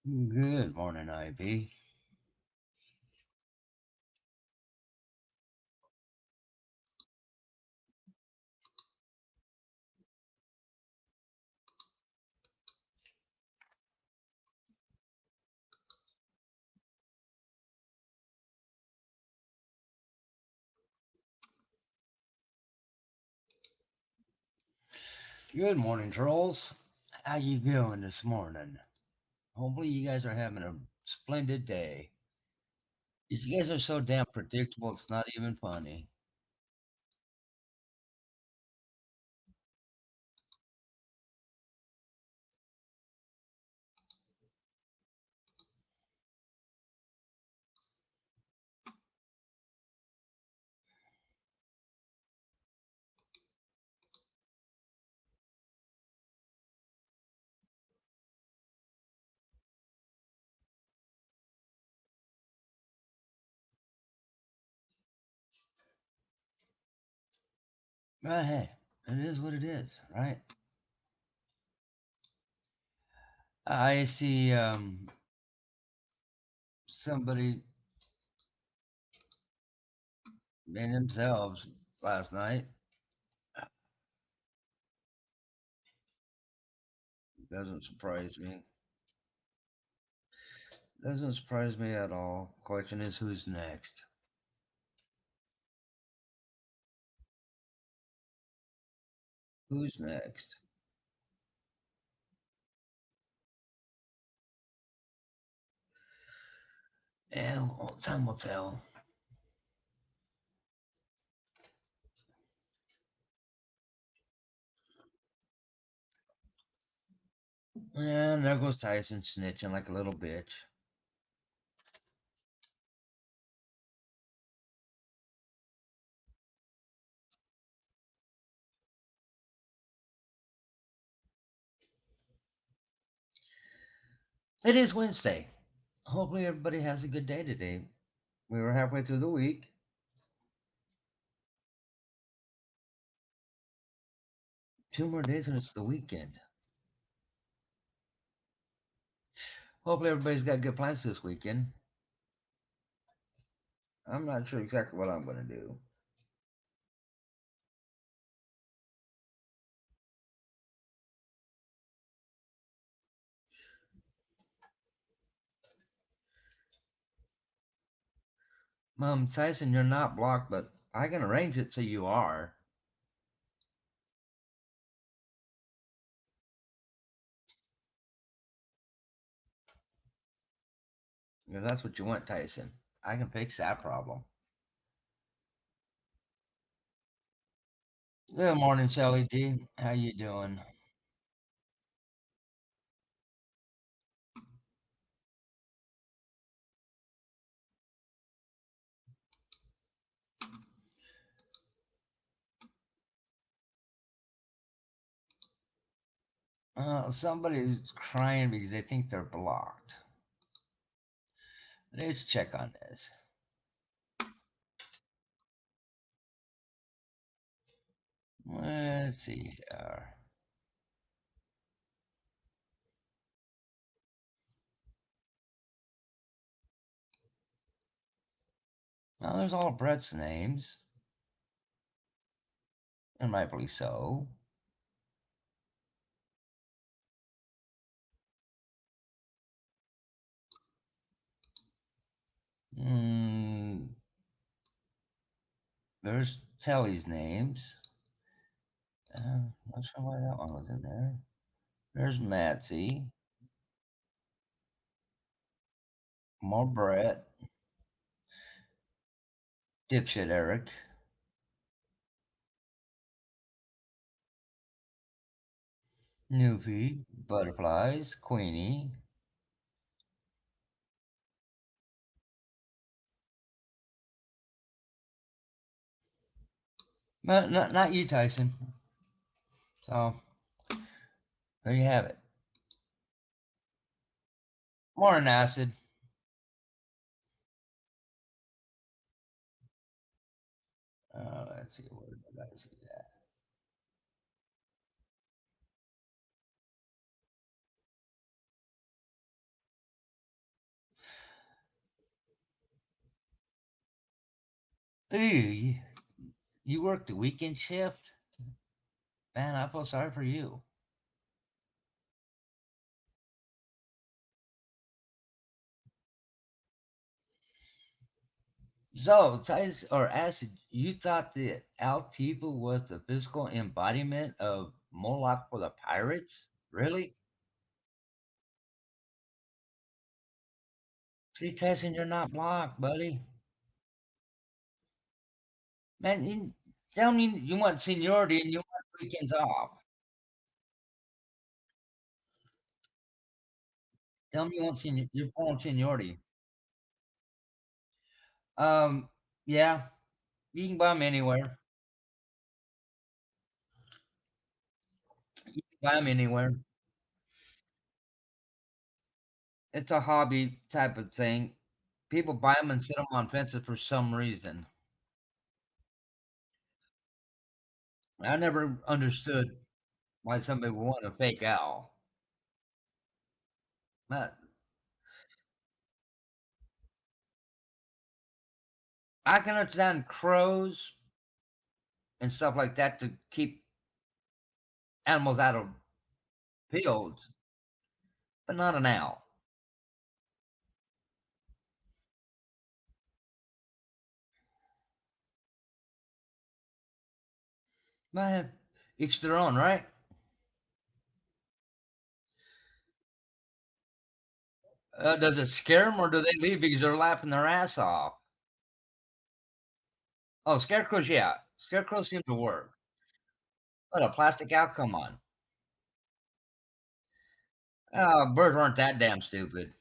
Good morning, IB. Good morning, trolls. How you going this morning? Hopefully you guys are having a splendid day. You guys are so damn predictable, it's not even funny. But hey, it is what it is, right? I see somebody being themselves last night. Doesn't surprise me. Doesn't surprise me at all. Question is who's next? Who's next? And time will tell. And there goes Tyson snitching like a little bitch. It is Wednesday. Hopefully everybody has a good day today. We were halfway through the week. 2 more days and it's the weekend. Hopefully everybody's got good plans this weekend. I'm not sure exactly what I'm going to do. Tyson, you're not blocked, but I can arrange it so you are. If that's what you want, Tyson, I can fix that problem. Good morning, Shelly D. How you doing? Somebody's crying because they think they're blocked. Let's check on this. Let's see here. Now there's all of Brett's names, and rightfully so. Mm, there's Telly's names. Not sure why that one was in there. There's Matsy. More Brett. Dipshit Eric. Newfie. Butterflies. Queenie. Not you, Tyson. So, there you have it. More an acid. Let's see. Where did I see that? Ooh, you work the weekend shift? Man, I feel sorry for you. So, Titus or Acid, you thought that Altifa was the physical embodiment of Moloch for the pirates? Really? See, Tyson, you're not blocked, buddy. Man, you tell me you want seniority and you want weekends off. Tell me you want you're pulling seniority. Um, yeah, you can buy them anywhere. You can buy them anywhere. It's a hobby type of thing. People buy them and sit them on fences for some reason. I never understood why somebody would want a fake owl. But I can understand crows and stuff like that to keep animals out of fields, but not an owl. Man, each their own, right? Does it scare them or do they leave because they're laughing their ass off? Oh, scarecrows, yeah. Scarecrows seem to work. But a plastic owl, come on. Birds aren't that damn stupid.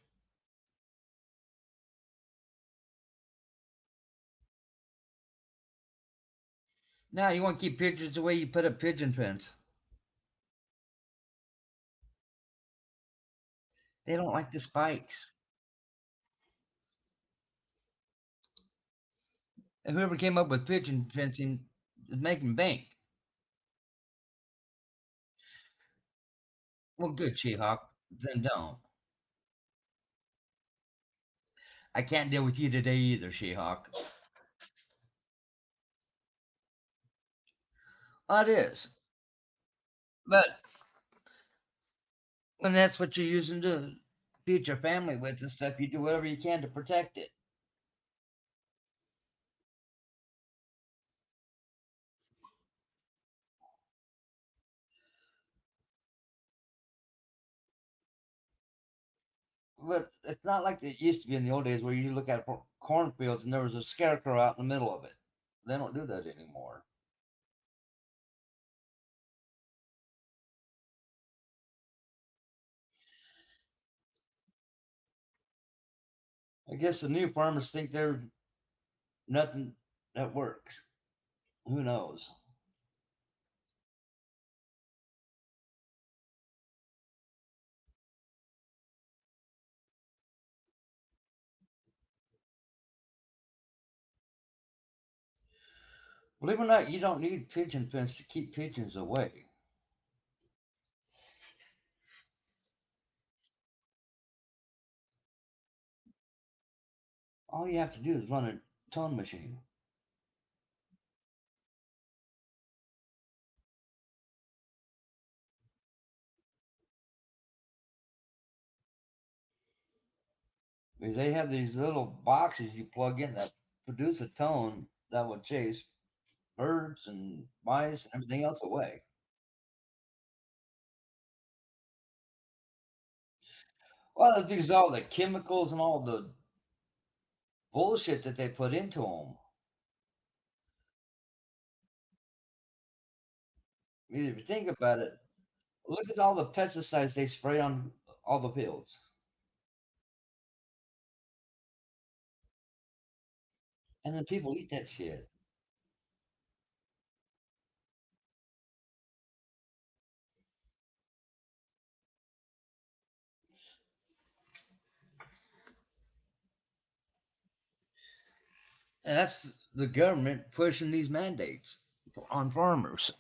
Now, you want to keep pigeons the way you put a pigeon fence. They don't like the spikes. And whoever came up with pigeon fencing is making bank. Well, good, She-Hulk. Then don't. I can't deal with you today either, She-Hulk. Oh, it is. But when that's what you're using to feed your family with and stuff, you do whatever you can to protect it. But it's not like it used to be in the old days where you look at cornfields and there was a scarecrow out in the middle of it. They don't do that anymore. I guess the new farmers think they're nothing that works. Who knows? Believe it or not, you don't need pigeon fence to keep pigeons away. All you have to do is run a tone machine. Because they have these little boxes you plug in that produce a tone that will chase birds and mice and everything else away. Well, that's because of all the chemicals and all the bullshit that they put into them. If you think about it, look at all the pesticides they spray on all the fields, and then people eat that shit. And that's the government pushing these mandates on farmers.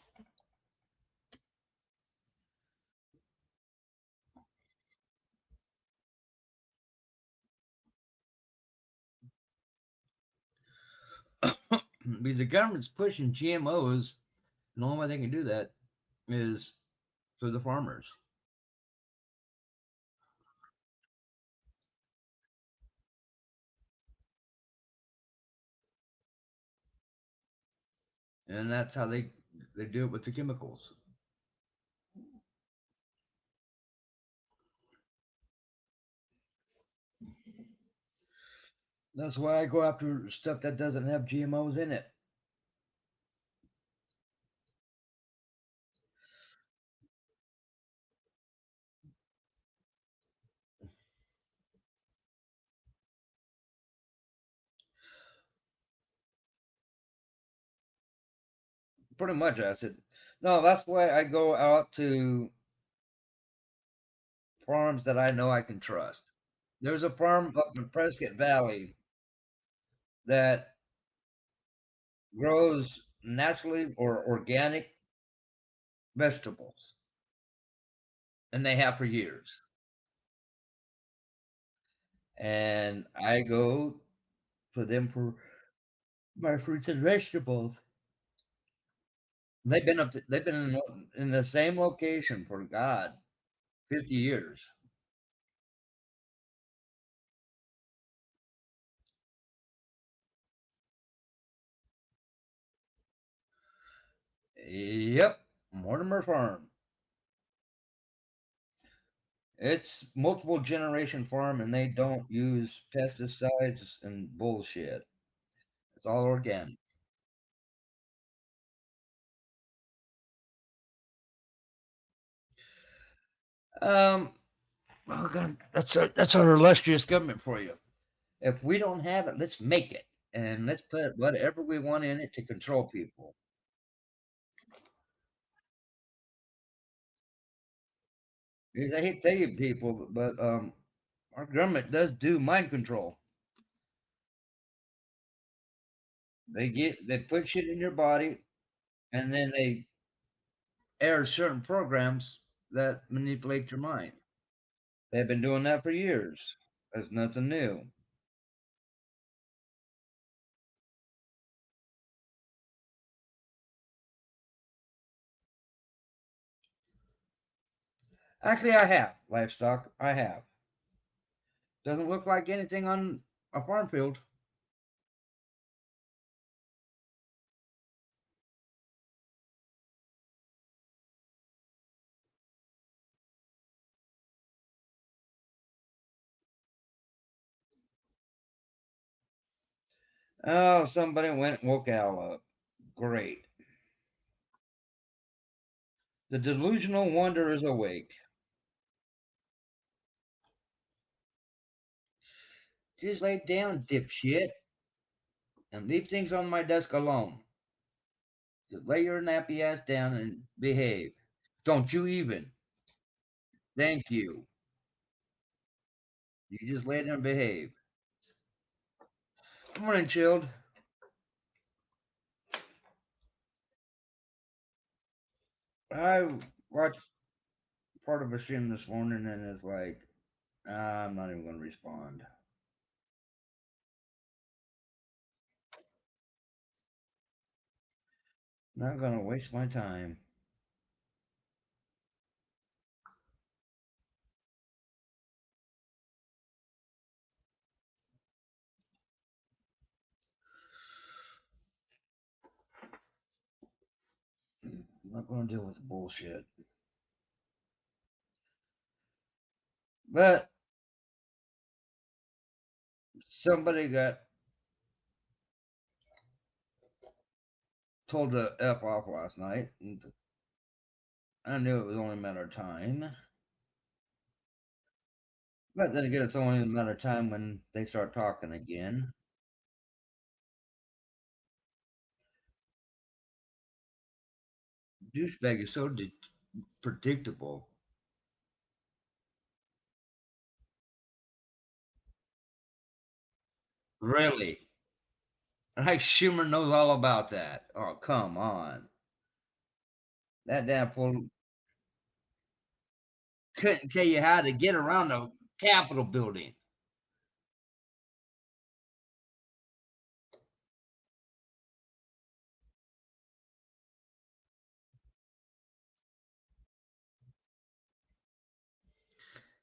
because the government's pushing GMOs, and the only way they can do that is through the farmers. And that's how they do it with the chemicals. That's why I go after stuff that doesn't have GMOs in it. Pretty much, I said. No, that's why I go out to farms that I know I can trust. There's a farm up in Prescott Valley that grows naturally or organic vegetables, and they have for years. And I go for them for my fruits and vegetables. They've been in the same location for God 50 years. Yep, Mortimer Farm. It's multiple generation farm, and they don't use pesticides and bullshit. It's all organic. Um, well, God, that's our illustrious government for you. If we don't have it, let's make it, and let's put whatever we want in it to control people. Because I hate to tell you, people, but our government does do mind control. They put shit in your body, and then they air certain programs that manipulate your mind. They've been doing that for years. That's nothing new. Actually, I have livestock. I have. Doesn't look like anything on a farm field. Oh, somebody went and woke Al up. Great. The delusional wonder is awake. Just lay down, dipshit, and leave things on my desk alone. Just lay your nappy ass down and behave. Don't you even. Thank you. You just lay down and behave. Good morning, chilled. I watched part of a stream this morning and it's like, I'm not even going to respond. Not going to waste my time. I'm not going to deal with the bullshit. But somebody got told to F off last night. And I knew it was only a matter of time. But then again, it's only a matter of time when they start talking again. Douchebag is so predictable. Really. Like Schumer knows all about that. Oh, come on. That damn fool couldn't tell you how to get around the Capitol building.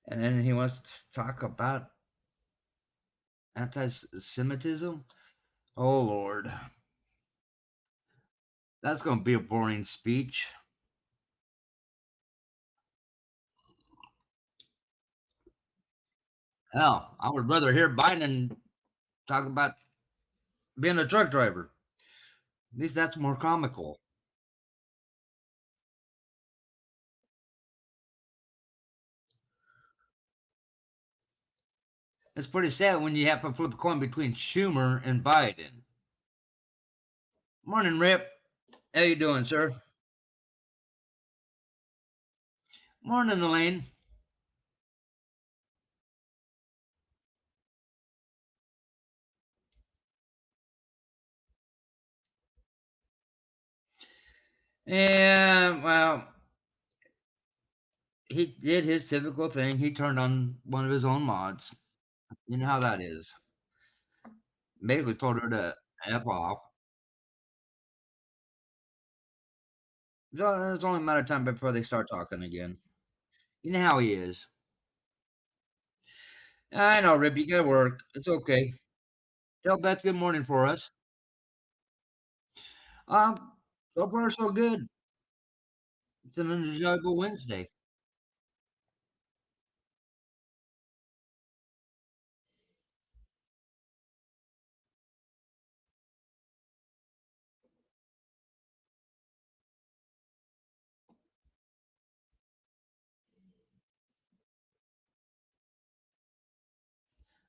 And then he wants to talk about anti-Semitism. Oh Lord, that's going to be a boring speech. Hell, I would rather hear Biden talk about being a truck driver. At least that's more comical. It's pretty sad when you have to flip a coin between Schumer and Biden. Morning, Rip. How you doing, sir? Morning, Elaine. And well, he did his typical thing. He turned on one of his own mods. You know how that is. Basically told her to F off. So it's only a matter of time before they start talking again. You know how he is. I know, Rip. You gotta work. It's okay. Tell Beth good morning for us. Um, so far so good. It's an enjoyable Wednesday.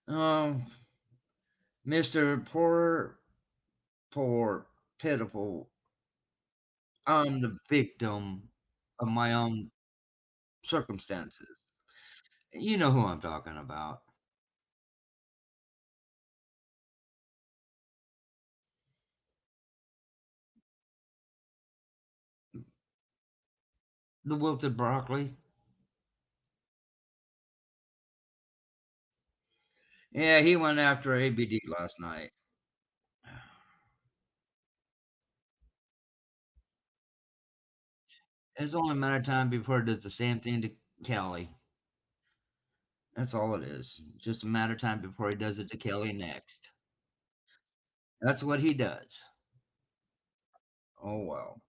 Um, Mister Poor, pitiful. I'm the victim of my own circumstances. You know who I'm talking about. The wilted broccoli. Yeah, he went after ABD last night. It's only a matter of time before it does the same thing to Kelly. That's all it is. Just a matter of time before he does it to Kelly next. That's what he does. Oh well.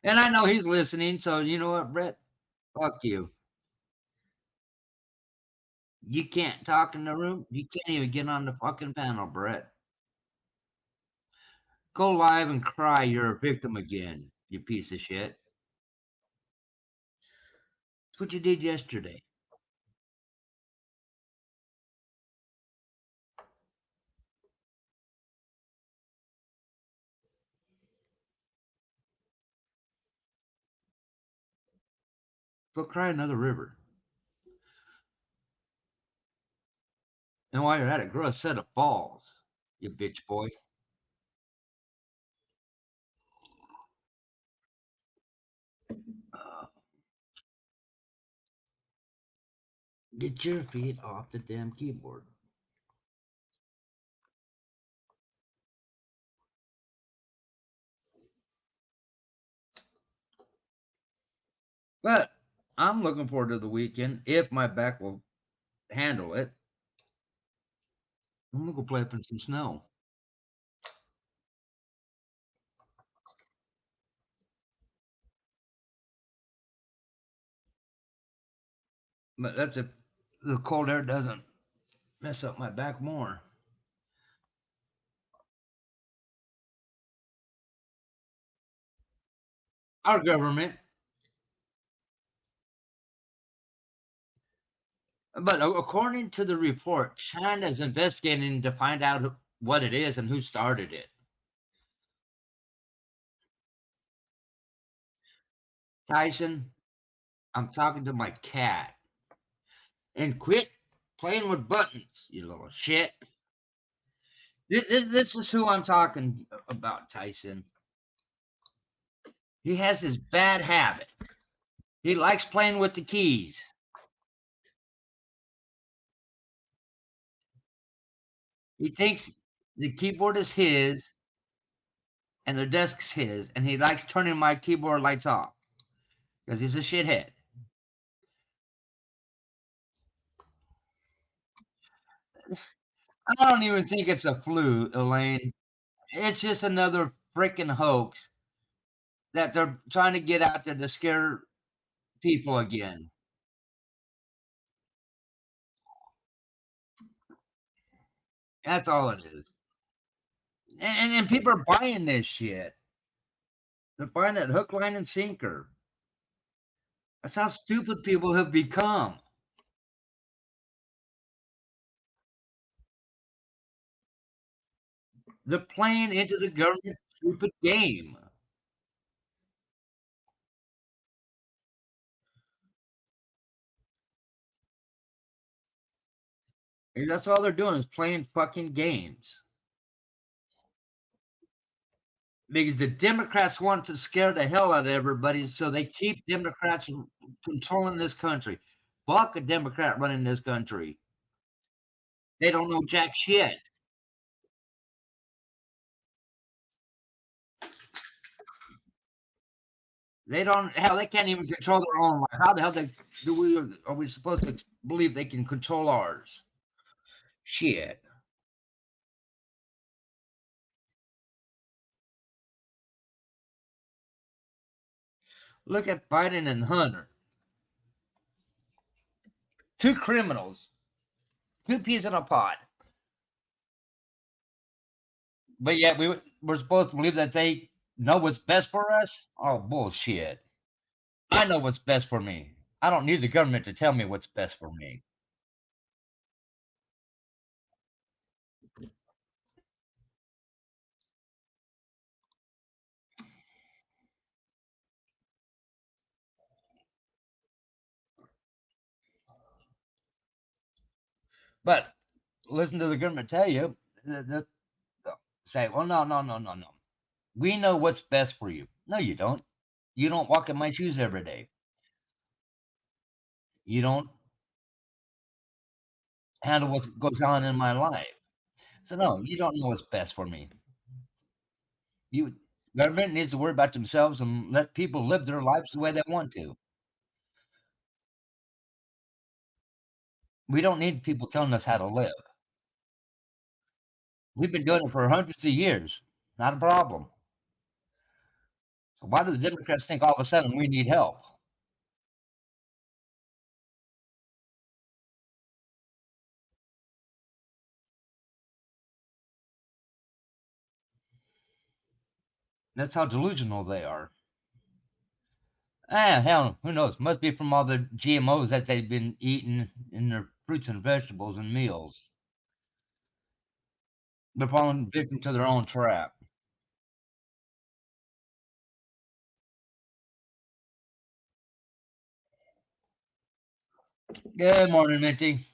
And I know he's listening, so you know what, Brett? Fuck you. You can't talk in the room. You can't even get on the fucking panel, Brett. Go live and cry you're a victim again, you piece of shit. That's what you did yesterday. Go cry another river. And while you're at it, grow a set of balls, you bitch boy. Uh, get your feet off the damn keyboard. But I'm looking forward to the weekend if my back will handle it. I'm gonna go play up in some snow. But that's if the cold air doesn't mess up my back more. Our government, but according to the report, China is investigating to find out what it is and who started it. Tyson, I'm talking to my cat. And quit playing with buttons, you little shit. This is who I'm talking about, Tyson. He has this bad habit. He likes playing with the keys. He thinks the keyboard is his and the desk's his, and he likes turning my keyboard lights off because he's a shithead. I don't even think it's a flu, Elaine. It's just another freaking hoax that they're trying to get out there to scare people again. That's all it is. And people are buying this shit. They're buying it hook, line, and sinker. That's how stupid people have become. They're playing into the government stupid game. And that's all they're doing is playing fucking games. Because the Democrats want to scare the hell out of everybody, so they keep Democrats controlling this country. Fuck a Democrat running this country. They don't know jack shit. They don't. Hell, they can't even control their own life. How the hell do we are we supposed to believe they can control ours? Shit. Look at Biden and Hunter, two criminals, two peas in a pod. But yet we're supposed to believe that they know what's best for us. Oh bullshit! I know what's best for me. I don't need the government to tell me what's best for me. But listen to the government tell you, say, well, no, no, no, no, no. We know what's best for you. No, you don't. You don't walk in my shoes every day. You don't handle what goes on in my life. So no, you don't know what's best for me. You government needs to worry about themselves and let people live their lives the way they want to. We don't need people telling us how to live. We've been doing it for hundreds of years. Not a problem. So why do the Democrats think all of a sudden we need help? That's how delusional they are. Ah, hell, who knows? Must be from all the GMOs that they've been eating in their fruits and vegetables and meals. They're falling victim to their own trap. Good morning, Minty.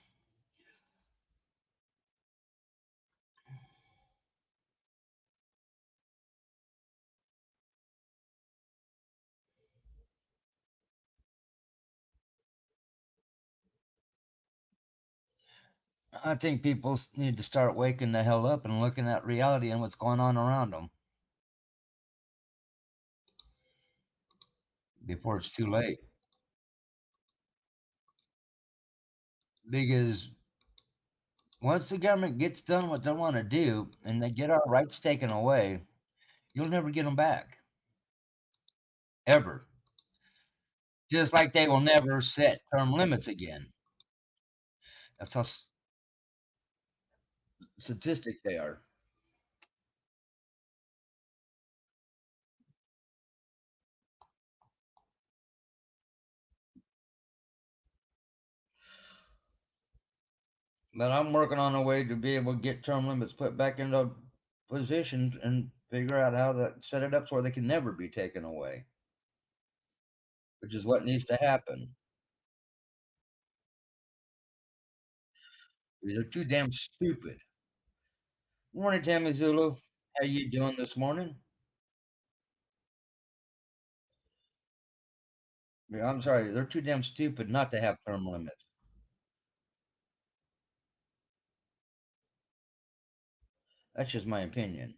I think people need to start waking the hell up and looking at reality and what's going on around them before it's too late. Because once the government gets done what they want to do and they get our rights taken away, you'll never get them back. Ever. Just like they will never set term limits again. That's how sadistic they are. But I'm working on a way to be able to get term limits put back into positions and figure out how to set it up so they can never be taken away, which is what needs to happen. They're too damn stupid. Morning, Tammy Zulu. How you doing this morning? Yeah, I'm sorry, they're too damn stupid not to have term limits. That's just my opinion.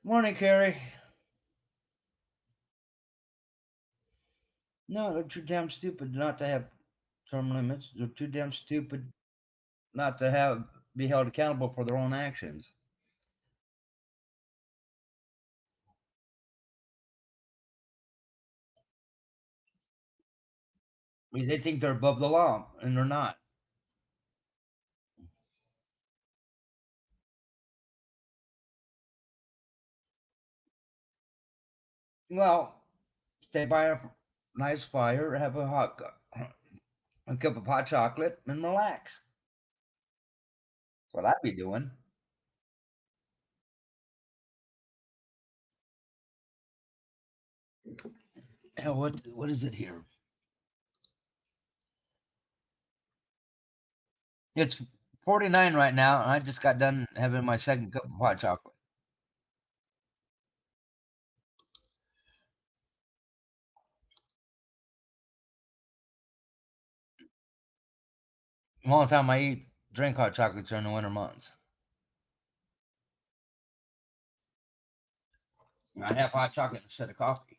Morning, Carrie. No, they're too damn stupid not to have term limits. They're too damn stupid not to have be held accountable for their own actions. Because they think they're above the law, and they're not. Well, stay by a nice fire, have a cup of hot chocolate, and relax. That's what I'd be doing. Hell, what is it here? It's 49 right now, and I just got done having my second cup of hot chocolate. The only time I drink hot chocolates during the winter months. I have hot chocolate instead of coffee.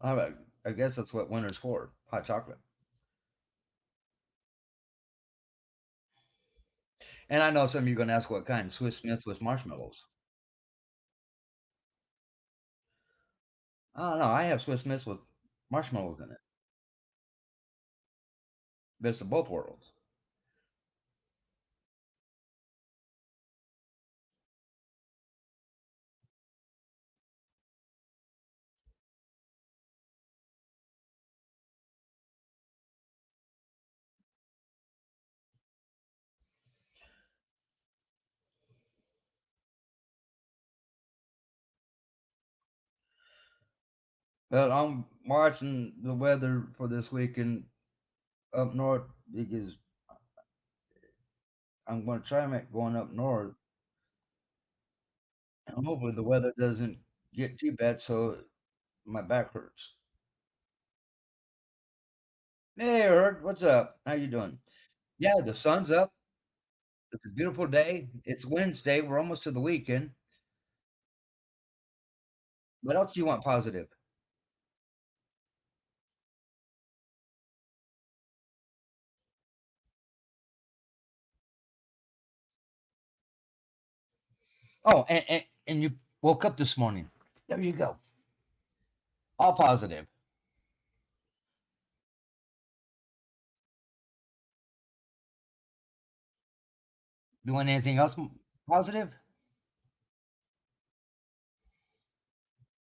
I, I guess that's what winter's for, hot chocolate. And I know some of you are going to ask what kind. Swiss Smith with marshmallows. I don't know. I have Swiss Miss with marshmallows in it. Best of both worlds. But I'm watching the weather for this weekend up north because I'm going to try going up north. And hopefully the weather doesn't get too bad so my back hurts. Hey, Erd, what's up? How you doing? Yeah, the sun's up. It's a beautiful day. It's Wednesday. We're almost to the weekend. What else do you want positive? Oh, and you woke up this morning. There you go. All positive. Doing anything else positive?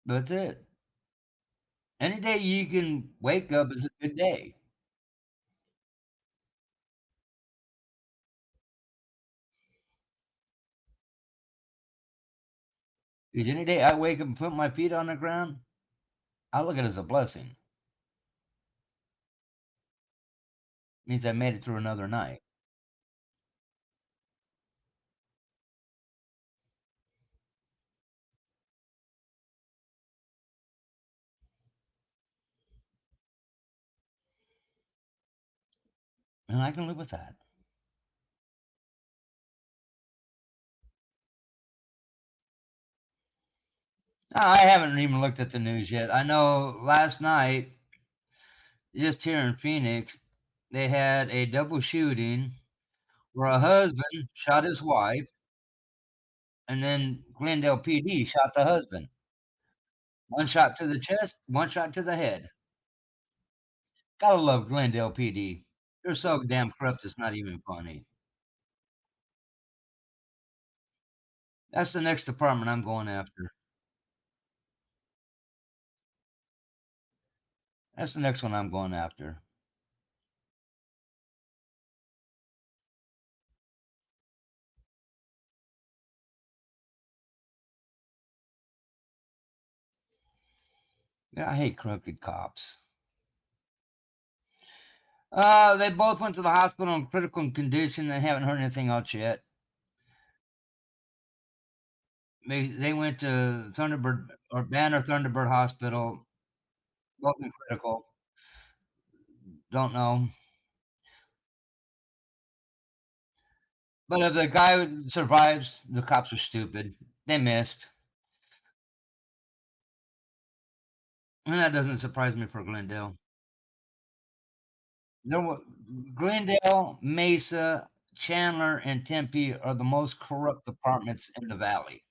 That's it. Any day you can wake up is a good day. Because any day I wake up and put my feet on the ground, I look at it as a blessing. Means I made it through another night. And I can live with that. I haven't even looked at the news yet. I know last night, just here in Phoenix, they had a double shooting where a husband shot his wife, and then Glendale PD shot the husband. One shot to the chest, one shot to the head. Gotta love Glendale PD. They're so damn corrupt, it's not even funny. That's the next department I'm going after. That's the next one I'm going after. Yeah, I hate crooked cops. They both went to the hospital in critical condition. They haven't heard anything else yet. They went to Thunderbird or Banner Thunderbird Hospital, both in critical. Don't know. But if the guy survives, the cops are stupid. They missed. And that doesn't surprise me for Glendale. There were, Glendale, Mesa, Chandler, and Tempe are the most corrupt departments in the valley.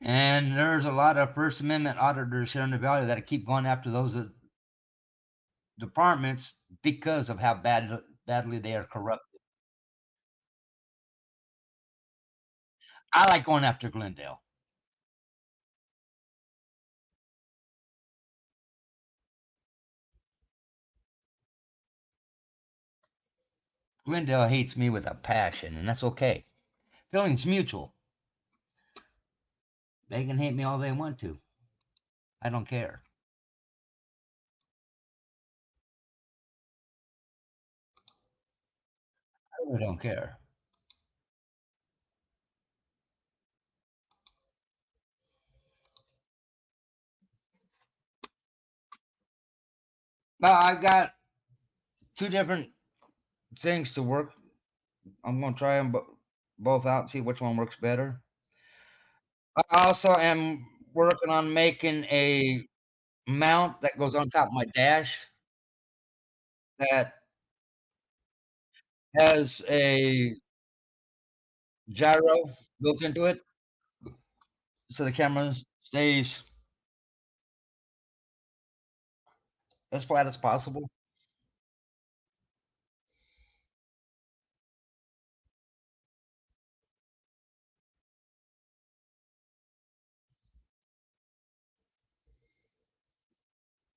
And there's a lot of First Amendment auditors here in the valley that keep going after those departments because of how badly they are corrupted. I like going after Glendale. Glendale hates me with a passion, and that's okay. Feelings mutual. They can hate me all they want to. I don't care. I really don't care. Well, I got two different things to work. I'm gonna try them both out and see which one works better. I also am working on making a mount that goes on top of my dash that has a gyro built into it, so the camera stays as flat as possible.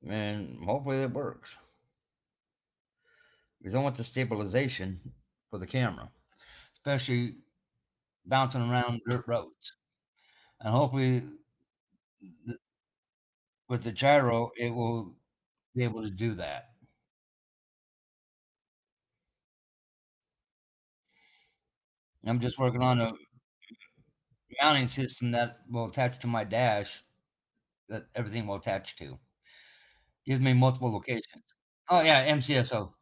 And hopefully it works. Because I want the stabilization for the camera, especially bouncing around dirt roads. And hopefully, with the gyro, it will be able to do that. I'm just working on a mounting system that will attach to my dash that everything will attach to. Gives me multiple locations. Oh yeah, MCSO.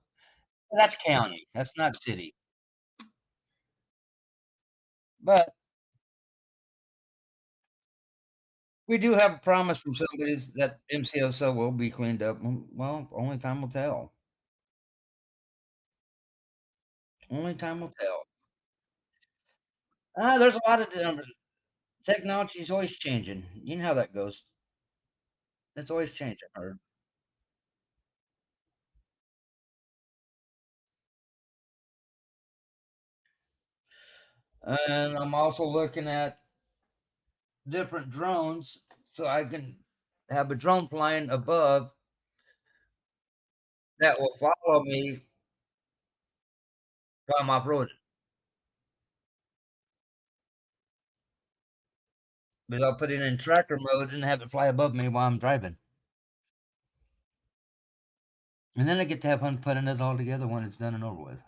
That's county. That's not city. But we do have a promise from somebody that MCSO will be cleaned up. Well, only time will tell. Only time will tell. There's a lot of different technology is always changing. You know how that goes. It's always changing. And I'm also looking at different drones so I can have a drone flying above that will follow me while I'm off road. But I'll put it in tractor mode and have it fly above me while I'm driving. And then I get to have fun putting it all together when it's done and over with.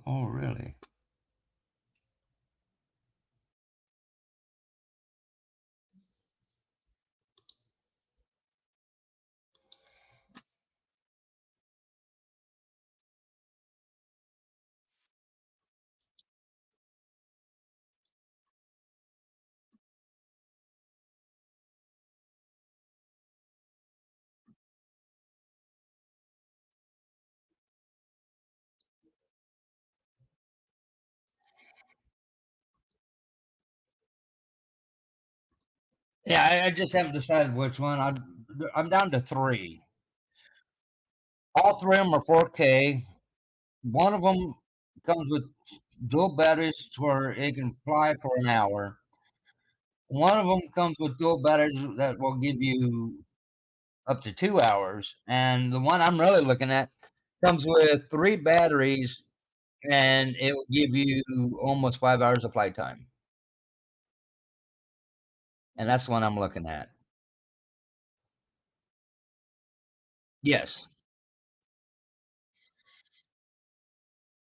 Oh, really? Yeah, I just haven't decided which one. I'm down to three. All three of them are 4K. One of them comes with dual batteries to where it can fly for an hour. One of them comes with dual batteries that will give you up to 2 hours. And the one I'm really looking at comes with three batteries and it will give you almost 5 hours of flight time. And that's the one I'm looking at. Yes.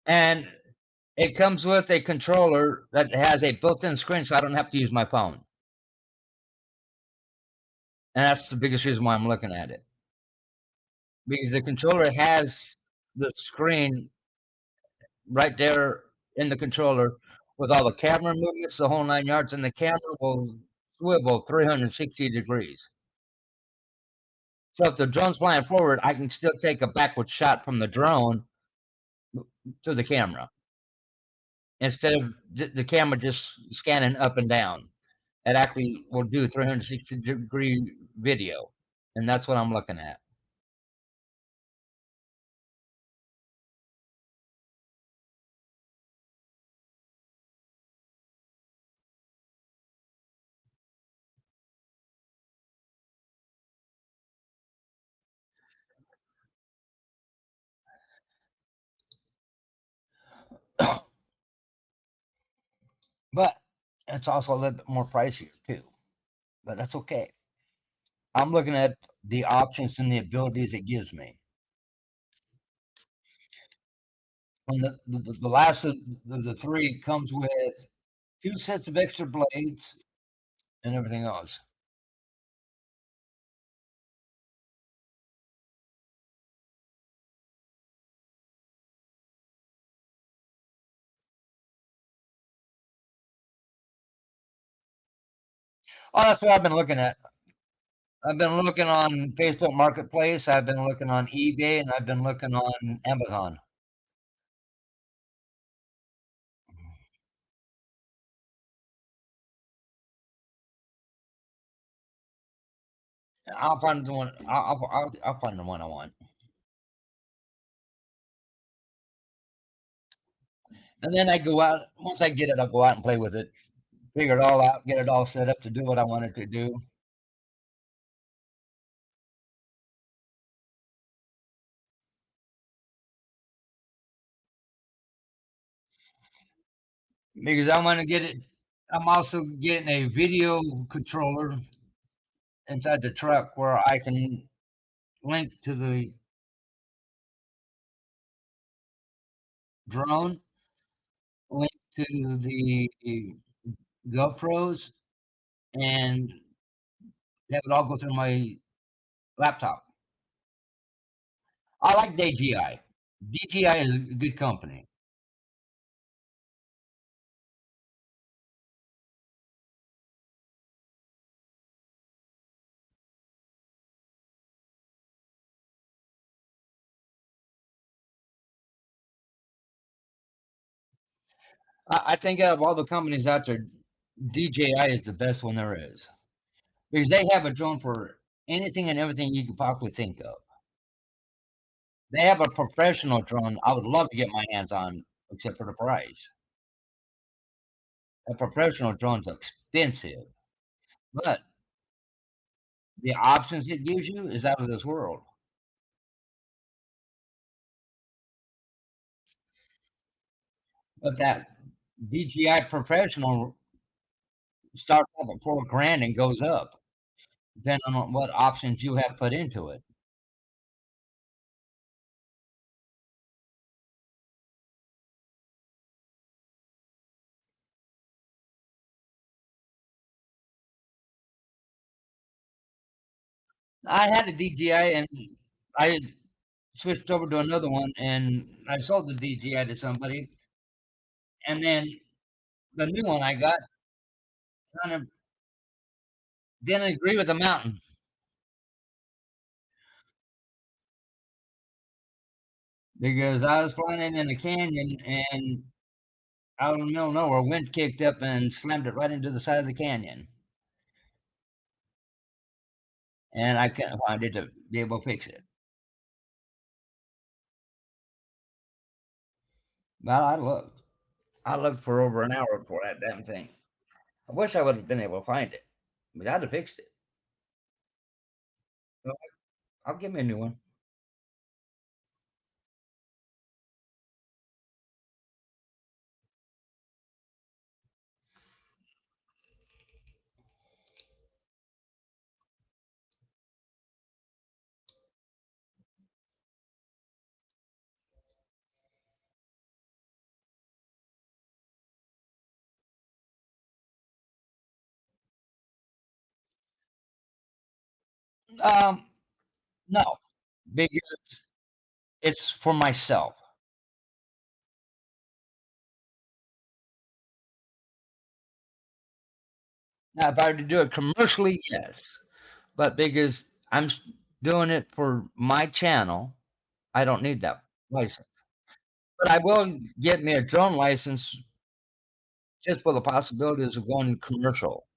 And it comes with a controller that has a built-in screen, so I don't have to use my phone. And that's the biggest reason why I'm looking at it. Because the controller has the screen right there in the controller with all the camera movements, the whole 9 yards, and the camera will swivel 360 degrees. So if the drone's flying forward, I can still take a backward shot from the drone to the camera instead of the camera just scanning up and down. It actually will do 360-degree video, and that's what I'm looking at. But it's also a little bit more pricier too. But that's okay. I'm looking at the options and the abilities it gives me. And the last of the three comes with two sets of extra blades and everything else. Oh, that's what I've been looking at. I've been looking on Facebook Marketplace. I've been looking on eBay, and I've been looking on Amazon. I'll find the one. I'll find the one I want. And then I go out. Once I get it, I'll go out and play with it. Figure it all out. Get it all set up to do what I want it to do. Because I want to get it. I'm also getting a video controller inside the truck where I can link to the drone, link to the GoPros, and have it all go through my laptop. I like DJI. DJI is a good company. I think out of all the companies out there, DJI is the best one there is because they have a drone for anything and everything you could possibly think of. They have a professional drone I would love to get my hands on, except for the price. A professional drone's expensive, but the options it gives you is out of this world. But that DJI professional starts off at 4 grand and goes up, depending on what options you have put into it. I had a DJI and I switched over to another one and I sold the DJI to somebody. And then the new one I got kind of didn't agree with the mountain because I was flying in a canyon and out in the middle of nowhere, wind kicked up and slammed it right into the side of the canyon. and I couldn't find it to be able to fix it. Well, I looked for over an hour for that damn thing. I wish I would have been able to find it, but I'd have fixed it. So I'll give me a new one. Um, no, because it's for myself. Now, if I were to do it commercially, yes, but because doing it for my channel, I don't need that license. But I will get me a drone license just for the possibilities of going commercial.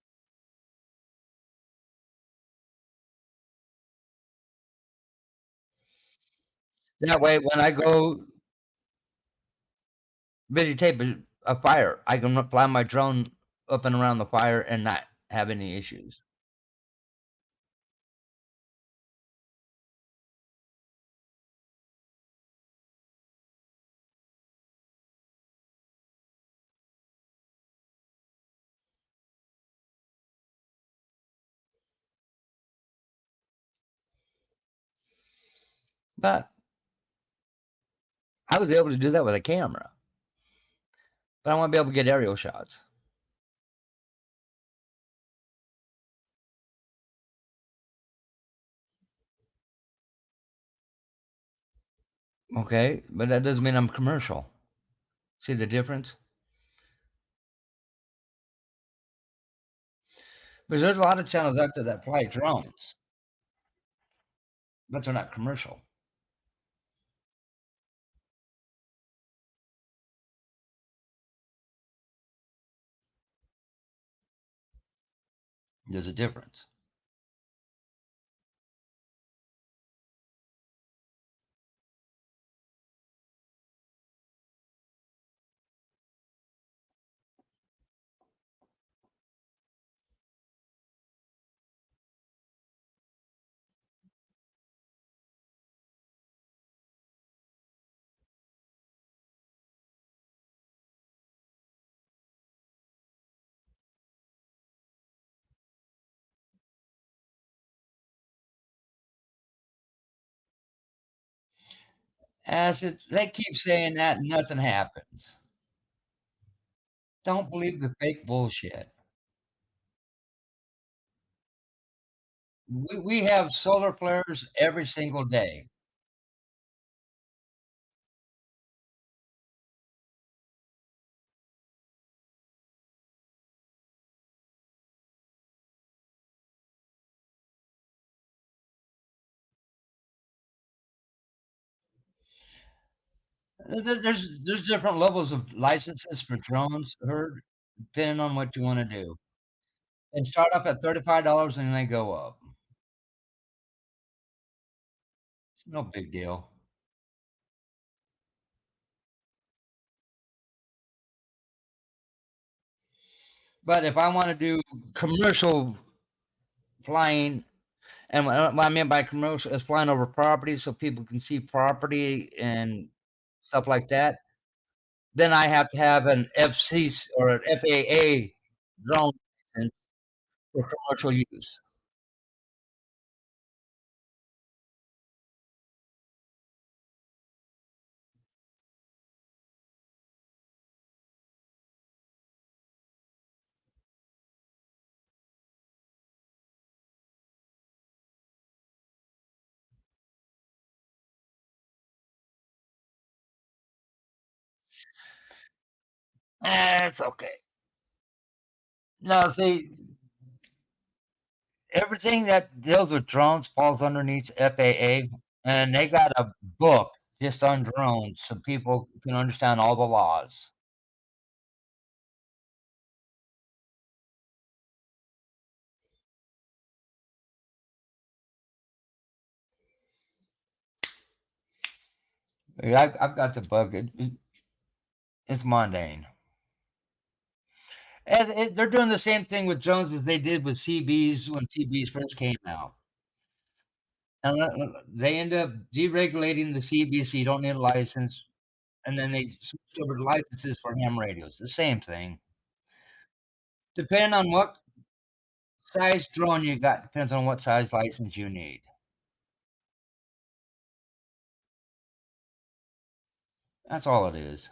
That way, when I go videotape a fire, I can fly my drone up and around the fire and not have any issues. But I was able to do that with a camera. But I want to be able to get aerial shots. Okay, but that doesn't mean I'm commercial. See the difference? Because there's a lot of channels out there that fly drones, but they're not commercial. There's a difference. As it, they keep saying that, nothing happens. Don't believe the fake bullshit. We have solar flares every single day. There's different levels of licenses for drones, heard, depending on what you want to do. And start off at $35 and they go up. It's no big deal. But if I want to do commercial flying, and what I mean by commercial is flying over property so people can see property and stuff like that, then I have to have an FC or an FAA drone license for commercial use. That's okay. No, see, everything that deals with drones falls underneath FAA, and they got a book just on drones so people can understand all the laws. I've got the book. It's mundane. And they're doing the same thing with drones as they did with CBs when CBs first came out. And they end up deregulating the CB so you don't need a license, and then they switched over to licenses for ham radios. The same thing. Depending on what size drone you got, depends on what size license you need. That's all it is.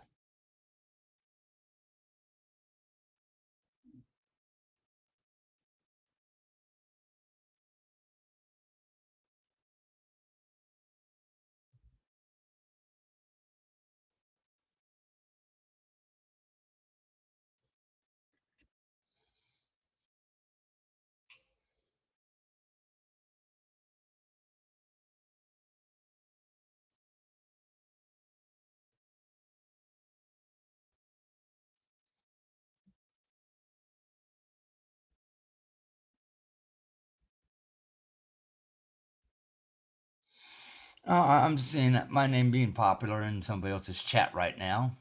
I'm seeing that my name being popular in somebody else's chat right now.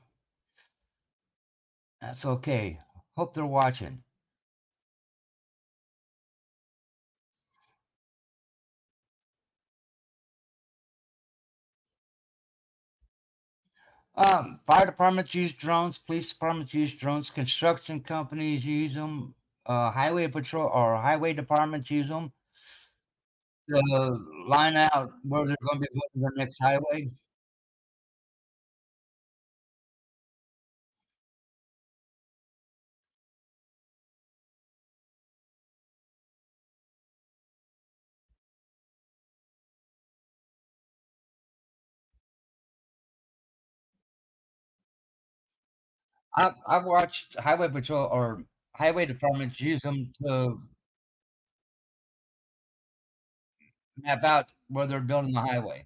That's okay. Hope they're watching. Fire departments use drones. Police departments use drones. Construction companies use them. Highway patrol or highway departments use them to line out where they're going to be building the next highway. I've watched highway patrol or highway departments use them to map out where they're building the highway.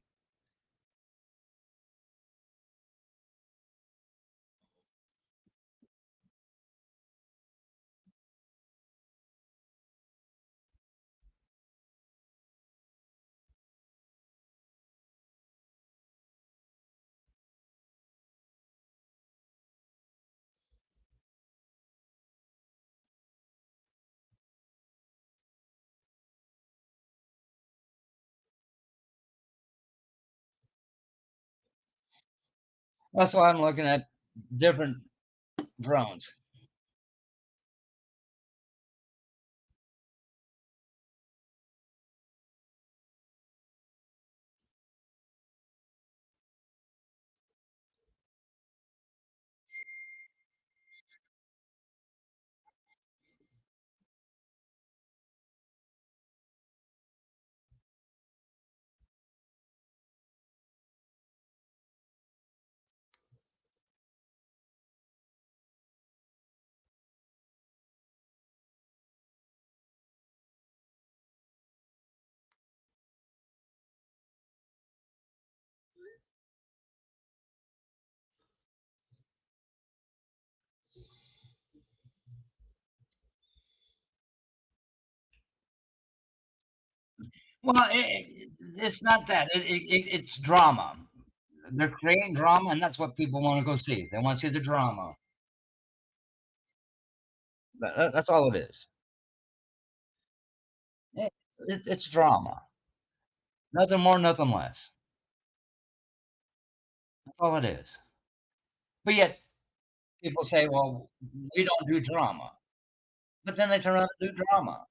That's why I'm looking at different drones. Well, it's not that. It's drama. They're creating drama, and that's what people want to go see. They want to see the drama. That's all it is. It's drama. Nothing more, nothing less. That's all it is. But yet, people say, well, we don't do drama. But then they turn around and do drama.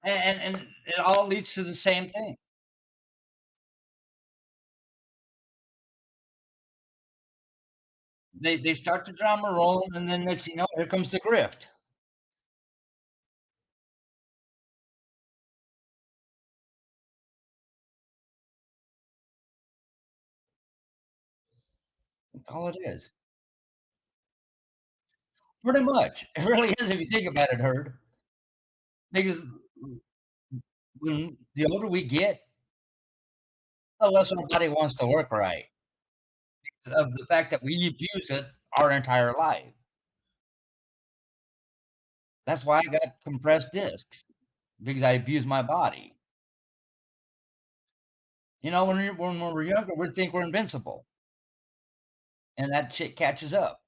And it all leads to the same thing. They start the drama rolling, and then next you know, here comes the grift. That's all it is. Pretty much. It really is if you think about it, Herd. Because when the older we get, the less our body wants to work right. Of the fact that we abuse it our entire life. That's why I got compressed discs because I abuse my body. When we're younger, we think we're invincible, and that shit catches up.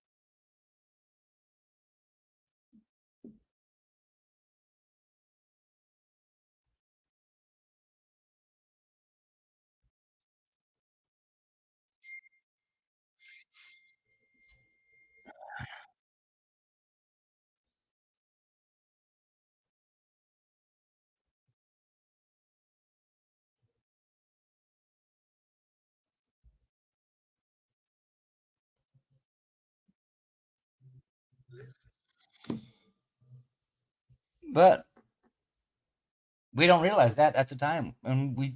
But we don't realize that at the time, and we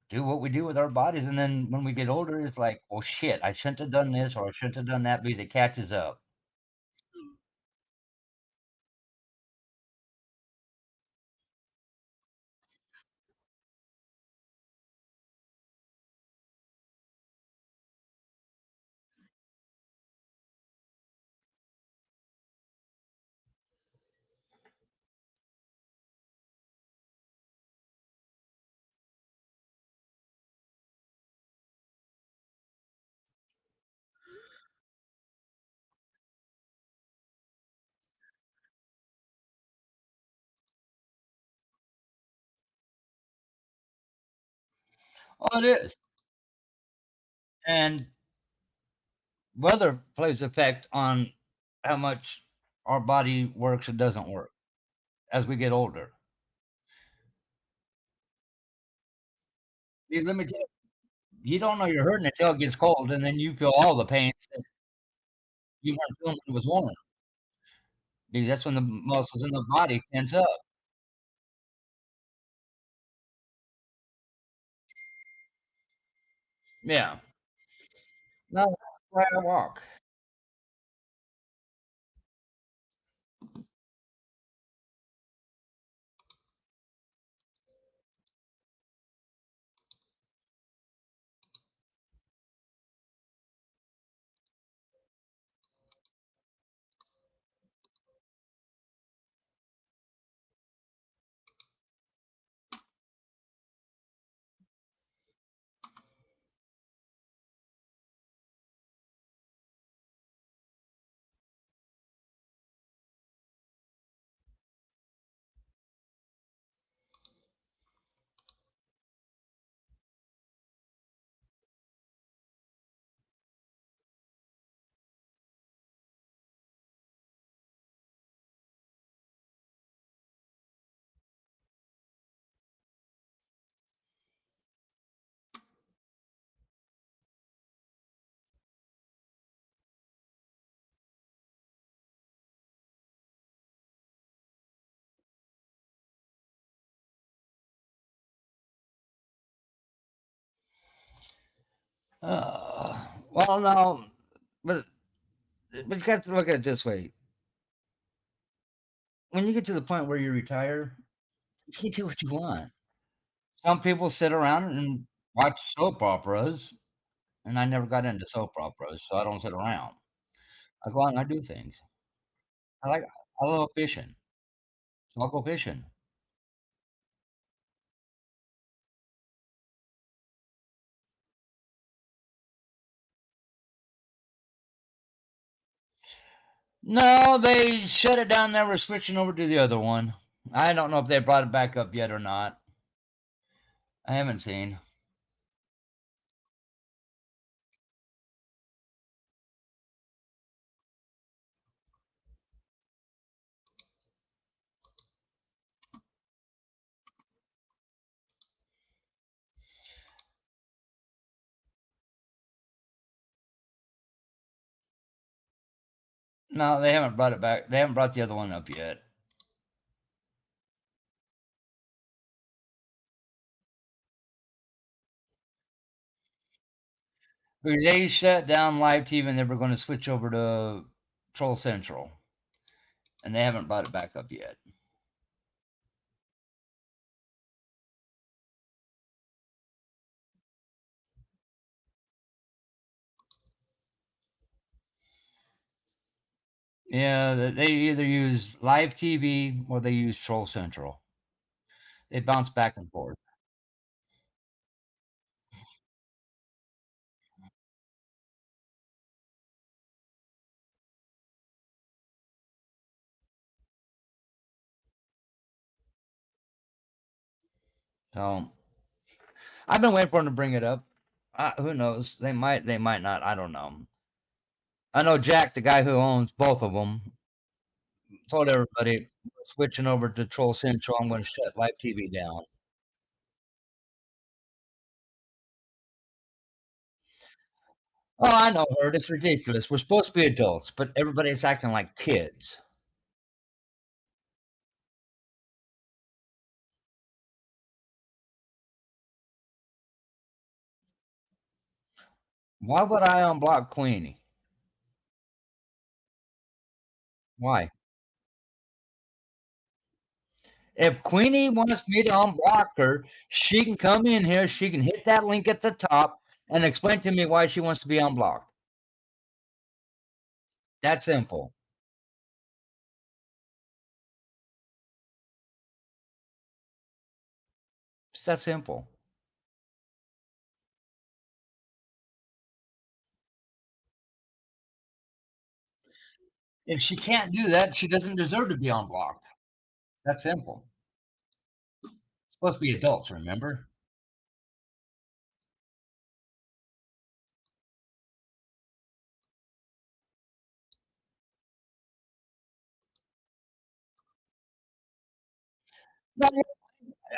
do what we do with our bodies, and then when we get older, it's like, "Well, shit, I shouldn't have done this or I shouldn't have done that," because it catches up. Oh, it is. And weather plays effect on how much our body works or doesn't work as we get older. Let me tell you, you don't know you're hurting until it gets cold, and then you feel all the pains that you weren't feeling when it was warm, because that's when the muscles in the body tense up. Yeah. No, that's why I walk. Well, no, but you got to look at it this way. When you get to the point where you retire, you can do what you want. Some people sit around and watch soap operas, and I never got into soap operas, so I don't sit around. I go out and I do things. I like I love fishing, so I'll go fishing. No, they shut it down. They were switching over to the other one. I don't know if they brought it back up yet or not. I haven't seen. No, they haven't brought it back. They haven't brought the other one up yet. Because they shut down live TV and they were going to switch over to Troll Central, and they haven't brought it back up yet. Yeah, they either use live TV or they use Troll Central. They bounce back and forth. So I've been waiting for them to bring it up. Who knows? They might not. I don't know. I know Jack, the guy who owns both of them, told everybody switching over to Troll Central. I'm going to shut live TV down. Oh, I know, Herd. It's ridiculous. We're supposed to be adults, but everybody's acting like kids. Why would I unblock Queenie? Why? If Queenie wants me to unblock her, she can come in here. She can hit that link at the top and explain to me why she wants to be unblocked. That simple. It's that simple. If she can't do that, she doesn't deserve to be unblocked. That's simple. It's supposed to be adults, remember? No,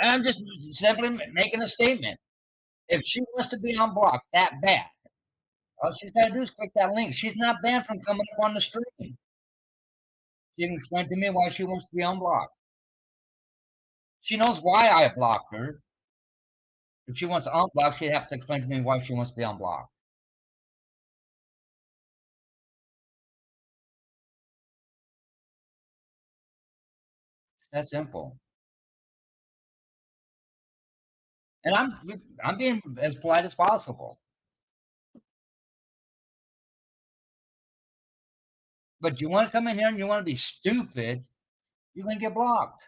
I'm just simply making a statement. If she wants to be unblocked that bad, all she's got to do is click that link. She's not banned from coming up on the stream. She can explain to me why she wants to be unblocked. She knows why I blocked her. If she wants to unblock, she'd have to explain to me why she wants to be unblocked. It's that simple. And I'm being as polite as possible. But you want to come in here and you want to be stupid, you're going to get blocked.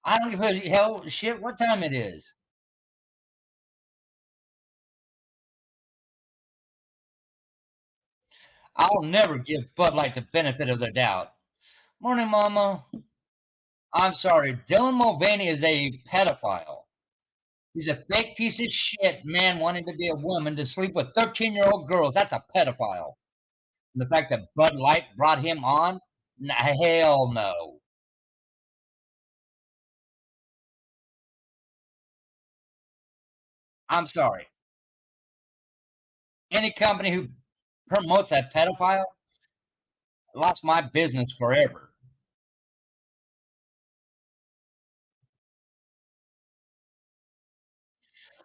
I don't give a hell shit what time it is. I'll never give Bud Light the benefit of the doubt. Morning, Mama. I'm sorry. Dylan Mulvaney is a pedophile. He's a fake piece of shit man wanting to be a woman to sleep with 13-year-old girls. That's a pedophile. And the fact that Bud Light brought him on, nah, hell no. I'm sorry. Any company who promotes that pedophile lost my business forever.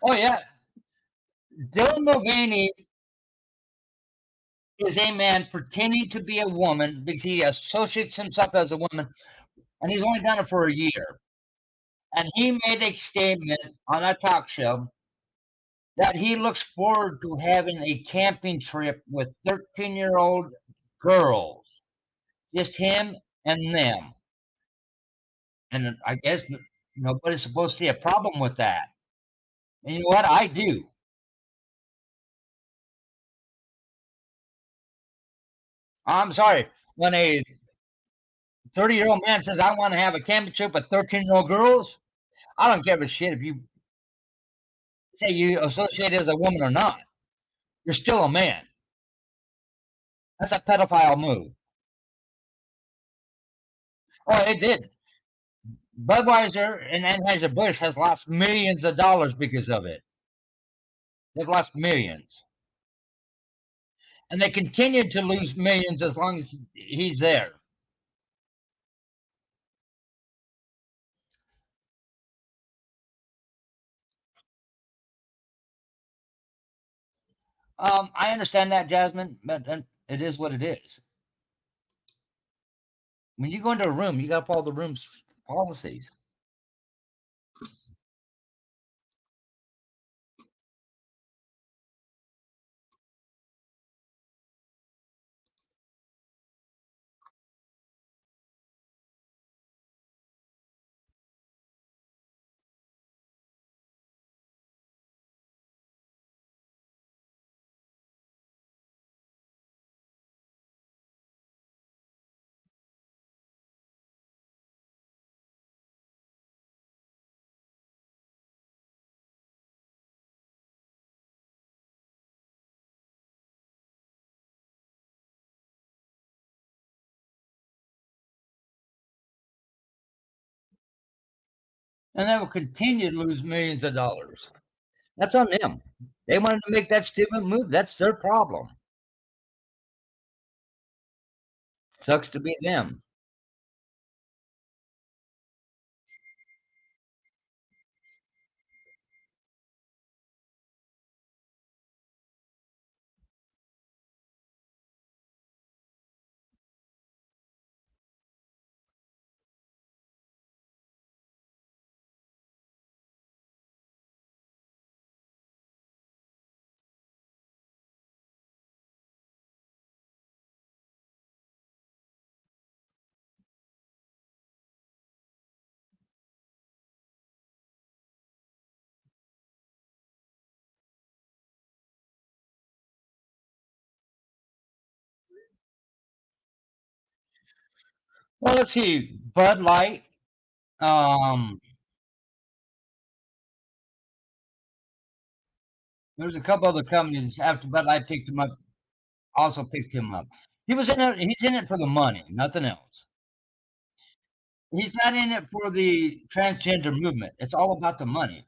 Oh yeah, Dylan Mulvaney is a man pretending to be a woman because he associates himself as a woman, and he's only done it for a year. And he made a statement on a talk show that he looks forward to having a camping trip with 13-year-old girls, just him and them. And I guess nobody's supposed to see a problem with that. And you know what? I do. I'm sorry. When a 30-year-old man says, I want to have a camping trip with 13-year-old girls, I don't give a shit if you say you associate as a woman or not. You're still a man. That's a pedophile move. Oh, it did. Budweiser and Anheuser-Busch has lost millions of dollars because of it. They've lost millions. And they continue to lose millions as long as he's there. I understand that, Jasmine, but it is what it is. When you go into a room, you got to follow the room's policies. and they will continue to lose millions of dollars. That's on them. They wanted to make that stupid move. That's their problem. Sucks to be them. Well, let's see. Bud Light. Um, there's a couple other companies after Bud Light picked him up. Also picked him up. He was in it. He's in it for the money, nothing else. He's not in it for the transgender movement. It's all about the money.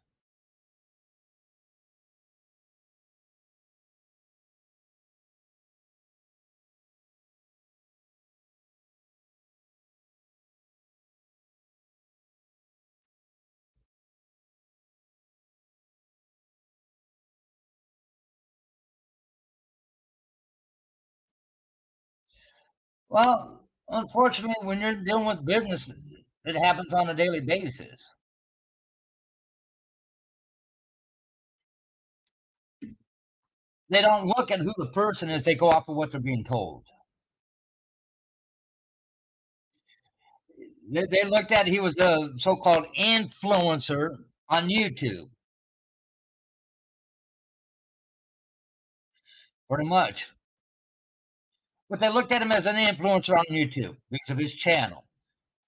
Well, unfortunately, when you're dealing with business, it happens on a daily basis. They don't look at who the person is; they go off of what they're being told. They looked at he was a so-called influencer on YouTube, pretty much. But they looked at him as an influencer on YouTube because of his channel.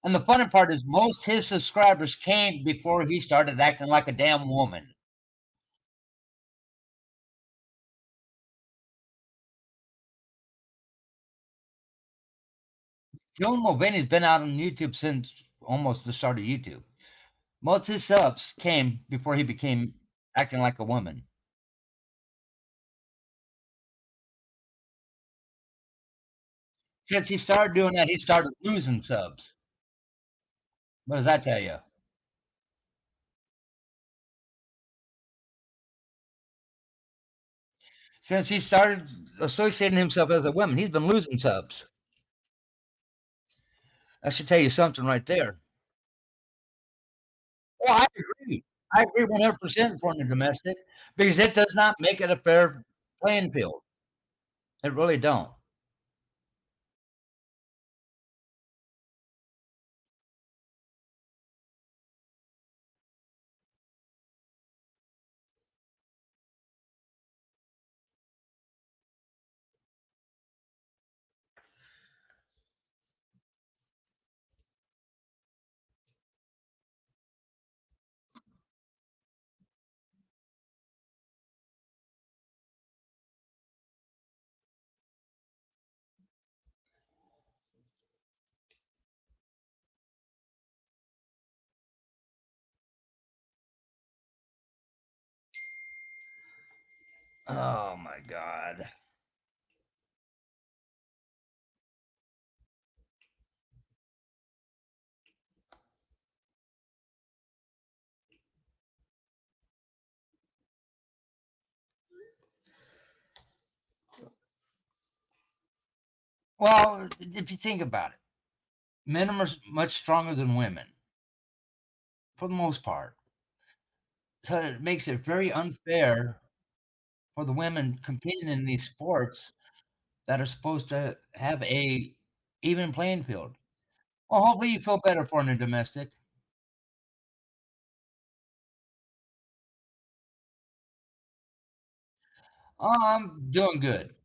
And the funny part is, most his subscribers came before he started acting like a damn woman. Joe Mulvaney's been out on YouTube since almost the start of YouTube. Most of his subs came before he became acting like a woman. Since he started doing that, he started losing subs. What does that tell you? Since he started associating himself as a woman, he's been losing subs. That should tell you something right there. Well, I agree. I agree 100% for the domestic because it does not make it a fair playing field. It really don't. Oh my God. Well, if you think about it, men are much stronger than women for the most part. So it makes it very unfair for the women competing in these sports that are supposed to have a even playing field. Well, hopefully you feel better for the domestic. Oh, I'm doing good.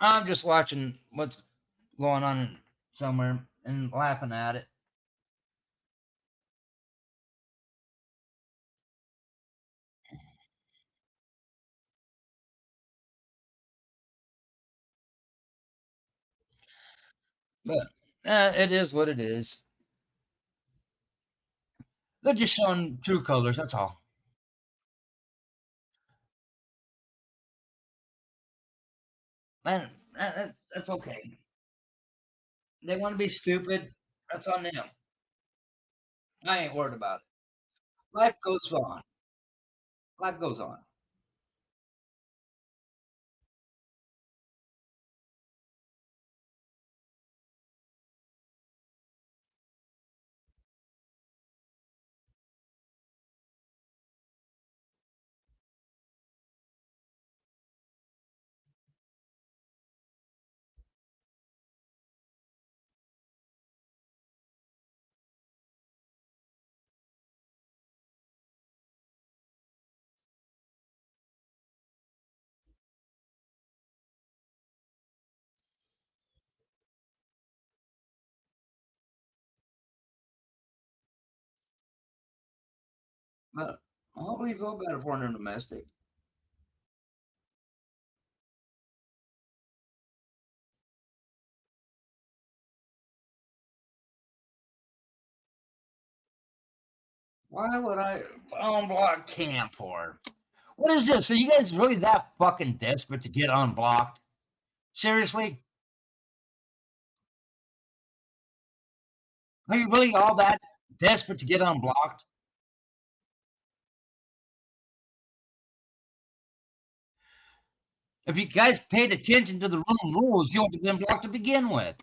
I'm just watching what's going on somewhere and laughing at it. But it is what it is. They're just showing true colors. That's all. Man, that's okay. They want to be stupid. That's on them. I ain't worried about it. Life goes on. Life goes on. But how do you go about it foreign and domestic? Why would I unblock Cam for? What is this? Are you guys really that fucking desperate to get unblocked? Seriously? Are you really all that desperate to get unblocked? If you guys paid attention to the room rules, you wouldn't have been blocked to begin with.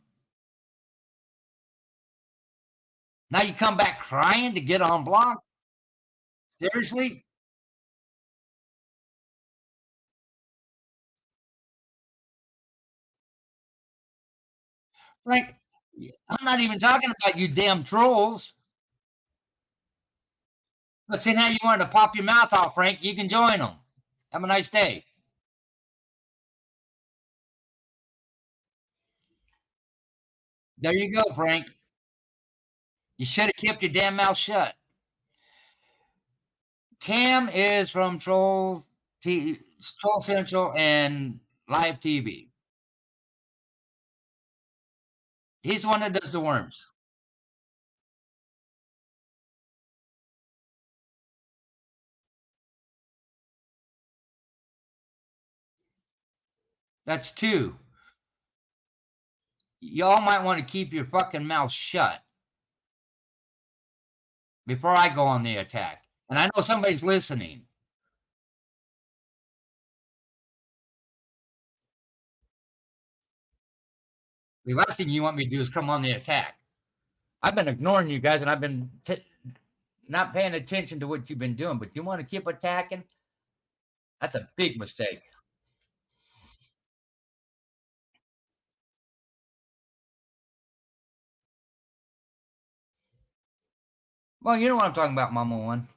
Now you come back crying to get unblocked? Seriously? Frank, I'm not even talking about you damn trolls. But see, now you wanted to pop your mouth off, Frank. You can join them. Have a nice day. There you go, Frank. You should have kept your damn mouth shut. Cam is from Troll Central and Live TV. He's the one that does the worms. That's two. Y'all might want to keep your fucking mouth shut before I go on the attack. And I know somebody's listening. The last thing you want me to do is come on the attack. I've been ignoring you guys and I've been not paying attention to what you've been doing, but you want to keep attacking? That's a big mistake. Well, you know what I'm talking about, Mama One.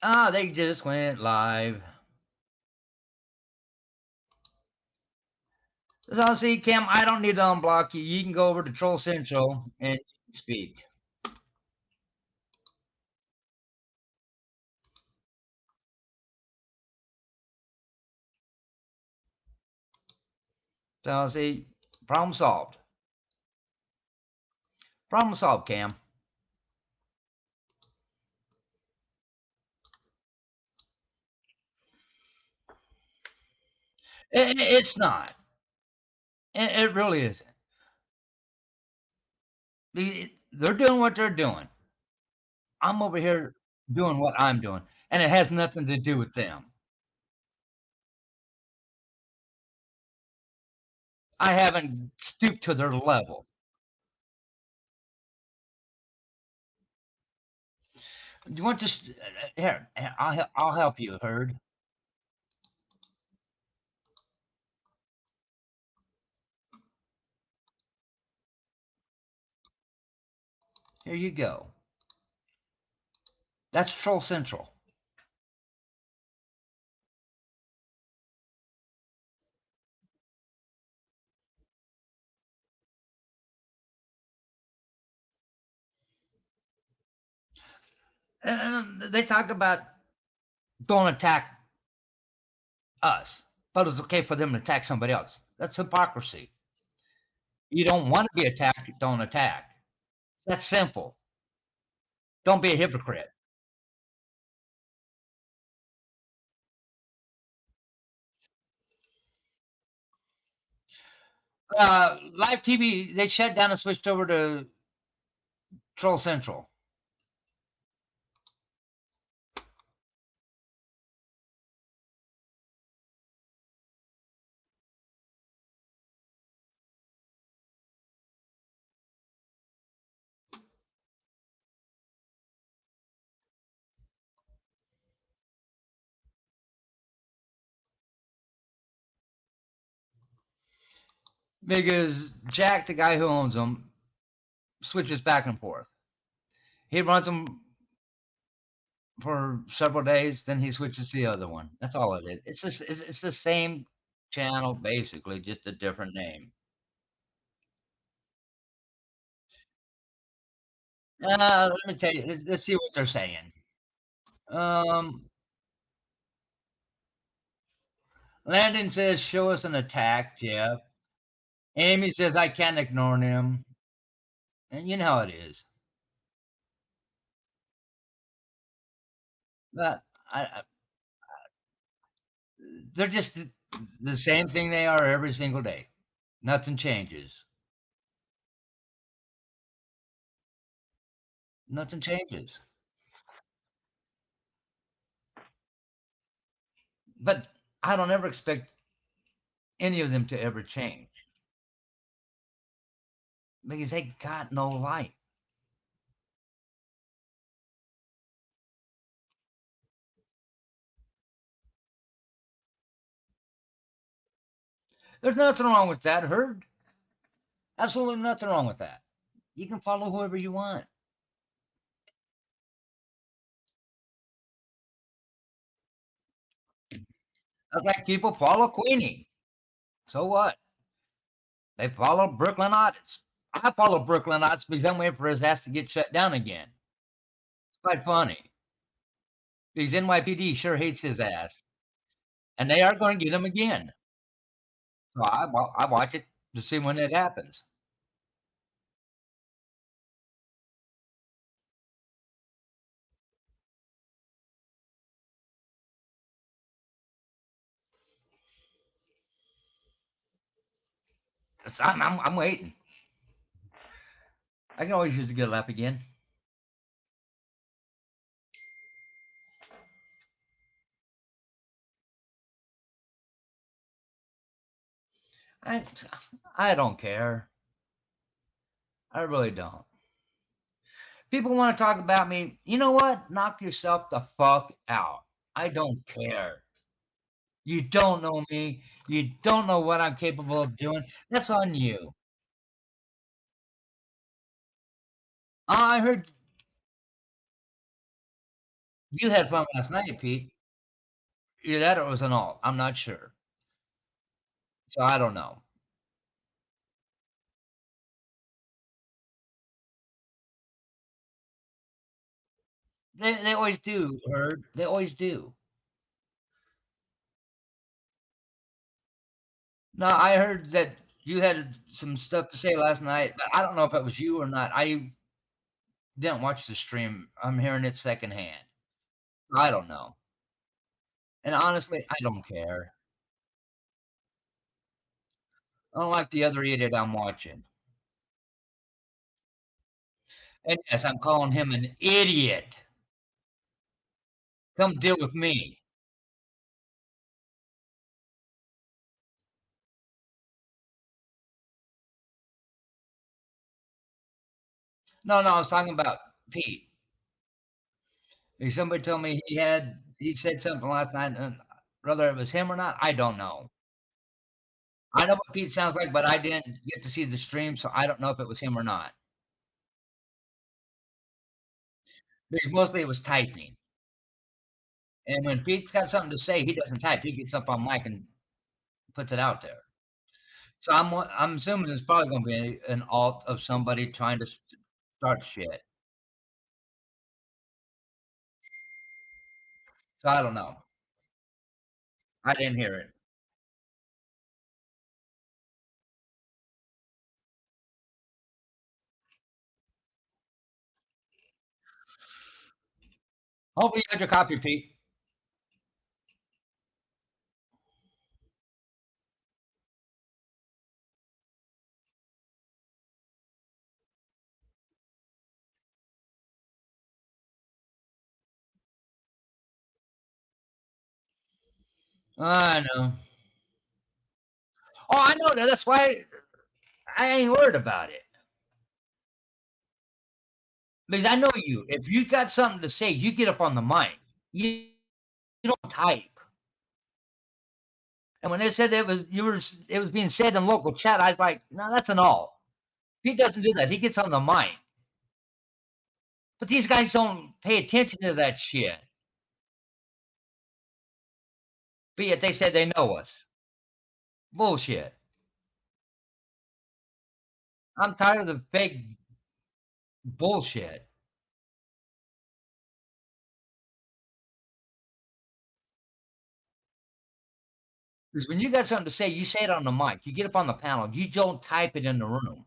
Ah, they just went live. So, see, Cam, I don't need to unblock you. You can go over to Troll Central and speak. So, see, problem solved. Problem solved, Cam. It's not. It really isn't. They're doing what they're doing. I'm over here doing what I'm doing, and it has nothing to do with them. I haven't stooped to their level. Do you want this? Here, I'll help you, Herd. Here you go. That's Troll Central. And they talk about don't attack us, but it's okay for them to attack somebody else. That's hypocrisy. You don't want to be attacked, don't attack. That's simple. Don't be a hypocrite. Live TV, they shut down and switched over to Troll Central because Jack, the guy who owns them, switches back and forth. He runs them for several days, then he switches to the other one. That's all it is. It's the same channel basically, just a different name. Let me tell you. Let's see what they're saying. Um, Landon says, "Show us an attack, Jeff." Amy says, "I can't ignore him," and you know how it is. But they're just the same thing they are every single day. Nothing changes. Nothing changes. But I don't ever expect any of them to ever change because they got no light. There's nothing wrong with that, Herd. Absolutely nothing wrong with that. You can follow whoever you want. That's like people follow Queenie. So what? They follow Brooklyn Otis. I follow Brooklyn Otis because I'm waiting for his ass to get shut down again. It's quite funny. Because NYPD sure hates his ass. And they are going to get him again. So I watch it to see when it happens. I'm waiting. I can always use a good lap again. I I don't care. I really don't. People want to talk about me. You know what? Knock yourself the fuck out. I don't care. You don't know me. You don't know what I'm capable of doing. That's on you. I heard you had fun last night, Pete. Either that or it was an alt. I'm not sure. So I don't know. They always do, Heard. They always do. No, I heard that you had some stuff to say last night, but I don't know if it was you or not. I didn't watch the stream. I'm hearing it secondhand. I don't know. And honestly, I don't care. I don't like the other idiot I'm watching. And yes, I'm calling him an idiot. Come deal with me. No, no, I was talking about Pete. If somebody told me he said something last night, and whether it was him or not, I don't know. I know what Pete sounds like, but I didn't get to see the stream, so I don't know if it was him or not. Because mostly it was typing. And when Pete's got something to say, he doesn't type. He gets up on mic and puts it out there. So I'm assuming it's probably going to be an alt of somebody trying to start shit. So I don't know. I didn't hear it. Hopefully you got your copy, Pete. I know. Oh, I know that. That's why I ain't worried about it. Because I know you. If you got something to say, you get up on the mic. You don't type. And when they said it was being said in local chat, I was like, no, that's an all. He doesn't do that. He gets on the mic. But these guys don't pay attention to that shit. But yet they say they know us. Bullshit. I'm tired of the fake bullshit. Because when you got something to say, you say it on the mic. You get up on the panel. You don't type it in the room.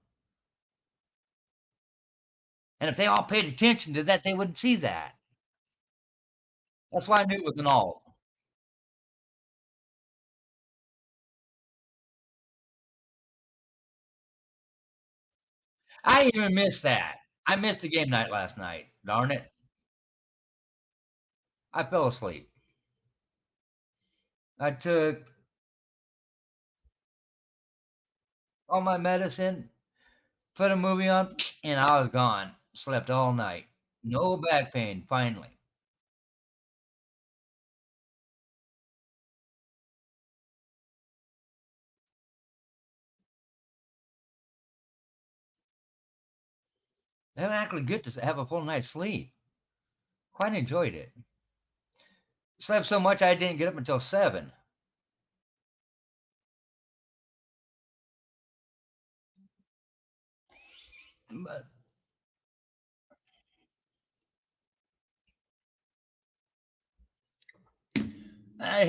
And if they all paid attention to that, they wouldn't see that. That's why I knew it was an all. I even missed that. I missed the game night last night. Darn it. I fell asleep. I took all my medicine, put a movie on, and I was gone. Slept all night. No back pain, finally. It was actually good to have a full night's sleep. Quite enjoyed it. Slept so much I didn't get up until 7. But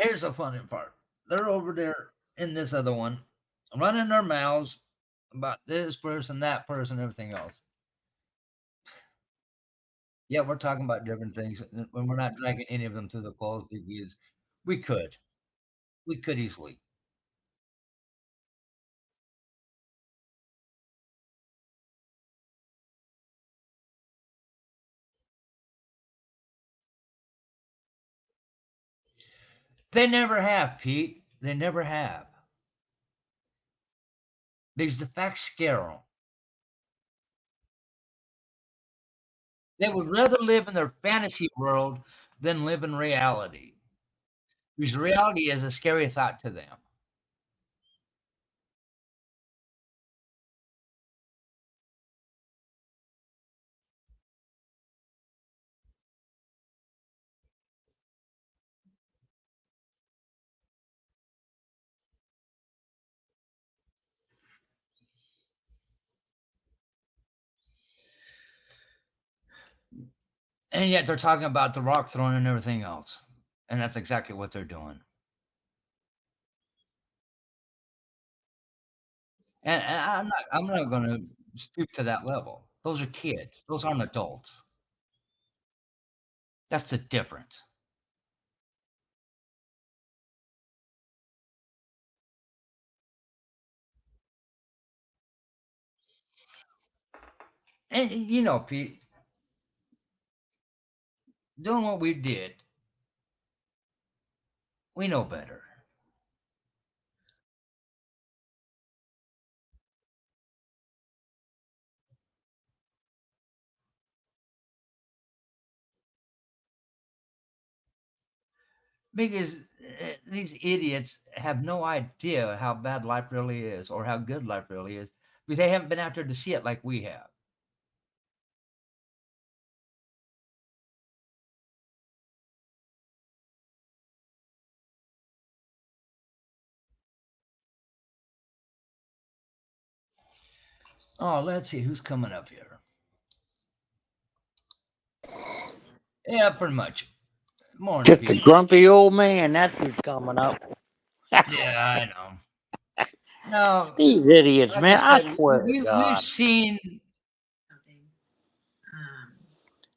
here's the funny part. They're over there in this other one, running their mouths about this person, that person, everything else. Yeah, we're talking about different things when we're not dragging any of them to the close because we could. We could easily. They never have, Pete. They never have. Because the facts scare them. They would rather live in their fantasy world than live in reality. Because reality is a scary thought to them. And yet they're talking about the rock throwing and everything else. And that's exactly what they're doing. And I'm not going to stoop to that level. Those are kids. Those aren't adults. That's the difference. And you know, Pete, doing what we did, we know better. Because these idiots have no idea how bad life really is or how good life really is because they haven't been out there to see it like we have. Oh, let's see who's coming up here. Yeah, pretty much. Morning, Just a Pete. grumpy old man. That's who's coming up. Yeah, I know. No, These idiots, like I man. I said, swear to we've God. seen.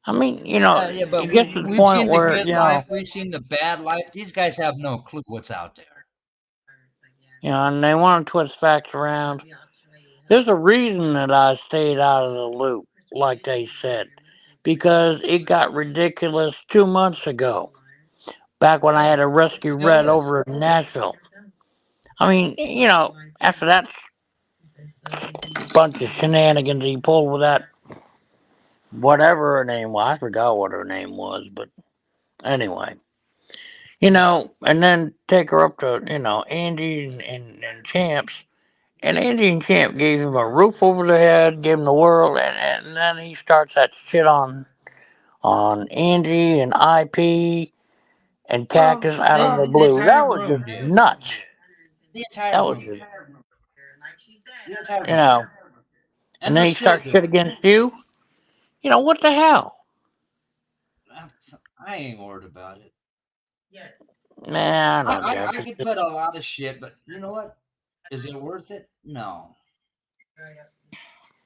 I mean, Yeah, but it gets to the we've point seen the where, good life, we've seen the bad life. These guys have no clue what's out there. and they want to twist facts around. There's a reason that I stayed out of the loop, like they said, because it got ridiculous 2 months ago, back when I Yeah, had to it rescue still Red is. over in Nashville. I mean, after that bunch of shenanigans he pulled with that, whatever her name was, I forgot what her name was, but anyway, and then take her up to, Andy and Champs. And Andy and Champ gave him a roof over the head, gave him the world, and then he starts that shit on Angie and IP and Well, Cactus out of the the blue. entire That was room just did. nuts. The entire That was room just, did. The entire you room did. know. And And they're then he still starts shit doing it. against you. What the hell? I ain't worried about it. Nah, I don't I, judge I it. could put a lot of shit, but you know what? Is it worth it? No.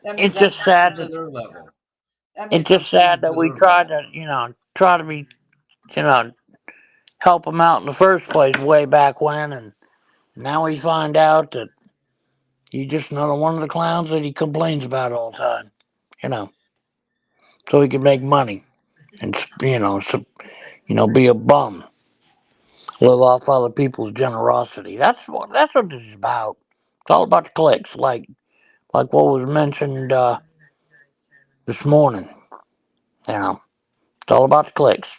That means It's I'm just stepping sad to that their level. That it's means I'm just sad stooping that to we their tried level. to, try to be, you know, help him out in the first place way back when, and now we find out that he's just another one of the clowns that he complains about all the time. You know, so he can make money and be a bum, live off other people's generosity. That's what this is about. It's all about the clicks, like what was mentioned this morning. It's all about the clicks.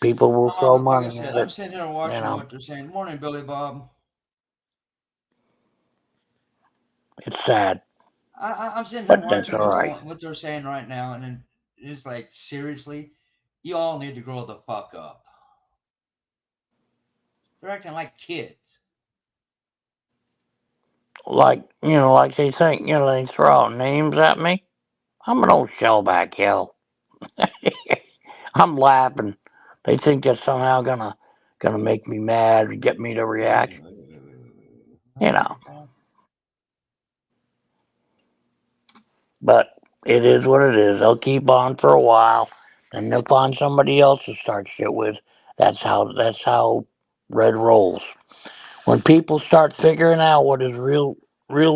People will throw Like I money said, at I'm it. sitting here You watching know, what they're saying. Morning, Billy Bob. it's sad, I'm sitting here but that's watching all right. what they're saying right now, and then it's like, seriously, you all need to grow the fuck up. They're acting like kids. Like they think, they throw out names at me. I'm an old shellback, hell. I'm laughing. They think that's somehow gonna make me mad or get me to react. You know, Okay. but it is what it is. They'll keep on for a while, and they'll find somebody else to start shit with. That's how Red rolls. When people start figuring out what his real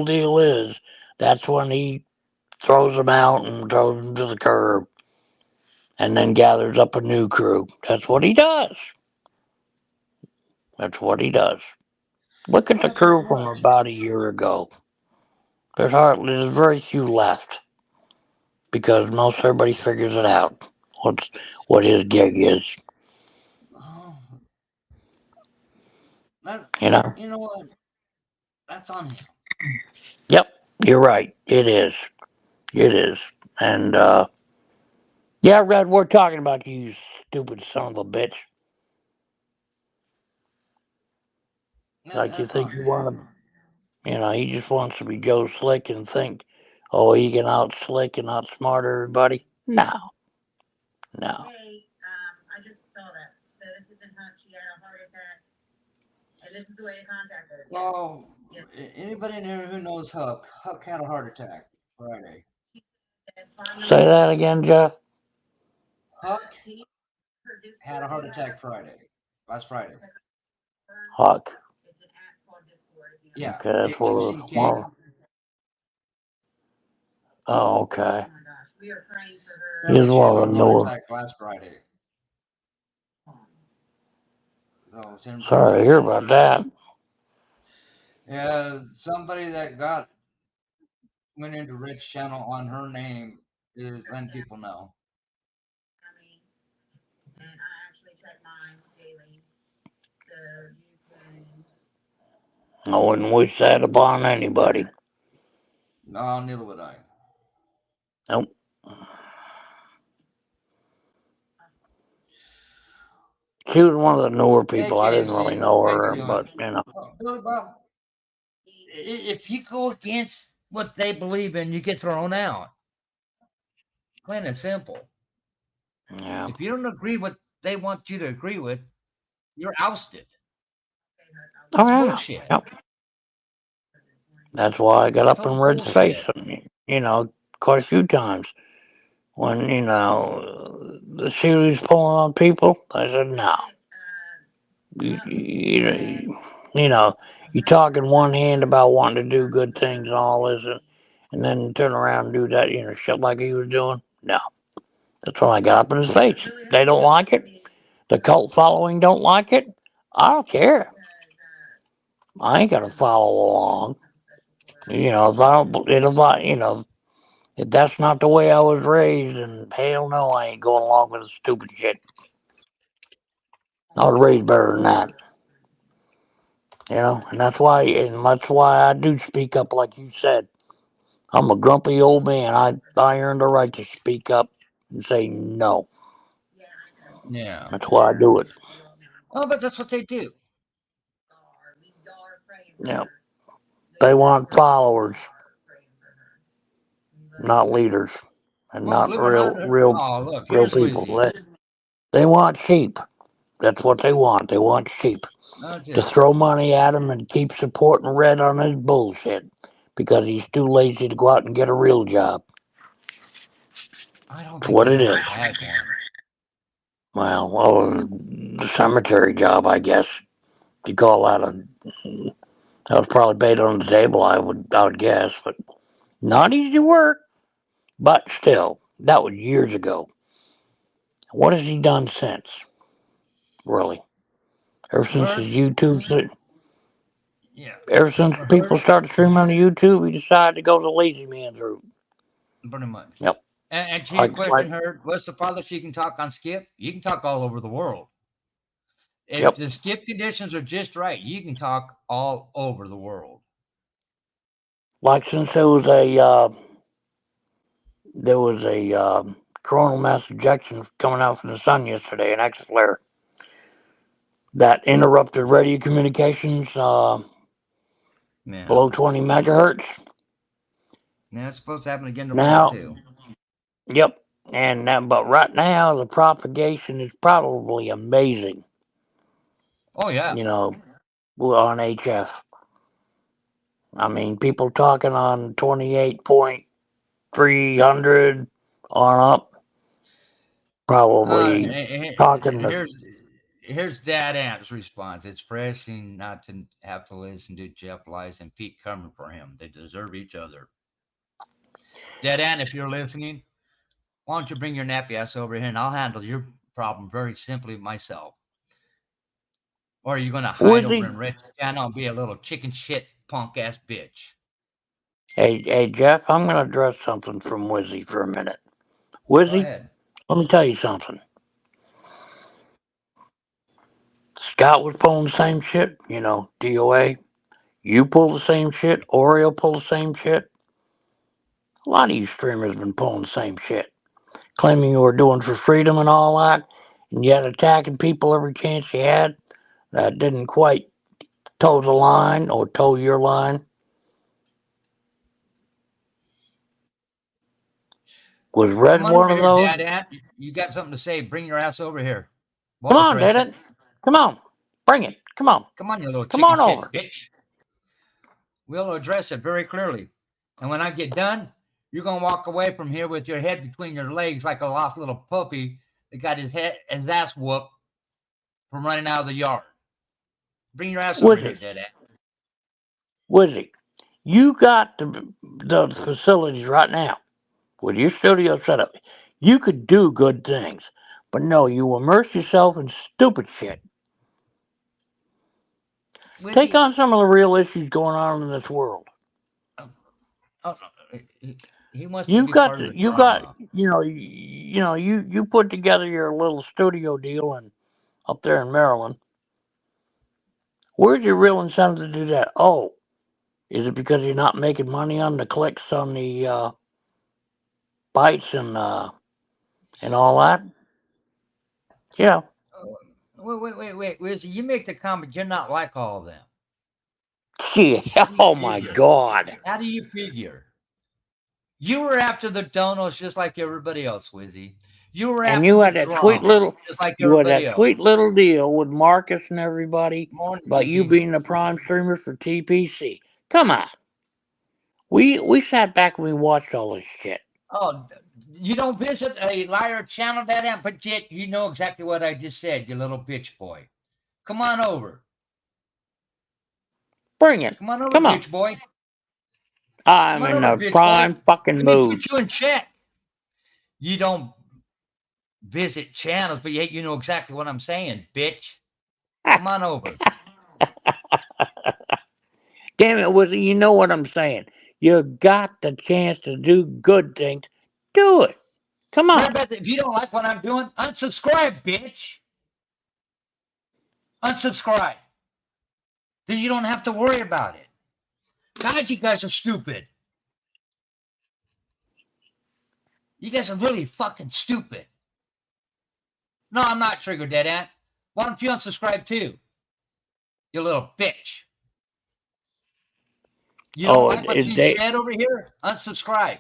deal is, that's when he throws them out and throws them to the curb, and then gathers up a new crew. That's what he does. That's what he does. Look at Well, the that's pretty crew from much. about a year ago. There's very few left because most everybody figures it out. What his gig is, Oh, that, you know. you know what? That's on him. Yep, you're right. It is. It is. And yeah, Red, we're talking about you, stupid son of a bitch. Like you That's think on you him. want to, he just wants to be Joe Slick and think, oh, he can out slick and outsmart everybody. No, no. Well, anybody in here who knows Huck? Huck had a heart attack Friday. Say that again, Jeff. Huck had a heart attack Friday. Last Friday. Huck. Yeah, Okay, that's HUCK. oh, okay. He's Apparently, she had one a of the heart newer. attack last Friday. So send Sorry to prayers. hear about that. Yeah, somebody that got went into Red's channel on her name is letting people know. I wouldn't wish that upon anybody. No, neither would I. Nope. She was one of the newer Hey, people. I didn't really KMC, know how you her, doing? but Billy Bob, if you go against what they believe in, you get thrown out. Plain and simple. yeah. If you don't agree what they want you to agree with, you're ousted. Oh That's yeah. bullshit. Yep. That's why I got That's up total in Red's face, bullshit. quite a few times when she was pulling on people. I said, no, you know, you talk in one hand about wanting to do good things and all this, and then turn around and do that, shit like he was doing. No, that's when I got up in his face. They don't like it. The cult following don't like it. I don't care. I ain't gonna follow along. If I don't, if I, if that's not the way I was raised, then hell no, I ain't going along with the stupid shit. I was raised better than that, and that's why I do speak up, like you said. I'm a grumpy old man. I earned the right to speak up and say no. Yeah. That's why I do it. Oh, but that's what they do. Yeah, they want followers, not leaders, and Well, not believe it or not, oh, look, real here's people. Wizzy. They want sheep. That's what they want. They want sheep That's to it. throw money at him and keep supporting Red on his bullshit because he's too lazy to go out and get a real job. I don't That's think what he it ever is. had one. Well, the cemetery job, I guess. You call that a that was probably bait on the table, I would guess, but not easy work. But still, that was years ago. What has he done since? Really? Ever since Heard? his YouTube, Yeah. ever since people Heard? started streaming on YouTube, he decided to go the lazy man's route. Pretty much. Yep. And to your Like, question, Heard, what's the farthest you can talk on Skip? You can talk all over the world. If yep. the Skip conditions are just right, you can talk all over the world. Like since there was a coronal mass ejection coming out from the sun yesterday, an X flare that interrupted radio communications Yeah. below 20 megahertz. Yeah, it's supposed to happen again tomorrow, Now, too. yep. But right now, the propagation is probably amazing. Oh, yeah. You know, on HF. I mean, people talking on 28.300 on up, probably talking to Here's Dad Ant's response. It's refreshing not to have to listen to Jeff Lies and Pete coming for him. They deserve each other. Dad Ant, if you're listening, why don't you bring your nappy ass over here and I'll handle your problem very simply myself. Or are you gonna hide over Wizzy. in Red's channel and be a little chicken shit punk ass bitch? Hey, Jeff, I'm going to address something from Wizzy for a minute. Go Wizzy, ahead. let me tell you something. Scott was pulling the same shit, DOA. You pull the same shit. Oreo pull the same shit. A lot of you streamers been pulling the same shit, claiming you were doing for freedom and all that, and yet attacking people every chance you had that didn't quite toe the line or toe your line. Was Red Come on one over of here, those? Dad Ant. You got something to say? Bring your ass over here. Come We'll on, address did it. it? Come on, bring it. Come on, Come on, you little come chicken on shit over. bitch. We'll address it very clearly. And when I get done, you're gonna walk away from here with your head between your legs like a lost little puppy that got his ass whooped from running out of the yard. Bring your ass over here, Wizzy, Dad Ant. Wizzy, you got the facilities right now with your studio set up. You could do good things, but no, you immerse yourself in stupid shit. Take Wizzy, on some of the real issues going on in this world. oh, oh, he wants to You've be got part of to, the you got, drama. you put together your little studio deal and up there in Maryland. Where's your real incentive to do that? Oh, is it because you're not making money on the clicks on the bites and all that? Yeah. Oh, wait, Wizzy, you make the comment you're not like all of them. Shit. How do you Oh my figure? God. How do you figure? You were after the donos just like everybody else, Wizzy. You were And after you the had that sweet drama little, just like you had everybody that else. sweet little deal with Marcus and everybody about you Monetization. being a prime streamer for TPC. Come on. We sat back and we watched all this shit. Oh, You don't visit a liar channel, Dad, but yet you know exactly what I just said, you little bitch boy. Come on over. Bring it. Come on over, Come on. bitch boy. Come I'm on in over, the bitch boy. prime fucking Let me mood. put you in check. You don't visit channels, but yet you know exactly what I'm saying, bitch. Come on over. Damn it, Wizzy, you know what I'm saying. You got the chance to do good things. Do it. Come Mary on. Beth, if you don't like what I'm doing, unsubscribe, bitch. Unsubscribe. Then you don't have to worry about it. God, you guys are stupid. You guys are really fucking stupid. No, I'm not Trigger Dead Ant. Why don't you unsubscribe too? You little bitch. You don't Oh, like what's being said over here? Unsubscribe.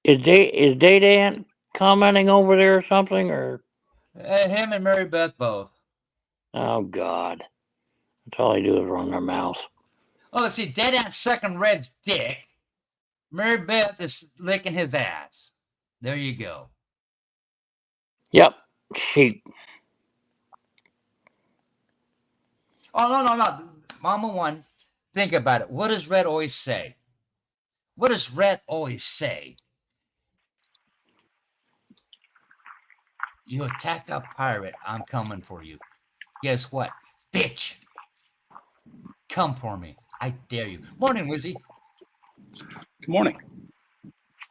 is Day Dan commenting over there or something? Or Him and Mary Beth both. oh God, that's all they do is run their mouth. Oh, let's see. Dead Ant's sucking Red's dick. Mary Beth is licking his ass. There you go. Yep, she. Oh, no. Mama one, think about it. What does Red always say? What does Red always say? You attack a pirate, I'm coming for you. Guess what? Bitch, come for me. I dare you. Morning, Wizzy. Good morning.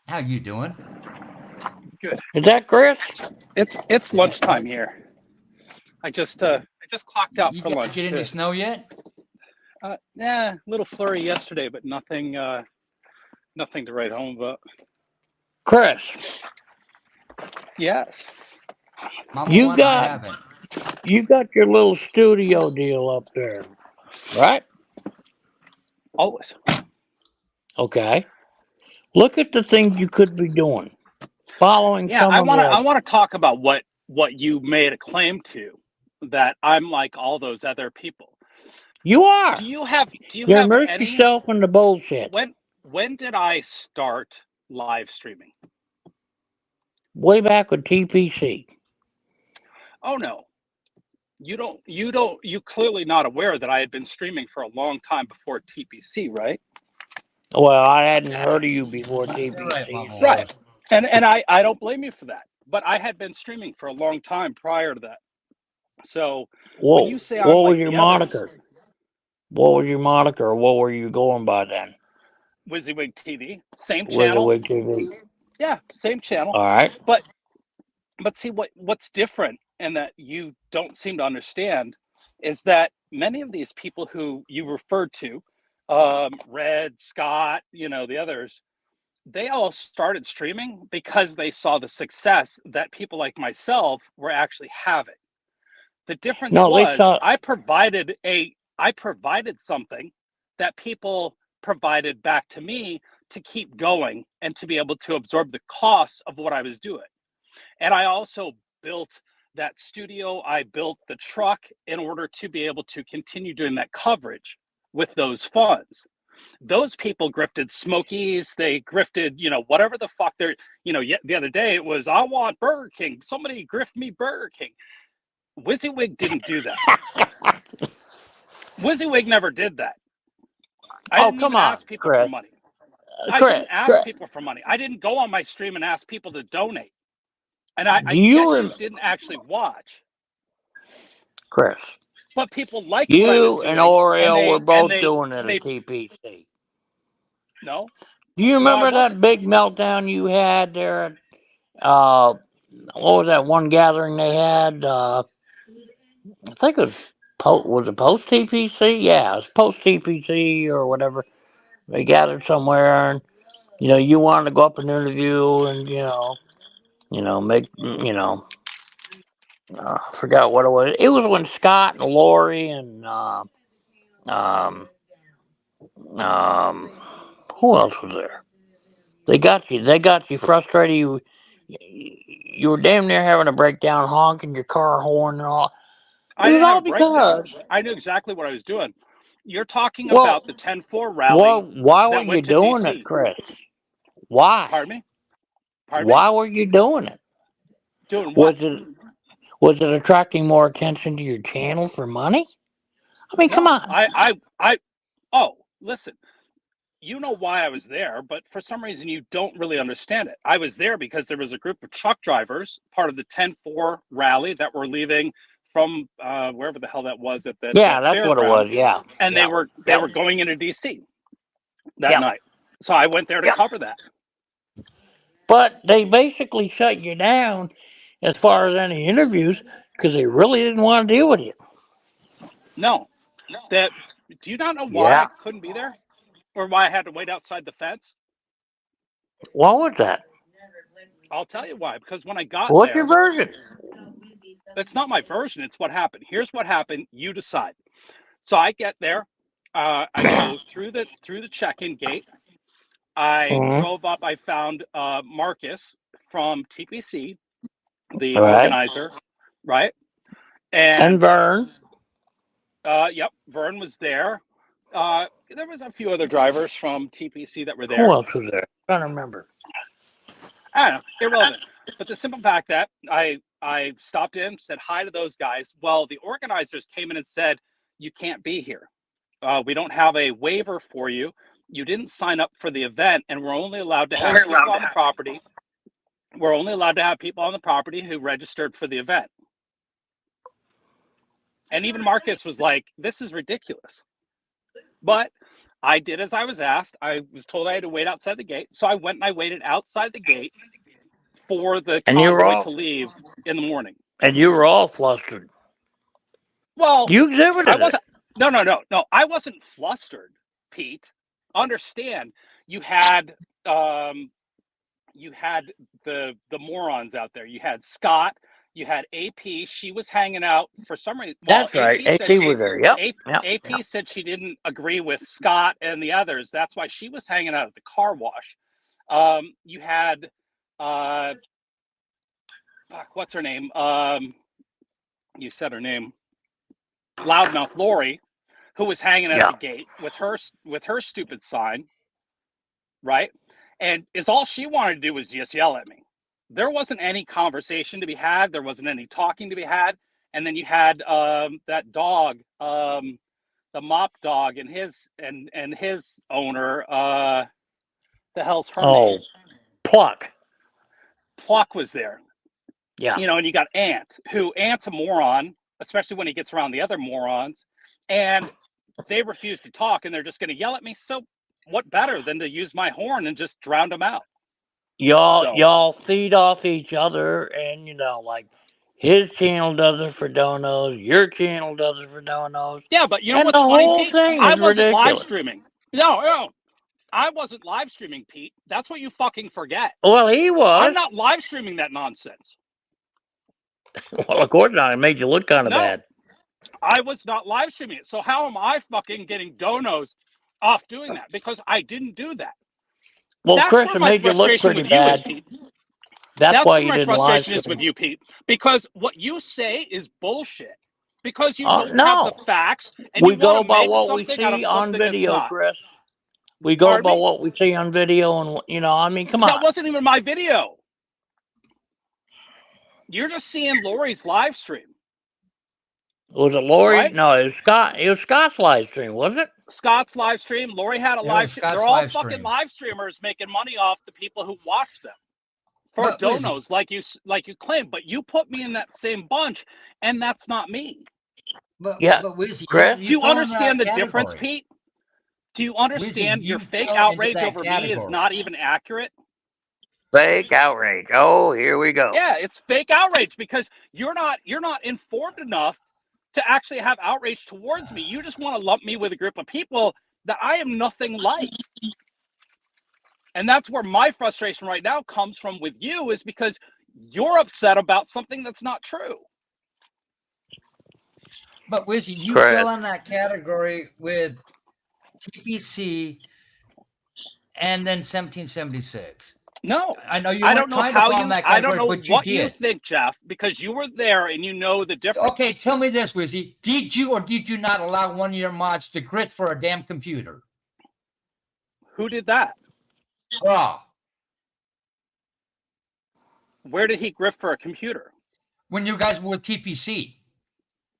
How you doing? Good. Is that Chris? It's lunchtime here. I just clocked out You for guys lunch get any too. snow yet? Yeah, a little flurry yesterday, but nothing to write home about. Chris, Yes. Mama you one, I got haven't. you got your little studio deal up there, right? Always. Okay. Look at the things you could be doing. Following Yeah, some I of wanna I the. wanna talk about what you made a claim to, that I'm like all those other people. You are. Do you You have immerse any yourself in the bullshit. when did I start live streaming? Way back with TPC. Oh no. You clearly not aware that I had been streaming for a long time before TPC, right? Well, I hadn't heard of you before You're right, TPC, Mama Right. one. so. And I don't blame you for that. But I had been streaming for a long time prior to that. So when Whoa. you say I'm What was like your the others, moniker? What was your moniker? Or what were you going by then? WYSIWYG TV, same channel. WYSIWYG TV. Yeah, same channel. All right. But see what's different and that you don't seem to understand is that many of these people who you referred to, Red, Scott, the others, they all started streaming because they saw the success that people like myself were actually having. The difference No, they was saw. I provided something that people provided back to me to keep going and to be able to absorb the costs of what I was doing. And I also built that studio, I built the truck in order to be able to continue doing that coverage with those funds. Those people grifted Smokies, they grifted, whatever the fuck they're, the other day it was, I want Burger King. Somebody grift me Burger King. WYSIWYG didn't do that. WYSIWYG never did that. I Oh, didn't come even on, ask people for Chris. money. I Chris, didn't ask Chris. people for money. I didn't go on my stream and ask people to donate. And Do I you, guess you didn't actually watch, Chris? but people liked what I was You and doing, and Oreo were they both doing it at they TPC. no, Do you no, I remember that wasn't. big meltdown you had there at what was that one gathering they had? I think it was it post TPC? Yeah, it was post TPC or whatever. They gathered somewhere, and you wanted to go up and interview, and make I forgot what it was. It was when Scott and Lori and um um who else was there? They got you. They got you frustrated. You were damn near having a breakdown, honking your car horn and all. It I was didn't have all a breakdown. because, I knew exactly what I was doing. You're talking well, about the 10-4 rally why were that you went to doing it, DC. Chris? Why? Pardon me? Pardon Why me? were you doing it? Doing what? Was it attracting more attention to your channel for money? I mean, come No, on. oh, listen, you know why I was there, but for some reason you don't really understand it. I was there because there was a group of truck drivers, part of the 10-4 rally that were leaving from wherever the hell that was at Yeah, that that's what it fairground, was. Yeah, and yeah, they were going into DC that yeah, night. So I went there to yeah. cover that. But they basically shut you down as far as any interviews because they really didn't want to deal with you. No, that do you not know why Yeah. I couldn't be there, or why I had to wait outside the fence? What was that? I'll tell you why. Because when I got What's your there, version? it's not my version. It's what happened. Here's what happened. You decide. So I get there. I go through the check-in gate. I Mm-hmm. drove up. I found Marcus from TPC, the All right. organizer, right? And And Vern. yep, Vern was there. There was a few other drivers from TPC that were Who there. else was there? I don't remember. I don't know, irrelevant. But the simple fact that I stopped in, said hi to those guys. Well, the organizers came in and said, "You can't be here. We don't have a waiver for you. You didn't sign up for the event, and we're only allowed to have people on the property. We're only allowed to have people on the property who registered for the event." And even Marcus was like, "This is ridiculous." But I did as I was asked. I was told I had to wait outside the gate. So I went and I waited outside the gate for the And you were convoy to all leave in the morning. flustered. Well, You I exhibited it. wasn't. No. I wasn't flustered, Pete. Understand? You had you had the morons out there. You had Scott. You had AP. She was hanging out for some reason. Well, That's right. AP said AC was there. Yep. Yep. AP said she didn't agree with Scott and the others. That's why she was hanging out at the car wash. You had what's her name? You said her name. Loudmouth Lori, who was hanging at Yeah. the gate with her stupid sign, right? And is all she wanted to do was just yell at me. There wasn't any conversation to be had. There wasn't any talking to be had. And then you had that dog, the mop dog, and his owner. The hell's her name? Pluck. Pluck was there. Yeah. You know, and you got Ant's a moron, especially when he gets around the other morons. And they refuse to talk, and they're just going to yell at me. So what better than to use my horn and just drown them out? Y'all feed off each other, and like his channel does it for donos, your channel does it for donos. Yeah, but you know And the what's funny, whole Pete? thing I is wasn't live ridiculous. streaming. No, I wasn't live streaming, Pete. That's what you fucking forget. Well, he was. I'm not live streaming that nonsense. Well, of course not. It made you look kind of bad. I was not live streaming it. So how am I fucking getting donos off doing that? Because I didn't do that. Well, That's Chris, where it my made you look frustration pretty with you is, bad. Pete. That's why where you my didn't live frustration is stream. with you, Pete. Because what you say is bullshit. Because you don't No. have the facts, and We you want go to by make what we something out of see on something that's video, not. Chris. We go Pardon by me? what we see on video, and I mean, come That on. wasn't even my video. You're just seeing Lori's live stream. Was it Lori? Right? No, it was Scott. It was Scott's live stream, wasn't it? Scott's live stream. Lori had a It live was stream. Scott's They're all live fucking stream. live streamers making money off the people who watch them for But, Wizzy, donos, like you claim. But you put me in that same bunch, and that's not me. Yeah. but Wizzy, Chris? Do you fell in understand the that difference, category. Pete? Do you understand Wizzy, your you fake fell into outrage that over me is category. not even accurate? Fake outrage. Oh, here we go. Yeah, it's fake outrage because you're not informed enough to actually have outrage towards me. You just want to lump me with a group of people that I am nothing like. And that's where my frustration right now comes from with you, is because you're upset about something that's not true. But Wizzy, you Chris. fell in that category with TPC and then 1776. No, I know you I weren't don't know trying to how fall in you. that I don't category, know but you what you did. think, Jeff, because you were there and you know the difference. Okay, tell me this, Wizzy. Did you or did you not allow one of your mods to grit for a damn computer? Who did that? Raw. Where did he grift for a computer? When you guys were with TPC.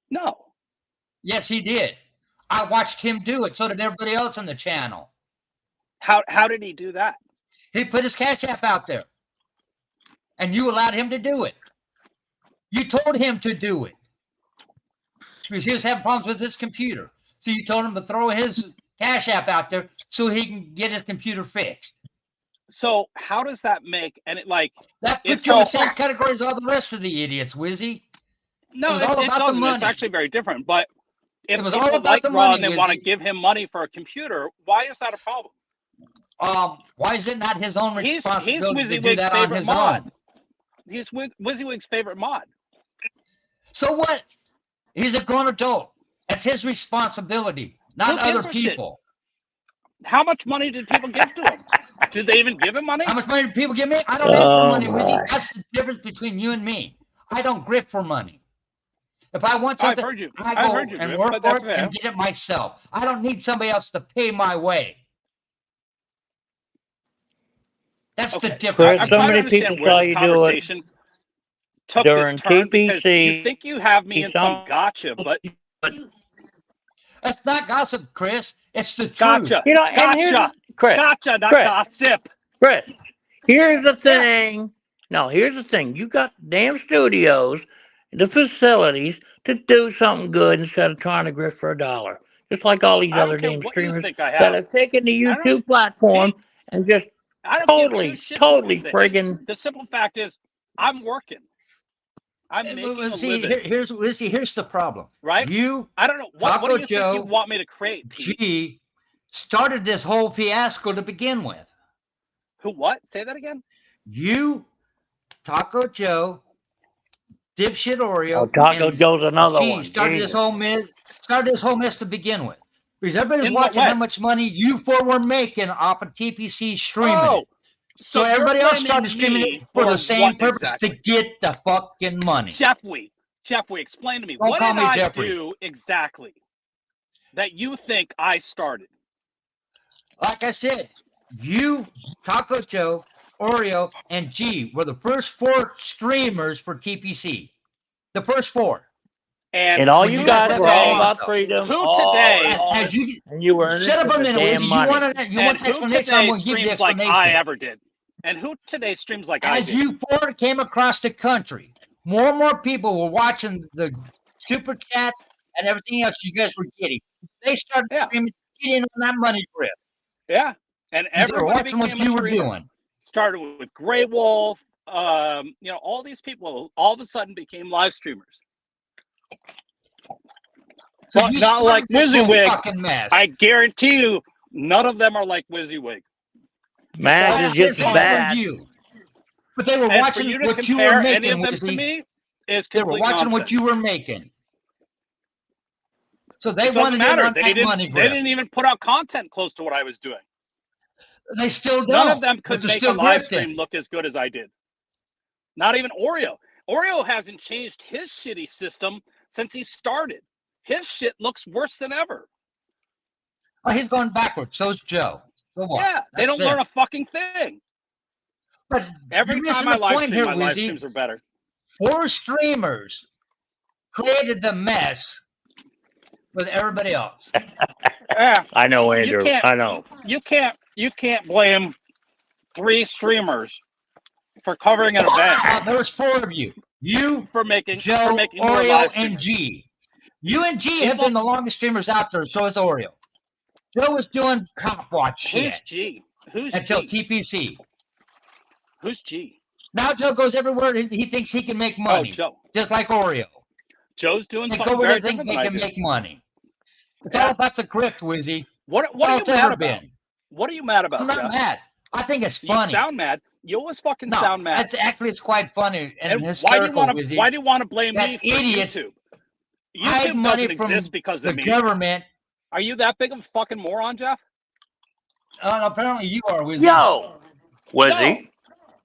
No. Yes, he did. I watched him do it. So did everybody else on the channel. How did he do that? He put his Cash App out there. And you allowed him to do it. You told him to do it. Because he was having problems with his computer. So you told him to throw his Cash App out there so he can get his computer fixed. So how does that make, and it like... That puts you in the same category as all the rest of the idiots, Wizzy. No, it doesn't. It's actually very different. But if it was people all about like the Raw money, and they want to give him money for a computer, why is that a problem? Why is it not his own responsibility he's to do that on his own? He's WYSIWYG's favorite mod. So what? He's a grown adult. That's his responsibility, not other people. How much money did people give to him? Did they even give him money? How much money did people give me? I don't ask for money, Wizzy. That's the difference between you and me. I don't grip for money. If I want something, I go and work for it and get it myself. I don't need somebody else to pay my way. That's the difference. Chris, so many people saw you do it during TPC. You think you have me in some gotcha, but that's not gossip, Chris. It's the truth. Gotcha. You know, gotcha. Chris, gotcha, not gossip. Chris, here's the thing. No, here's the thing. You got damn studios, the facilities to do something good instead of trying to grift for $1. Just like all these other damn streamers that have taken the YouTube platform and just totally friggin'. The simple fact is, I'm working. I'm making a living. Here's the problem. Right? I don't know. What do you think you want me to create, Pete? G started this whole fiasco to begin with. Who what? Say that again? You, Taco Joe, Dipshit Oreo. Oh, Taco Joe's another one. Started this whole mess to begin with. Because everybody's watching how much money you four were making off of TPC streaming. Oh, so everybody else started streaming it for the same purpose, to get the fucking money. Jeffrey, explain to me. What did I do exactly that you think I started? Like I said, you, Taco Joe, Oreo, and G were the first 4 streamers for TPC. The first 4. And all you guys were all about freedom. Who today? And you were in shut up a minute, damn money. You want who today streams like I ever did? And who today streams like I did? As you 4 came across the country, more and more people were watching the super chats and everything else you guys were getting. They started streaming, getting on that money grip. Yeah, and everybody watching what you were doing. Started with Grey Wolf. All these people all of a sudden became live streamers. So not like WYSIWYG. I guarantee you, none of them are like WYSIWYG. Mad is just bad. But they were watching what you were making. To me, is they were watching nonsense. what you were making. So they wanted to run that money grip. They didn't even put out content close to what I was doing. They still don't. None of them could make a live stream look as good as I did. Not even Oreo. Oreo hasn't changed his shitty system since he started. His shit looks worse than ever. Oh, he's going backwards. So's Joe. So what? Yeah, they don't learn a fucking thing. But every time I live stream, my live streams are better. 4 streamers created the mess with everybody else. Yeah, I know, Andrew. I know. You can't blame 3 streamers for covering an event. There was 4 of you. You, for making Joe, more Oreo, and G. You and G have been the longest streamers out there. So is Oreo. Joe was doing cop watch shit. Who's G? Until TPC. Who's G? Now Joe goes everywhere. He thinks he can make money. Oh, Joe. Just like Oreo. Joe's doing something very different than I do. They can make money. It's all about the grift, Wizzy. What are you mad about? What are you mad about? I'm not mad. I think it's funny. You sound mad. You always fucking sound mad. It's quite funny and hysterical. Why do you want to blame me for YouTube? YouTube doesn't exist because of me. Government. Are you that big of a fucking moron, Jeff? Apparently you are, Wizzy. Yo, Wizzy. No,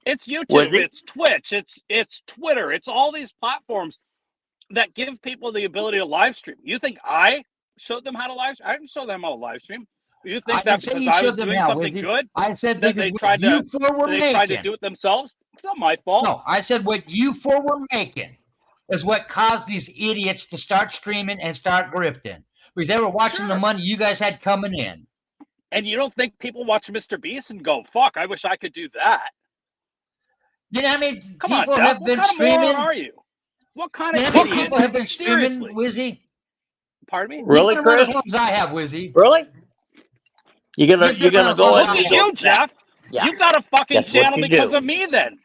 it's YouTube. It's Twitch. It's Twitter. It's all these platforms that give people the ability to live stream. You think I showed them how to live stream? I didn't show them how to live stream. You think that because I was doing something good, I said that they tried to do it themselves? It's not my fault. No, I said what you four were making is what caused these idiots to start streaming and start grifting. Because they were watching the money you guys had coming in. And you don't think people watch Mr. Beast and go, fuck, I wish I could do that? You know how many Come on, people Jeff. have What been kind of moron streaming? are you? What kind You know of how many idiot? people have been streaming, Seriously. Wizzy? Pardon me? Really, You run as Chris? long as I have, Wizzy. Really? You're gonna You've been go as long ahead as Look and at I have. you, Jeff. Yeah. You got a fucking That's what channel you because do. of me then.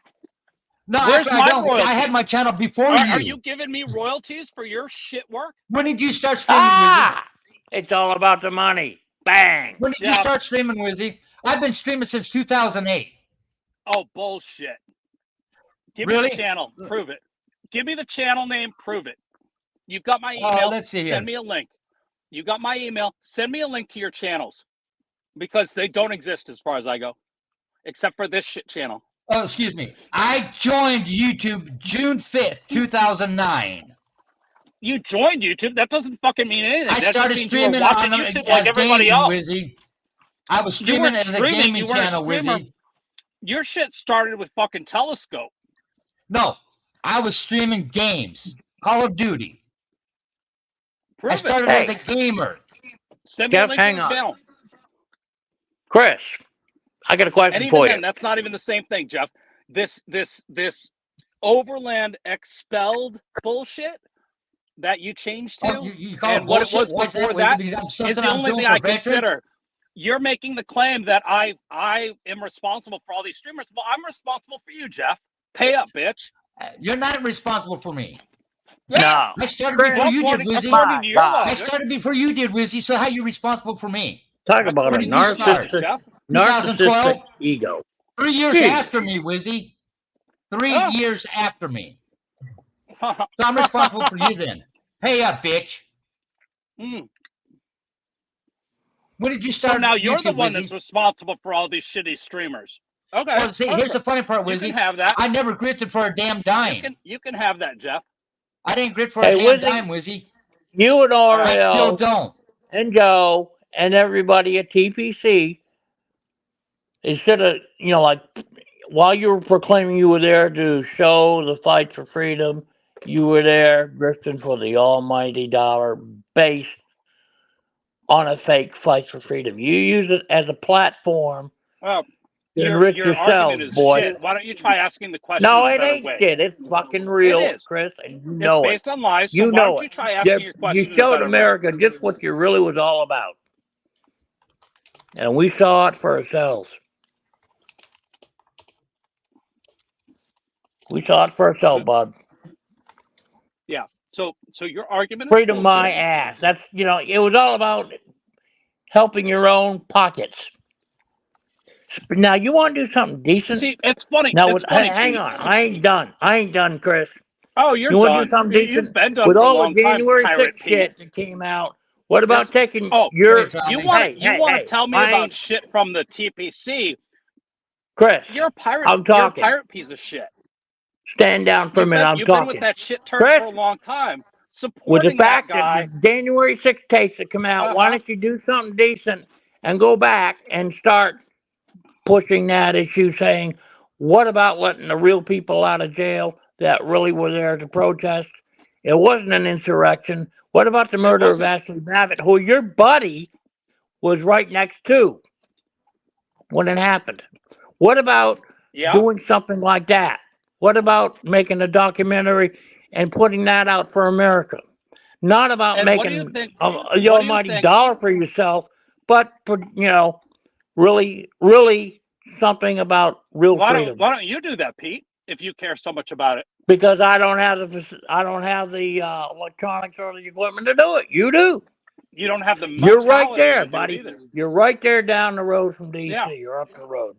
No, Where's actually, I my don't. I had royalties? my channel before Are you. you giving me royalties for your shit work? When did you start streaming, Wizzy? It's all about the money. Bang. When did you Jeff. start streaming, Wizzy? I've been streaming since 2008. Oh, bullshit. Give me Really? the channel. Prove it. Give me the channel name. Prove it. You've got my email. Let's see here. Send me a link. You got my email. Send me a link to your channels because they don't exist as far as I go, except for this shit channel. Oh, excuse me. I joined YouTube June 5th, 2009. You joined YouTube. That doesn't fucking mean anything. I That just started means you were streaming watching on YouTube like everybody gaming, else. Wizzy. I was You streaming weren't as a streaming. gaming You weren't a channel, streamer. Wizzy. Your shit started with fucking Telescope. No, I was streaming games. Call of Duty. Prove I started as a gamer. Send me a Jeff, link to hang the on. channel. Chris, I got a question And even for then, you. that's not even the same thing, Jeff. This overland expelled bullshit that you changed to, Oh, you call and it what bullshit? it was Why's before Wizzy? that, Because I'm is something the I'm only doing thing for I veterans? consider. You're making the claim that I am responsible for all these streamers. Well, I'm responsible for you, Jeff. Pay up, bitch. You're not responsible for me. Yeah. No. I started Chris, before you did, Wizzy. According to your I logic. started before you did, Wizzy. So how are you responsible for me? Talk about a According to your logic, Jeff. narcissistic 2012? ego. 3 years Jeez. after me, Wizzy. 3 Oh. years after me. So I'm responsible for you then. Pay up, bitch. Mm. When did you start? So now you're YouTube, the one Wizzy? that's responsible for all these shitty streamers. Okay. Well, see, here's the funny part, You Wizzy. can have that. I never grifted for a damn dime. You can have that, Jeff. I didn't grit for Hey, a damn Wizzy, dime, Wizzy. You and I still RL don't. and Joe and everybody at TPC, they should have, like, while you were proclaiming you were there to show the fight for freedom, you were there grifting for the almighty dollar based on a fake fight for freedom. You use it as a platform Well, to enrich your yourself, argument is boy. shit. Why don't you try asking the question No, in a it better ain't way? shit. It's fucking real, It is. Chris, and you It's know it. based on lies, so You why know don't you it. try asking your question You in a showed better America way? just what you really was all about. And we saw it for ourselves. We saw it for ourselves, bud. Yeah. So your argument is Freedom my bullshit. ass. That's, it was all about helping your own pockets. Now, you want to do something decent? See, it's funny. Now, It's funny, hang Pete. on. I ain't done, Chris. Oh, you're You want to done. do something decent? You've been done With for a all the long time, January Pirate 6th Pete. shit that came out, what about taking Oh, your... you Tommy. want to tell me about ain't... shit from the TPC? Chris, You're a pirate. I'm talking. You're a pirate piece of shit. Stand down for a minute. I'm You've talking. been with that shit turd Chris, for a long time, with supporting the fact that guy. that the January 6th case that come out, why don't you do something decent and go back and start pushing that issue, saying, what about letting the real people out of jail that really were there to protest? It wasn't an insurrection. What about the murder of Ashley Babbitt, who your buddy was right next to when it happened? What about doing something like that? What about making a documentary and putting that out for America? Not about And making the almighty dollar for yourself, but for, really, really something about real freedom. Why don't you do that, Pete? If you care so much about it. Because I don't have the electronics or the equipment to do it. You do. You don't have the. You're right there, to buddy. either. You're right there down the road from DC. Yeah. You're up the road.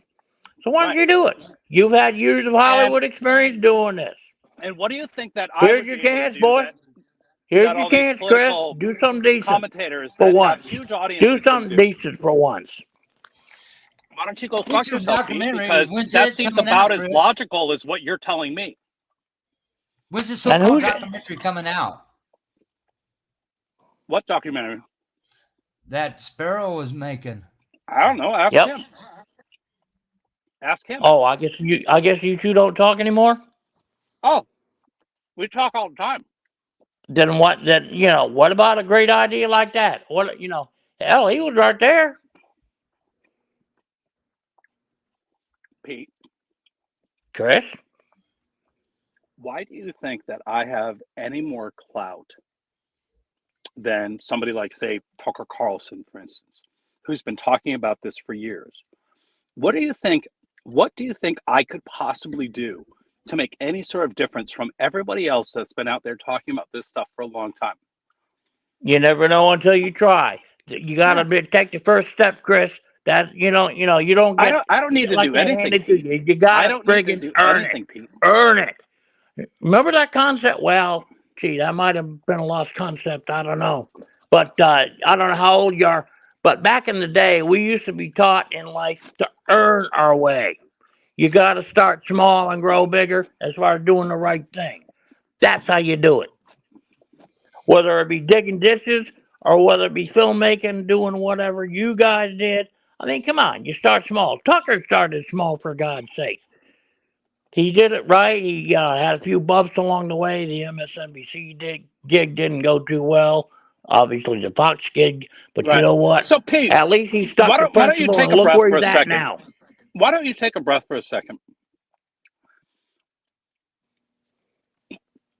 So why don't you do it? You've had years of Hollywood experience doing this. And what do you think that Here's your chance, boy. Here's your chance, Chris. Do something decent. Commentators for that once. have huge audiences. Do something decent for once. Why don't you go fuck yourself, Pete? documentary, Because when's that it seems coming about out, as Chris? logical as what you're telling me. When's the so-called documentary coming out? What documentary? That Sparrow was making. I don't know. Ask him. Ask him. Oh, I guess you two don't talk anymore. Oh, we talk all the time. Then what? Then what about a great idea like that? What hell, he was right there. Pete, Chris, why do you think that I have any more clout than somebody like, say, Tucker Carlson, for instance, who's been talking about this for years? What do you think I could possibly do to make any sort of difference from everybody else that's been out there talking about this stuff for a long time? you never know until you try. You gotta take the first step, Chris. That you don't get I don't need to like do that anything, handed to Pete. you. You I gotta don't need to friggin' do earn it. anything, Pete. Earn it. Remember that concept? Well, gee, that might have been a lost concept. I don't know. But I don't know how old you are. But back in the day, we used to be taught in life to earn our way. You got to start small and grow bigger as far as doing the right thing. That's how you do it. Whether it be digging ditches or whether it be filmmaking, doing whatever you guys did. I mean, come on, you start small. Tucker started small, for God's sake. He did it right. He had a few bumps along the way. The MSNBC gig didn't go too well. Obviously, the Fox gig. But you Right. know what? So, Pete, At least he stuck why to don't you principle, take and a look breath where for a he's at second? now. Why don't you take a breath for a second?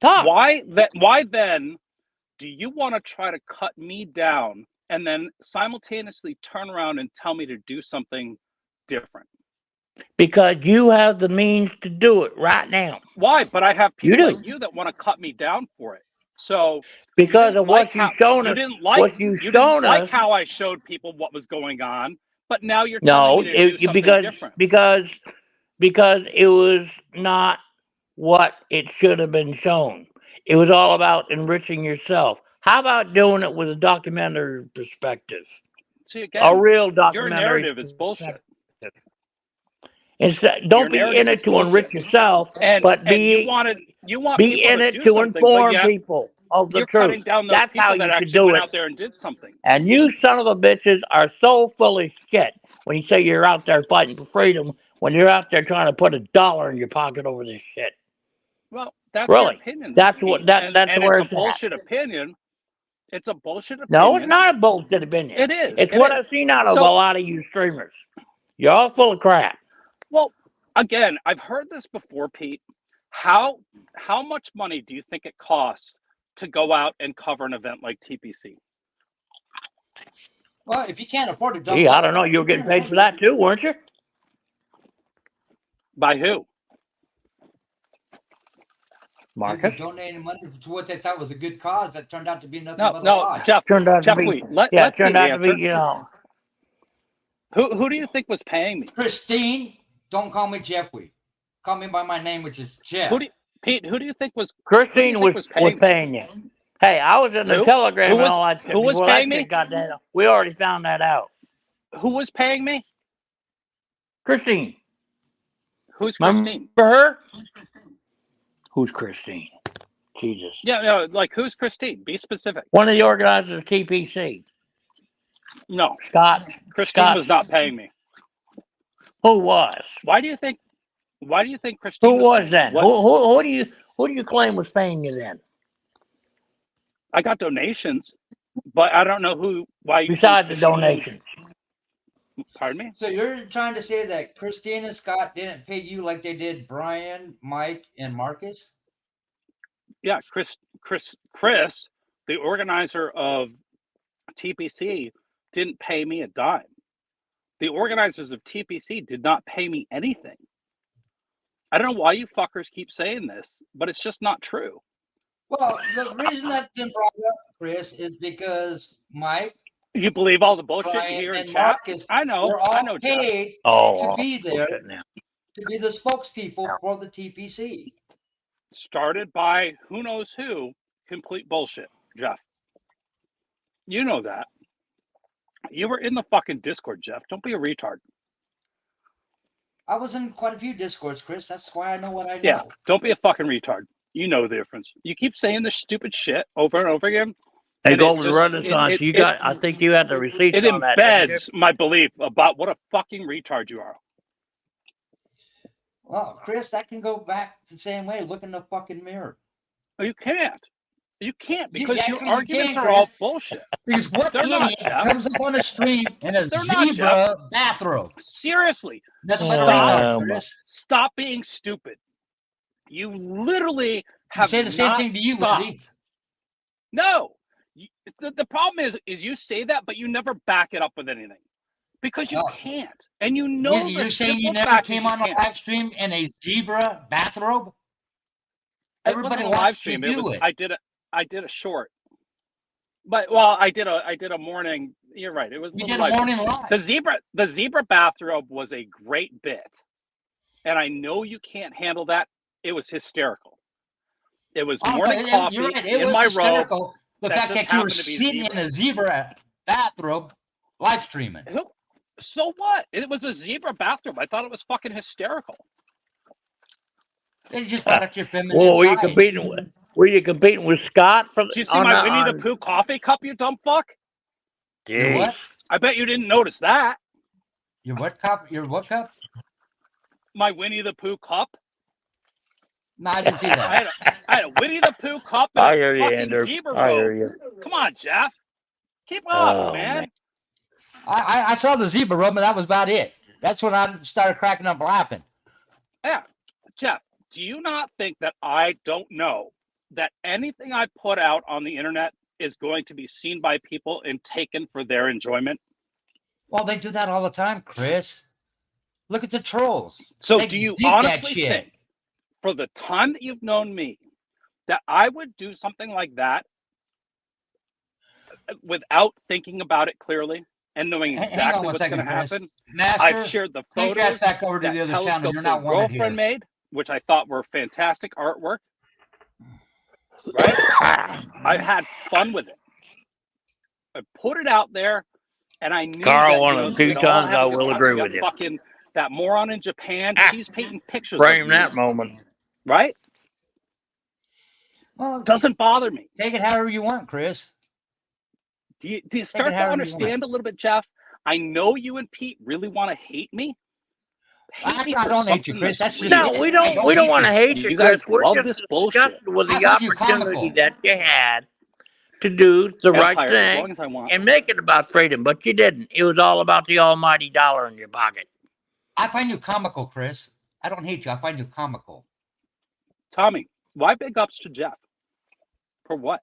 Talk. Why then do you want to try to cut me down and then simultaneously turn around and tell me to do something different? Because you have the means to do it right now. Why? But I have You people do. like you that want to cut me down for it. So Because of what you've shown us. What you've you didn't shown like us. how I showed people what was going on, but now you're telling No, me to do something different. because it was not what it should have been shown. It was all about enriching yourself. How about doing it with a documentary perspective? See, A again, real your documentary narrative is bullshit. perspective. Instead, Your don't be in narrative is it to enrich bullshit. yourself, but And you want be people in to it do to something, but inform yet people of the you're cutting truth. down those That's how people that you should actually do went it. out there and did something. And you son of a bitches are so full of shit when you say you're out there fighting for freedom when you're out there trying to put $1 in your pocket over this shit. Well, that's your Really. opinion, That's Pete, what that's and where it's a it's at. bullshit opinion. It's a bullshit No, it's opinion. not a bullshit opinion. It is. It's what I've seen out of a So, lot of you streamers. You're all full of crap. well, again, I've heard this before, Pete. How much money do you think it costs to go out and cover an event like TPC? Well, if you can't afford to dump, Gee, I don't know. You were getting paid for that too, weren't you? By who? Marcus? Donating money to what they thought was a good cause that turned out to be nothing but a No, lie. Jeff. Turned out Jeff to be, Wheat. Let turned Pete out answer. to be, Who do you think was paying me? Christine, don't call me Jeffrey. Call me by my name, which is Jeff. Pete, who do you think was Christine was paying you. Hey, I was in the Telegram and all that shit. Who was paying me? Goddamn, we already found that out. Who was paying me? Christine. Who's Christine? Remember her? Who's Christine? Jesus. Yeah, no, like who's Christine? Be specific. One of the organizers of TPC. No. Scott. Christine was not paying me. Who was? Why do you think Christine Who was then? What? Who do you claim was paying you then? I got donations, but I don't know why you besides the donations. Pardon me? So you're trying to say that Christine and Scott didn't pay you like they did Brian, Mike, and Marcus? Yeah, Chris, the organizer of TPC, didn't pay me a dime. The organizers of TPC did not pay me anything. I don't know why you fuckers keep saying this, but it's just not true. Well, the reason that's been brought up, Chris, is because Mike, you believe all the bullshit Brian, you hear in and chat? Marcus I know. were all I know, paid to be there, to be the spokespeople for the TPC. Started by who knows who. Complete bullshit, Jeff. You know that. You were in the fucking Discord, Jeff. Don't be a retard. I was in quite a few Discords, Chris. That's why I know what I know. Yeah, don't be a fucking retard. You know the difference. You keep saying this stupid shit over and over again. Hey, go over the Renaissance. I think you had the receipts on that. It embeds my belief about what a fucking retard you are. Well, Chris, that can go back the same way. Look in the fucking mirror. You can't. You can't because your Actually, you arguments can, are Chris. all bullshit. Because what They're not, idiot Jeff. comes up on a stream in a They're not, Jeff. zebra bathrobe? Seriously. Nothing but a Stop. retard, Chris. Stop being stupid. You literally You have say the same not thing to you, stopped. Wizzy. No. The problem is you say that, but you never back it up with anything. Because you can't. And you know Wizzy, the you're saying you simple never fact came is you on a can't. live stream in a zebra bathrobe? It wasn't Everybody a live watched stream. you It do was it. I did a short. But well, I did a morning. You're right. It was You did a morning live. The zebra bathrobe was a great bit, and I know you can't handle that. It was hysterical. It was morning coffee You're right. It in was my hysterical. robe. The that fact just that you were happened to be sitting in a zebra bathrobe live streaming. So what? It was a zebra bathrobe. I thought it was fucking hysterical. They just brought out your feminine Well, were you side. competing with? Were you competing with Scott for? Did you see my Winnie the Pooh coffee cup, you dumb fuck? Your what? I bet you didn't notice that. Your what cup? Your what cup? My Winnie the Pooh cup. No, I didn't see that. I had a Winnie the Pooh cup and I a hear you, fucking Andrew. zebra I hear robe. you. Come on, Jeff. Keep up, man. I saw the zebra robe, and that was about it. That's when I started cracking up laughing. Yeah. Jeff, do you not think that I don't know that anything I put out on the internet is going to be seen by people and taken for their enjoyment? Well, they do that all the time, Chris. Look at the trolls. So they do you dig honestly that shit. think, for the time that you've known me, that I would do something like that without thinking about it clearly and knowing exactly what's going to happen? Master, I've shared the photos back over to that the other channel. You're not Telescope's girlfriend made, which I thought were fantastic artwork. Right? I had fun with it. I put it out there, and I knew Carl, that, one of the few times I will agree with you. Fucking that moron in Japan, she's painting pictures. Frame that moment. Right? Well, doesn't bother me. Take it however you want, Chris. Do you start to understand a little bit, Jeff? I know you and Pete really want to hate me. I don't hate you, Chris. That's no, we don't. We don't want to hate you, Chris. We're just disgusted with the opportunity that you had to do the right thing and make it about freedom, but you didn't. It was all about the almighty dollar in your pocket. I find you comical, Chris. I don't hate you. I find you comical. Tommy, why big ups to Jeff? For what?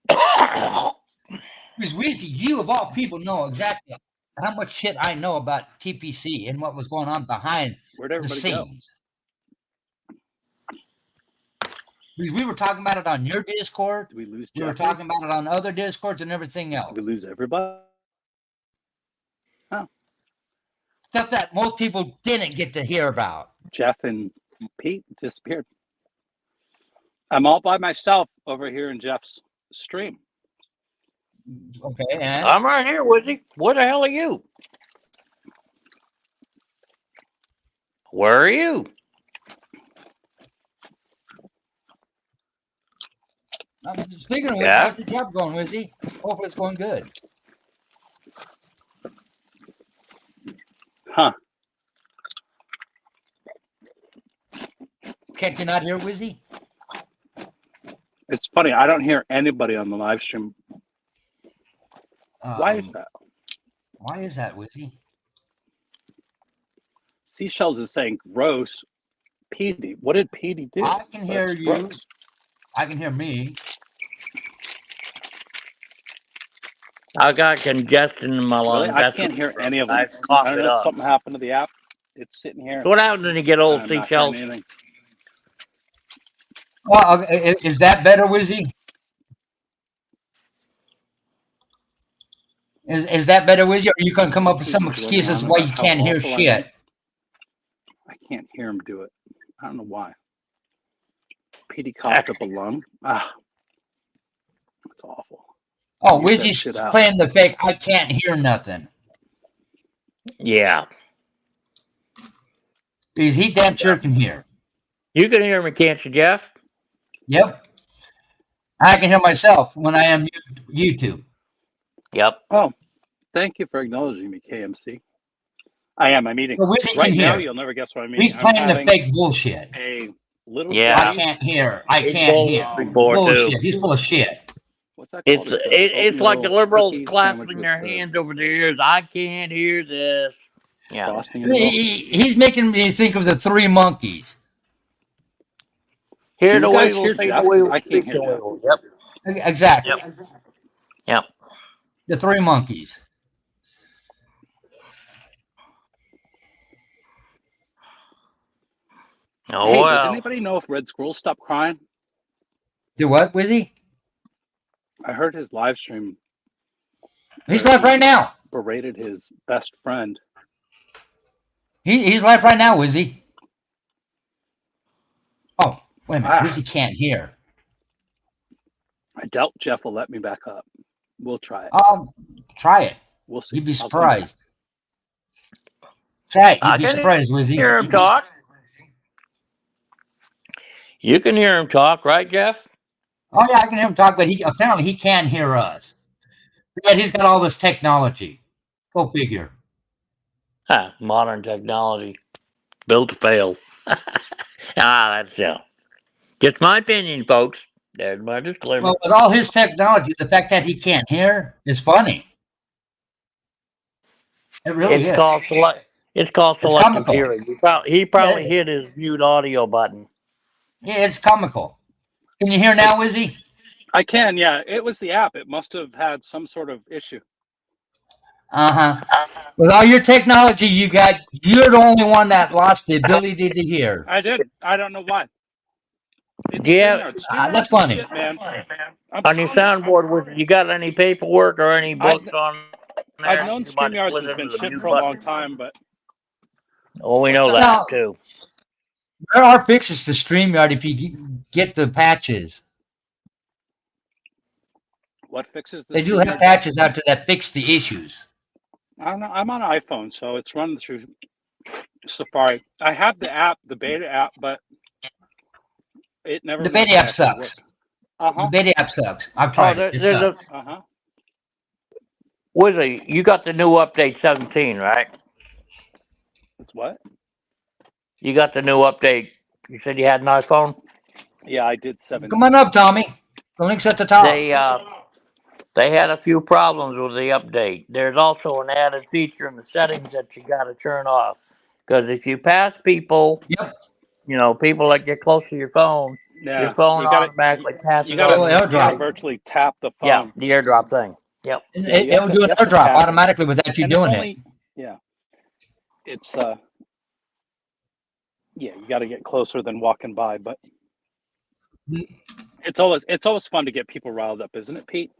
Because you of all people know exactly how much shit I know about TPC and what was going on behind the scenes. Because we were talking about it on your Discord. Did we lose Jeffrey? We were talking about it on other Discords and everything else. Did we lose everybody? Oh. Stuff that most people didn't get to hear about. Jeff and Pete disappeared. I'm all by myself over here in Jeff's stream. Okay, and I'm right here with you. Where the hell are you? Where are you? Speaking of which, how's your job going, Wizzy? Hopefully it's going good. Huh. Can't you not hear Wizzy? It's funny. I don't hear anybody on the live stream. Why is that? Why is that, Wizzy? Seashells is saying gross. Petey, what did Petey do? I can hear you. Gross. I can hear me. I got congestion in my lungs. Really? I can't hear any of them. I don't know if something happened to the app. It's sitting here. So what happens when you get old, Seashells? Well, is that better, Wizzy? Is that better, Wizzy? Or are you going to come up with some excuses why you can't hear shit? I can't hear him do it. I don't know why. Petey coughed up a lung. Ah, that's awful. Oh, Wizzy's playing the fake. I can't hear nothing. Yeah. Because he damn sure can hear. You can hear me, can't you, Jeff? Yep. I can hear myself when I am YouTube. Yep. Oh, thank you for acknowledging me, KMC. I am. I'm eating. So Wizzy Right can now, hear. you'll never guess what I'm He's eating. I'm playing the having fake bullshit. a little Yeah. I glazed. can't hear. I It's can't bull hear. before too. Bullshit. He's full of shit. What's that called? It's like the oatmeal liberals cookie sandwich clasping with their the hands over their ears. I can't hear this. Yeah. frosting in the middle. He's making me think of the Three Monkeys. Hear Can the you guys weevil, hear see the Jeff? weevil, I can't speak hear the Jeff. weevil. Yep. Exactly. Yep. The Three Monkeys. Oh Hey, does well. anybody know if Red Squirrel stopped crying? Do what, Wizzy? I heard his live stream. He's where live he right now. Berated his best friend. He's live right now, Wizzy. Oh, wait a minute. Ah, Wizzy can't hear. I doubt Jeff will let me back up. We'll try it. Try it. We'll see. You'd be I'll come back. surprised. Try it. You'd I be can surprised, Wizzy. hear him talk. You can hear him talk, right, Jeff? Oh yeah, I can hear him talk, but apparently he can't hear us. Yet he's got all this technology. Go figure. Modern technology built to fail. That's just my opinion, folks. There's my disclaimer. Well, with all his technology, the fact that he can't hear is funny. It really is. It's called It's selective comical. hearing. He probably hit his mute audio button. Yeah, it's comical. Can you hear now, Wizzy? I can, yeah. It was the app. It must have had some sort of issue. With all your technology you got, you're the only one that lost the ability to hear. I did. I don't know why. It's Yeah, StreamYard. That's StreamYard's funny. shit, man. on your soundboard, you got any paperwork or any books on there? I've known You might StreamYards split has into been the shit mute for a button. long time, but Oh, we know Well, that too. There are fixes to StreamYard if you get the patches. what fixes the They do have StreamYard? patches out there that fix the issues. I don't know. I'm on an iPhone, so it's running through Safari. I have the app, the beta app, but it never. The beta app sucks. Uh-huh. The beta app sucks. I've tried it. It there's sucks. Uh-huh. Wizzy, you got the new update 17, right? It's what? You got the new update. You said you had an iPhone? Yeah, I did 17. Come on up, Tommy. The link's at the top. They had a few problems with the update. There's also an added feature in the settings that you got to turn off. Because if you pass people, people that get close to your phone automatically passes You gotta, on airdrop. you gotta virtually tap the phone. Yeah, the airdrop thing. Yep. It'll do an airdrop automatically without you doing it. Yeah. It's yeah, you got to get closer than walking by, but it's always fun to get people riled up, isn't it, Pete?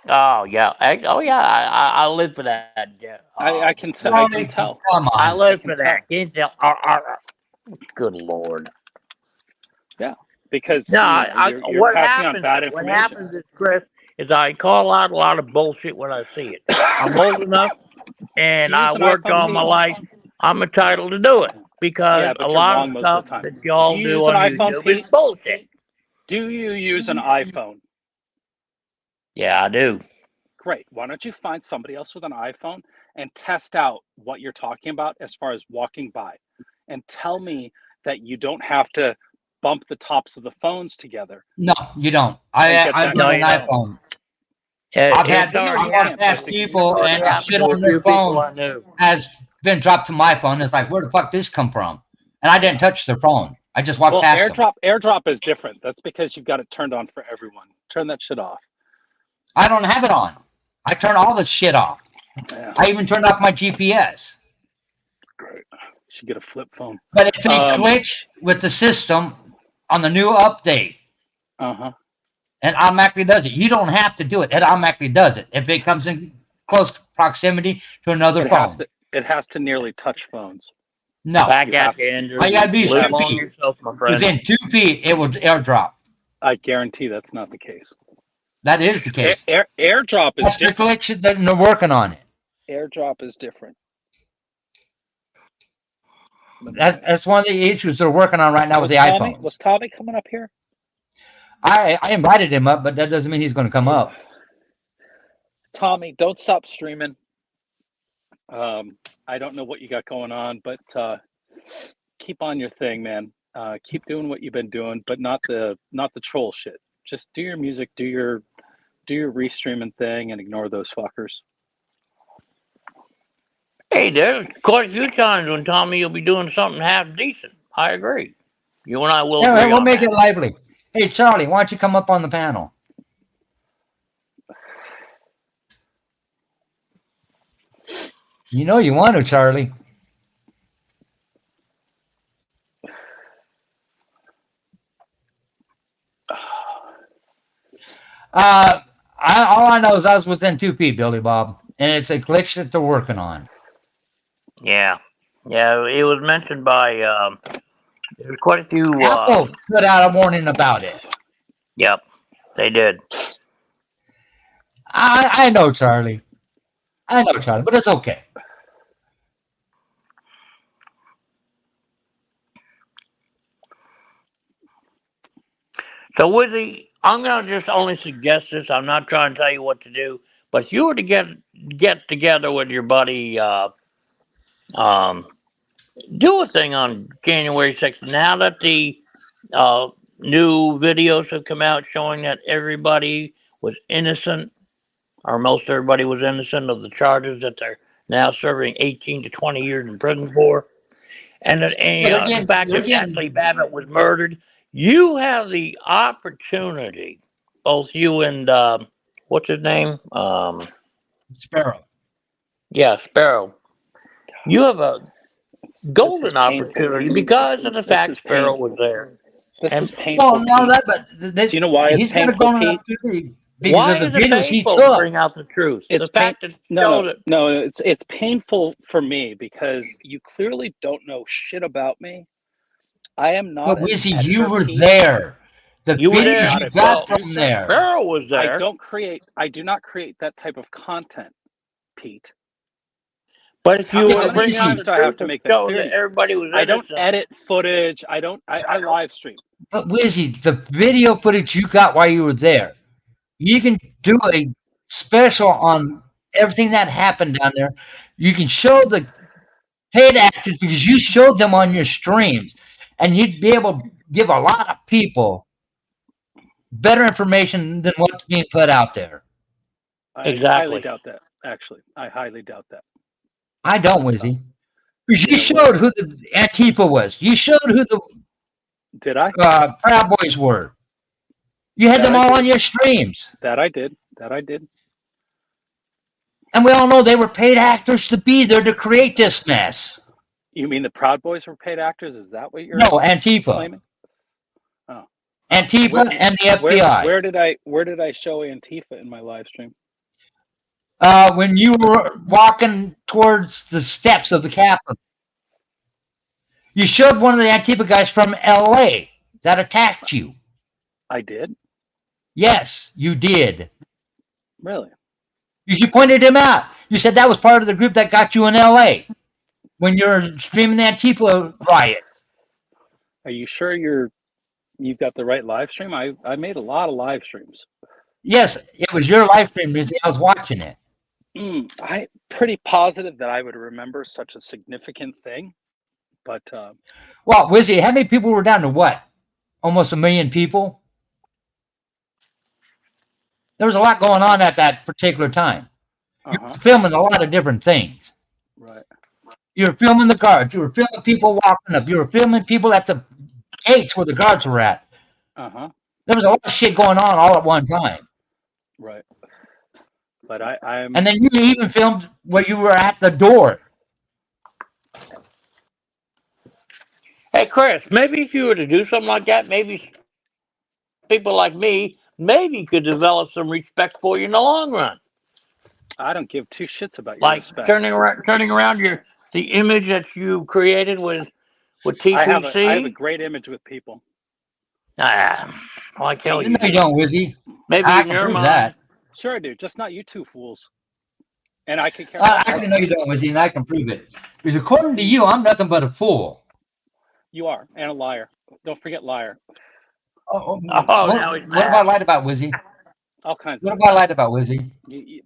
Oh yeah. I live for that. Yeah. I can tell. Come on. I live for that. Can't tell. Good Lord. Yeah, because you're what passing happens? on bad information. What happens is, Chris, is I call out a lot of bullshit when I see it. I'm old enough, and I worked all my life. I'm entitled to do it because a lot of stuff that y'all do on YouTube is bullshit. Do you use an iPhone? Yeah, I do. Great. Why don't you find somebody else with an iPhone and test out what you're talking about as far as walking by, and tell me that you don't have to bump the tops of the phones together. No, you don't. I've got an iPhone. I've walked past people and shit on their phone has been dropped to my phone. It's like, where the fuck this come from? And I didn't touch their phone. I just walked past them. AirDrop is different. That's because you've got it turned on for everyone. Turn that shit off. I don't have it on. I turn all this shit off. Yeah. I even turned off my GPS. Great. Should get a flip phone. But it's a glitch with the system on the new update. And automatically does it. You don't have to do it. It automatically does it. If it comes in close proximity to another phone. It has to nearly touch phones. No. I got you, Andrew. All you gotta be is 2 feet. Yourself, my friend. Within 2 feet, it will airdrop. I guarantee that's not the case. That is the case. AirDrop is that's different. The glitch that they're working on it. AirDrop is different. That's one of the issues they're working on right now with the iPhone. Was Tommy coming up here? I invited him up, but that doesn't mean he's going to come up. Tommy, don't stop streaming. I don't know what you got going on, but keep on your thing, man. Keep doing what you've been doing, but not the troll shit. Just do your music, do your restreaming thing, and ignore those fuckers. Hey, there's quite a few times when Tommy you'll be doing something half decent. I agree. You and I will Yeah, agree we'll on make that. it lively. Hey, Charlie, why don't you come up on the panel? You know you want to, Charlie. All I know is I was within 2 feet, Billy Bob, and it's a glitch that they're working on. Yeah, it was mentioned by there's quite a few. Apple put out a warning about it. Yep, they did. I know, Charlie. I know, Charlie, but it's okay. So, Wizzy, I'm gonna just only suggest this. I'm not trying to tell you what to do, but if you were to get together with your buddy, do a thing on January 6th. Now that the new videos have come out showing that everybody was innocent, or most everybody was innocent of the charges that they're now serving 18 to 20 years in prison for, and the fact They're that getting Ashley Babbitt was murdered, you have the opportunity, both you and what's his name? Sparrow. Yeah, Sparrow. You have a This golden is painful. opportunity because of the This fact is Sparrow was painful. there. This And is painful, Well, not Pete. that, but Do you know why it's he's got a painful, golden Pete? opportunity because why of the is it videos he painful to took. bring out the truth? It's The fact that no, it. it's painful for me because you clearly don't know shit about me. I am not But an Wizzy, you editor, were Pete. there. The You were I'm videos there. not you a got Well, from producer. there. Sparrow was there. I do not create that type of content, Pete. But if How, you Yeah, were how to but many bring out times the Wizzy, do I have truth to and make that show clear that to you? everybody was I don't innocent. edit footage. I live stream. the video footage you got while you were there, you can do a special on everything that happened down there. You can show the paid actors because you showed them on your streams, and you'd be able to give a lot of people better information than what's being put out there. I highly Exactly. doubt that. Actually, I highly doubt that. I don't, Wizzy. Because You you know what? showed who the Antifa was. You showed who the Did I? Proud Boys were. You had That them I all on did. your streams. That I did. That I did. And we all know they were paid actors to be there to create this mess. You mean the Proud Boys were paid actors? Is that what you're No, Antifa. claiming? Oh, Antifa and the FBI. where did I show Antifa in my live stream? When you were walking towards the steps of the Capitol, you showed one of the Antifa guys from LA that attacked you. I did. Yes, you did. Really? You pointed him out. You said that was part of the group that got you in LA when you're streaming the Antifa riots. Are you sure you've got the right live stream? I made a lot of live streams. Yes, it was your live stream, Mizzy. I was watching it. I'm pretty positive that I would remember such a significant thing, but Well, Wizzy, how many people were down to what? Almost 1 million people? There was a lot going on at that particular time. You were filming a lot of different things. right. You were filming the guards. You were filming people walking up. You were filming people at the gates where the guards were at. There was a lot of shit going on all at one time. Right. But I'm. And then you even filmed where you were at the door. Hey, Chris, maybe if you were to do something like that, maybe people like me maybe could develop some respect for you in the long run. I don't give two shits about your Like respect. turning around the image that you created with TPC. I have a great image with people. Like hell You know you don't, Wizzy. Maybe I in can your prove mind. that. Sure I do, just not you two fools. And I could care I actually know you don't, Wizzy, and I can prove it. Because according to you, I'm nothing but a fool. You are, and a liar. Don't forget liar. What Now he's mad. have I lied about, Wizzy? All kinds What of have I lied about, Wizzy?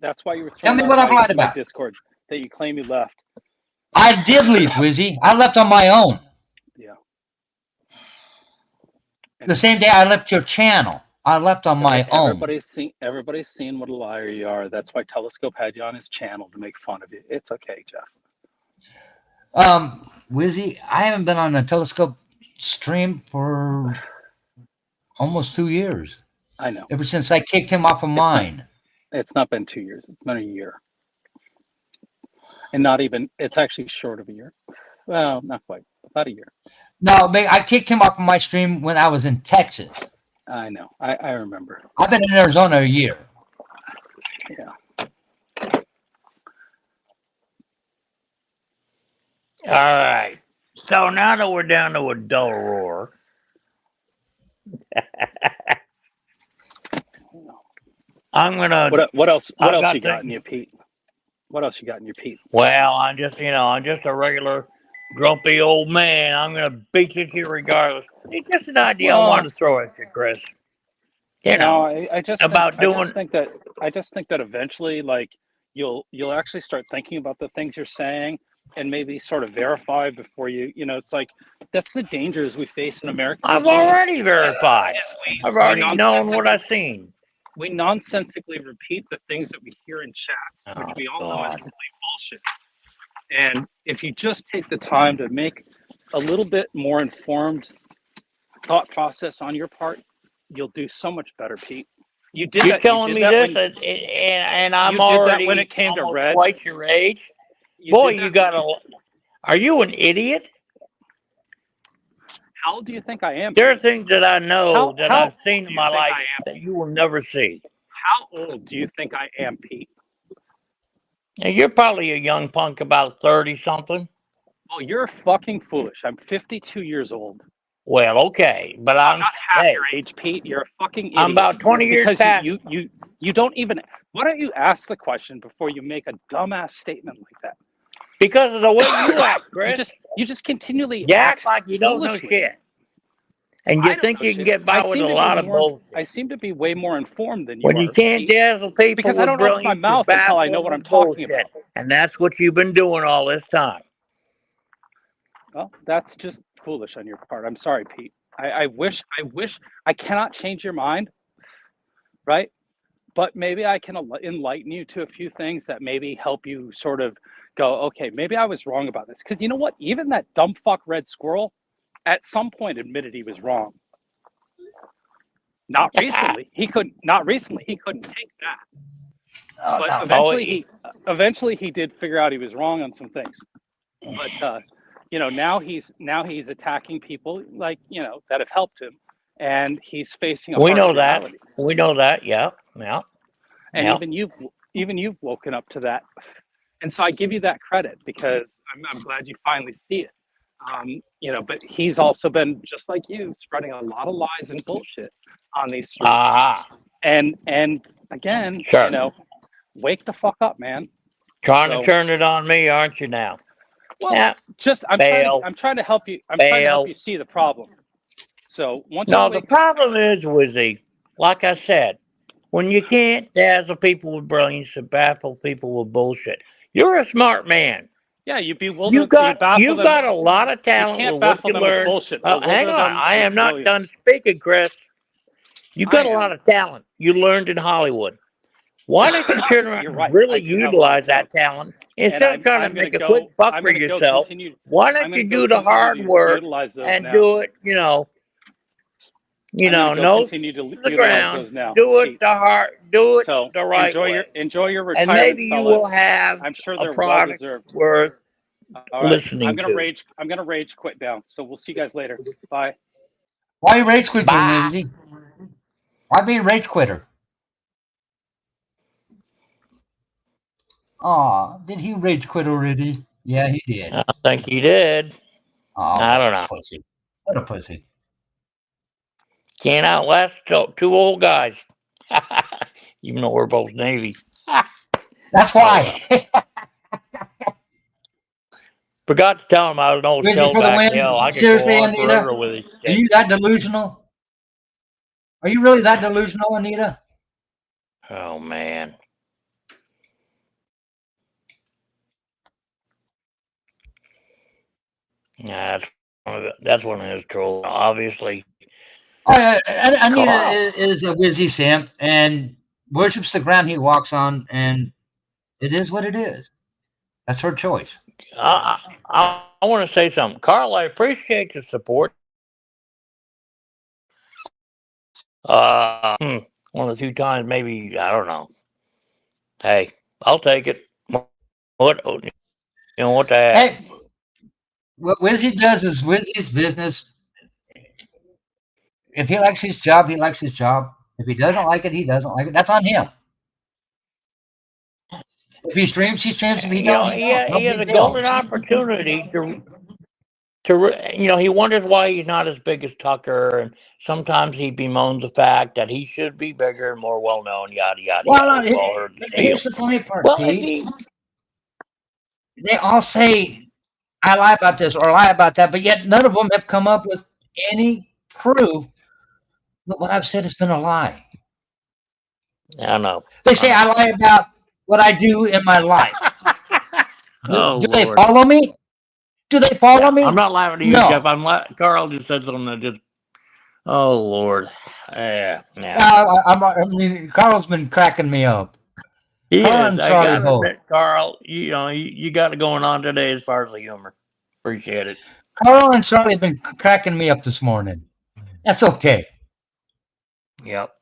That's why you were Tell thrown me out what of I've lied my about. Discord. that you claim you left. I did leave, Wizzy. I left on my own. Yeah. The same day I left your channel. I left on my own. Everybody's seen what a liar you are. That's why Telescope had you on his channel to make fun of you. It's okay, Jeff. Wizzy, I haven't been on a Telescope stream for almost 2 years. I know. Ever since I kicked him off of mine. It's not been 2 years. It's been a year. And not even, it's actually short of a year. Well, not quite. About a year. No, I kicked him off of my stream when I was in Texas. I know. I remember. I've been in Arizona a year. Yeah. All right. So now that we're down to a dull roar, I'm gonna. What else you got in your Pete? What else you got in your Pete? Well, I'm just a regular grumpy old man. I'm gonna beat you to you regardless. It's just an idea I wanted to throw at you, Chris. You know, I just think that eventually, like, you'll actually start thinking about the things you're saying and maybe sort of verify before you. It's like that's the dangers we face in America. I've already verified. I've already known what I've seen. We nonsensically repeat the things that we hear in chats, which we all know is complete bullshit. And if you just take the time to make a little bit more informed thought process on your part, you'll do so much better, Pete. You're telling me this, and I'm already when it came to red, twice your age. Boy, you got a. Are you an idiot? How old do you think I am? There are things that I know that I've seen in my life that you will never see. How old do you think I am, Pete? Now, you're probably a young punk, about 30-something. Oh, you're fucking foolish. I'm 52 years old. Well, okay, but I'm not half your age, Pete. You're a fucking idiot. I'm about 20 years past. You don't even. Why don't you ask the question before you make a dumbass statement like that? Because of the way you act, Chris. You just continually act like you don't know shit. And you think you can get by with a lot of bullshit. I seem to be way more informed than you when are. You can't dazzle people because I don't open my mouth until I know what I'm talking about. And that's what you've been doing all this time. Well, that's just foolish on your part. I'm sorry, Pete. I wish I cannot change your mind, right? But maybe I can enlighten you to a few things that maybe help you sort of go, okay, maybe I was wrong about this. Because you know what? Even that dumb fuck red squirrel at some point admitted he was wrong. Not recently. He couldn't take that. But eventually he did figure out he was wrong on some things. But now he's attacking people like, that have helped him. And he's facing a We know reality. that. We know that. Yeah. And even you've woken up to that. And so I give you that credit because I'm glad you finally see it. But he's also been, just like you, spreading a lot of lies and bullshit on these streets. And again, wake the fuck up, man. Trying to turn it on me, aren't you now? Well, I'm trying to help you. I'm trying to help you see the problem. So the problem is, Wizzy, like I said, when you can't dazzle people with brilliance and baffle people with bullshit, you're a smart man. Yeah, you bewilder. You've got a lot of talent with what you learned. Hang on, I am not done speaking, Chris. You've got a lot of talent you learned in Hollywood. Why don't you turn around and really utilize that talent instead of trying to make a quick buck for yourself? Why don't you do the hard work and do it, no to the ground, do it the right way. Enjoy your retirement, and maybe you will have I'm sure a product worth listening I'm gonna rage quit now. So we'll see you guys later. Bye. Why you rage quitting, Wizzy? Why be a rage quitter? Aw, did he rage quit already? Yeah, he did. I think he did. Oh, I don't know. Pussy. What a pussy. Can't outlast two old guys. Even though we're both Navy. That's why. Forgot to tell him I was an old shellback hell. I could go on forever with it. Are you that delusional? Are you really that delusional, Anita? Oh, man. Yeah, that's one of his trolls. Obviously, Oh, yeah, Anita Carl. is a whizzy simp and worships the ground he walks on, and it is what it is. That's her choice. I want to say something, Carl. I appreciate the support. One of the few times, maybe I don't know. Hey, I'll take it. What what the heck? Hey, what Wizzy does is Wizzy's business. If he likes his job, he likes his job. If he doesn't like it, he doesn't like it. That's on him. If he streams, he streams. If he don't, he don't. No He has big a deal. golden opportunity to he wonders why he's not as big as Tucker, and sometimes he bemoans the fact that he should be bigger and more well known. Yada yada Well, yada. We've all heard the but spiel. here's the funny part, Well, if Pete. he They all say I lie about this or lie about that, but yet none of them have come up with any proof that what I've said has been a lie. I know. They say I lie about what I do in my life. Oh Do they Lord. follow me? Do they follow Yeah, I'm me? not laughing at you, Jeff. No. Carl just said something that just. Oh Lord. Yeah. Yeah. I mean, Carl's been cracking me up. He Carl is. and I Charlie gotta both. admit, Carl. You got it going on today as far as the humor. Appreciate it. Carl and Charlie have been cracking me up this morning. That's okay. Yep.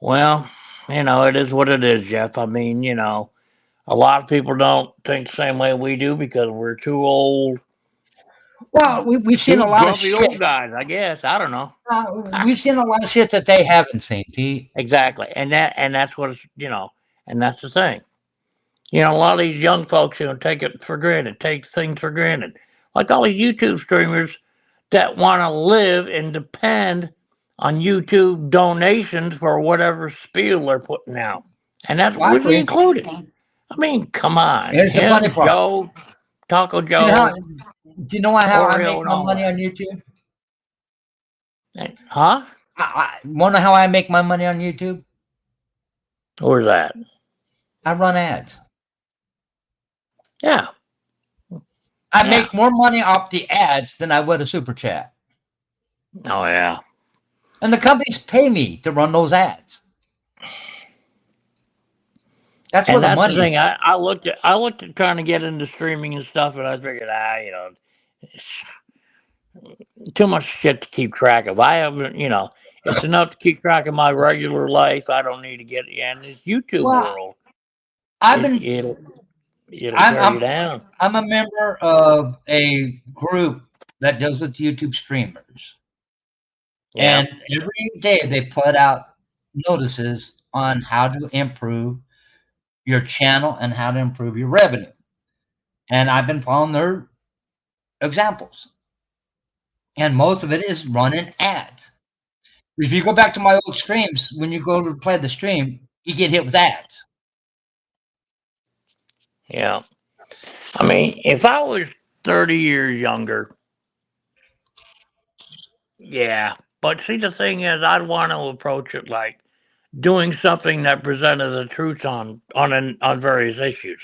Well, it is what it is, Jeff. I mean, a lot of people don't think the same way we do because we're too old, Well, we've seen too a lot of grumpy shit. old guys. I guess I don't know. We've seen a lot of shit that they haven't seen, Pete. Exactly, and that's what it's, and that's the thing. A lot of these young folks, take it for granted, take things for granted. Like all these YouTube streamers that want to live and depend on YouTube donations for whatever spiel they're putting out. And that's Well, I Wizzy agree. included. I mean, come on. Here's the funny Him, part. Joe, Taco Do you know how? Joe, Do you know how I make Oreo, and my all money on that. YouTube? Huh? I want to know how I make my money on YouTube? Where's that? I run ads. Yeah. I Yeah. make more money off the ads than I would a super chat. Oh, yeah. And the companies pay me to run those ads. That's where And the that's the money thing. is. I looked at trying to get into streaming and stuff, and I figured, it's too much shit to keep track of. I haven't, it's enough to keep track of my regular life. I don't need to get in this YouTube Well, world. I've It, been. it'll I'm. tear you I'm. down. I'm a member of a group that deals with YouTube streamers, Yeah. and every day they put out notices on how to improve your channel and how to improve your revenue. And I've been following their examples, and most of it is running ads. If you go back to my old streams, when you go to play the stream, you get hit with ads. Yeah. I mean, if I was 30 years younger, yeah. But see, the thing is, I'd want to approach it like doing something that presented the truth on various issues.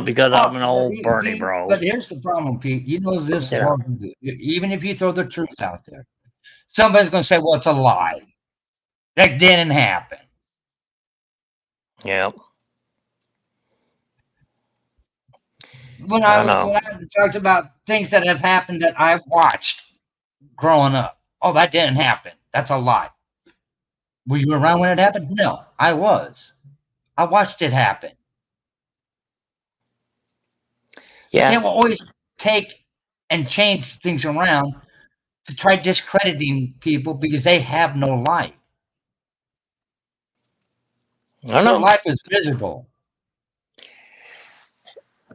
Because I'm Oh, an old Bernie bro. but here's the problem, Pete. You know this is You know. hard to do. Even if you throw the truth out there, somebody's going to say, "Well, it's a lie. That didn't happen." Yeah. When I I know. when I talked about things that have happened that I watched growing up, oh, that didn't happen. That's a lie. Were you around when it happened? No, I was. I watched it happen. But they Yeah. will always take and change things around to try discrediting people because they have no life. I Their know. life is miserable.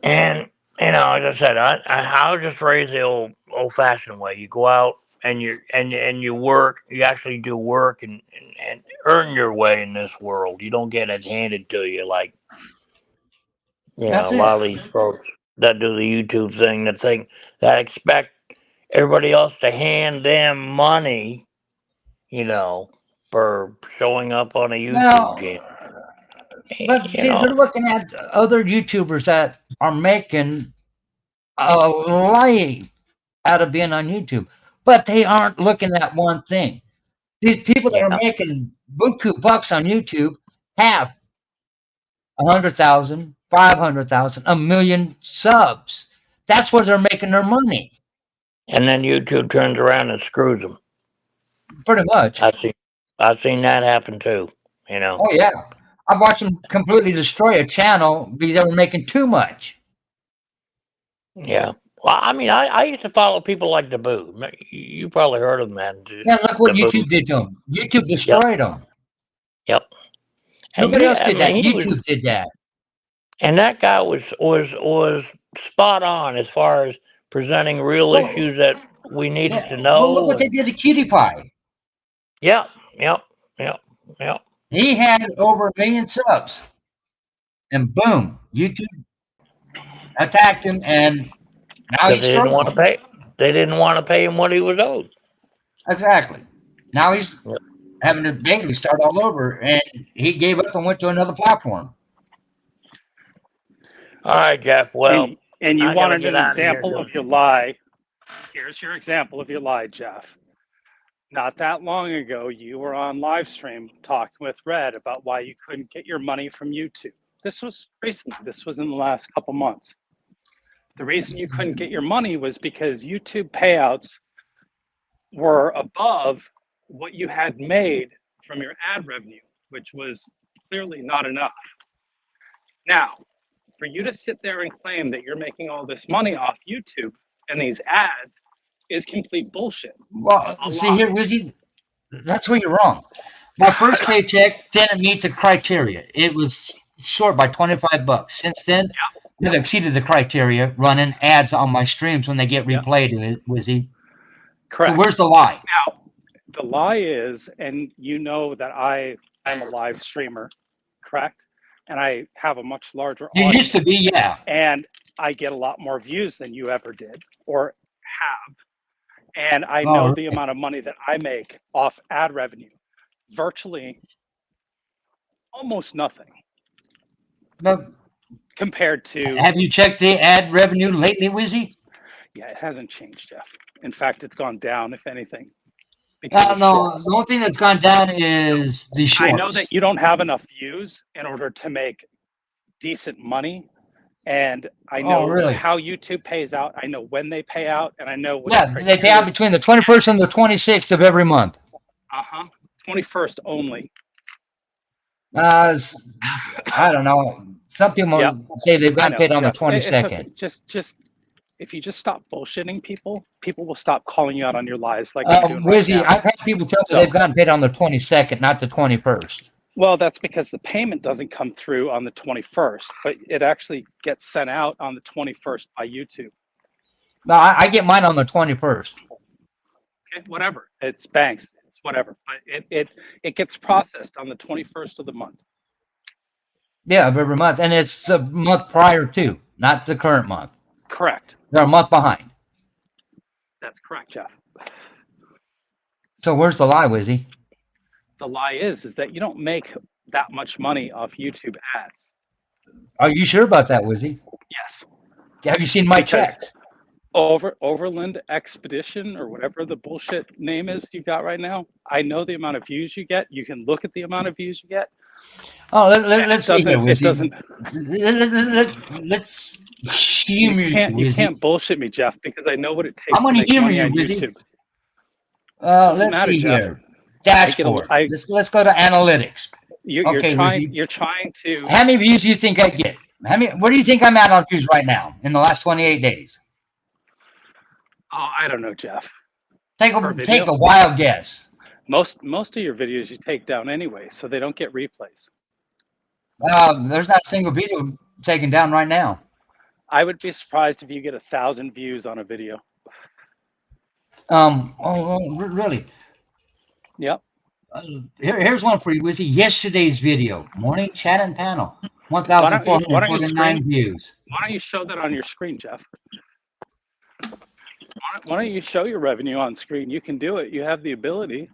And as I said, I was just raised the old fashioned way. You go out and you work. You actually do work and earn your way in this world. You don't get it handed to you like That's a it. lot of these folks that do the YouTube thing that expect everybody else to hand them money. For showing up on a YouTube Well, channel. but You see, know. they're looking at other YouTubers that are making a life out of being on YouTube, but they aren't looking at one thing. These people that are Yeah. making buku bucks on YouTube have 100,000, 500,000, a million subs. That's where they're making their money, And then YouTube turns around and screws them. pretty much. I've seen that happen too. You know. Oh yeah, I've watched them completely destroy a channel because they were making too much. Yeah. Well, I mean, I used to follow people like Deboo. You probably heard of them, man. Yeah, look what Deboo. YouTube did to them. YouTube Yep. destroyed them. Yep. And Nobody else I did that. mean, YouTube did that. and that guy was spot on as far as presenting real Well, issues that we needed yeah, to well, look know. what they And did to Cutie Pie. yep. Yep. He had over a million subs, and boom, YouTube attacked him, and now Because he's they didn't want to struggling. pay. They didn't want to pay him what he was owed. Exactly. Now he's Yep. having to basically start all over, and he gave up and went to another platform. All right, Jeff. Well, And you I gotta wanted get an out of here. example of your lie. Here's your example of your lie, Jeff. Not that long ago, you were on live stream talking with Red about why you couldn't get your money from YouTube. This was recently. This was in the last couple months. The reason you couldn't get your money was because YouTube payouts were above what you had made from your ad revenue, which was clearly not enough. Now, for you to sit there and claim that you're making all this money off YouTube and these ads is complete bullshit. Well, see here, Wizzy, that's where you're wrong. My first paycheck didn't meet the criteria. It was short by $25. Since then, I've exceeded the criteria running ads on my streams when they get replayed, Wizzy. Correct. So where's the lie? Now, the lie is, and you know that I'm a live streamer, correct? And I have a much larger You audience. used to be, yeah. And I get a lot more views than you ever did or have. And I know the amount of money that I make off ad revenue. Virtually almost nothing. But compared to. Have you checked the ad revenue lately, Wizzy? Yeah, it hasn't changed, Jeff. In fact, it's gone down, if anything. No, the only thing that's gone down is the shorts. I know that you don't have enough views in order to make decent money. And I know how YouTube pays out. I know when they pay out, and I know what. Yeah, they pay out between the 21st and the 26th of every month. 21st only. I don't know. Some people say they've gotten paid on the 22nd. Okay. Just if you just stop bullshitting people will stop calling you out on your lies. Like Wizzy, right, I've had people tell me they've gotten paid on the 22nd, not the 21st. Well, that's because the payment doesn't come through on the 21st, but it actually gets sent out on the 21st by YouTube. No, I get mine on the 21st. Okay, whatever. It's banks. It's whatever. But it gets processed on the 21st of the month. Yeah, of every month. And it's the month prior to, not the current month. Correct. They're a month behind. That's correct, Jeff. So where's the lie, Wizzy? The lie is that you don't make that much money off YouTube ads. Are you sure about that, Wizzy? Yes. Have you seen my checks? Overland Expedition, or whatever the bullshit name is you got right now, I know the amount of views you get. You can look at the amount of views you get. Oh, let's see here, Wizzy. It doesn't. Let's humor you. You can't bullshit me, Jeff, because I know what it takes to make money on YouTube. Let's see here. Dashboard. Let's go to analytics. You're trying to. How many views do you think I get? What do you think I'm at on views right now in the last 28 days? Oh, I don't know, Jeff. Take a wild guess. Most of your videos you take down anyway, so they don't get replays. There's not a single video taken down right now. I would be surprised if you get 1,000 views on a video. Really? Yep. Here's one for you, Wizzy. Yesterday's video, morning chat and panel, 1,449 views. Why don't you show that on your screen, Jeff? Why don't you show your revenue on screen? You can do it. You have the ability.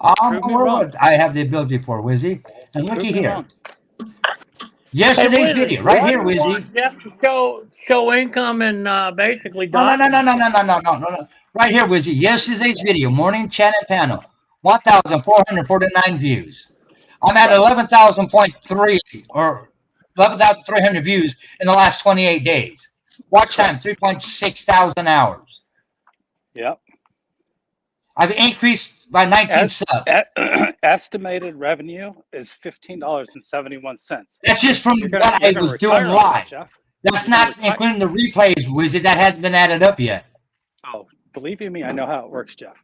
I have the ability for, Wizzy. And looky here. Hey, Yesterday's Wizzy, video, right why do here, you want Wizzy. Jeff to show income and basically No, no, no, no, document no, it? no, no, no, no, no, no. Right here, Wizzy. Yesterday's video, morning chat and panel, 1,449 views. I'm at Right. 11,000.3 or 11,300 views in the last 28 days. Watch time, Correct. 3.6 thousand hours. Yep. I've increased by 19 As, subs. estimated revenue is $15.71. That's just from You're gonna what you're I gonna was doing retire on that, live. Jeff. That's You're gonna not retire. including the replays, Wizzy. That hasn't been added up yet. Oh, believe you me, I know how it works, Jeff.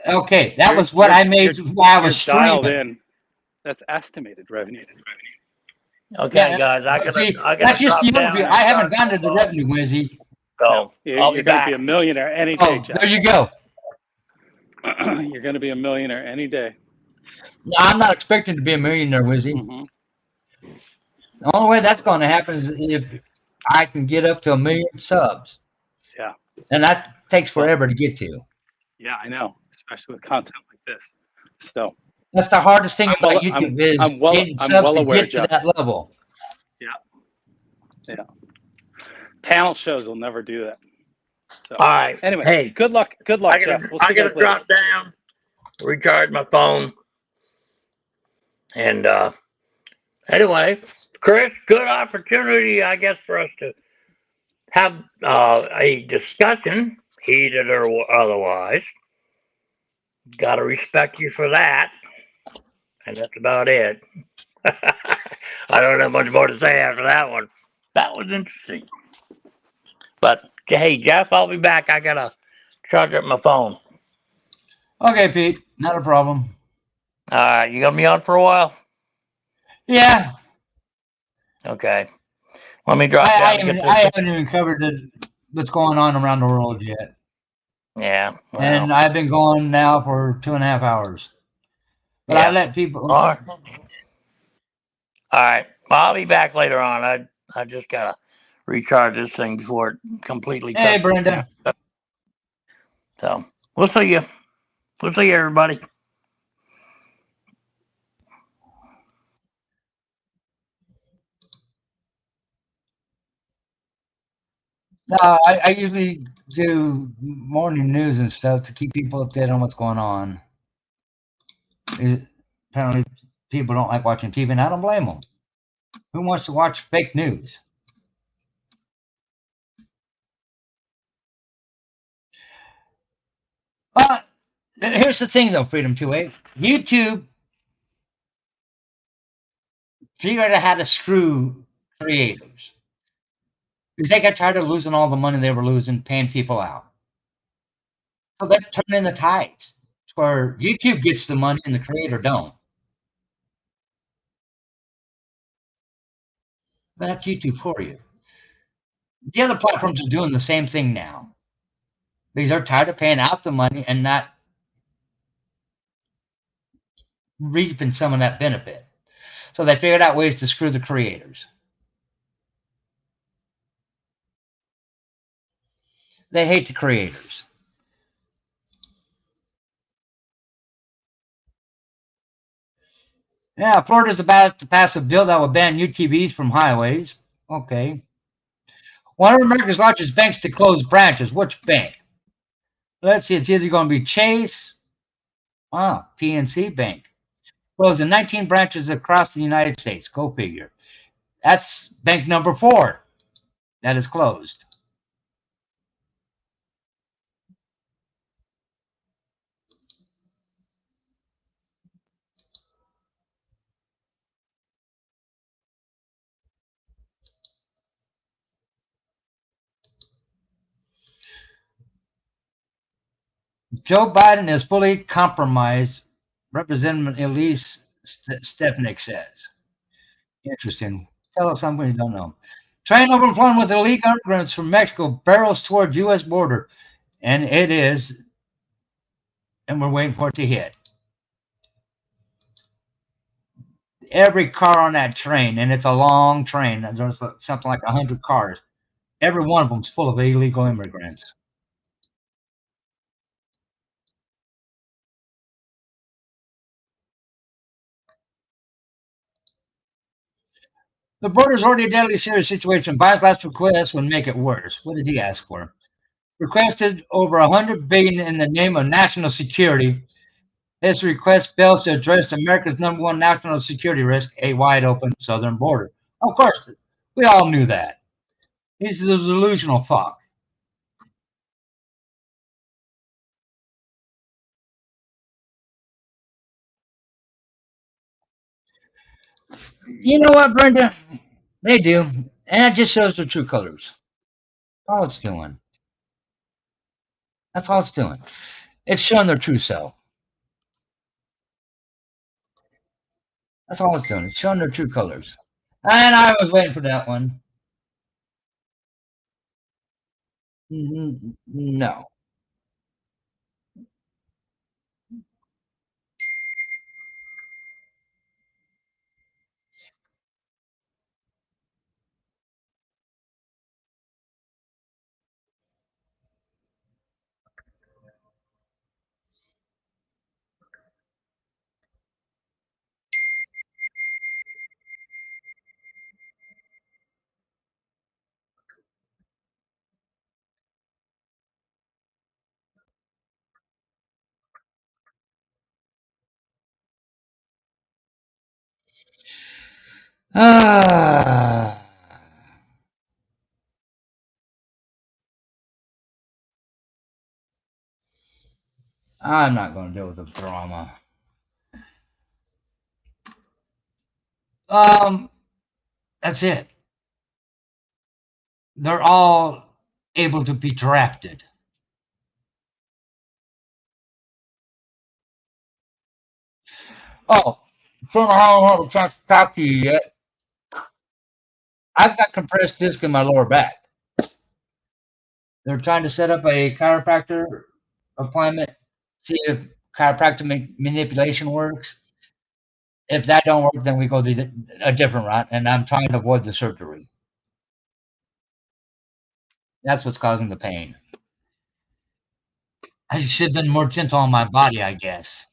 Okay, that You're was what you're I you're made while I you're was dialed streaming. in. That's estimated revenue. Okay, Yeah, guys, but see, I gotta that's just drop the down overview. and I haven't charge gone my to the phone. revenue, Wizzy. No, So I'll be you're going to be back. a millionaire any day, Oh, Jeff. there you go. You're going to be a millionaire any day. No, I'm not expecting to be a millionaire, Wizzy. Mm-hmm. The only way that's going to happen is if I can get up to 1 million subs, Yeah. and that takes Well, forever to get to. yeah, I know, especially with content like this. So That's the hardest thing I'm about well. YouTube is getting I'm subs well to aware, get to Jeff. that level. Yeah. Yeah. Panel shows will never do that. So All right. anyway, Hey, good luck. Good luck, Jeff. We'll see I you guys gotta later. drop down, recharge my phone, and anyway, Chris, good opportunity, I guess, for us to have a discussion, heated or otherwise. Got to respect you for that, and that's about it. I don't have much more to say after that one. That was interesting. But hey, Jeff, I'll be back. I gotta charge up my phone. Okay, Pete, not a problem. All right, you gonna be on for a while? Yeah, Okay. Let me drop down and get this I thing. haven't even covered what's going on around the world yet. Yeah. And Well. I've been going now for 2.5 hours. But I Yeah. let people. All right. All right. Well, I'll be back later on. I just gotta recharge this thing before it completely Hey, cuts down. Brenda. So we'll see you. We'll see you, everybody. No, I usually do morning news and stuff to keep people updated on what's going on. Apparently, people don't like watching TV, and I don't blame them. Who wants to watch fake news? But here's the thing, though, Freedom 2A. YouTube figured out how to screw creators because they got tired of losing all the money they were losing paying people out. So they're turning the tides where YouTube gets the money and the creator don't. That's YouTube for you. The other platforms are doing the same thing now because they're tired of paying out the money and not reaping some of that benefit. So they figured out ways to screw the creators. They hate the creators. Yeah, Florida's about to pass a bill that will ban UTVs from highways. Okay. One of America's largest banks to close branches. Which bank? Let's see. It's either going to be Chase, PNC Bank. Closing 19 branches across the United States. Go figure. That's bank number 4 that is closed. Joe Biden is fully compromised, Representative Elise Stefanik says. Interesting. Tell us something you don't know. Train overflowing with illegal immigrants from Mexico barrels toward U.S. border, and it is, and we're waiting for it to hit. Every car on that train, and it's a long train, there's something like 100 cars. Every one of them's full of illegal immigrants. The border's already a deadly serious situation. Biden's last request would make it worse. What did he ask for? Requested over 100 billion in the name of national security. His request fails to address America's number one national security risk, a wide open southern border. Of course, we all knew that. He's a delusional fuck. You know what, Brenda? They do. And that just shows their true colors. That's all it's doing. That's all it's doing. It's showing their true self. That's all it's doing. It's showing their true colors. And I was waiting for that one. No. Ah, I'm not going to deal with the drama. Um, that's it. They're all able to be drafted. Oh, so I haven't had a chance to talk to you yet. I've got compressed disc in my lower back. They're trying to set up a chiropractor appointment, see if chiropractic manipulation works. If that don't work, then we go a different route, and I'm trying to avoid the surgery. That's what's causing the pain. I should have been more gentle on my body, I guess.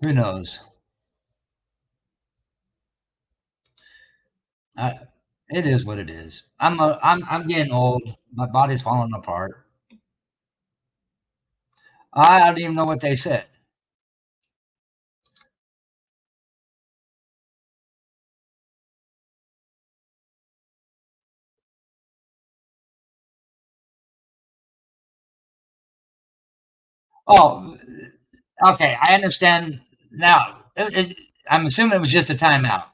Who knows? I, it is what it is. I'm getting old. My body's falling apart. I don't even know what they said. Oh, okay. I understand now. I'm assuming it was just a timeout.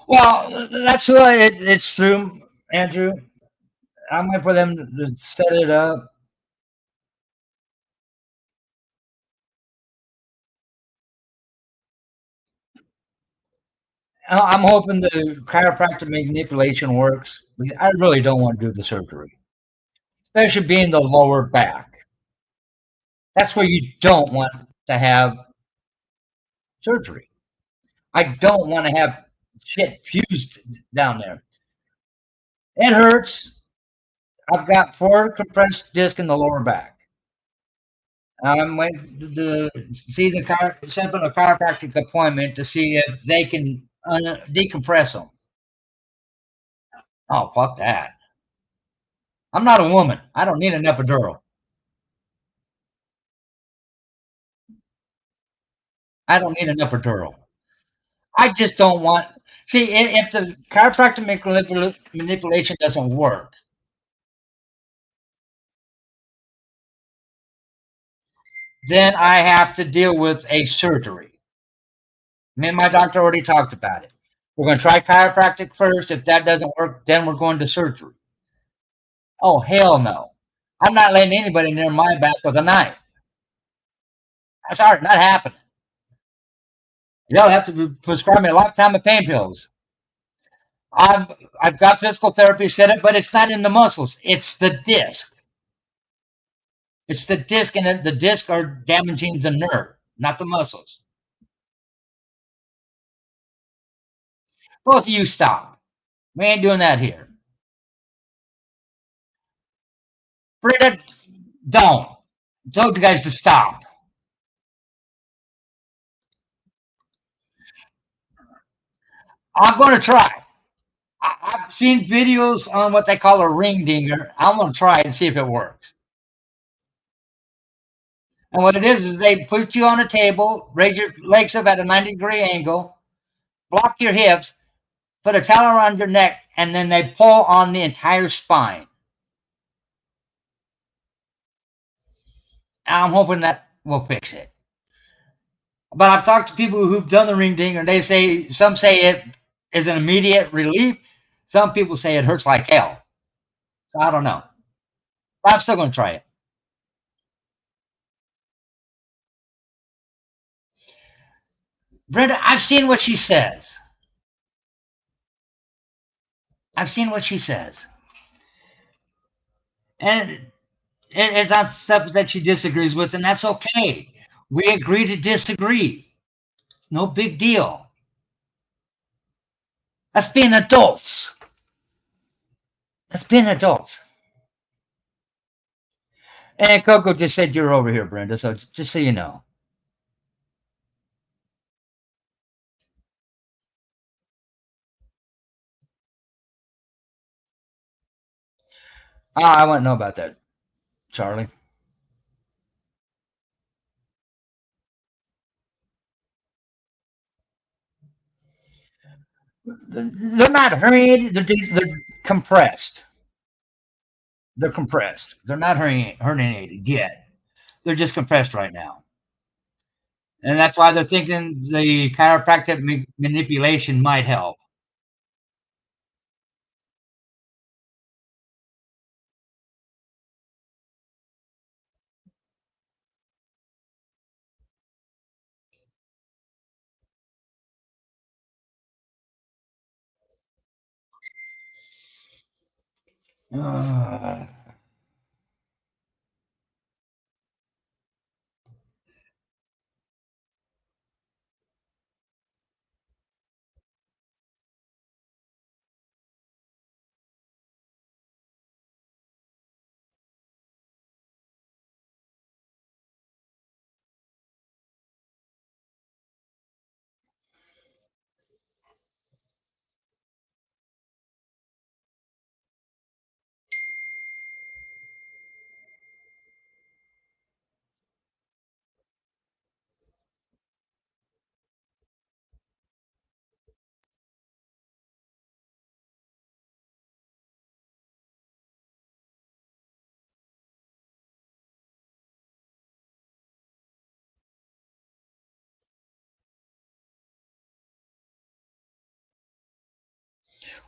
Well, that's why it's through, Andrew. I'm waiting for them to set it up. I'm hoping the chiropractic manipulation works. I really don't want to do the surgery, especially being the lower back. That's where you don't want to have surgery. I don't want to have shit fused down there. It hurts. I've got 4 compressed discs in the lower back. I'm waiting to see set up a chiropractic appointment to see if they can decompress them. Oh, fuck that. I'm not a woman. I don't need an epidural. I don't need an epidural. I just don't want. See, if the chiropractic manipulation doesn't work, then I have to deal with a surgery. Me and my doctor already talked about it. We're going to try chiropractic first. If that doesn't work, then we're going to surgery. Oh, hell no. I'm not letting anybody near my back with a knife. Sorry, not happening. They'll have to prescribe me a lifetime of pain pills. I've I've got physical therapy set up, but it's not in the muscles. It's the disc. It's the disc, and the disc are damaging the nerve, not the muscles. Both of you stop. We ain't doing that here. Britta, don't. Told you guys to stop. I'm going to try. I've seen videos on what they call a ring dinger. I'm going to try it and see if it works. And what it is they put you on a table, raise your legs up at a 90-degree angle, block your hips, put a towel around your neck, and then they pull on the entire spine. I'm hoping that will fix it. But I've talked to people who've done the ring dinger, and they say some say it is an immediate relief. Some people say it hurts like hell. So I don't know. But I'm still going to try it. Brenda, I've seen what she says. I've seen what she says. And it's not stuff that she disagrees with, and that's okay. We agree to disagree. It's no big deal. That's being adults. That's being adults. And Coco just said you're over here, Brenda, so just so you know. I wouldn't know about that, Charlie. They're not herniated, they're compressed. They're compressed. They're not herniated yet. They're just compressed right now. And that's why they're thinking the chiropractic manipulation might help. Uh,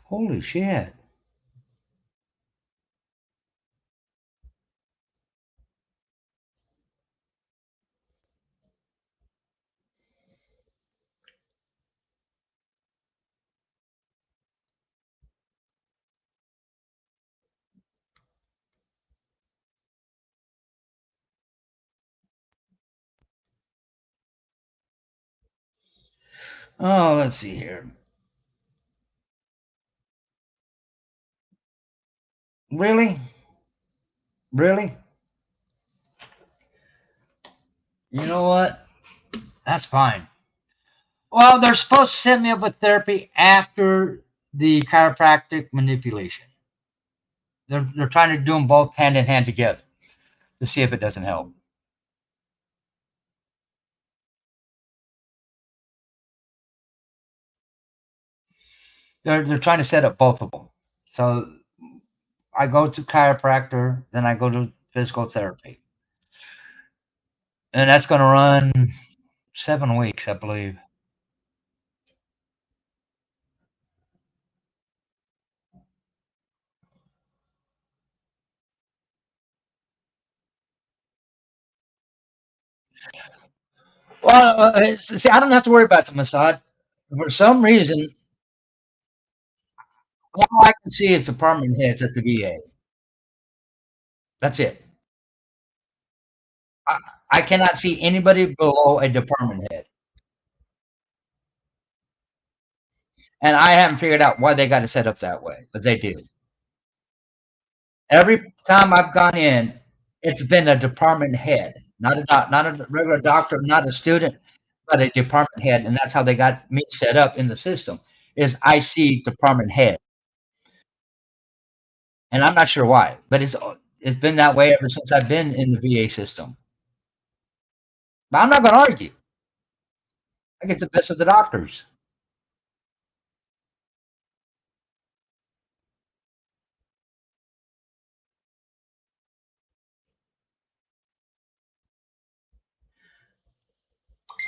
Holy shit. Oh, let's see here. Really? Really? You know what? That's fine. Well, they're supposed to set me up with therapy after the chiropractic manipulation. They're trying to do them both hand in hand together to see if it doesn't help. They're trying to set up both of them. So I go to chiropractor, then I go to physical therapy, and that's going to run 7 weeks, I believe. Well, see, I don't have to worry about the massage. For some reason, all I can see is department heads at the VA. That's it. I, I cannot see anybody below a department head. And I haven't figured out why they got it set up that way, but they do. Every time I've gone in, it's been a department head, not a regular doctor, not a student, but a department head, and that's how they got me set up in the system. Is I see department head, and I'm not sure why, but it's been that way ever since I've been in the VA system. But I'm not going to argue. I get the best of the doctors.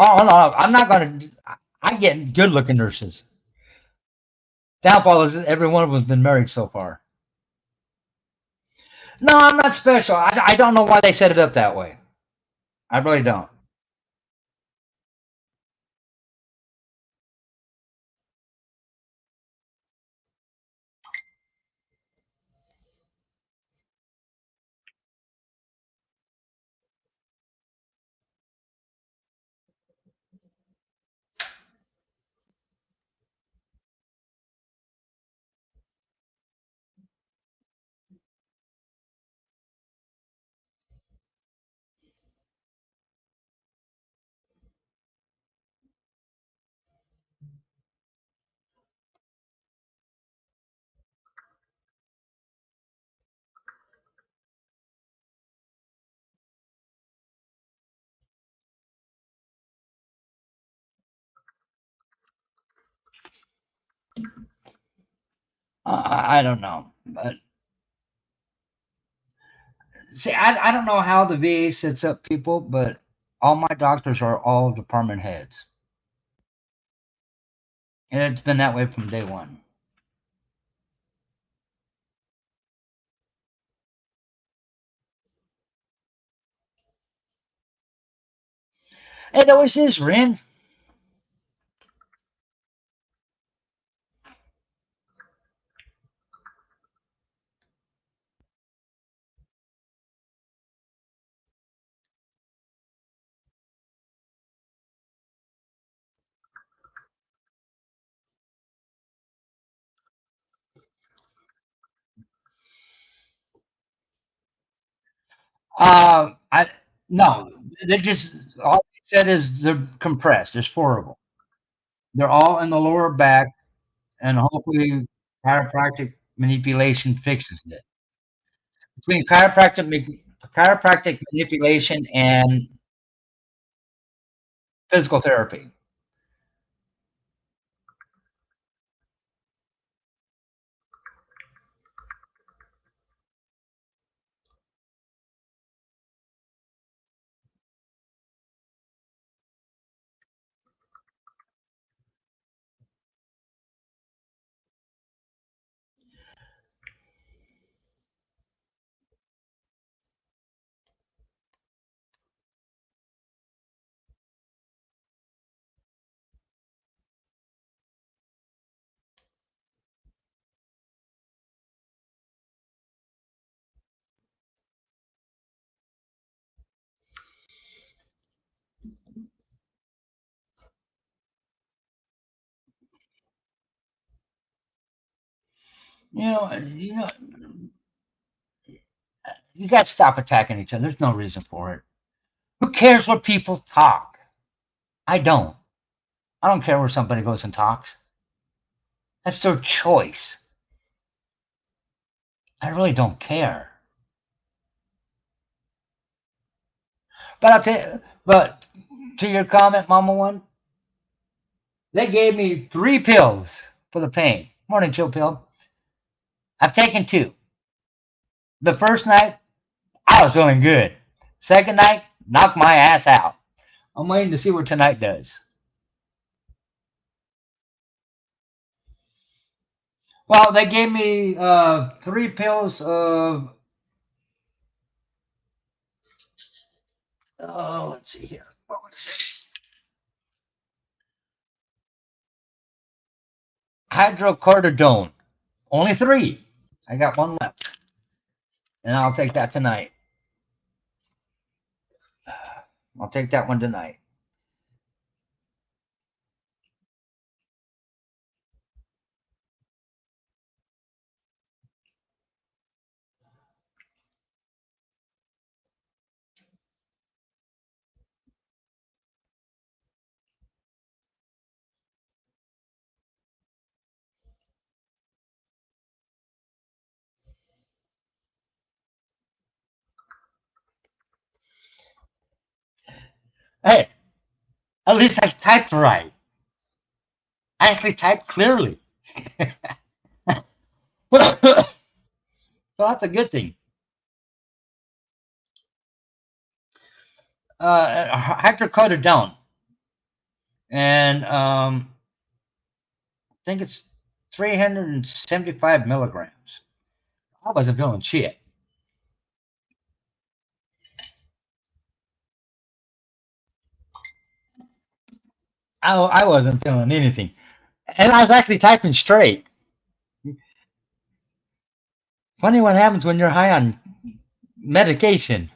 Oh no, I'm not going to. I get good looking nurses. Downfall is that every one of them's been married so far. No, I'm not special. I don't know why they set it up that way. I really don't. I don't know. But see, I don't know how the VA sets up people, but all my doctors are all department heads. And it's been that way from day one. It always is, Ren. I no, they just all they said is they're compressed. There's four of them. They're all in the lower back, and hopefully chiropractic manipulation fixes it. Between chiropractic manipulation and physical therapy. You know, you got to stop attacking each other. There's no reason for it. Who cares what people talk? I don't. I don't care where somebody goes and talks. That's their choice. I really don't care. But I'll tell you, but to your comment, Mama One, they gave me 3 pills for the pain. Morning chill pill. I've taken 2. The first night, I was feeling good. Second night, knocked my ass out. I'm waiting to see what tonight does. Well, they gave me 3 pills of, oh, let's see here. What was it? Hydrocodone. Only 3. I got 1 left, and I'll take that tonight. I'll take that one tonight. Hey, at least I typed right. I actually typed clearly. So that's a good thing. Hydrocodone, and I think it's 375 milligrams. I wasn't feeling shit. I wasn't feeling anything. And I was actually typing straight. Funny what happens when you're high on medication.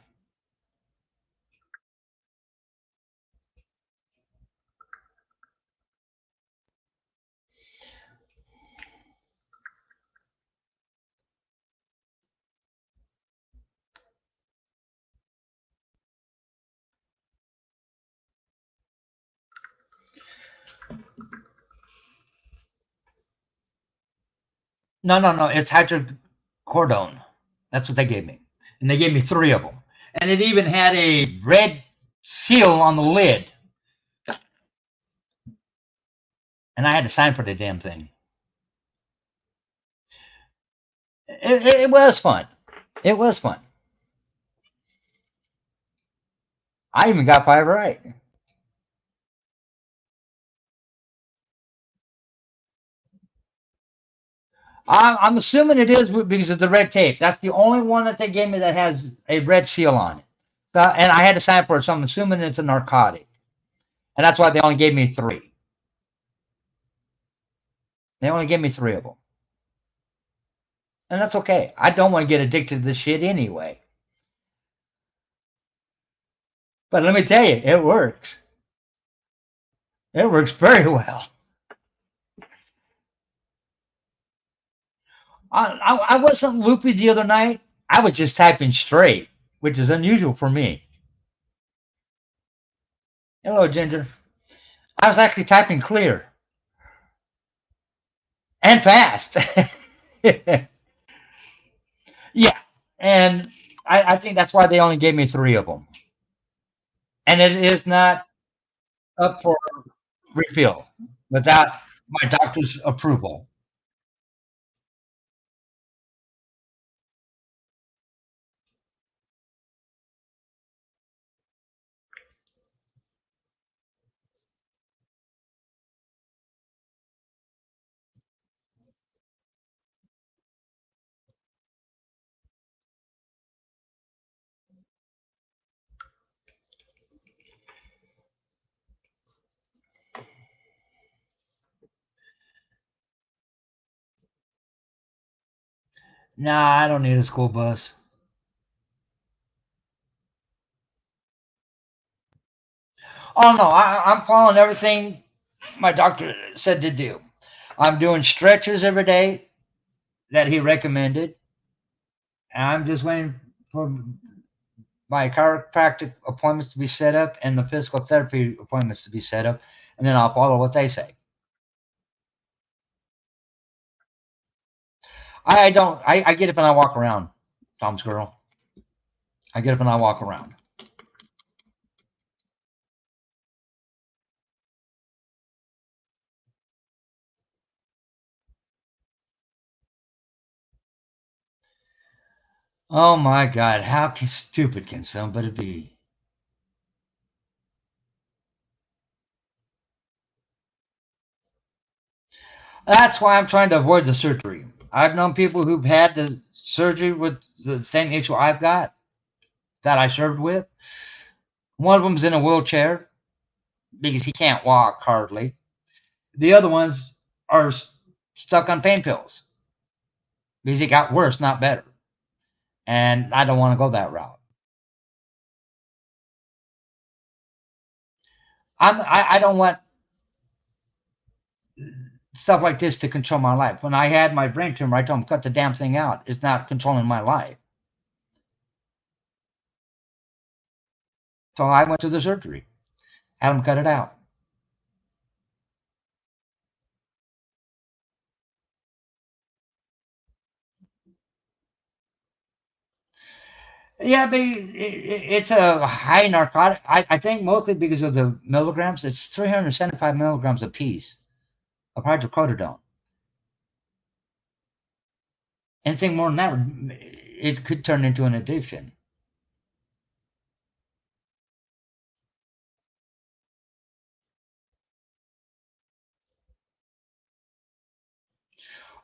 No, no, no. It's hydrocodone. That's what they gave me. And they gave me three of them. And it even had a red seal on the lid. And I had to sign for the damn thing. It was fun. It was fun. I even got five right. I'm assuming it is because of the red tape. That's the only one that they gave me that has a red seal on it. And I had to sign for it, so I'm assuming it's a narcotic. And that's why they only gave me three. They only gave me three of them. And that's okay. I don't want to get addicted to this shit anyway. But let me tell you, it works. It works very well. I wasn't loopy the other night. I was just typing straight, which is unusual for me. Hello, Ginger. I was actually typing clear and fast. Yeah. And I think that's why they only gave me three of them. And it is not up for refill without my doctor's approval. Nah, I don't need a school bus. Oh no, I'm following everything my doctor said to do. I'm doing stretches every day that he recommended. And I'm just waiting for my chiropractic appointments to be set up and the physical therapy appointments to be set up, and then I'll follow what they say. I don't. I get up and I walk around. Tom's girl. I get up and I walk around. Oh my God! How stupid can somebody be? That's why I'm trying to avoid the surgery. I've known people who've had the surgery with the same issue I've got that I served with. One of them's in a wheelchair because he can't walk hardly. The other ones are stuck on pain pills because it got worse, not better. And I don't want to go that route. I don't want stuff like this to control my life. When I had my brain tumor, I told him, cut the damn thing out. It's not controlling my life. So I went to the surgery, had him cut it out. Yeah, but it's a high narcotic. I think mostly because of the milligrams. It's 375 milligrams a piece of hydrocodone. Anything more than that, it could turn into an addiction.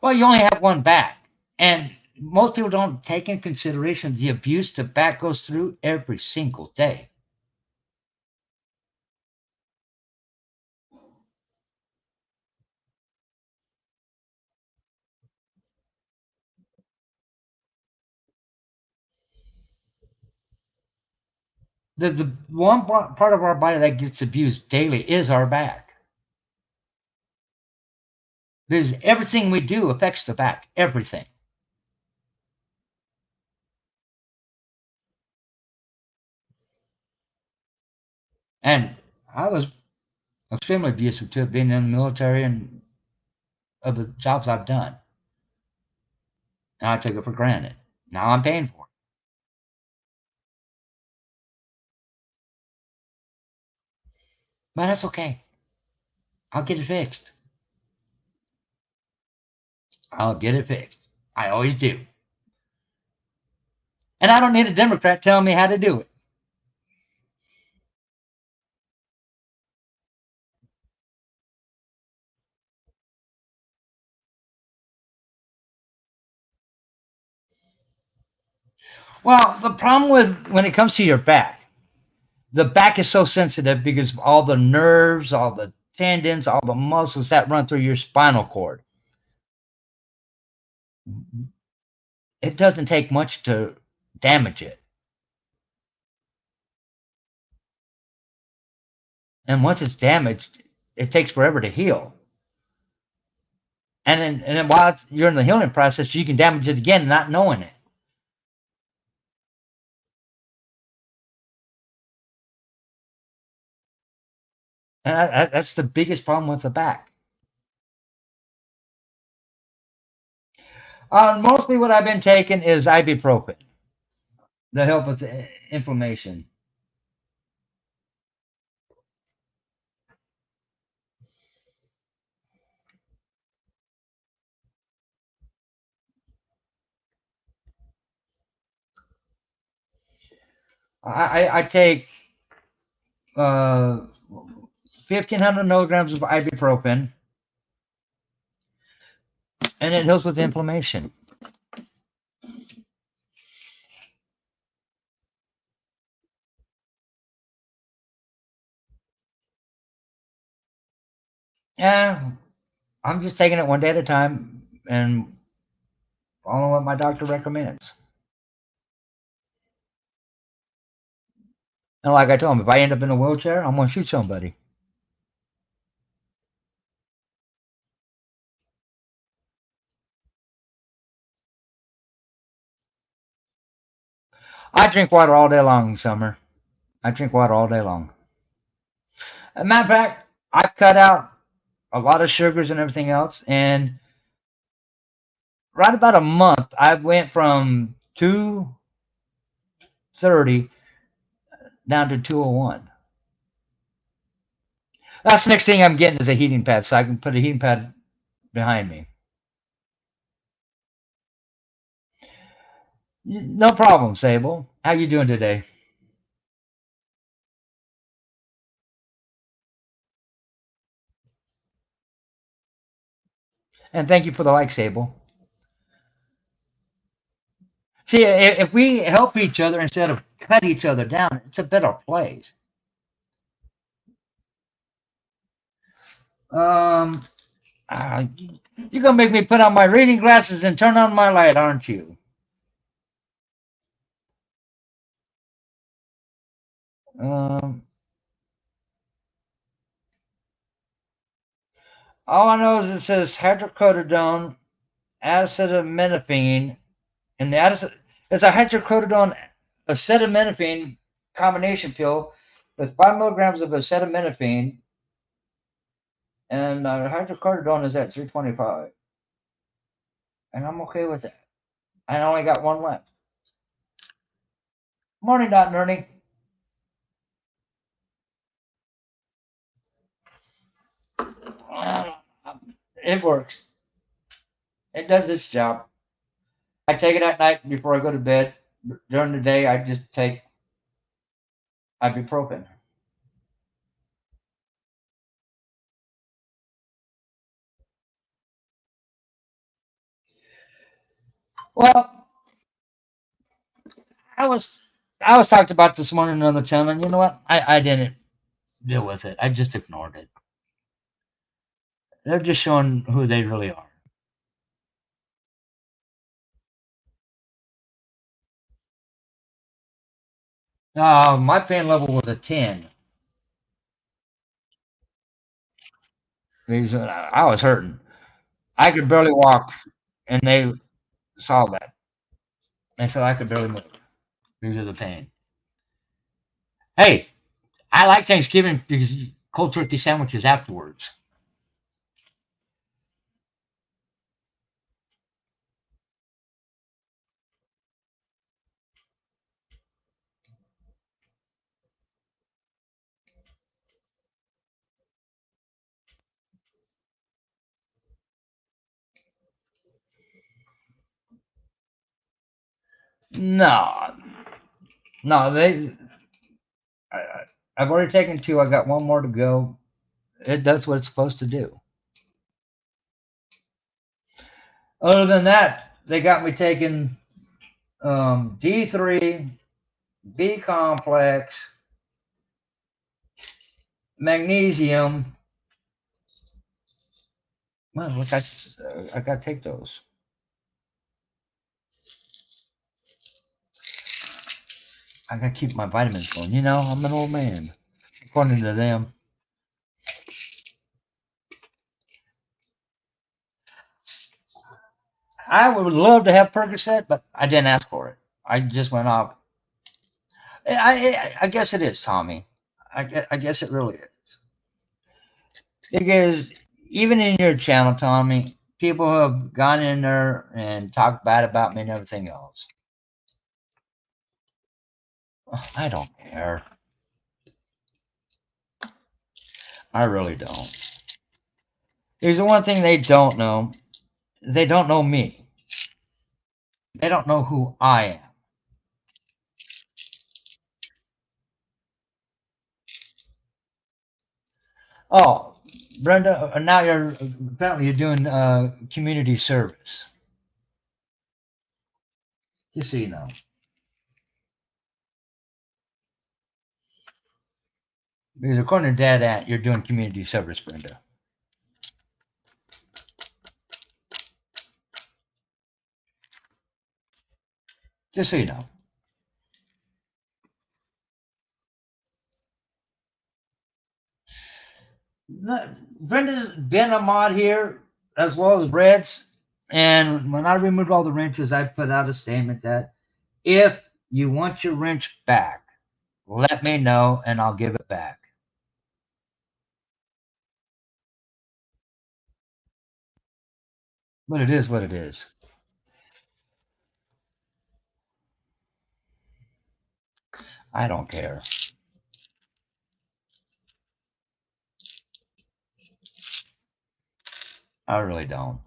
Well, you only have one back. And most people don't take into consideration the abuse the back goes through every single day. The one part of our body that gets abused daily is our back. Because everything we do affects the back. Everything. And I was extremely abusive to being in the military and of the jobs I've done. And I took it for granted. Now I'm paying for it. But that's okay. I'll get it fixed. I'll get it fixed. I always do. And I don't need a Democrat telling me how to do it. Well, the problem with when it comes to your back, the back is so sensitive because of all the nerves, all the tendons, all the muscles that run through your spinal cord. It doesn't take much to damage it. And once it's damaged, it takes forever to heal. And then while you're in the healing process, you can damage it again, not knowing it. And that's the biggest problem with the back. Mostly what I've been taking is ibuprofen to help with the inflammation. I take 1,500 milligrams of ibuprofen, and it helps with inflammation. Yeah, I'm just taking it one day at a time and following what my doctor recommends. And like I told him, if I end up in a wheelchair, I'm going to shoot somebody. I drink water all day long in summer. I drink water all day long. As a matter of fact, I've cut out a lot of sugars and everything else. And right about a month, I went from 230 down to 201. That's the next thing I'm getting is a heating pad, so I can put a heating pad behind me. No problem, Sable. How you doing today? And thank you for the like, Sable. See, if we help each other instead of cut each other down, it's a better place. Um, you're gonna make me put on my reading glasses and turn on my light, aren't you? Um, all I know is it says hydrocodone, acetaminophen, and it's a hydrocodone acetaminophen combination pill with 5 milligrams of acetaminophen, and hydrocodone is at 325, and I'm okay with that. I only got one left. Morning, Dot and Ernie. Uh, it works. It does its job. I take it at night before I go to bed. During the day, I just take ibuprofen. Well, I was I was talked about this morning on the channel, and you know what? I didn't deal with it. I just ignored it. They're just showing who they really are. My pain level was a 10. Because I was hurting. I could barely walk, and they saw that. They said I could barely move because of the pain. Hey, I like Thanksgiving because cold turkey sandwiches afterwards. No, no, I've already taken two. I got one more to go. It does what it's supposed to do. Other than that, they got me taking D3, B complex, magnesium. Well, look, I got to take those. I got to keep my vitamins going. You know, I'm an old man, according to them. I would love to have Percocet, but I didn't ask for it. I just went off. I guess it is, Tommy. I guess it really is. Because even in your channel, Tommy, people have gone in there and talked bad about me and everything else. I don't care. I really don't. There's the one thing they don't know. They don't know me. They don't know who I am. Oh, Brenda, now you're apparently you're doing community service. Just so you know. Because according to Dad Ant, you're doing community service, Brenda. Just so you know. Brenda's been a mod here as well as Red's. And when I removed all the wrenches, I put out a statement that if you want your wrench back, let me know and I'll give it back. But it is what it is. I don't care. I really don't.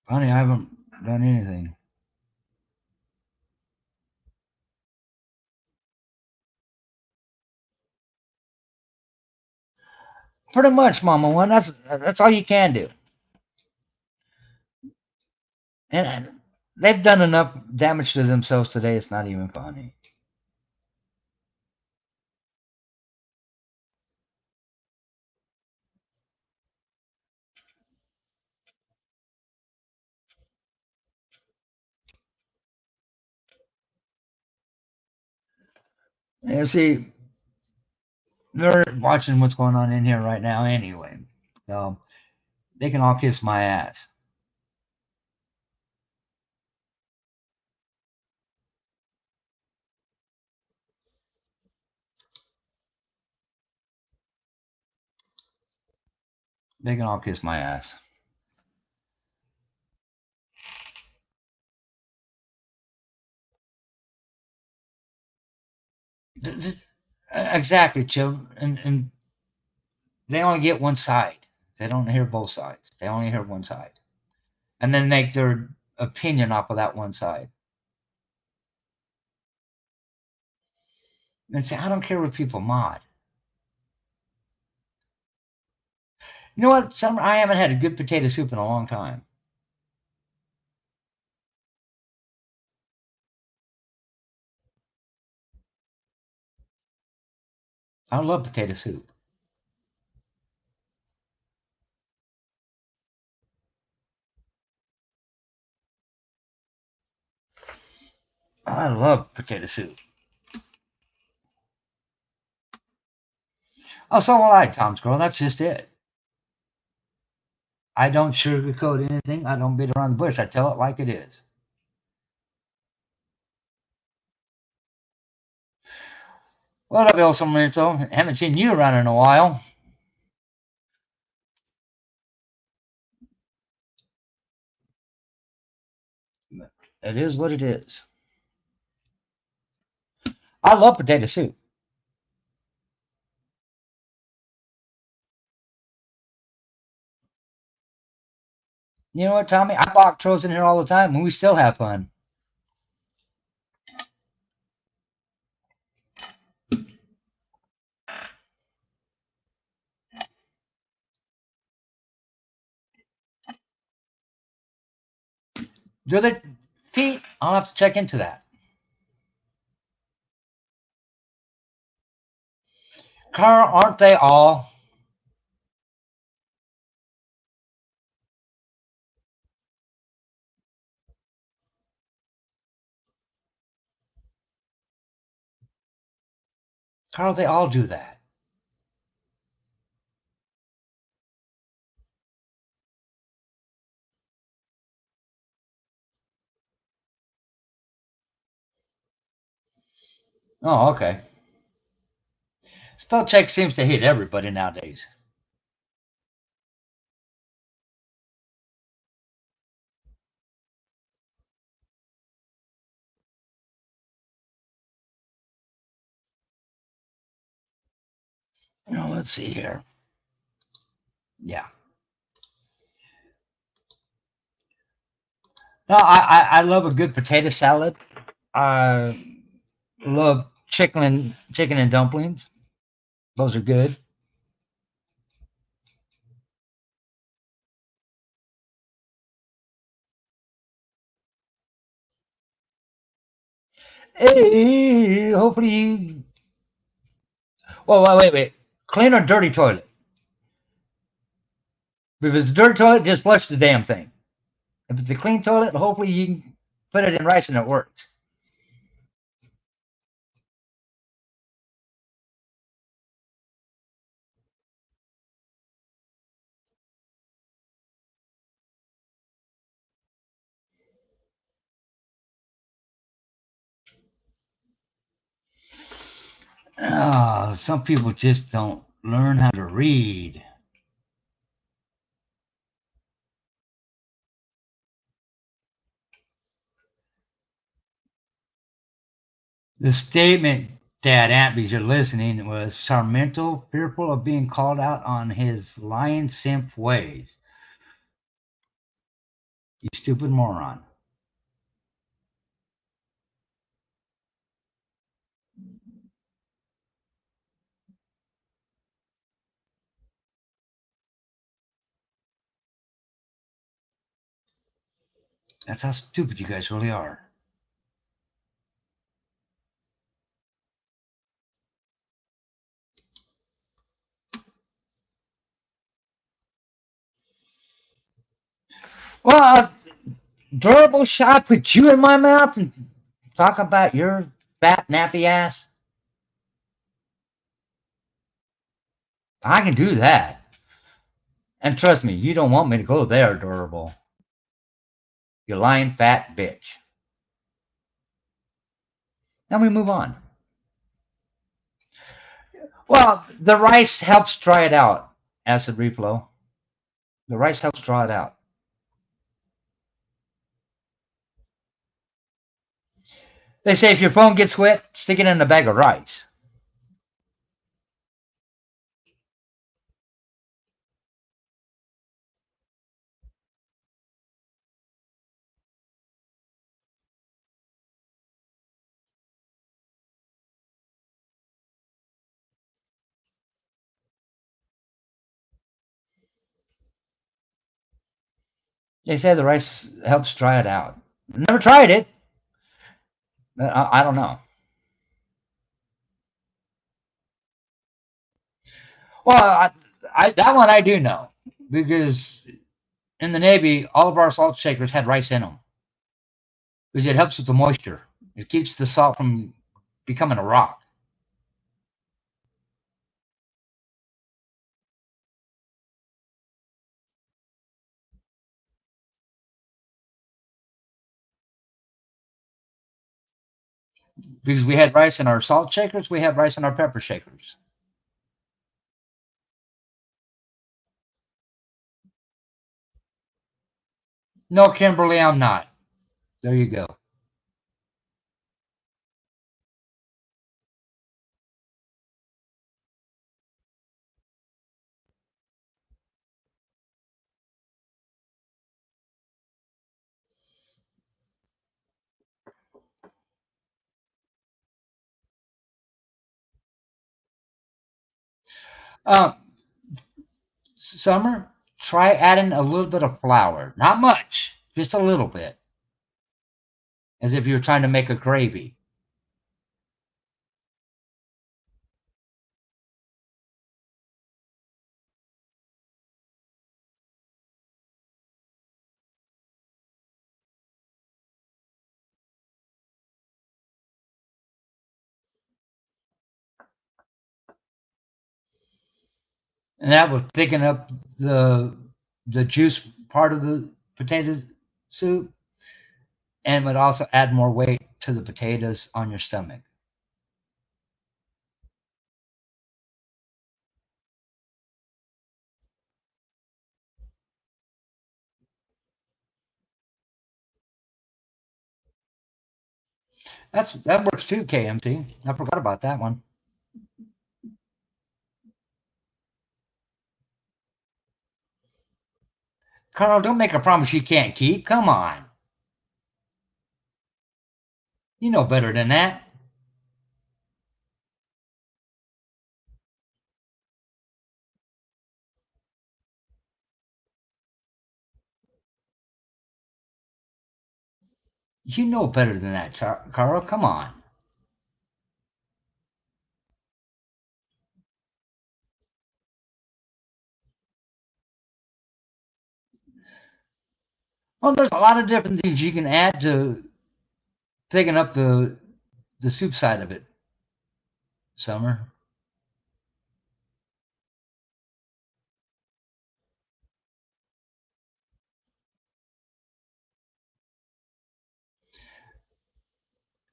Honey, I haven't done anything. Pretty much, Mama One. That's all you can do. And they've done enough damage to themselves today. It's not even funny. You see, they're watching what's going on in here right now anyway. So they can all kiss my ass. They can all kiss my ass. Exactly, Chip. And they only get one side. They don't hear both sides. They only hear one side. And then make their opinion off of that one side. And say, I don't care what people mod. You know what? I haven't had a good potato soup in a long time. I love potato soup. I love potato soup. Oh, so will I, Tom's girl. That's just it. I don't sugarcoat anything. I don't beat around the bush. I tell it like it is. What up, El Sombrito? Haven't seen you around in a while. It is what it is. I love potato soup. You know what, Tommy? I bok trolls in here all the time, and we still have fun. Do they feet? I'll have to check into that. Carl, aren't they all? Carl, they all do that. Oh, okay. Spell check seems to hit everybody nowadays. Oh, let's see here. Yeah. No, I love a good potato salad. I love chicken and dumplings. Those are good. Hey, hopefully you. Well, wait. Clean or dirty toilet? If it's a dirty toilet, just flush the damn thing. If it's a clean toilet, hopefully you can put it in rice and it works. Oh, some people just don't learn how to read. The statement, Dad Antby, you're listening, was Sarmiento fearful of being called out on his lion simp ways. You stupid moron. That's how stupid you guys really are. Well, durable shot put you in my mouth and talk about your fat nappy ass. I can do that. And trust me, you don't want me to go there, durable. You lying fat bitch. Now we move on. Well, the rice helps dry it out, acid reflow. The rice helps draw it out. They say if your phone gets wet, stick it in a bag of rice. They say the rice helps dry it out. Never tried it. I don't know. Well, that one I do know because in the Navy, all of our salt shakers had rice in them because it helps with the moisture. It keeps the salt from becoming a rock. Because we had rice in our salt shakers, we had rice in our pepper shakers. No, Kimberly, I'm not. There you go. Uh, Summer, try adding a little bit of flour. Not much, just a little bit, as if you were trying to make a gravy. And that would thicken up the juice part of the potato soup and would also add more weight to the potatoes on your stomach. That works too, KMT. I forgot about that one. Carl, don't make a promise you can't keep. Come on. You know better than that. You know better than that, Carl. Come on. Well, there's a lot of different things you can add to thicken up the soup side of it, Summer.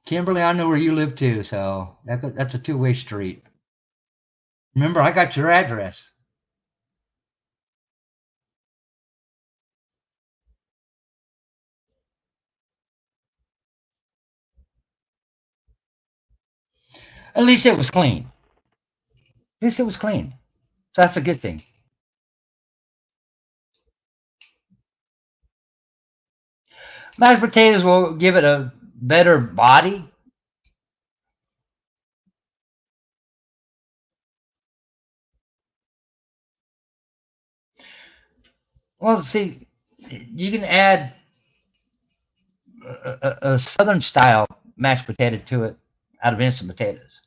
Kimberly, I know where you live too, so that's a two-way street. Remember, I got your address. At least it was clean. At least it was clean. So that's a good thing. Mashed potatoes will give it a better body. Well, see, you can add a southern style mashed potato to it out of instant potatoes.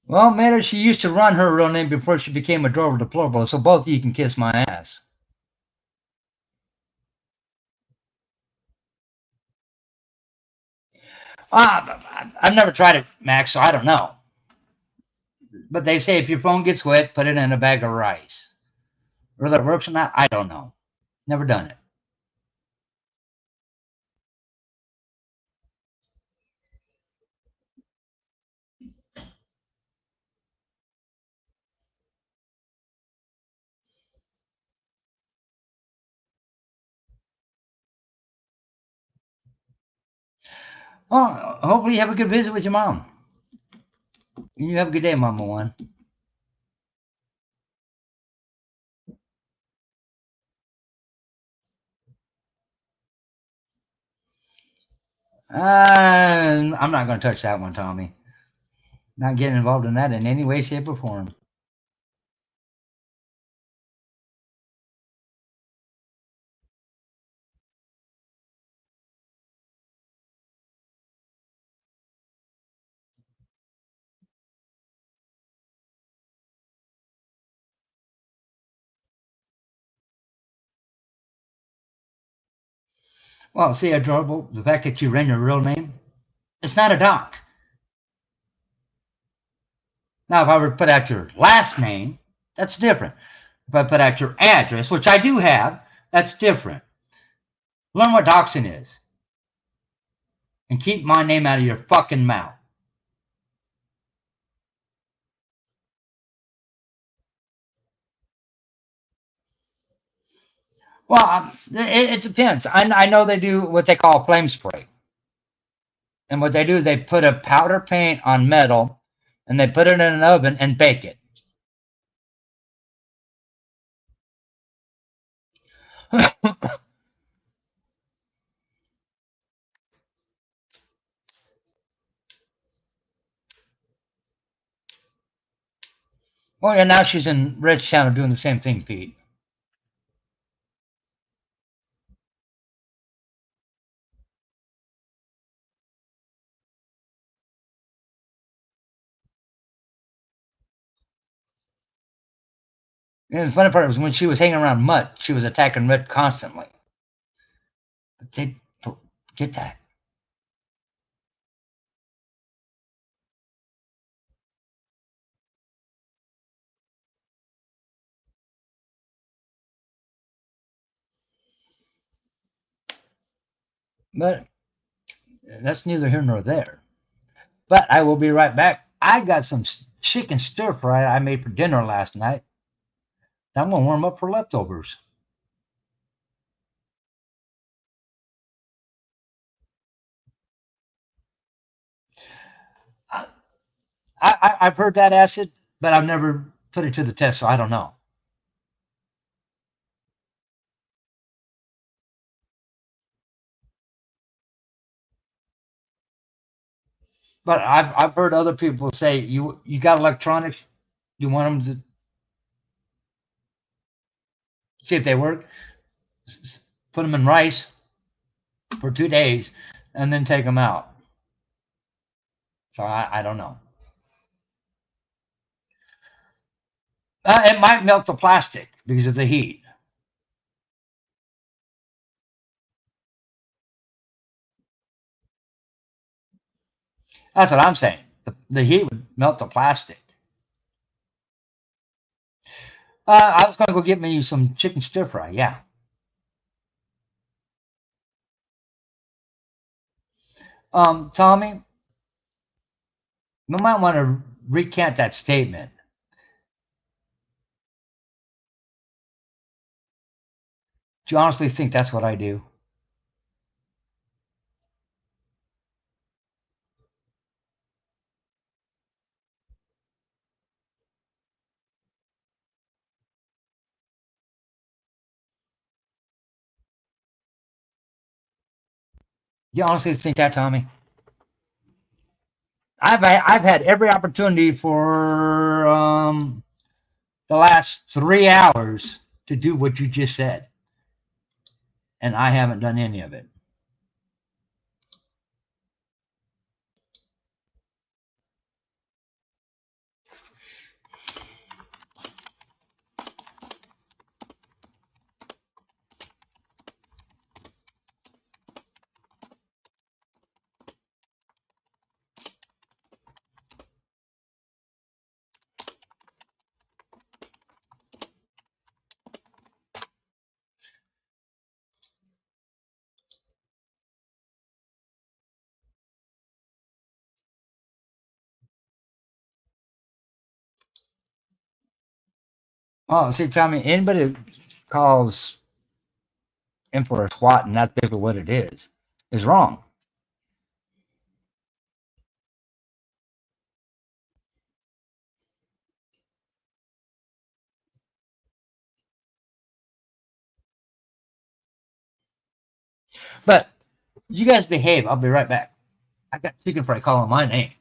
Well, Matter, she used to run her real name before she became adorable deplorable, so both of you can kiss my ass. I've never tried it, Max, so I don't know. But they say if your phone gets wet, put it in a bag of rice. Whether it works or not, I don't know. Never done it. Well, hopefully you have a good visit with your mom. You have a good day, Mama One. I'm not going to touch that one, Tommy. Not getting involved in that in any way, shape, or form. Well, see, adorable, the fact that you ran your real name, it's not a doc. Now, if I were to put out your last name, that's different. If I put out your address, which I do have, that's different. Learn what doxing is. And keep my name out of your fucking mouth. Well, it depends. I know they do what they call flame spray. And what they do is they put a powder paint on metal and they put it in an oven and bake it. Well, yeah, now she's in Red's channel doing the same thing, Pete. And the funny part was when she was hanging around Mutt, she was attacking Red constantly. But they get that. But that's neither here nor there. But I will be right back. I got some chicken stir fry I made for dinner last night. I'm going to warm up for leftovers. I've heard that acid, but I've never put it to the test, so I don't know. But I've heard other people say you got electronics, you want them to see if they work, put them in rice for 2 days, and then take them out. So I don't know. It might melt the plastic because of the heat. That's what I'm saying. The heat would melt the plastic. I was going to go get me some chicken stir fry. Yeah. Tommy, you might want to recant that statement. Do you honestly think that's what I do? Do you honestly think that, Tommy? I've had every opportunity for the last 3 hours to do what you just said, and I haven't done any of it. Oh, see, Tommy, anybody that calls him for a squat and that's basically what it is wrong. But you guys behave. I'll be right back. I got chicken fry calling my name.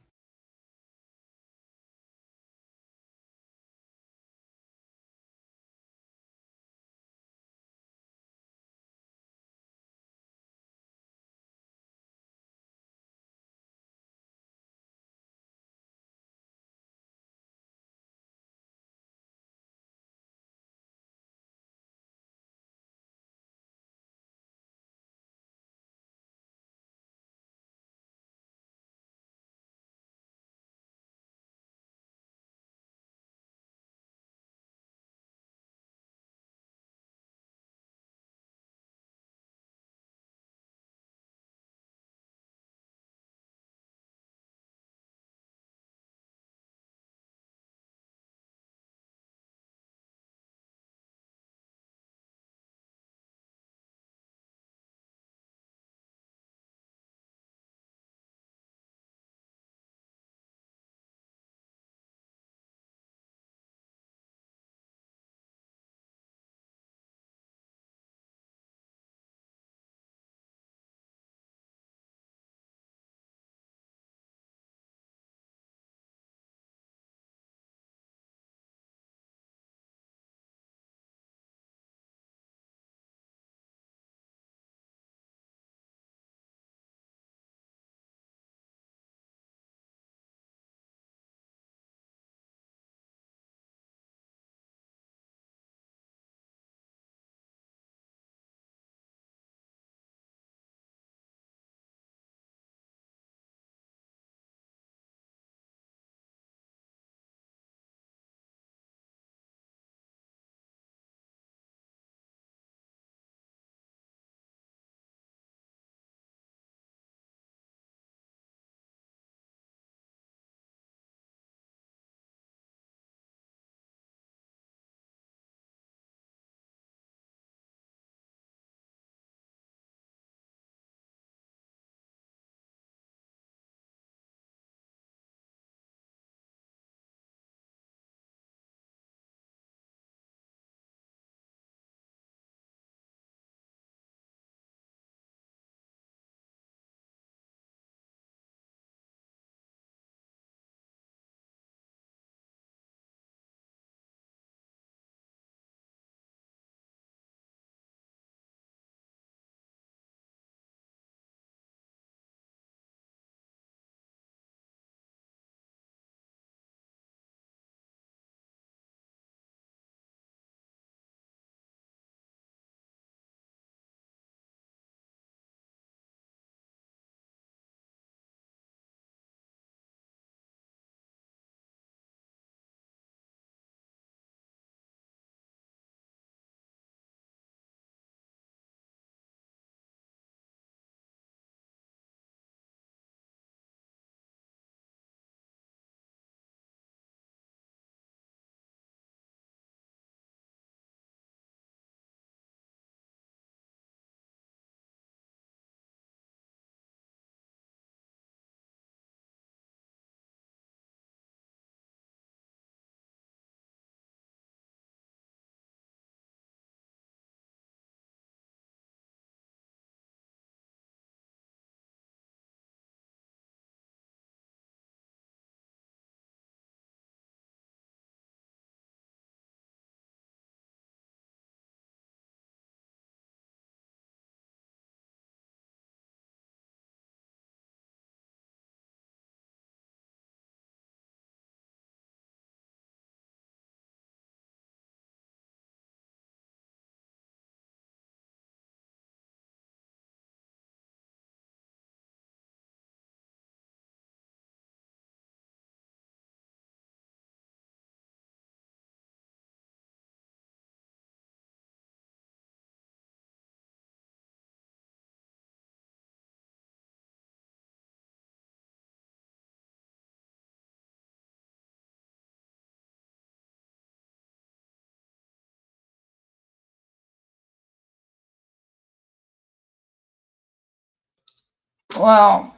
Well,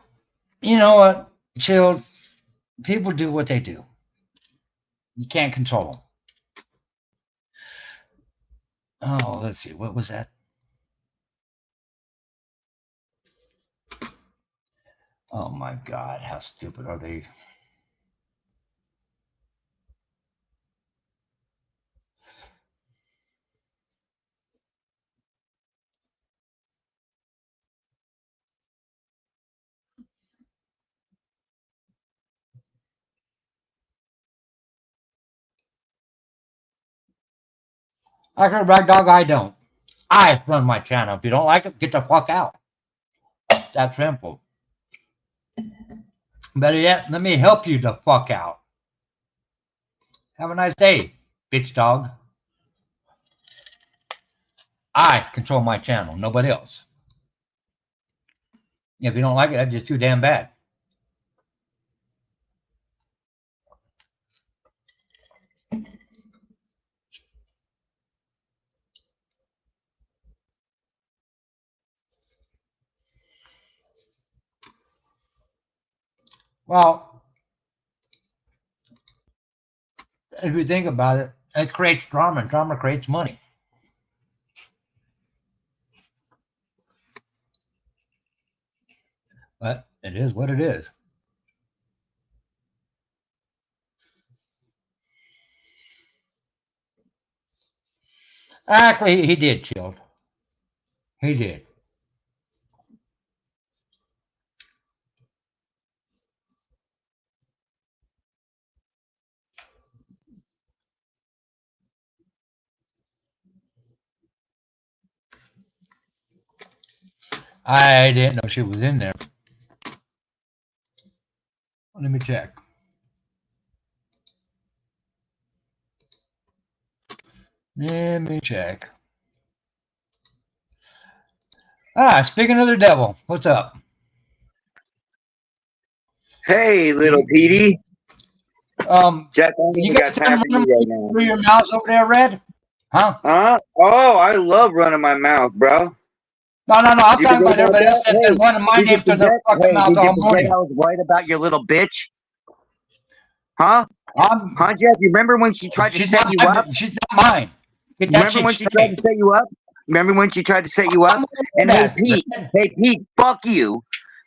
you know what, Chill? People do what they do. You can't control them. Oh, let's see. What was that? Oh my God, how stupid are they? I heard Rag Dog, I don't. I run my channel. If you don't like it, get the fuck out. That's simple. Better yet, let me help you the fuck out. Have a nice day, bitch dog. I control my channel, nobody else. If you don't like it, that's just too damn bad. Well, if you think about it, it creates drama, and drama creates money. But it is what it is. Actually, he did, Chilled. He did. I didn't know she was in there. Let me check. Let me check. Speaking of the devil, what's up? Hey, little Petey. Jack, I ain't You even got got time some for you right now. through your mouth over there, Red? Huh? Huh? Oh, I love running my mouth, bro. No. I'm You talking forget about about everybody else that? that's been running my Did you name through their forget? fucking Hey, mouth did you all forget morning. I was right about your little bitch? Huh? I'm, Huh, Jeff? You remember when she tried to she's set not you my, up? she's not mine. Get that Remember shit when she tried to straight. set you up? Remember when she tried to set you up? I'm aware And of that, Red. Hey, Pete, fuck you.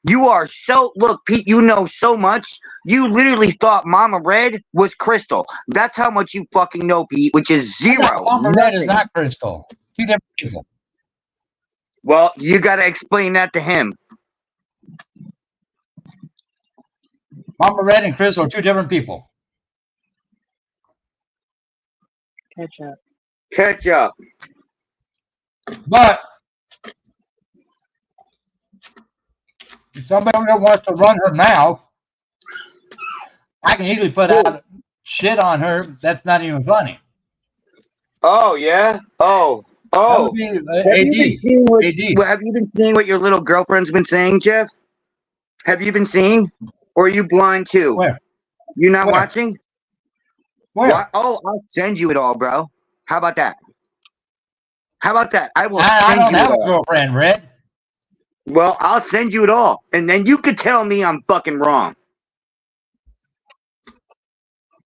You are so, look, Pete, you know so much. You literally thought Mama Red was Crystal. That's how much you fucking know, Pete, which is No, zero. Mama Red is Nothing. not Crystal. Two different people. Well, you got to explain that to him. Mama Red and Crystal are two different people. Catch up. But if somebody wants to run her mouth, I can easily put out shit on her. That's not even funny. Oh yeah. That would be Have you been seeing what? AD. Have you been seeing what your little girlfriend's been saying, Jeff? Have you been seeing? Or are you blind too? Where? You not Where? watching? Where? What? Oh, I'll send you it all, bro. How about that? How about that? I will I send don't you it have a all. girlfriend, Red. Well, I'll send you it all, and then you could tell me I'm fucking wrong.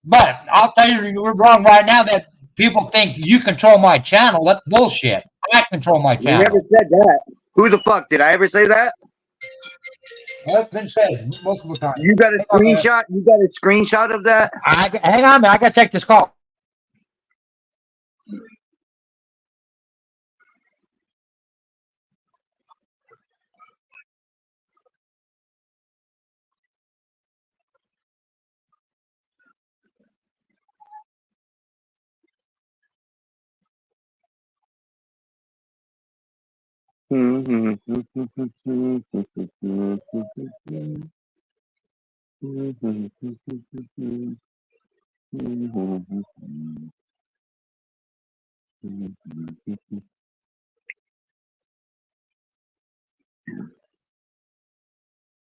But I'll tell you, you're wrong right now that people think you control my channel. That's bullshit. I control my You never channel. said that. Who the fuck did I ever say that? That's been said multiple times. You got a Hang on, man. screenshot? You got a screenshot of that? Hang on, man. I gotta take this call.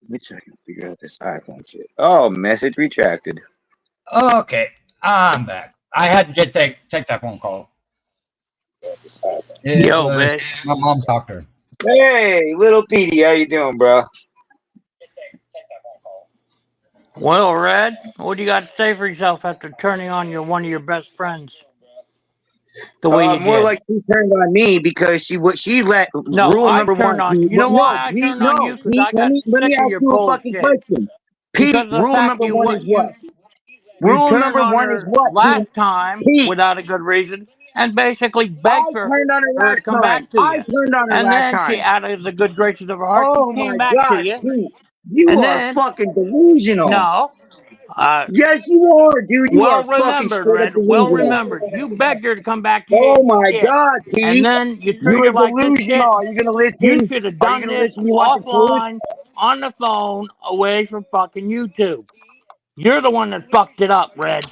Which I can figure out this iPhone shit. Oh, message retracted. Okay, I'm back. I had to take that phone call. It Yo, was bitch. my mom's doctor. Hey, little Petey, how you doing, bro? Well, Red, what do you got to say for yourself after turning on one of your best friends the way you More did? like she turned on me because she let No, rule I number one. turned on you. Pete, You know no, why I Pete, turned on no, you? Because Pete. I got Let me sick of ask your you a fucking bullshit. question. Because Pete, of the rule fact number one is what? you Rule turned number on one is her what, Pete? last time Pete, without a good reason and basically I begged for turned on her her to last come time. back to I you. turned on her And last then she, time. out of the good graces of her heart, she Oh came my back to God, you. Pete, you And are then, fucking delusional. no, Yes, you are, dude. You are well fucking remembered, straight up Red. Well delusional. remembered. You begged her to come back to you Oh and she my did. God, And Pete, then you you treated are her like this shit. delusional. Are you gonna You listen? should have Are you done gonna this listen? You want the truth? offline on the phone away from fucking YouTube. You're the one that fucked it up, Red.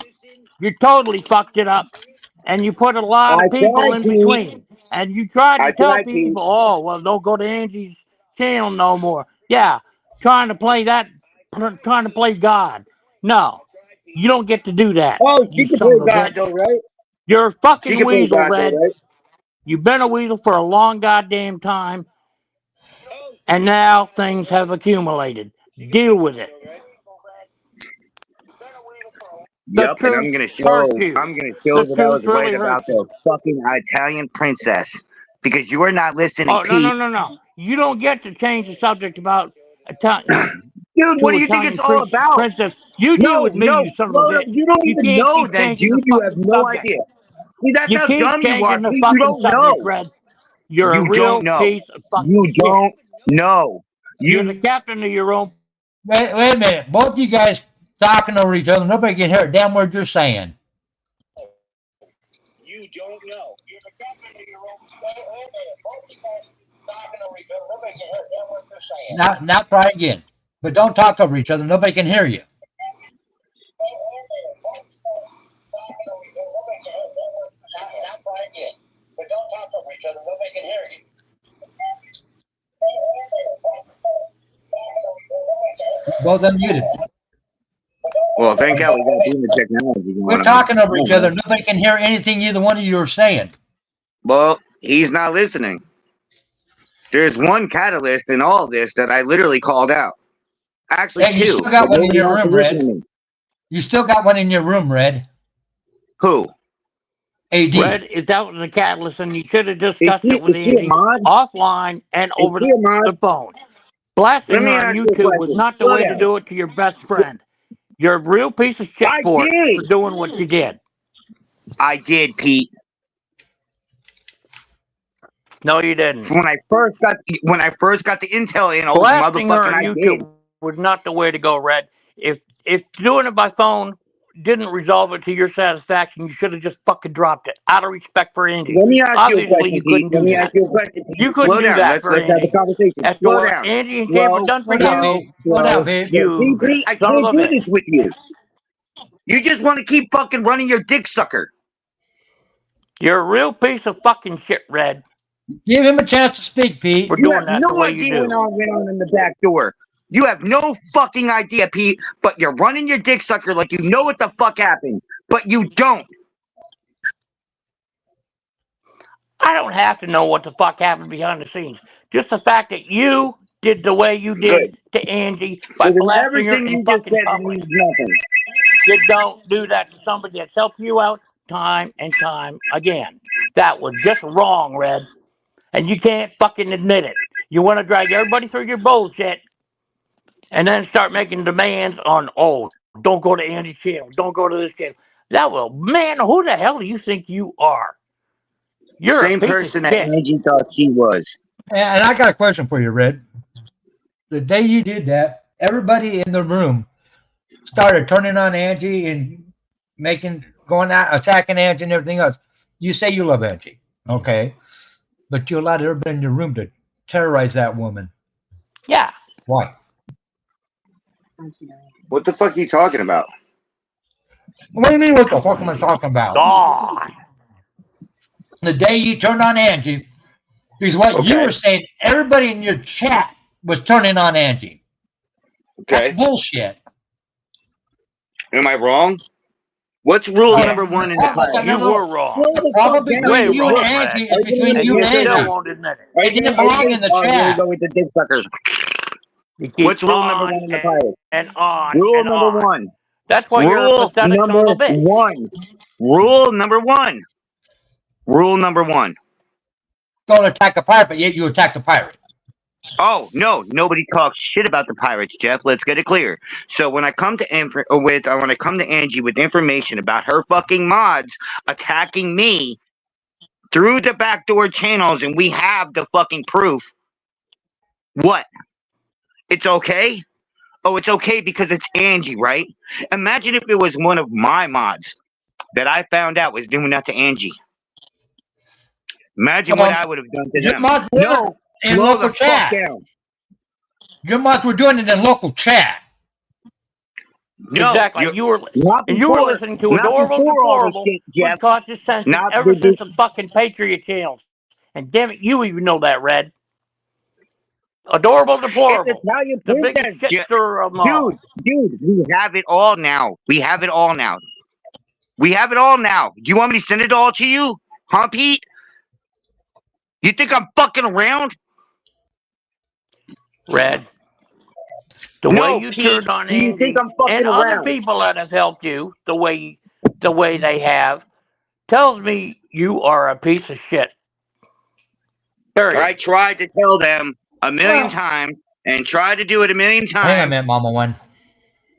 You totally fucked it up. And you put a lot I of people tried, in Pete. between. And you tried I to tell tried, Pete. people, oh, well, don't go to Angie's channel no more. Yeah, trying to play God. No, you don't get to do that, Oh, you she can son play of a God bitch. though, right? You're a She fucking can play weasel, God though, Red. right? You've been a weasel for a long goddamn time. And now things have accumulated. Deal with it. The Yep, and truth hurts you. I'm gonna show The that I was truth right really about hurts the you. fucking Italian princess. Because you are not listening, Oh, no, no, Pete. no, no. You don't get to change the subject about Dude, what to do you think it's Italian all about? princess. You deal No, with me, no, you son of a slow down. bitch. You don't You even can't know keep then, changing the dude. You have fucking no subject. idea. See, that's You how keep dumb you are, changing the Pete. You fucking don't subject, know. Red. You're a You don't real know. piece of fucking You shit. don't know. You're the You captain of your own. Wait a minute. Both you guys talking over each other. Nobody can hear a damn word you're saying. You don't know. You're the captain of your own. Wait a minute. Both you guys talking over each other. Nobody can hear a damn word you're saying. Now try again. But don't talk over each other. Nobody can hear you. But don't talk over each other. Nobody can hear you. Both unmuted. well, thank God we got beamer technology We're going on. talking over I each don't know. other. Nobody can hear anything either one of you are saying. Well, he's not listening. There's one catalyst in all this that I literally called out. Actually, Hey, you two, still but got one in nobody your wants to room, listen to Red. me. You still got one in your room, Red. Who? AD. Red, if that was the catalyst, and you should have Is discussed she? it with Is she a Angie mod? offline and Is over she a mod? the phone. Let Blasting her me on ask you a YouTube was question. not the Slow way to down. do it to your best friend. You're a real piece of shit I for did. doing what you did. I did, Pete. No, you didn't. When I first got the intel in, oh Blasting her motherfucking, on I did. YouTube was not the way to go, Red. If doing it by phone didn't resolve it to your satisfaction, you should have just fucking dropped it out of respect for Angie. Let me ask you a Obviously, question, you Pete. couldn't Let do me ask that. you a question, You Pete. couldn't Slow do down. that Let's for have a Angie. conversation. After Slow what down. Angie and Cameron Slow, done for Slow down, you, slow, babe. Slow down, slow. babe. See, you Pete, I son of can't a do bitch. this with you. You just want to keep fucking running your dick sucker. You're a real piece of fucking shit, Red, Give him a chance to speak, Pete. for You doing have that the no way you idea what do. went on in the back door. You have no fucking idea, Pete, but you're running your dick sucker like you know what the fuck happened, but you don't. I don't have to know what the fuck happened behind the scenes. Just the fact that you did the way you did Good. to Angie So by then blasting her everything in you just fucking said public. means nothing. You don't do that to somebody that's helped you out time and time again. That was just wrong, Red. And you can't fucking admit it. You want to drag everybody through your bullshit and then start making demands on, oh, don't go to Andy's channel, don't go to this channel. That will, man, who the hell do you think you are? You're a Same piece of person that shit. Angie thought she was. And I got a question for you, Red. The day you did that, everybody in the room started turning on Angie and going out, attacking Angie and everything else. You say you love Angie, okay, but you allowed everybody in your room to terrorize that woman. Yeah. Why? What the fuck are you talking about? What do you mean? What the fuck am I talking about? God. The day you turned on Angie, because what you Okay. were saying, everybody in your chat was turning on Angie. That's Okay. bullshit. Am I wrong? What's rule Yeah. number one in the class? You No. were wrong. The Slow the fuck problem down. Way between you and wrong, Angie Red. is between And you you and still Angie. won't admit it. It didn't belong in the Oh, here we chat. go with the dick suckers. You keep What's rule number one in the pirates? and on Rule and number on. one. That's why you're a Rule pathetic son of number a bitch. one. Rule number one. Rule number one. Don't attack a pirate, but yet you attack the pirate. Oh no, nobody talks shit about the pirates, Jeff. Let's get it clear. So when I come to when I come to Angie with information about her fucking mods attacking me through the backdoor channels, and we have the fucking proof. What? It's okay? Oh, it's okay because it's Angie, right? Imagine if it was one of my mods that I found out was doing that to Angie. Imagine what I would have done to Your them. mods No, in slow local the chat. fuck down. Your mods were doing it in local chat. No, Exactly. You were listening to not Adorable and before all this Deplorable, shit, Jeff. which caused this censorship Not ever since the fucking Patriot channels. And damn it, you even know that, Red. Adorable and Deplorable. The biggest shit stirrer of them all. Dude, we have it all now. We have it all now. We have it all now. Do you want me to send it all to you? Huh, Pete? You think I'm fucking around? Red. The way you turned on Angie and other people that have helped you the way they have tells me you are a piece of shit. Period. I tried to tell them a million times and tried to do it a million times. Hang on a minute, Mama One.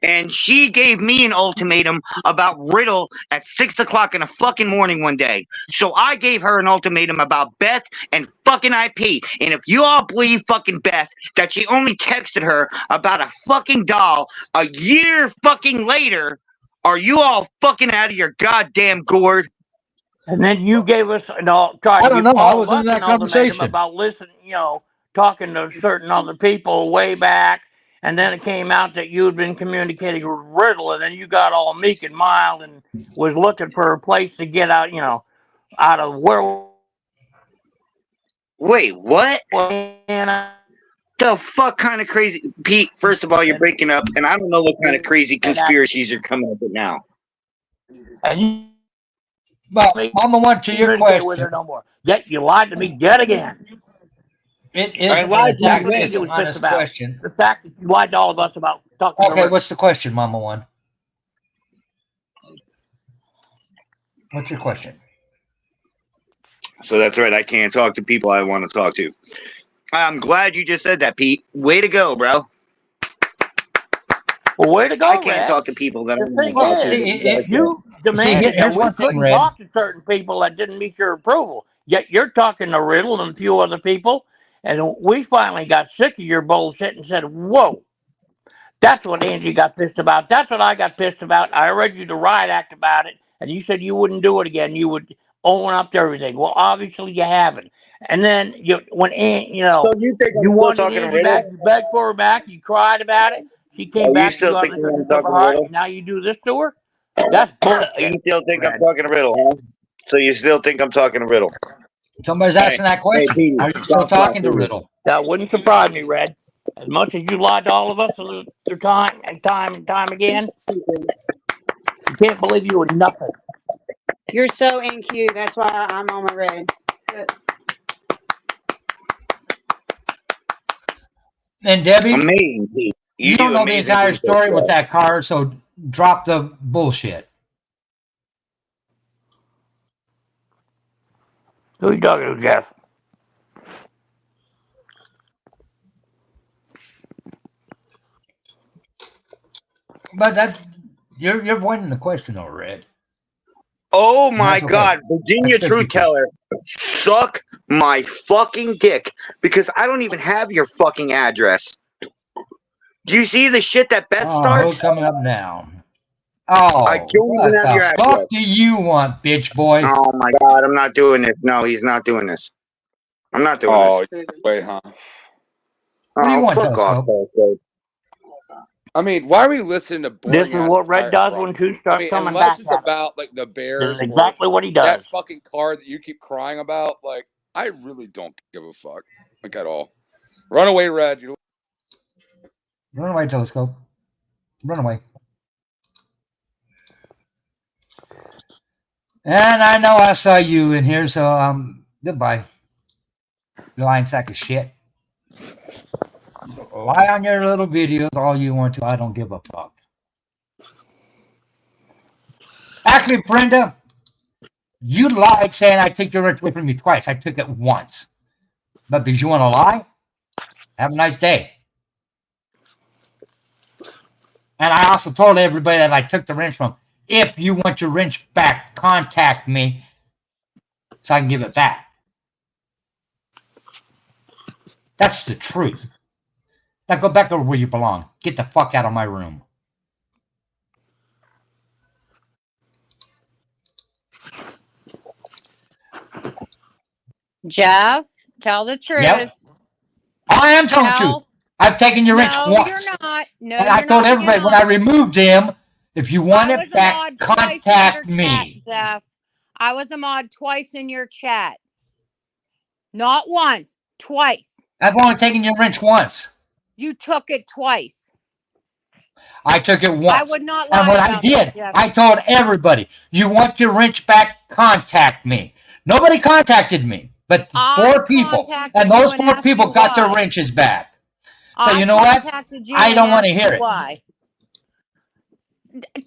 And she gave me an ultimatum about Riddle at 6 o'clock in the fucking morning one day. So I gave her an ultimatum about Beth and fucking IP. And if you all believe fucking Beth that she only texted her about a fucking doll a year fucking later, are you all fucking out of your goddamn gourd? And then you gave us I don't know. I was in that conversation about listening, talking to certain other people way back. And then it came out that you had been communicating with Riddle, and then you got all meek and mild and was looking for a place to get out, out of where. Wait, what? The fuck kind of crazy, Pete? First of all, you're breaking up, and I don't know what kind of crazy conspiracies you're coming up with now. And you, but Mama One, to your question, with her no more. Yet you lied to me yet again. It is an attack. It's an honest question. The fact that you lied to all of us about talking. Okay, what's the question, Mama One? What's your question? So that's right. I can't talk to people I want to talk to. I'm glad you just said that, Pete. Way to go, bro. Well, way to go, I can't talk to people that I want to talk to. You demanded that we couldn't talk to certain people that didn't meet your approval. Yet you're talking to Riddle and a few other people. And we finally got sick of your bullshit and said, whoa, that's what Angie got pissed about. That's what I got pissed about. I read you the riot act about it, and you said you wouldn't do it again. You would own up to everything. Well, obviously you haven't. And then you wanted Angie back, you begged for her back, you cried about it. She came back, you got her heart, and now you do this to her? That's bullshit. You still think I'm talking to Riddle, huh? So you still think I'm talking to Riddle? Somebody's asking that question. Hey, are you still talking to Riddle? That wouldn't surprise me, Red. As much as you lied to all of us through time and time again, you can't believe you were nothing. You're so NQ. That's why I'm on my Red. And Debbie, amazing. You don't know the entire story with that card, so drop the bullshit. Who are you talking to, Jeff? But that you're avoiding the question, though, Red. Oh my God, Virginia Truth Teller, suck my fucking dick because I don't even have your fucking address. Do you see the shit that Beth starts? Coming up now. Oh, I don't even have your address. What do you want, bitch boy? Oh my God, I'm not doing this. No, he's not doing this. I'm not doing this. Wait, huh? What do you want, fuck off, I mean, why are we listening to boring? This is what Red does when two starts coming back. Unless it's about like the Bears. This is exactly what he does. That fucking card that you keep crying about, like I really don't give a fuck, like at all. Run away, Red. Run away, Telescope. Run away. And I know I saw you in here, so goodbye. You lying sack of shit. Oh. lie on your little videos all you want to. I don't give a fuck. Actually, Brenda, you lied saying I took your rent away from you twice. I took it once. But because you want to lie, have a nice day. And I also told everybody that I took the wrench from. If you want your wrench back, contact me so I can give it back. That's the truth. Now go back over where you belong. Get the fuck out of my room. Jeff, tell the truth. Yep. I am telling the truth. I've taken your wrench once. No, you're not. No, and I told everybody when I removed them, if you want it back, contact me. Jeff. I was a mod twice in your chat. Not once, twice. I've only taken your wrench once. You took it twice. I took it once. I would not lie and what about I did, that, I told everybody, you want your wrench back, contact me. Nobody contacted me, but 4 people. And those 4 people got their wrenches back. So you know what? I don't want to hear it. Why?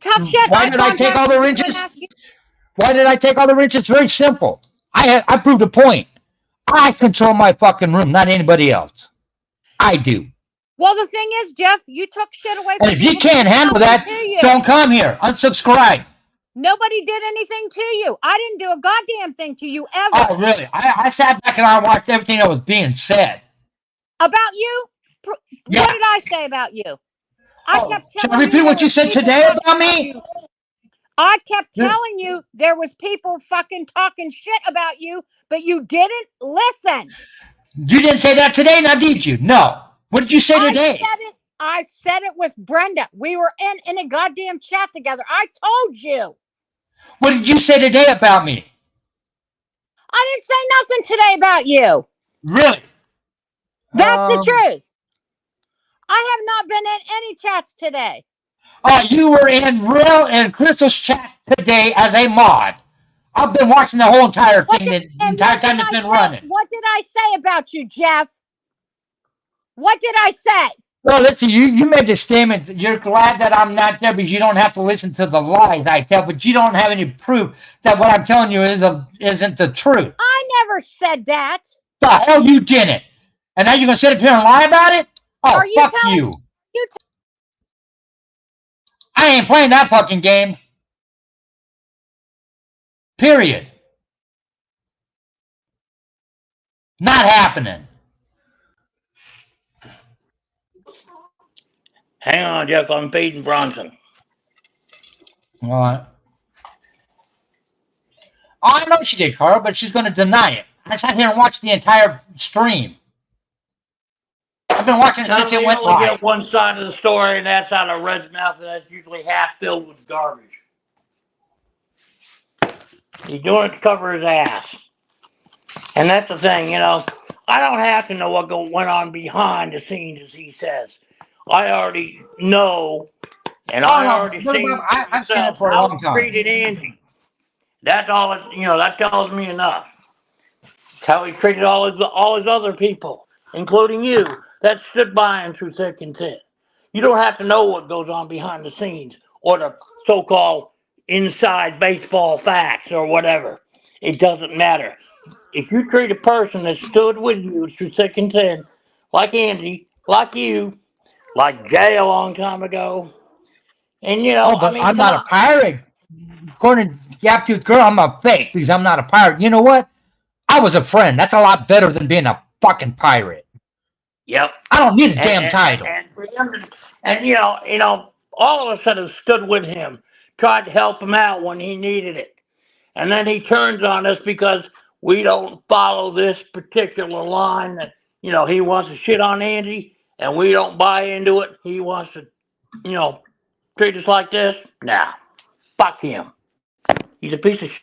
Tough shit. Why did I take all the wrenches? Why did I take all the wrenches? Very simple. I proved a point. I control my fucking room, not anybody else. I do. Well, the thing is, Jeff, you took shit away from me. And if you can't handle that, don't come here. Unsubscribe. Nobody did anything to you. I didn't do a goddamn thing to you ever. Oh, really? I sat back and I watched everything that was being said. About you? Yeah. What did I say about you? I kept telling you. Should I repeat what you said today about me? I kept telling you there was people fucking talking shit about you, but you didn't listen. You didn't say that today, now did you? No. What did you say today? I said it with Brenda. We were in a goddamn chat together. I told you. What did you say today about me? I didn't say nothing today about you. Really? That's the truth. I have not been in any chats today. Oh, you were in Real and Crystal's chat today as a mod. I've been watching the whole entire thing the entire time it's been running. What did I say about you, Jeff? What did I say? Well, listen, you made the statement that you're glad that I'm not there because you don't have to listen to the lies I tell, but you don't have any proof that what I'm telling you isn't the truth. I never said that. The hell you didn't. And now you're going to sit up here and lie about it? Oh, fuck you. I ain't playing that fucking game. Period. Not happening. Hang on, Jeff. I'm feeding Bronson. All right. I know she did, Carl, but she's going to deny it. I sat here and watched the entire stream. I've been watching it since it went live. You only get one side of the story, and that's out of Red's mouth, and that's usually half filled with garbage. He's doing it to cover his ass. And that's the thing, you know. I don't have to know what went on behind the scenes, as he says. I already know, and I already seen I've seen it for a long time. How he treated Angie. That's all. That tells me enough. How he treated all his other people, including you, that stood by him through thick and thin. You don't have to know what goes on behind the scenes or the so-called inside baseball facts or whatever. It doesn't matter. If you treat a person that stood with you through thick and thin, like Angie, like you, like Jay a long time ago, and I'm not a pirate. According to Gaptooth Girl, I'm a fake because I'm not a pirate. You know what? I was a friend. That's a lot better than being a fucking pirate. Yep. I don't need a damn title. And for him all of us that have stood with him, tried to help him out when he needed it. And then he turns on us because we don't follow this particular line that, he wants to shit on Angie and we don't buy into it. He wants to, treat us like this. Nah, fuck him. He's a piece of shit.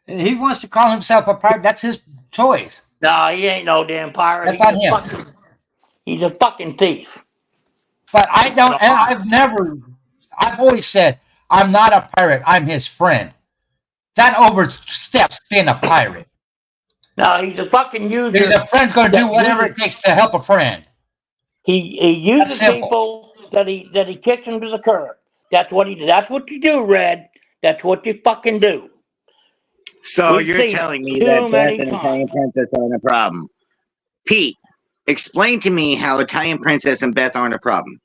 He wants to call himself a pirate. That's his choice. No, he ain't no damn pirate. That's on him. He's a fucking thief. But I don't, and I've always said, I'm not a pirate. I'm his friend. That oversteps being a pirate. No, he's a fucking user. Because a friend's going to do whatever it takes to help a friend. He uses people that he kicks them to the curb. That's what he. That's what you do, Red. That's what you fucking do. So you're telling me that Beth and Italian Princess aren't a problem. Pete, explain to me how Italian Princess and Beth aren't a problem.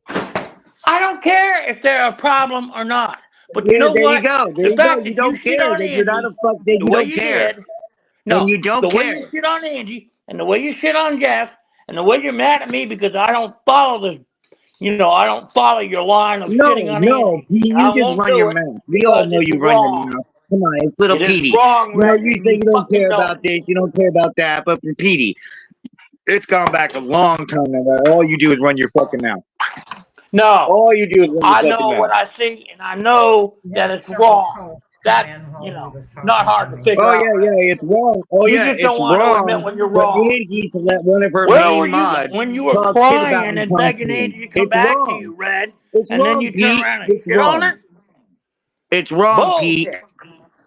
I don't care if they're a problem or not. But you know there what? You go. There the you fact go. You that don't you shit care. on That Angie, you're not a fuck. That the you way don't you care. did. No, and you don't the care. way you shit on Angie and the way you shit on Jeff and the way you're mad at me because I don't follow this. You know, I don't follow your line of shitting on Angie. Pete, And I you just won't run do your it mouth. We all because know it's you run your wrong. mouth. Come on, it's little It is Petey. wrong, Red, You and say you you don't fucking care know about it. this, you don't care about that, but for Petey, it's gone back a long time now. All you do is run your fucking mouth. No. All you do is run your I fucking know mouth. what I see, and I know that it's wrong. That's, not hard to figure out. Yeah, it's wrong. Oh, you yeah, just don't it's want to wrong admit when you're for wrong. Angie to let one of her Where main were you mods when you were talk shit about crying me and begging constantly. Angie to come It's back wrong. to you, Red? It's and wrong, then you Pete. turn around and It's shit wrong. on her? It's wrong, Bullshit. Pete.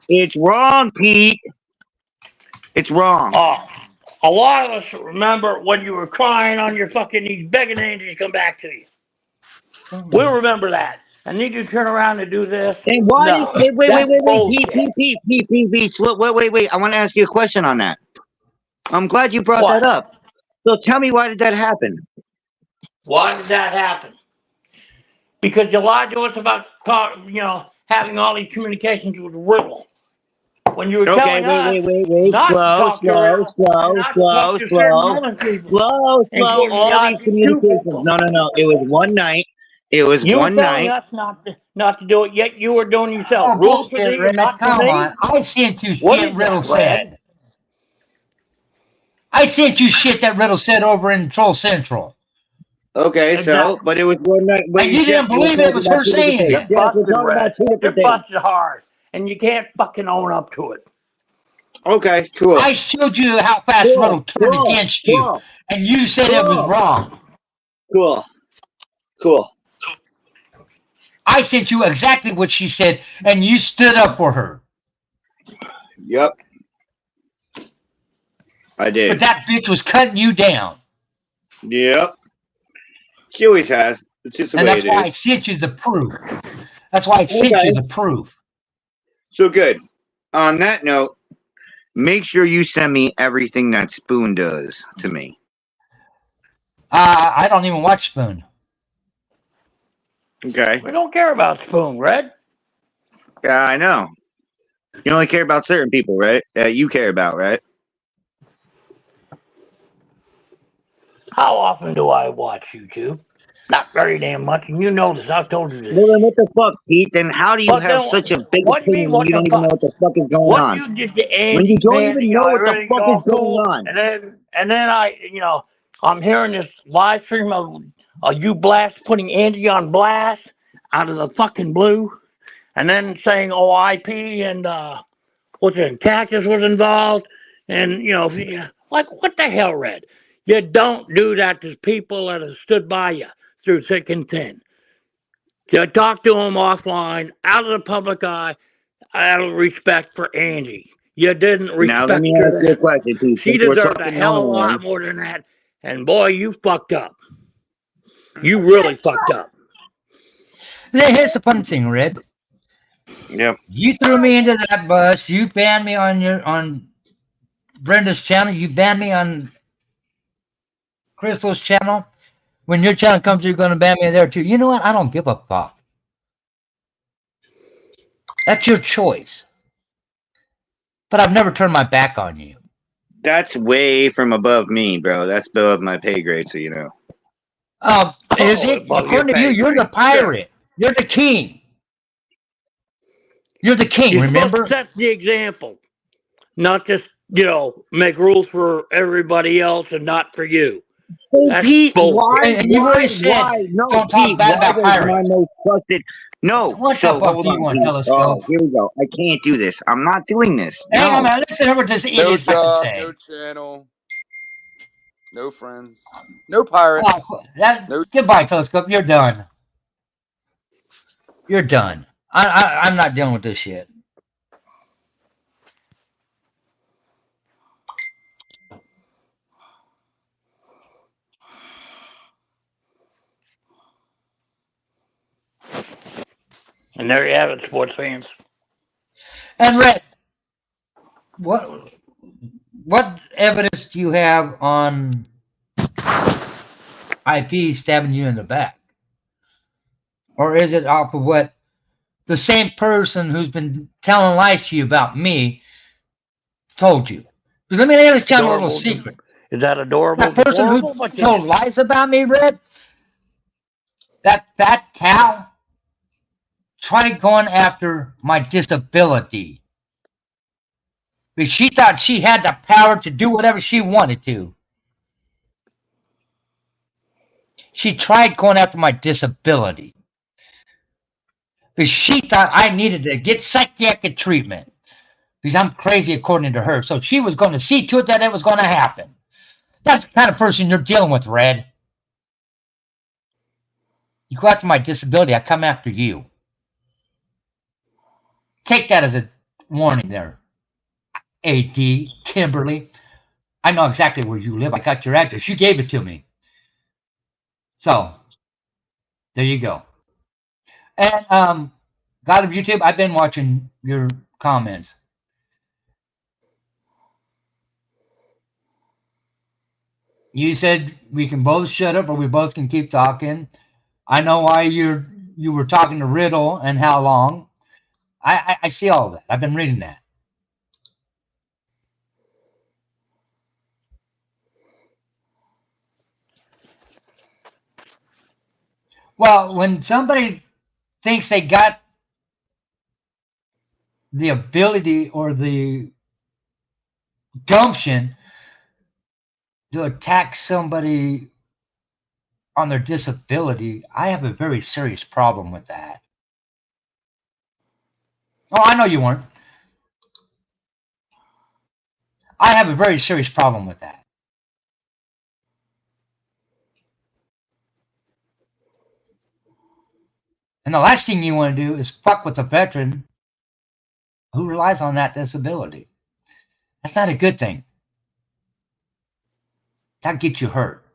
It's wrong, Pete. It's wrong. Oh, a lot of us remember when you were crying on your fucking knees, begging Angie to come back to you. We'll remember that. And then you turn around and do this. And why No, did wait, bullshit. Pete. Wait. I want to ask you a question on that. I'm glad you brought What? that up. So tell me, why did that happen? Why did that happen? Because you lied to us about having all these communications with Riddle. When you were telling us not to talk to Riddle and not to talk to certain other people, including all the these IP2 communications. people. No. It was one night. You were telling us not to do it, yet you were doing yourself. Oh, Rules for bullshit, thee and Red. not for Come me? on. I sent you What shit is Riddle that, Red? said. I sent you shit that Riddle said over in Troll Central. Okay, Exactly. but it was one night. And you didn't believe it was her saying it. You're busted, Red. You're busted hard, and you can't fucking own up to it. Okay, cool. I showed you how fast Riddle turned against you, and you said it was wrong. Cool. I sent you exactly what she said, and you stood up for her. Yep. I did. But that bitch was cutting you down. Yep. She always has. It's just the way it is. And that's why I sent you the proof. That's why I sent you the proof. So good. On that note, make sure you send me everything that Spoon does to me. I don't even watch Spoon. Okay. We don't care about Spoon, Red. Yeah, I know. You only care about certain people, right? That you care about, right? How often do I watch YouTube? Not very damn much, and you know this. I've told you this. Well, then what the fuck, Pete? Then how do you have such a big opinion when you don't even know what the fuck is going on? You did to Angie, when you don't man, even know what the fuck is going on. And then I'm hearing this live stream of you putting Angie on blast out of the fucking blue, and then saying, "Oh, IP and Cactus was involved," and like what the hell, Red? You don't do that to people that have stood by you through thick and thin. You talk to them offline, out of the public eye, out of respect for Angie. You didn't respect her. Now let me ask you a question, Pete. She deserved a hell of a lot more than that. And boy, you fucked up. You really fucked up. Here's the fun thing, Red. Yep. You threw me into that bus. You banned me on Brenda's channel. You banned me on Crystal's channel. When your channel comes, you're going to ban me there too. You know what? I don't give a fuck. That's your choice. But I've never turned my back on you. That's way from above me, bro. That's above my pay grade, so you know. Is it? According to you, you're the pirate. You're the king. You're the king, remember? Set the example. Not just, make rules for everybody else and not for you. That's Pete, why? And you already said, no, don't talk Pete, bad about pirates. My most trusted. No, what so the fuck hold do you on, want, Pete. Telescope? Oh, here we go. I can't do this. I'm not doing this. Hang no. on, man. Listen to what this idiot's no about job, to say. no channel, no friends, no pirates. Goodbye, Telescope. You're done. You're done. I'm not dealing with this shit. And there you have it, sports fans. And Red, what evidence do you have on IP stabbing you in the back? Or is it off of what the same person who's been telling lies to you about me told you? Because let me tell you a little secret. Is that adorable, That person who deplorable? But told yes. lies about me, Red, that fat cow tried going after my disability. Because she thought she had the power to do whatever she wanted to. She tried going after my disability. Because she thought I needed to get psychiatric treatment. Because I'm crazy according to her. So she was going to see to it that it was going to happen. That's the kind of person you're dealing with, Red. You go after my disability, I come after you. Take that as a warning there. AD, Kimberly. I know exactly where you live. I got your address. You gave it to me. So, there you go. And, God of YouTube, I've been watching your comments. You said we can both shut up or we both can keep talking. I know why you were talking to Riddle and how long. I see all of that. I've been reading that. Well, when somebody thinks they got the ability or the gumption to attack somebody on their disability, I have a very serious problem with that. Oh, I know you weren't. I have a very serious problem with that. And the last thing you want to do is fuck with a veteran who relies on that disability. That's not a good thing. That gets you hurt.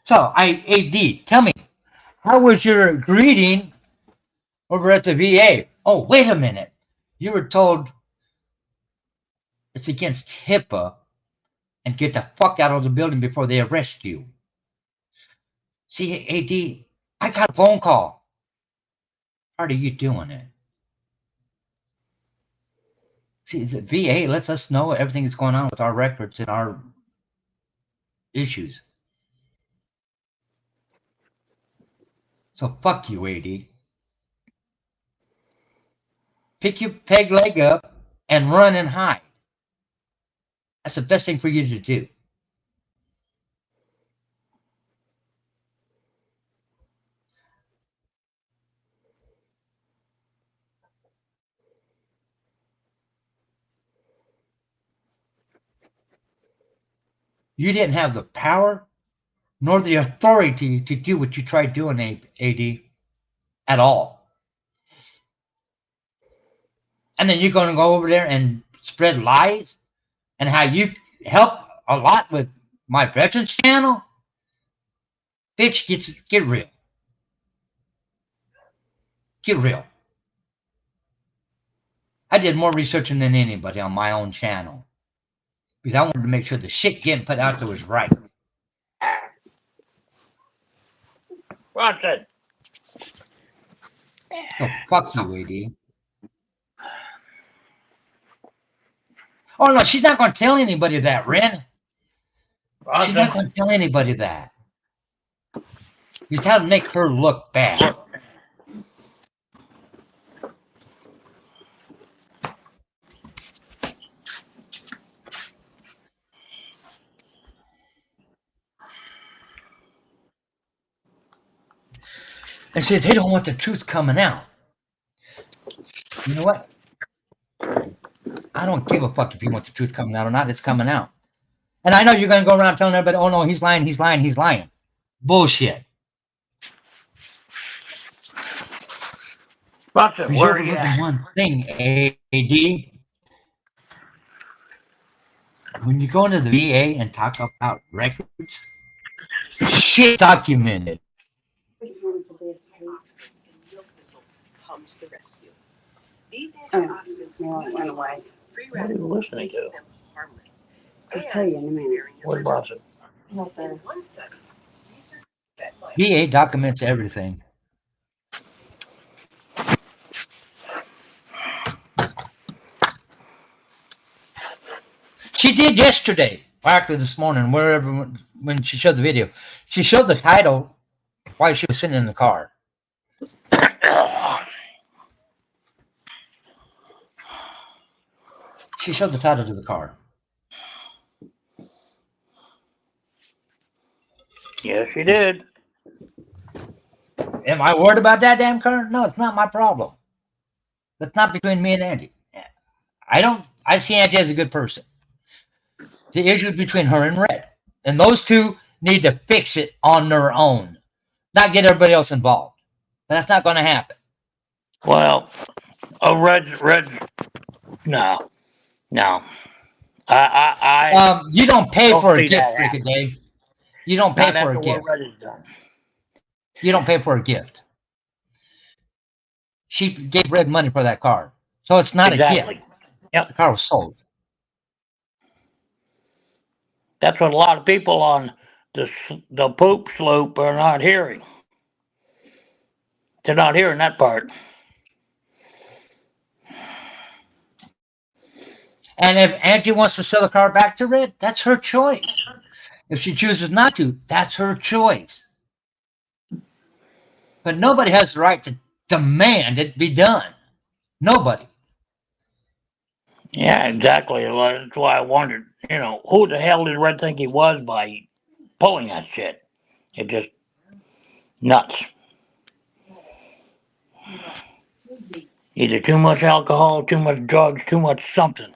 So, AD, tell me, how was your greeting over at the VA? Oh, wait a minute. You were told it's against HIPAA and get the fuck out of the building before they arrest you. See, AD, I got a phone call. How are you doing it? See, the VA lets us know everything that's going on with our records and our issues. So fuck you, AD. Pick your peg leg up and run and hide. That's the best thing for you to do. You didn't have the power nor the authority to do what you tried doing, AD, at all. And then you're going to go over there and spread lies and how you help a lot with my veterans channel? Bitch, get real. Get real. I did more researching than anybody on my own channel because I wanted to make sure the shit getting put out there was right. Watch it. So fuck you, AD. Oh no, she's not going to tell anybody that, Ren. She's not going to tell anybody that. You're trying to make her look bad. And see, they don't want the truth coming out. You know what? I don't give a fuck if you want the truth coming out or not. It's coming out. And I know you're going to go around telling everybody, oh no, he's lying, he's lying, he's lying. Bullshit. Watch it. Where are you at? One thing, AD. When you go into the VA and talk about records, shit documented. Well, it went away. What are you listening to? I'll tell you in a minute. What was it? VA documents everything. She did yesterday, or actually this morning, wherever when she showed the video. She showed the title while she was sitting in the car. She showed the title to the car. Yes, she did. Am I worried about that damn car? No, it's not my problem. That's not between me and Andy. I see Andy as a good person. The issue is between her and Red. And those two need to fix it on their own, not get everybody else involved. But that's not going to happen. Well, Red, no. You don't pay don't for a see gift, that happen. Dave. You don't pay Not for after a what gift. Red has done. You don't pay for a gift. She gave Red money for that car. So it's not a gift. Yep. The car was sold. That's what a lot of people on the poop slope are not hearing. They're not hearing that part. And if Angie wants to sell the car back to Red, that's her choice. If she chooses not to, that's her choice. But nobody has the right to demand it be done. Nobody. Yeah, exactly. That's why I wondered, who the hell did Red think he was by pulling that shit? It just nuts. Either too much alcohol, too much drugs, too much something.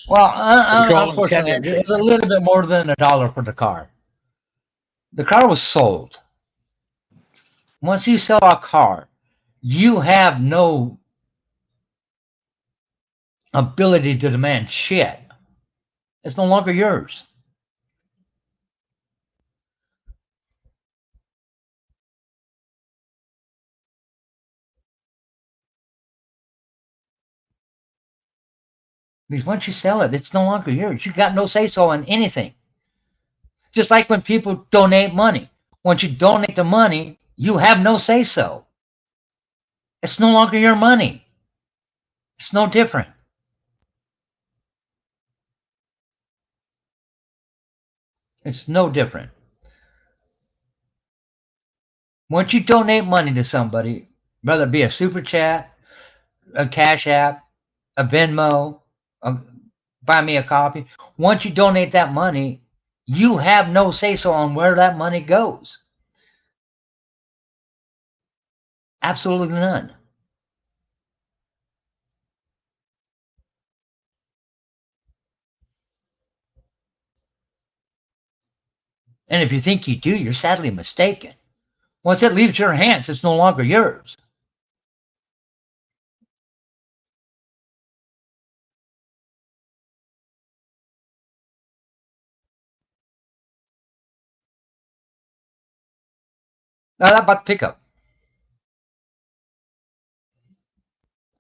Well, unfortunately, it was a little bit more than $1 for the car. The car was sold. Once you sell a car, you have no ability to demand shit. It's no longer yours. Because once you sell it, it's no longer yours. You got no say-so on anything. Just like when people donate money. Once you donate the money, you have no say-so. It's no longer your money. It's no different. It's no different. Once you donate money to somebody, whether it be a super chat, a Cash App, a Venmo, buy me a coffee, once you donate that money, you have no say-so on where that money goes. Absolutely none. And if you think you do, you're sadly mistaken. Once it leaves your hands, it's no longer yours. Now, how about the pickup?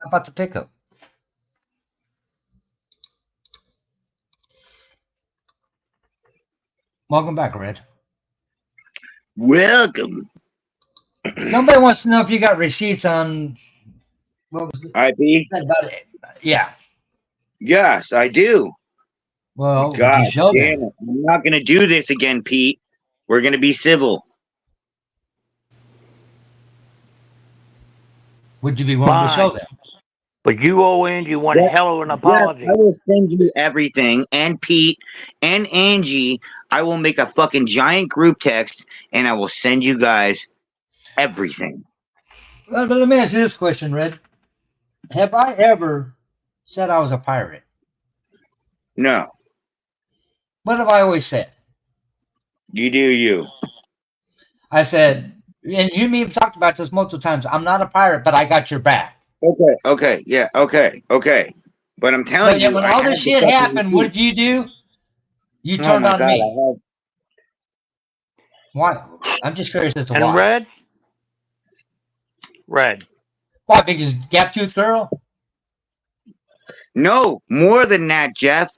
How about the pickup? Welcome back, Red. Welcome. Somebody wants to know if you got receipts on what was IP? about it. Yeah. Yes, I do. Well, God would you show damn them? it. I'm not going to do this again, Pete. We're going to be civil. Would you be willing to show them? But you owe Angie one hell of an apology. Yes, I will send you everything. And Pete and Angie, I will make a fucking giant group text and I will send you guys everything. Well, but let me ask you this question, Red. Have I ever said I was a pirate? No. What have I always said? You do you. I said, and you and me have talked about this multiple times, I'm not a pirate, but I got your back. Okay, yeah, okay. But I'm telling you, when all this shit happened, what did you do? You Oh turned my on God, me. I have. Why? I'm just curious as to And why. red. Why? Because gap tooth girl? No, more than that, Jeff.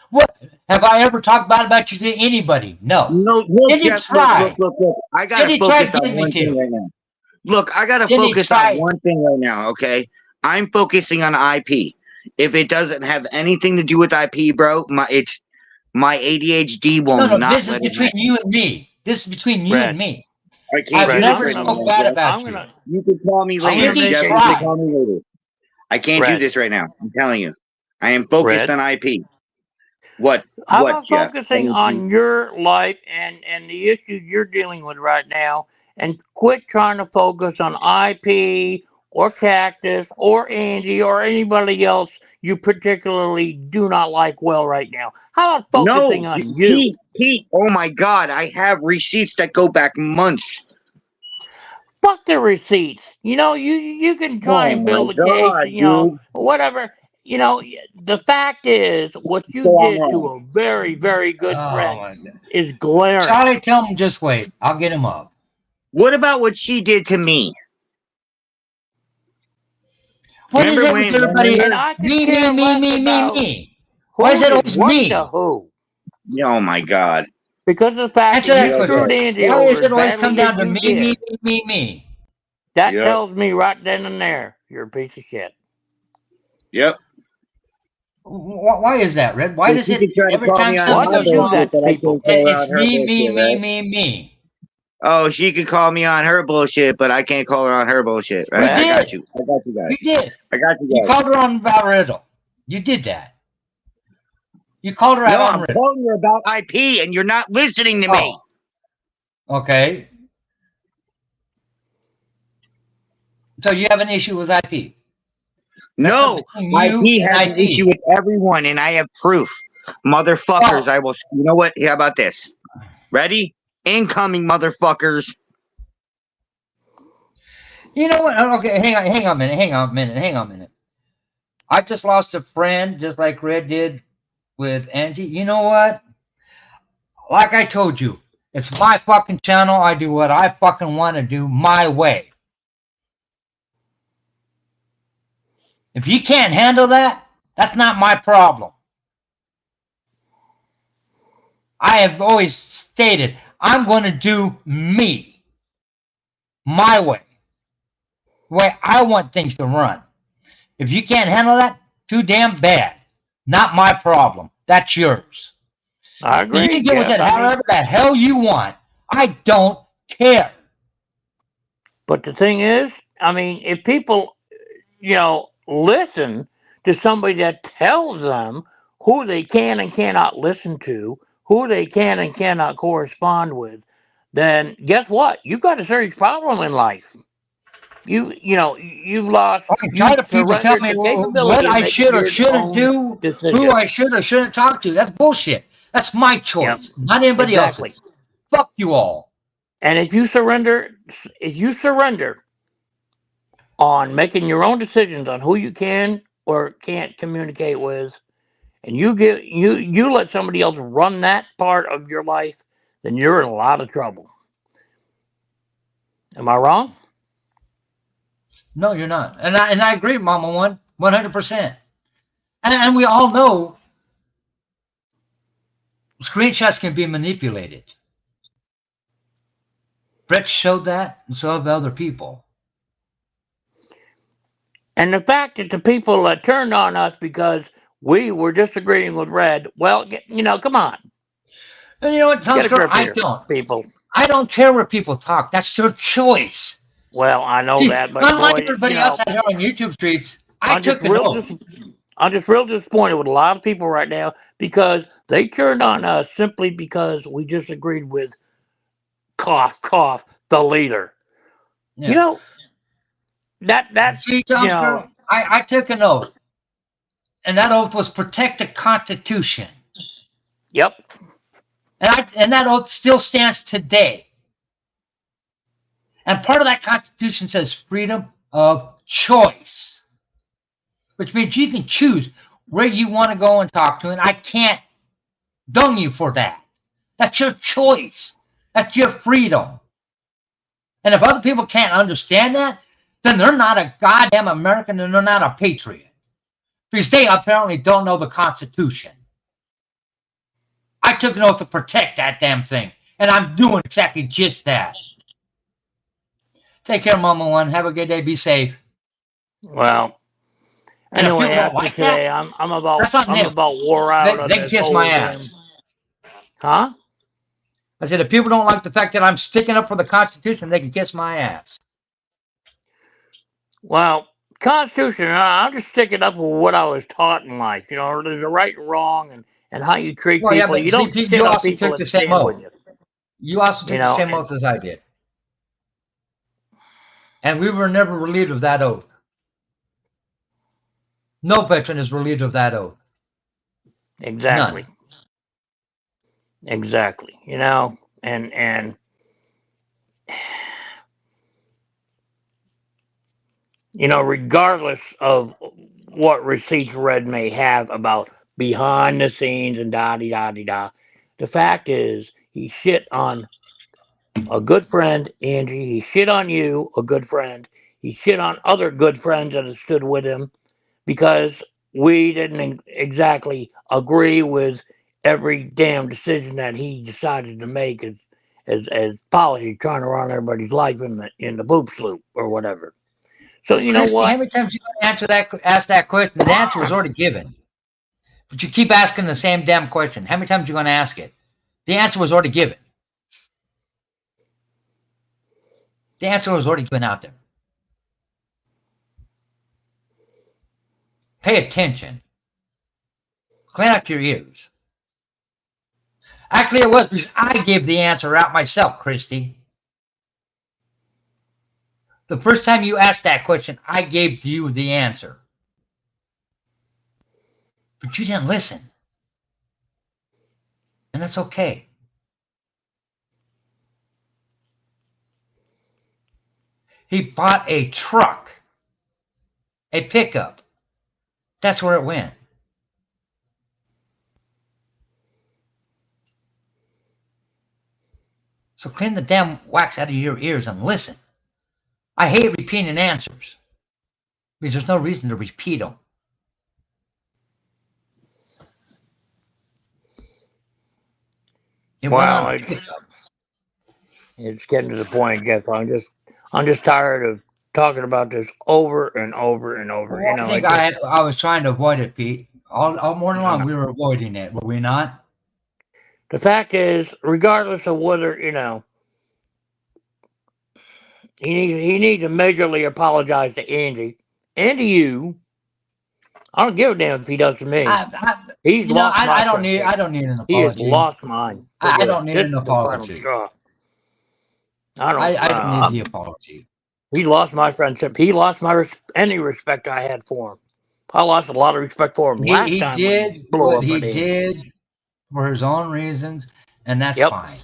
What have I ever talked about you to anybody? No. No, look, Did he Jeff, look, look, try? look, look. I Did gotta he try focus on getting me one thing to? right now. Look, I gotta Did he focus on try? one thing right now, okay? I'm focusing on IP. If it doesn't have anything to do with IP, bro, it's my ADHD will No, no. not This is let it between happen. you and me. This is between you and Red. me. I can't I've do Red. this never right now, spoke bad Jeff. about you. You can call me I'm later, gonna Did he make Jeff. a You can try? call me later. I can't do red. this right now. I'm telling you. I am focused Red. on IP. What? How What, about Jeff? focusing on your life and the issues you're dealing with right now, and quit trying to focus on IP or Cactus or Andy or anybody else you particularly do not like well right now? How about No, focusing on you? Pete. Oh my God, I have receipts that go back months. Fuck the receipts. You can try Oh and my build a case, God, dude. whatever. The fact is, what you So I'm did to wrong. a very, very good Oh friend my God. is glaring. Charlie, tell him just wait. I'll get him up. What about what she did to me? What is Remember it with when? everybody? And Remember? I could Me, me, care me, less me, me, about me. Why is who it did always what to me? who. Oh my God. Because of the fact Answer that that you Yep. screwed question. Andy Why over is as it always come badly as down to you me, me, did, me, me, me? that Yep. tells me right then and there, you're a piece of shit. Yep. Why is that, Red? Why So does she it could try to every call me time on Why do something my you goes do wrong, bullshit, that to but I people? can't call her it's on her me, me, bullshit, me, right? me, me? Oh, she could call me on her bullshit, but I can't call her on her bullshit, right? You I Red, got did. you. I got you You guys. did. I got you You guys. called her on about Riddle. You did that. You called her out No, on I'm Riddle. calling you about IP, and you're not listening to me. Oh, okay. So you have an issue with IP. That's No, between you IP and has an issue IP. with everyone, and I have proof. Motherfuckers, Oh, I will. You know what? How about this? Ready? Incoming, motherfuckers. you know what? Okay, hang on a minute. Hang on a minute. I just lost a friend, just like Red did with Angie. You know what? Like I told you, it's my fucking channel. I do what I fucking want to do my way. If you can't handle that, that's not my problem. I have always stated I'm going to do me, my way, the way I want things to run. If you can't handle that, too damn bad. Not my problem. That's yours. I You can agree, get with Jeff. it however the hell you want. I don't care. But the thing is, if people, listen to somebody that tells them who they can and cannot listen to, who they can and cannot correspond with, then guess what? You've got a serious problem in life. Okay, tired You've of people telling surrendered me the what capability of I making should or your shouldn't own do, who decision. I should or shouldn't talk to. That's bullshit. That's my Yep, choice, not anybody else's. exactly. Fuck you all. And if you surrender on making your own decisions on who you can or can't communicate with, and you let somebody else run that part of your life, then you're in a lot of trouble. Am I wrong? No, you're not. And I agree, Mama One, 100%. And we all know screenshots can be manipulated. Brett showed that, and so have other people. And the fact that the people that turned on us because we were disagreeing with Red, well, come on, And you know what, get a Tomsker? grip here, people. I don't care where people talk. That's their choice. Well, I know See, that, but unlike boy, everybody else out here on YouTube streets, I I'm just took an real oath. I'm just real disappointed with a lot of people right now because they turned on us simply because we disagreed with cough cough the leader. Yeah. You know that See, Tomsker, I took an oath, and that oath was protect the Constitution. Yep. And that oath still stands today. And part of that Constitution says freedom of choice, which means you can choose where you want to go and talk to, and I can't dung you for that. That's your choice. That's your freedom. And if other people can't understand that, then they're not a goddamn American and they're not a patriot. Because they apparently don't know the Constitution. I took an oath to protect that damn thing. And I'm doing exactly just that. Take care, Mama One. Have a good day. Be safe. Well, And if anyway, people don't after like today, that, I'm about that's on them. wore out on They can this kiss my whole damn. ass. Huh? I said, if people don't like the fact that I'm sticking up for the Constitution, they can kiss my ass. Well, Constitution, I'm just sticking up for what I was taught in life. You know, there's a right and wrong and how you treat Well, yeah, people. but You see, don't shit you on also people took that the same stand with oath. you. You also You took the know, same oath as I did. And we were never relieved of that oath. No veteran is relieved of that oath. exactly. None. Exactly. You know, and you know, regardless of what receipts Red may have about behind the scenes and da di da di da, the fact is he shit on a good friend, Angie. He shit on you, a good friend. He shit on other good friends that have stood with him because we didn't exactly agree with every damn decision that he decided to make as policy, trying to run everybody's life in the poop sloop or whatever. So you know Christy, how what? many times you ask that question? The answer was already given. But you keep asking the same damn question. How many times are you going to ask it? The answer was already given. The answer was already given out there. Pay attention. Clean up your ears. Actually, it was because I gave the answer out myself, Christy. The first time you asked that question, I gave you the answer. But you didn't listen. And that's okay. He bought a truck, a pickup. That's where it went. So clean the damn wax out of your ears and listen. I hate repeating answers because there's no reason to repeat them. It went on Well, a pickup. it's getting to the point, Jeff. I'm just tired of talking about this over and over and over. Well, You I know, think it just I was trying to avoid it, Pete. All morning I long, know. we were avoiding it, were we not? The fact is, regardless of whether you know, he needs to majorly apologize to Angie and to you. I don't give a damn if he does to me. He's lost my I don't friendship. need an He has apology. lost mine for I good. don't need This an is the final apology. straw. I don't. I don't need the apology. He lost my friendship. He lost any respect I had for him. I lost a lot of respect for him last He time when he did blew what up he at Angie. did for his own reasons, and that's Yep. fine.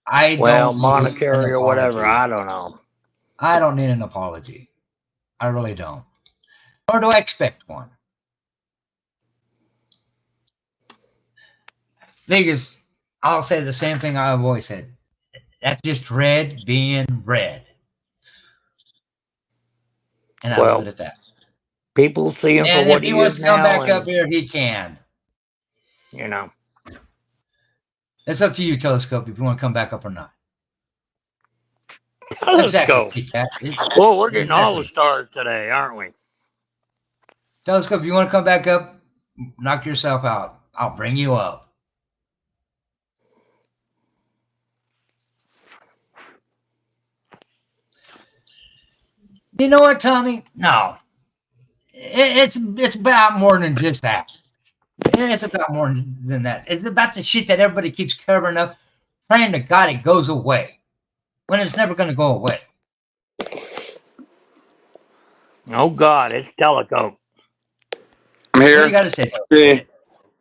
I Well, don't need an monetary or whatever. apology. I don't know. I don't need an apology. I really don't. Nor do I expect one. Because I'll say the same thing I've always said. That's just red being red. And I'll leave it Well, at that. people see him for And if what he he wants is to come now, back up and here, he can. you know, It's up to you, Telescope, if you want to come back up or not. let's Exactly, go. Kit Kat. Well, we're getting all the Exactly. stars today, aren't we? Telescope, if you want to come back up, knock yourself out. I'll bring you up. You know what, Tommy? No. It's about more than just that. It's about more than that. It's about the shit that everybody keeps covering up, praying to God it goes away, when it's never going to go away. Oh God, it's Telecope. I'm What do you here. got to say, Telescope? See,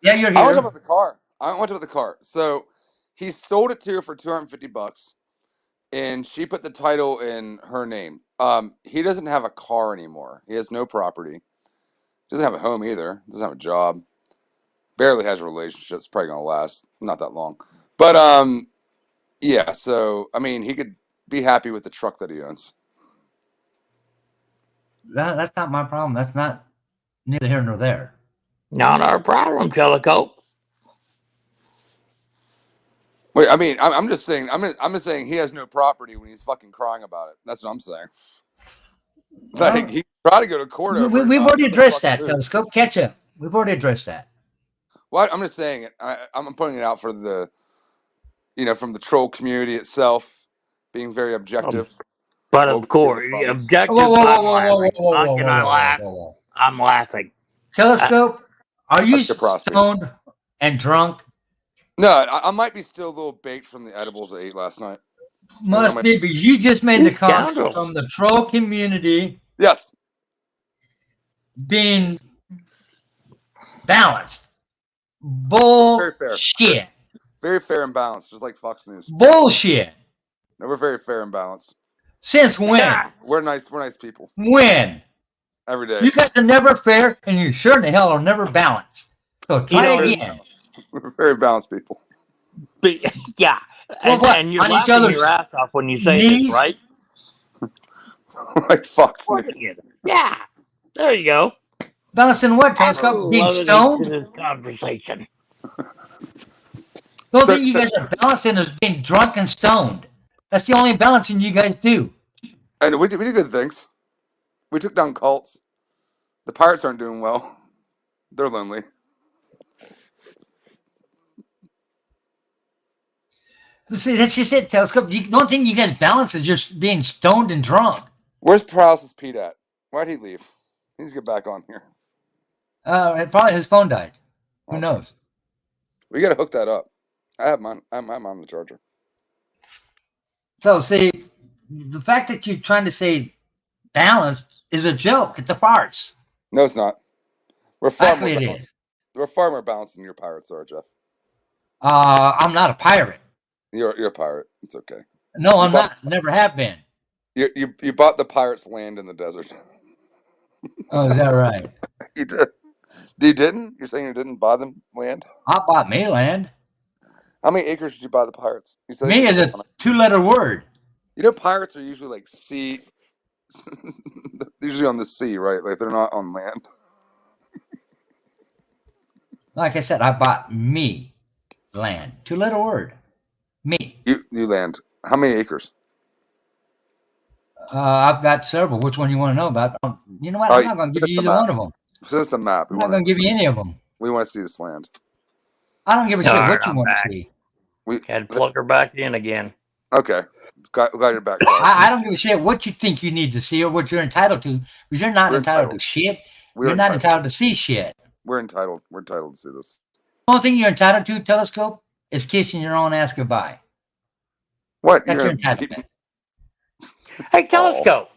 Yeah, you're I want to talk here. about the car. I want to talk about the car. So he sold it to her for $250, and she put the title in her name. He doesn't have a car anymore. He has no property. Doesn't have a home either. Doesn't have a job. barely has relationships. Probably gonna last not that long. But yeah. So I mean, he could be happy with the truck that he owns. That's not my problem. That's not neither here nor there. Not our problem, Jellicoe. Wait, I mean, I'm just saying. I'm just saying he has no property when he's fucking crying about it. That's what I'm saying. Like Well, he tried to go to court over it. we've already He's gonna addressed fucking that, lose. Telescope. Catch up. We've already addressed that. Well, I'm just saying it. I'm putting it out for the, from the troll community itself, being very objective. But What of we see in the course, comments. objective, I'm laughing. Can I laugh? I'm laughing. Telescope, are you That's good prospect. stoned and drunk? No, I might be still a little baked from the edibles I ate last night. Must be, because you just made You the comment scoundrel. from the troll community Yes. being balanced. Very fair. Bullshit. Very fair and balanced, just like Fox News. Bullshit. No, we're very fair and balanced. Since when? We're nice people. When? Every day. You guys are never fair, and you sure in the hell are never balanced. So try again. We're very balanced people. But, yeah. And you're laughing your ass off when you say this, right? Like Fox News. Yeah. There you go. Balanced in what, Telescope? Being stoned? This conversation. The only thing you guys are balanced in is being drunk and stoned. That's the only balancing you guys do. And we do good things. We took down cults. The pirates aren't doing well. They're lonely. See, that's just it, Telescope. The only thing you guys balance is just being stoned and drunk. Where's Paralysis Pete at? Why'd he leave? He needs to get back on here. Probably his phone died. Who knows? We gotta hook that up. I have mine. I'm on the charger. So see, the fact that you're trying to say balanced is a joke. It's a farce. No, it's not. We're far Actually, more it balanced. is. We're far more balanced than your pirates are, Jeff. I'm not a pirate. You're a pirate. It's okay. No, I'm not. Never have been. You bought the pirates' land in the desert. Oh, is that right? You did. You didn't? You're saying you didn't buy them land? I bought me land. How many acres did you buy the pirates? You said me is a two-letter word. You know, pirates are usually like sea. Usually on the sea, right? Like they're not on land. Like I said, I bought me land. Two-letter word. Me. You land. How many acres? I've got several. Which one you want to know about? You know what? I'm not going to give you either one of them. Send us the map. I'm not going to give you any of them. We want to see this land. I don't give a shit what you want to see. We had to plug her back in again. Okay. Glad you're back. I don't give a shit what you think you need to see or what you're entitled to. Because you're not entitled to shit. You're not entitled to see shit. We're entitled. We're entitled to see this. The only thing you're entitled to, Telescope, is kissing your own ass goodbye. What? That's your entitlement. Hey, Telescope.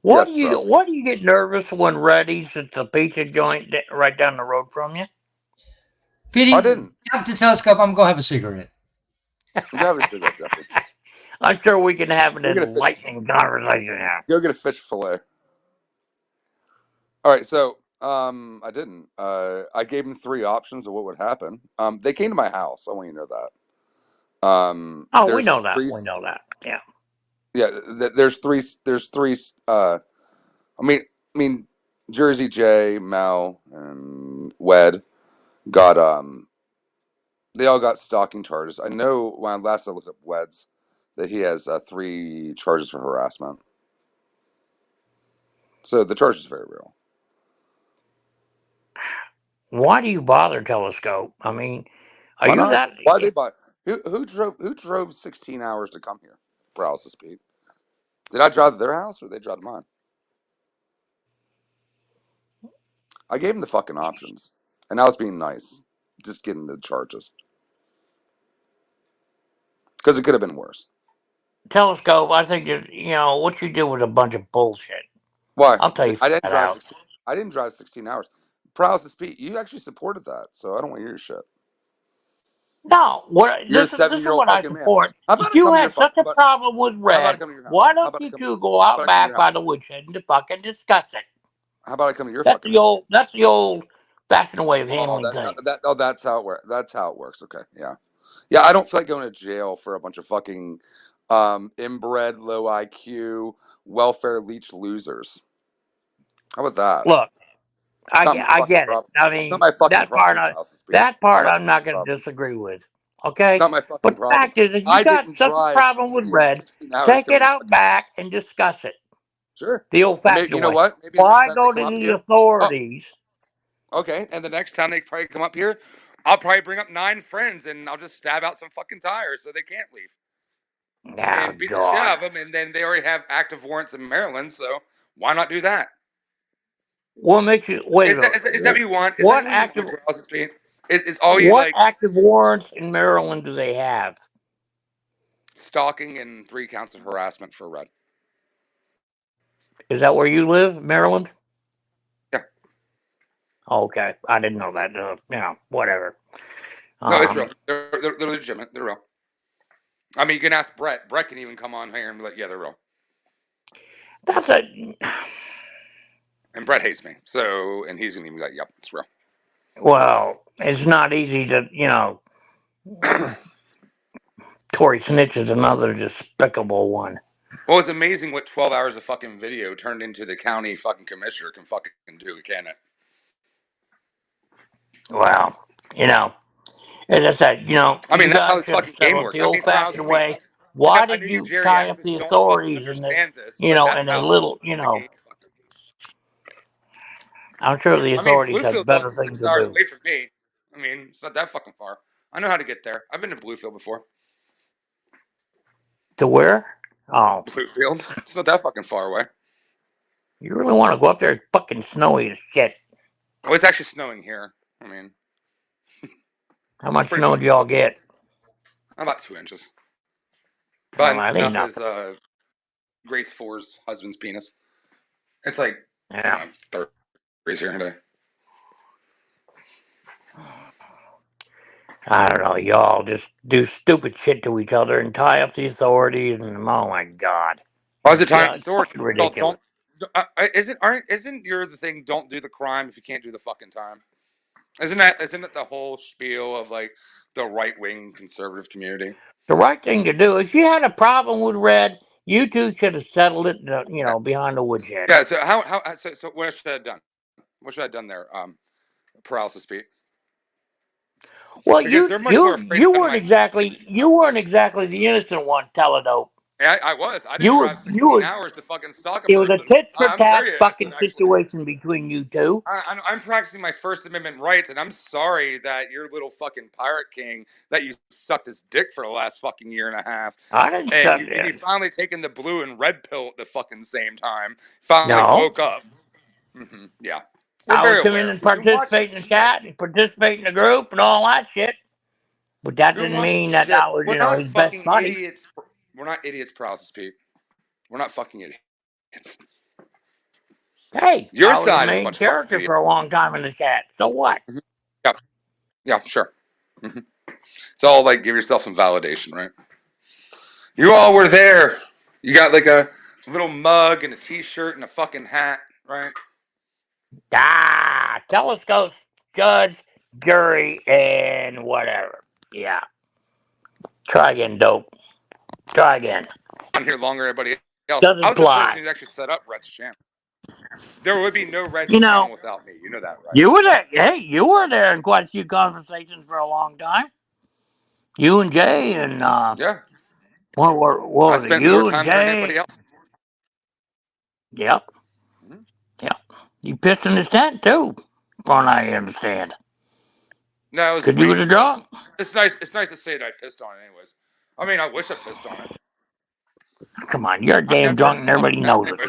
What do you get nervous when Reddy's at the pizza joint right down the road from you? Petey, I didn't. Up to Telescope, I'm going to have a cigarette. Have a cigarette, Jeffrey. I'm sure we can have an enlightening conversation here. Go get a fish fillet. All right, so I didn't. I gave them 3 options of what would happen. They came to my house. I want you to know that. We know that. We know that. Yeah. Yeah. There's three. I mean, Jersey J, Mel, and Wed got They all got stalking charges. I know when last I looked up Wed's that he has 3 charges for harassment. So the charge is very real. Why do you bother, Telescope? I mean, are you that? Why they bother? Who drove 16 hours to come here? Paralysis Pete. Did I drive to their house or they drive to mine? I gave them the fucking options, and I was being nice, just getting the charges because it could have been worse. Telescope, I think what you did was a bunch of bullshit. Why? I'll tell you. I didn't drive 16 hours. Paralysis Pete, you actually supported that, so I don't want to hear your shit. No, You're this is what I support. If you had such a problem with Red, why don't you two go out back by the woodshed and fucking discuss it? How about I come to your That's the old old-fashioned way of handling things. That's how it works. That's how it works. Okay, yeah. I don't feel like going to jail for a bunch of fucking inbred, low IQ, welfare leech losers. How about that? Look, It's not my I fucking get it. problem. I It's not mean, my fucking that part, problem, House of Speed. I'm not going to disagree with. Okay, It's not my fucking but the problem. fact is, if you I got didn't such a drive problem with 15 to red, 16 hours take going it to out back and discuss it Sure. the And old-fashioned you know way. what? Maybe the next Why time they go come to up the here. authorities? Okay, and the next time they probably come up here, I'll probably bring up 9 friends and I'll just stab out some fucking tires so they can't leave. And beat the shit out of them, and then they already have active warrants in Maryland, so why not do that? What makes you wait? Is that what you want? Is What that what you active? want, House of Speed? Is all you What like active warrants in Maryland do they have? stalking and 3 counts of harassment for red? Is that where you live, Maryland? Yeah. Okay, I didn't know that. Whatever. No, it's real. They're legitimate. They're real. I mean, you can ask Brett. Brett can even come on here and be like, "Yeah, they're real." That's a. And Brett hates me, so and he's gonna be like, "Yep, it's real." Well, it's not easy to Tory Snitch is another despicable one. Well, it's amazing what 12 hours of fucking video turned into the county fucking commissioner can fucking do, can it? Well, as I said, I mean, you that's how guys this should have fucking game settled it works. the I mean, for House old-fashioned Speed, way. Why I did know you you tie up geriatrics the don't fucking authorities understand this, but that's and a how little, the game fucking. I'm sure the I mean, authorities have Bluefield's better only things 6 to hours do. away from me. I mean, it's not that fucking far. I know how to get there. I've been to Bluefield before. To where? Oh, Bluefield. It's not that fucking far away. you really want to go up there? It's fucking snowy as shit. Oh, it's actually snowing here. I mean, how much snow do y'all get? About 2 inches. Well, But that ain't enough nothing. is Grace Four's husband's penis. It's like 30 degrees here today. I don't know. Y'all just do stupid shit to each other and tie up the authorities, and oh my god, Why is it time? it's fucking ridiculous. Isn't your the thing? Don't do the crime if you can't do the fucking time. Isn't it the whole spiel of like the right wing conservative community? The right thing to do. If you had a problem with red, you two should have settled it, behind the woodshed. Yeah. So what should I have done? What should I have done there? Paralysis Pete. Well, because you weren't exactly the innocent one, Teledope. Yeah, I was. I didn't drive 16 hours to fucking stalk a person. It was a tit for tat fucking situation between you two. I'm practicing my First Amendment rights, and I'm sorry that your little fucking pirate king that you sucked his dick for the last fucking year and a half. I didn't suck it. And you finally taken the blue and red pill at the fucking same time. Finally woke up. Mm-hmm, yeah. I would come in and participate in the chat and participate in the group and all that shit. But that didn't mean that I was, his best buddy. Idiots. We're not idiots, Paralysis Pete. We're not fucking idiots. Hey, your I was side the main character for a long time in the chat. So what? Mm-hmm. Yeah, sure. Mm-hmm. It's all like give yourself some validation, right? You all were there. You got like a little mug and a t-shirt and a fucking hat, right? Telescopes, judge, jury, and whatever. Yeah. Try again, dope. Try again. On here longer than everybody else. Doesn't I was fly. the person who actually set up Red's channel. There would be no Red's channel without me. You know that, right? You were there. Hey, you were there in quite a few conversations for a long time. You and Jay and yeah. What was it? You and Jay. Than anybody else. Yep. Mm-hmm. Yep. You pissed in his tent too, from what I understand. No, it was because you was drunk. It's nice to say that I pissed on it, anyways. I mean, I wish I pissed on it. Come on, you're damn drunk and everybody knows it.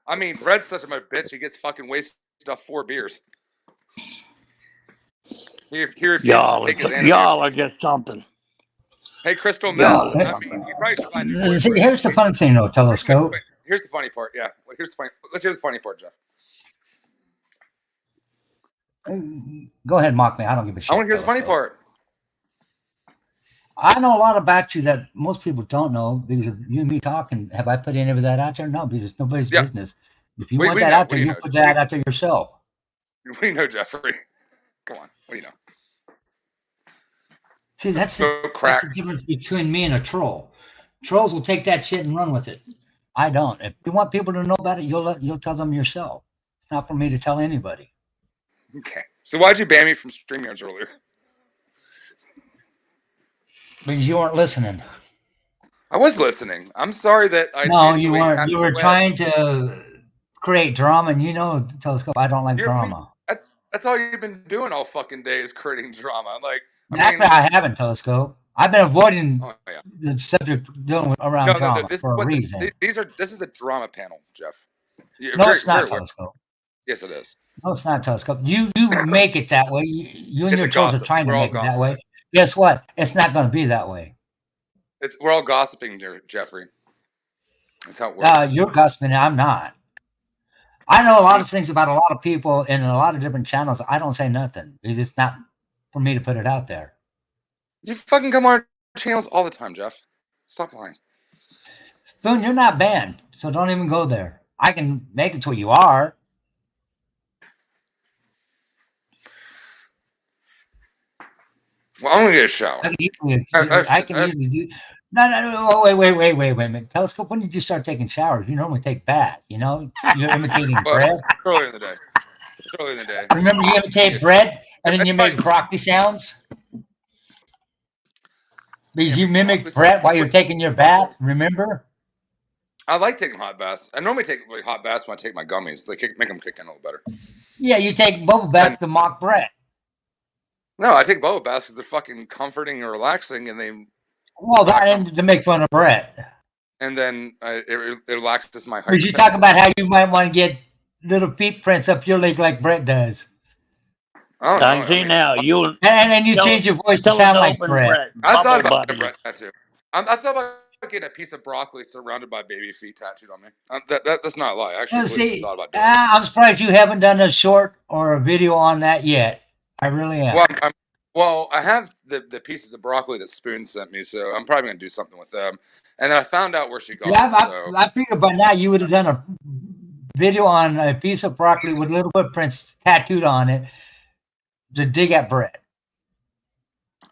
I mean, Red's such a bitch. He gets fucking wasted off 4 beers. He refuses to take his animal. Y'all are just something. Hey, Crystal Mel. I mean, you probably should find your boyfriend. Here's the funny thing, though, Telescope. Here's the funny part. Yeah. Let's hear the funny part, Jeff. Go ahead, mock me. I don't give a shit. I want to hear the funny part. I know a lot about you that most people don't know because of you and me talking. Have I put any of that out there? No, because it's nobody's business. If you want that out there, you put that out there yourself. What do you know, Jeffrey? Come on. What do you know? See, that's crack. the difference between me and a troll. Trolls will take that shit and run with it. I don't. If you want people to know about it, you'll tell them yourself. It's not for me to tell anybody. Okay. So why'd you ban me from StreamYards earlier? Because you weren't listening. I was listening. I'm sorry that I No, chased you away weren't. Captain You were Webb. trying to create drama, and you know, Telescope, I don't like drama. That's all you've been doing all fucking day is creating drama. Like, Actually, I haven't, Telescope. I've been avoiding the subject dealing with around drama for a reason. This is a drama panel, Jeff. No, it's not, Telescope. Yes, it is. No, it's not, Telescope. You make it that way. You and your trolls are trying to make it that way. Guess what? It's not going to be that way. We're all gossiping here, Jeffrey. That's how it works. You're gossiping. I'm not. I know a lot of things about a lot of people in a lot of different channels. I don't say nothing. It's not for me to put it out there. You fucking come on our channels all the time, Jeff. Stop lying. Spoon, you're not banned, so don't even go there. I can make it to where you are. Well, I'm gonna get a shower. I can usually do. No. Wait. Telescope, when did you start taking showers? You normally take baths. You know, you're imitating bread. Earlier in the day. Earlier in the day. Remember, you imitate bread, and then you make broccoli sounds. Because you mimic Brett while you're taking your bath, remember? I like taking hot baths. I normally take hot baths when I take my gummies. They make them kick in a little better. Yeah, you take bubble baths to mock Brett. No, I take bubble baths because they're fucking comforting and relaxing, and they. Well, and to make fun of Brett. And then it relaxes my. Because you talk about how you might want to get little feet prints up your leg like Brett does. Oh, I see now. You and then you change your voice to sound like Brett. I thought about getting a Brett tattoo. I thought about getting a piece of broccoli surrounded by baby feet tattooed on me. That's not a lie. I actually thought about doing it. I'm surprised you haven't done a short or a video on that yet. I really am. Well, I have the pieces of broccoli that Spoon sent me, so I'm probably going to do something with them. And then I found out where she got them. I figured by now you would have done a video on a piece of broccoli with little footprints tattooed on it to dig at Brett.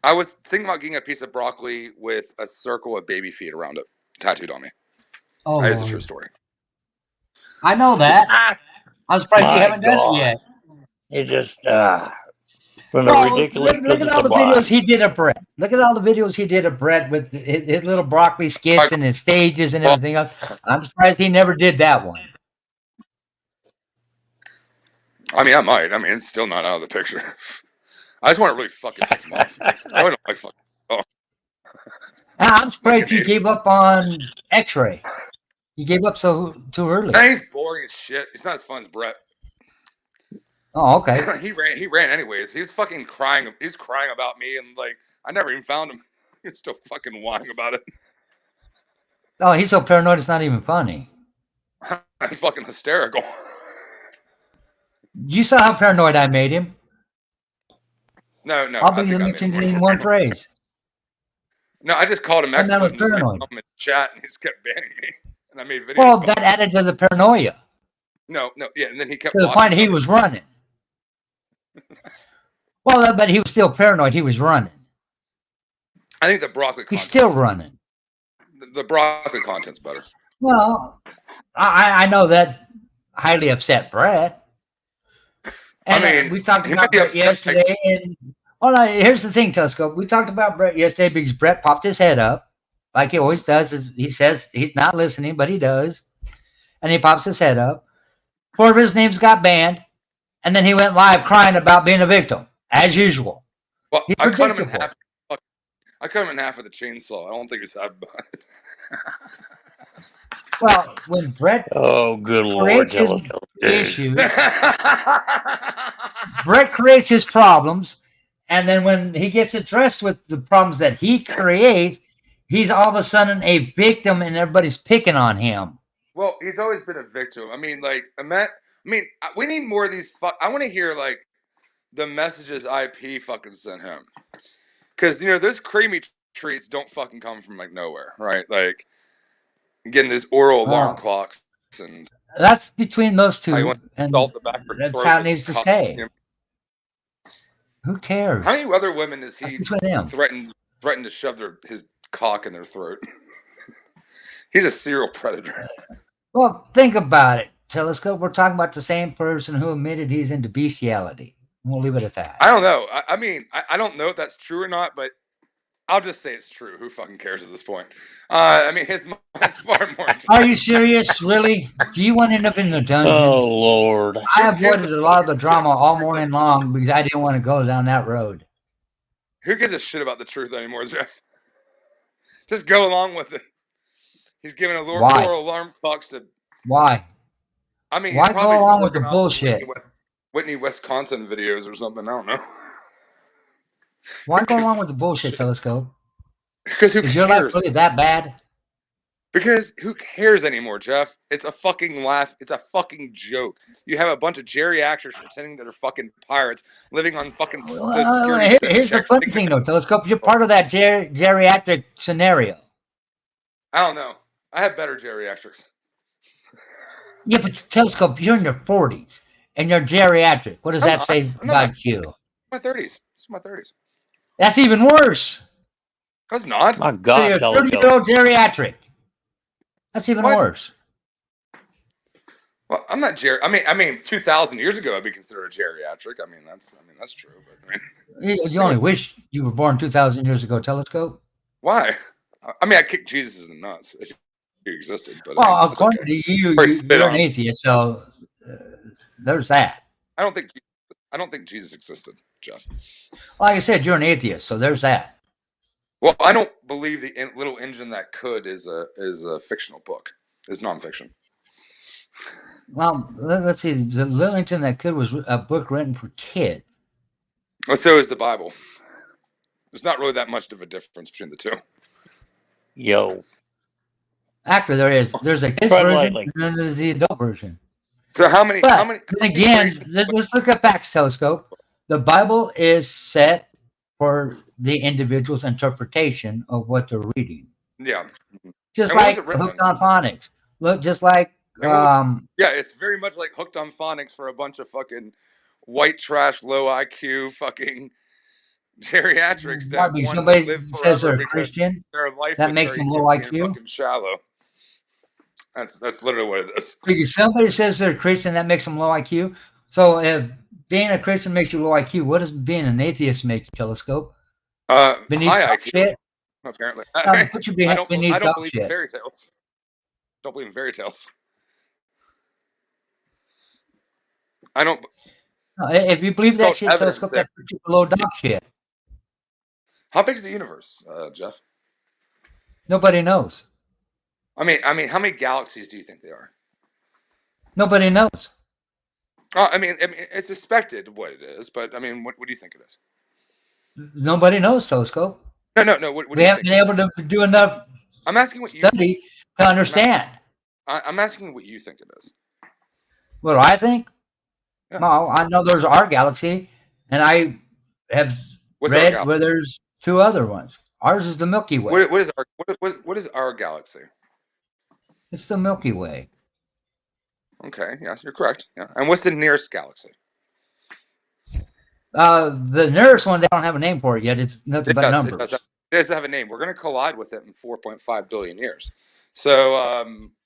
I was thinking about getting a piece of broccoli with a circle of baby feet around it, tattooed on me. Oh, that is a true story. I know that. I'm surprised you haven't done it yet. It just from the ridiculous. Look at all the videos he did of Brett. Look at all the videos he did of Brett with his little broccoli skits and his stages and everything else. I'm surprised he never did that one. I mean, I might. I mean, it's still not out of the picture. I just want to really fucking piss him off. I don't like fucking. Oh. I'm surprised you gave up on X-Ray. You gave up too early. Nah, he's boring as shit. He's not as fun as Brett. Oh, okay. He ran anyways. He was fucking crying. He was crying about me, and like I never even found him. He was still fucking whining about it. Oh, he's so paranoid. It's not even funny. I'm fucking hysterical. You saw how paranoid I made him. No. I'll be mentioned in one phrase. No, I just called him Mexican and just made him in chat, and he just kept banning me. And I made videos. Well, that added to the paranoia. No, yeah, and then he kept. To the point he was running. Well, but he was still paranoid. He was running. I think the broccoli. He's still running. The broccoli content's better. Well, I know that highly upset Brett. And I mean, we talked about Brett yesterday. And here's the thing, Telescope. We talked about Brett yesterday because Brett popped his head up, like he always does. He says he's not listening, but he does. And he pops his head up. 4 of his names got banned. And then he went live crying about being a victim, as usual. Well, I cut him in half. I cut him in half with a chainsaw. I don't think he's half about it. Well, when Brett good Lord, creates his issues, Brett creates his problems, and then when he gets addressed with the problems that he creates, he's all of a sudden a victim, and everybody's picking on him. Well, he's always been a victim. I mean, like, we need more of these. I want to hear like the messages IP fucking sent him, because those creamy treats don't fucking come from like nowhere, right? Like getting these oral alarm clocks, and that's between those two, and that's how it needs to stay. Who cares? How many other women has he That's between them. threatened to shove his cock in their throat? He's a serial predator. Well, think about it. Telescope, we're talking about the same person who admitted he's into bestiality. We'll leave it at that. I don't know. I mean, I don't know if that's true or not, but I'll just say it's true. Who fucking cares at this point? I mean, his mind's far more interesting. Are you serious? Really? Do you want to end up in the dungeon? Oh, Lord. I avoided a lot of the drama all morning long because I didn't want to go down that road. Who gives a shit about the truth anymore, Jeff? Just go along with it. He's giving a Why? moral alarm clocks to. Why? I mean, Why he's probably go along with the working off bullshit? Whitney, Wisconsin videos or something. I don't know. Why go along with the bullshit, Telescope? Because who Is your life cares? really that bad? Because who cares anymore, Jeff? It's a fucking laugh. It's a fucking joke. You have a bunch of geriatrics pretending that they're fucking pirates living on fucking security. Here's the fun thing, though, Telescope. You're part of that geriatric scenario. I don't know. I have better geriatrics. Yeah, but Telescope, you're in your 40s and you're geriatric. What does that say about you? My 30s. It's my 30s. That's even worse. That's not. My God, So you're a 30-year-old geriatric. That's even worse. Well, I'm not I mean, 2,000 years ago, I'd be considered a geriatric. I mean, that's true. But I mean, you only wish you were born 2,000 years ago, Telescope. Why? I mean, I kicked Jesus in the nuts if he existed. But well, I mean, according to you, you're an atheist, so there's that. I don't think Jesus existed, Jeff. Like I said, you're an atheist, so there's that. Well, I don't believe the Little Engine That Could is a fictional book. It's nonfiction. Well, let's see. The Little Engine That Could was a book written for kids. Well, so is the Bible. There's not really that much of a difference between the two. Yo. Actually, there is. There's a kids version and then there's the adult version. So how many? Then again, let's look at facts, Telescope. The Bible is set for the individual's interpretation of what they're reading. Yeah. Just like Hooked on Phonics. Look, just like yeah, it's very much like Hooked on Phonics for a bunch of fucking white trash, low IQ fucking geriatrics that want somebody to live says forever they're a Christian. their life that was makes very them low IQ. fucking shallow. That's literally what it is. If somebody says they're a Christian, that makes them low IQ. So if being a Christian makes you low IQ, what does being an atheist make you, Telescope? Beneath high IQ, shit? apparently. Put you I don't beneath believe shit. in fairy tales. Don't believe in fairy tales. I don't. If you believe that shit, Telescope, that puts you below dog shit. How big is the universe, Jeff? Nobody knows. I mean, how many galaxies do you think there are? Nobody knows. I mean, it's suspected what it is, but I mean, what do you think it is? Nobody knows, Telescope. No. What we haven't been able to do enough. I'm asking what you study to understand. I'm asking what you think it is. What do I think? Yeah. Well, I know there's our galaxy, and I have read where there's two other ones. Ours is the Milky Way. What is our galaxy? It's the Milky Way. Okay, yes, you're correct. Yeah. And what's the nearest galaxy? The nearest one, they don't have a name for it yet. It's nothing but numbers. It does have a name. We're going to collide with it in 4.5 billion years. So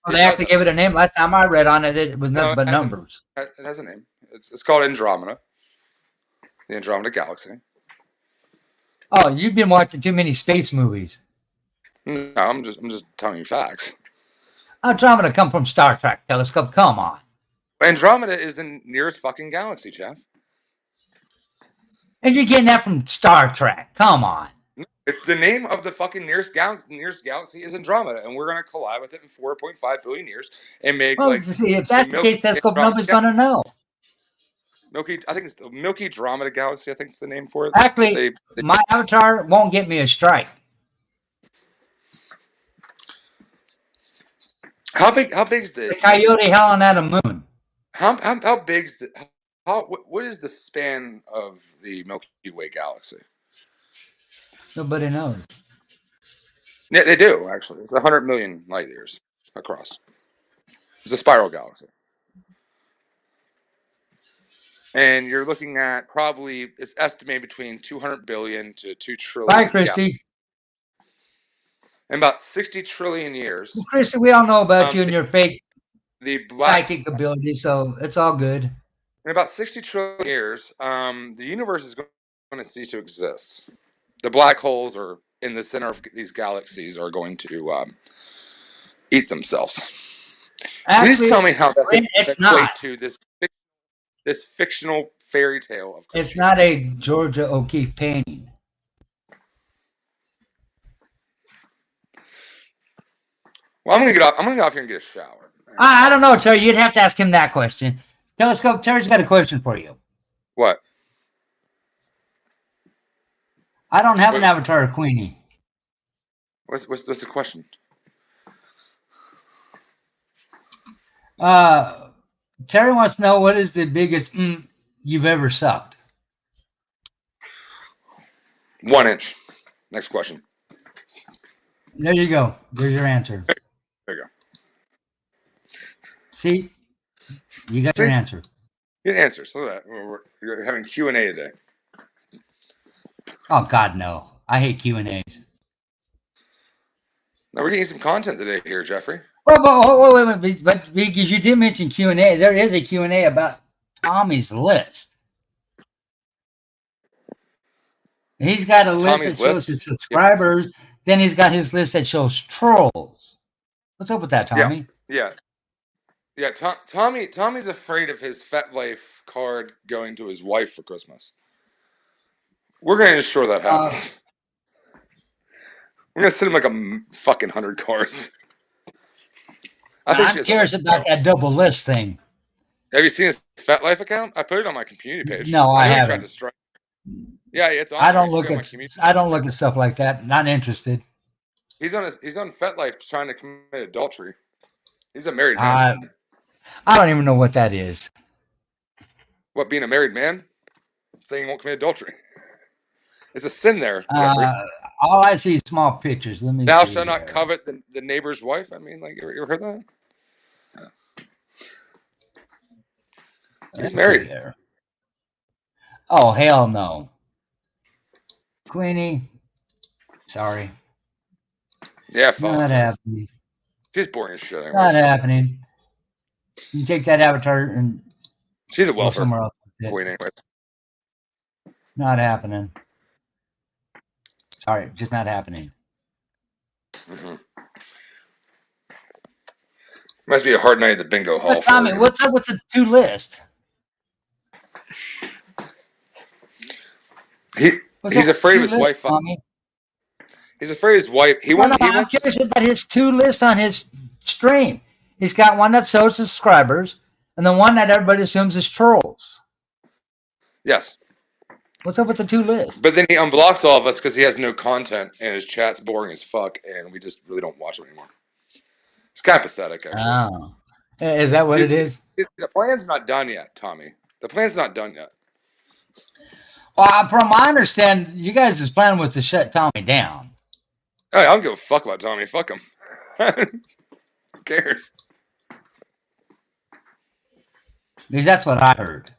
they actually gave it a name. Last time I read on it, it was nothing but numbers. It has a name. It's called Andromeda. The Andromeda Galaxy. Oh, you've been watching too many space movies. No, I'm just telling you facts. Andromeda come from Star Trek. Telescope, come on. Andromeda is the nearest fucking galaxy, Jeff. And you're getting that from Star Trek. Come on. It's the name of the fucking nearest galaxy is Andromeda, and we're going to collide with it in 4.5 billion years and make see, if that's the case, Telescope, nobody's going to know. I think it's the Milky Andromeda Galaxy. I think it's the name for it. Actually, my avatar won't get me a strike. How big is the coyote howling at a moon? How big's the what is the span of the Milky Way galaxy? Nobody knows. Yeah, they do actually. It's 100 million light years across. It's a spiral galaxy. and you're looking at probably, it's estimated between 200 billion to 2 trillion. Bye, Christy. In about 60 trillion years. Well, Christy, we all know about you and your fake psychic ability, so it's all good. In about 60 trillion years, the universe is going to cease to exist. The black holes are in the center of these galaxies are going to eat themselves. Actually, please tell me how that's equate to this fictional fairy tale of It's not a Georgia O'Keeffe painting. Well, I'm gonna get off here and get a shower. I don't know, Terry. You'd have to ask him that question. Telescope, Terry's got a question for you. What? I don't have an avatar of Queenie. What's the question? Terry wants to know, what is the biggest you've ever sucked? 1 inch. Next question. There you go. There's your answer. There you go. See? You got your answer. Good answer. So that we're having Q&A today. Oh, God, no. I hate Q&As. Now, we're getting some content today here, Jeffrey. Wait, but because you did mention Q&A, there is a Q&A about Tommy's list. He's got a list that shows his subscribers. Yep. Then he's got his list that shows trolls. What's up with that, Tommy? Yeah. Tommy's afraid of his FetLife card going to his wife for Christmas. We're going to ensure that happens. We're going to send him like a fucking 100 cards. I'm curious about that double list thing. Have you seen his FetLife account? I put it on my community page. No, I haven't. Yeah, it's on. I don't look at stuff like that. Not interested. He's on FetLife trying to commit adultery. He's a married man. I don't even know what that is. What, being a married man? Saying he won't commit adultery. It's a sin there, Jeffrey. All I see is small pictures. Let me. Thou shalt not covet the neighbor's wife. I mean, like, you ever heard that? He's married. Oh, hell no. Queenie. Sorry. Yeah, fine. Not happening. She's boring as shit. Not happening. You take that avatar and she's a welfare somewhere else. queen anyway. Not happening. Sorry, just not happening. Mm-hmm. Must be a hard night at the bingo hall. Tommy, what's up with the 2 list? He's afraid of his wife. He's afraid his wife. I'm curious about his 2 lists on his stream. He's got one that shows subscribers, and the one that everybody assumes is trolls. Yes. What's up with the 2 lists? But then he unblocks all of us because he has no content, and his chat's boring as fuck, and we just really don't watch it anymore. It's kind of pathetic, actually. Oh. Is that what it is? The plan's not done yet, Tommy. The plan's not done yet. Well, from my understanding, you guys' plan was to shut Tommy down. Hey, I don't give a fuck about Tommy. Fuck him. Who cares? Because that's what I heard.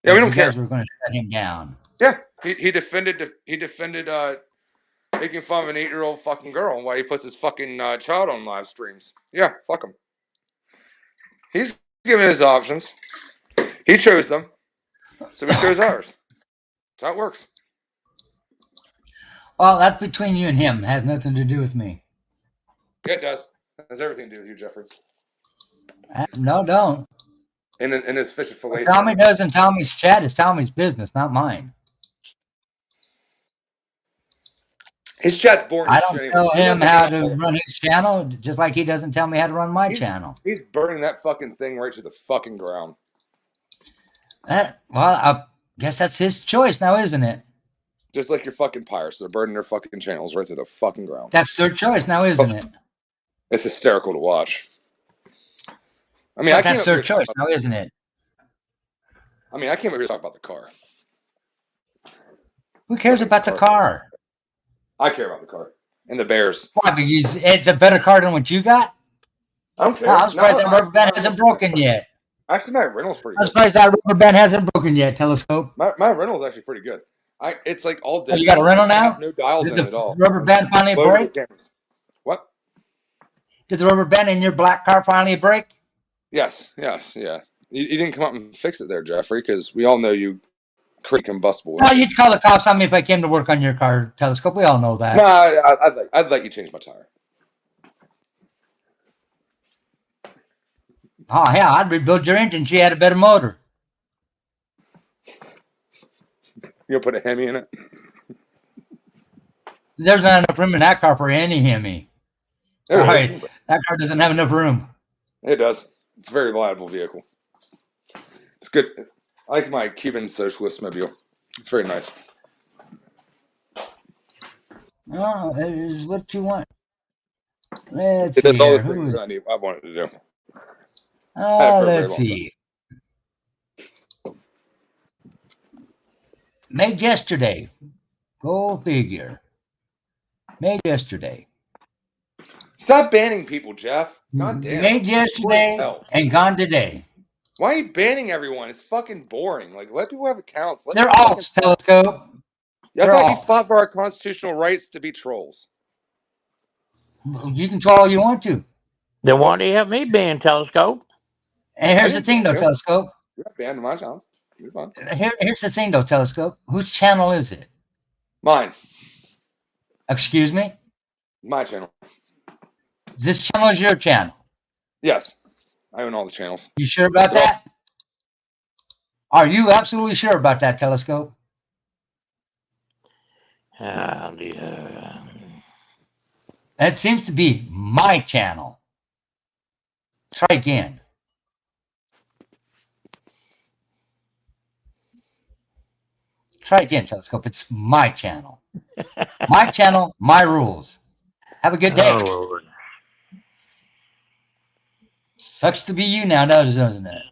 Yeah, we don't care. We're going to shut him down. Yeah, he defended making fun of an 8-year-old fucking girl and why he puts his fucking child on live streams. Yeah, fuck him. He's given his options. He chose them, so we chose ours. That's how it works. Well, that's between you and him. It has nothing to do with me. Yeah, it does. It has everything to do with you, Jeffrey. No, don't. In his fish and fillet. What Tommy does in Tommy's chat is Tommy's business, not mine. His chat's boring. I don't tell him how to run his channel, just like he doesn't tell me how to run my channel. He's burning that fucking thing right to the fucking ground. Well, I guess that's his choice now, isn't it? Just like your fucking pirates. They're burning their fucking channels right to the fucking ground. That's their choice now, isn't it? It's hysterical to watch. I mean, that's their choice now, isn't it? I mean, I came over here to talk about the car. Who cares about the car? I care about the car. And the Bears. Why? Because it's a better car than what you got? I don't care. I'm surprised the rubber band hasn't broken yet. Actually, my rental's pretty I'm good. surprised that rubber band hasn't broken yet, Telescope. My rental's actually pretty good. It's like all digital. Oh, you got a rental I now? have no dials Did in it the at all. rubber band finally Load break? cameras. What? Did the rubber band in your black car finally break? Yes, yeah. You didn't come up and fix it there, Jeffrey, because we all know you create combustible. No, you'd call the cops on me if I came to work on your car, Telescope. We all know that. No, I'd let you change my tire. Oh, yeah, I'd rebuild your engine. She had a better motor. You'll put a Hemi in it? There's not enough room in that car for any Hemi. There All it right, is. that car doesn't have enough room. It does. It's a very reliable vehicle. It's good. I like my Cuban socialist mobile. It's very nice. Oh, that is what you want. Let's It does see all here. the things that I wanted to do. Let's see. Made yesterday. Go figure. Made yesterday. Stop banning people, Jeff. God damn. Made yesterday and gone today. Why are you banning everyone? It's fucking boring. Like, let people have accounts. They're alts, Telescope. I thought you fought for our constitutional rights to be trolls. You can troll all you want to. Then why do you have me banned, Telescope? And here's the thing, though, Telescope. You're not banned on my channel. You're fine. Here's the thing, though, Telescope. Whose channel is it? Mine. Excuse me? My channel. This channel is your channel? Yes. I own all the channels. You sure about that? Are you absolutely sure about that, Telescope? Yeah. That seems to be my channel. Try again. Try again, Telescope. It's my channel. My channel, my rules. Have a good day. Oh, Lord. Sucks to be you now, doesn't it?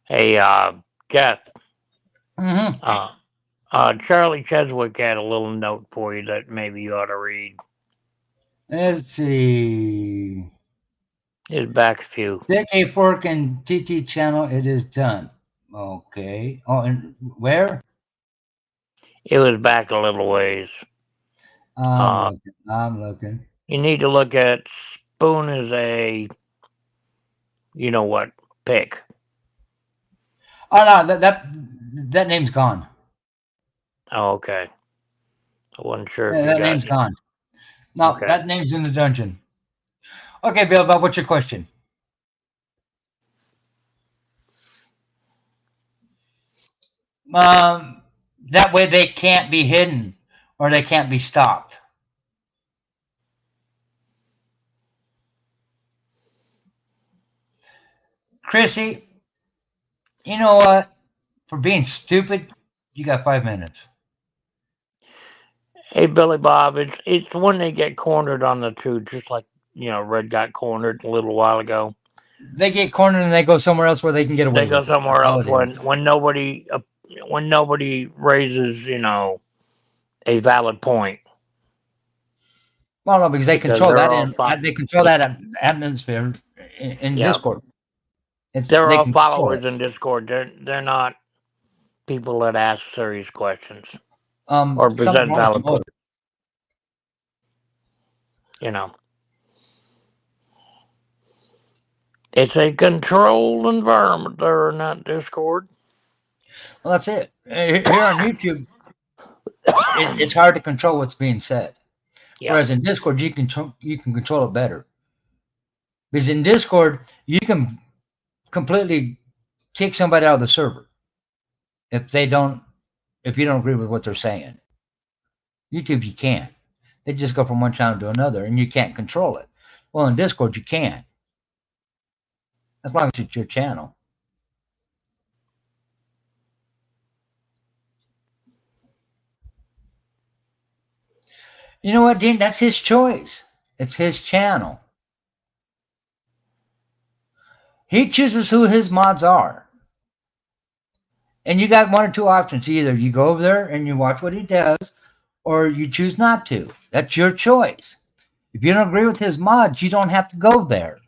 Hey, Jeff. Mm-hmm. Charlie Cheswick had a little note for you that maybe you ought to read. Let's see. It's back a few. Stick a fork in TT channel. It is done. Okay. Oh, and where? It was back a little ways. I'm looking. You need to look at Spoon as a, you know what, pick. Oh no, that name's gone. Oh, okay. I wasn't sure if That you name's got gone. No, okay. That name's in the dungeon. Okay, Bill, what's your question? That way they can't be hidden or they can't be stopped. Chrissy, you know what? For being stupid, you got 5 minutes. Hey, Billy Bob, it's when they get cornered on the truth, just like, Red got cornered a little while ago. They get cornered and they go somewhere else where they can get away. They go somewhere else when nobody raises, a valid point. Well, no, because they control that. They control that atmosphere in Discord. They're all followers in Discord. They're not people that ask serious questions or present valid points. It's a controlled environment there in that Discord. Well, that's it. Here on YouTube, it's hard to control what's being said. Yep. Whereas in Discord, you can control it better. Because in Discord, you can completely kick somebody out of the server if you don't agree with what they're saying. YouTube, you can't. They just go from one channel to another, and you can't control it. Well, in Discord, you can, as long as it's your channel. You know what, Dean? That's his choice. It's his channel. He chooses who his mods are. And you got one or two options. Either you go over there and you watch what he does, or you choose not to. That's your choice. If you don't agree with his mods, you don't have to go there.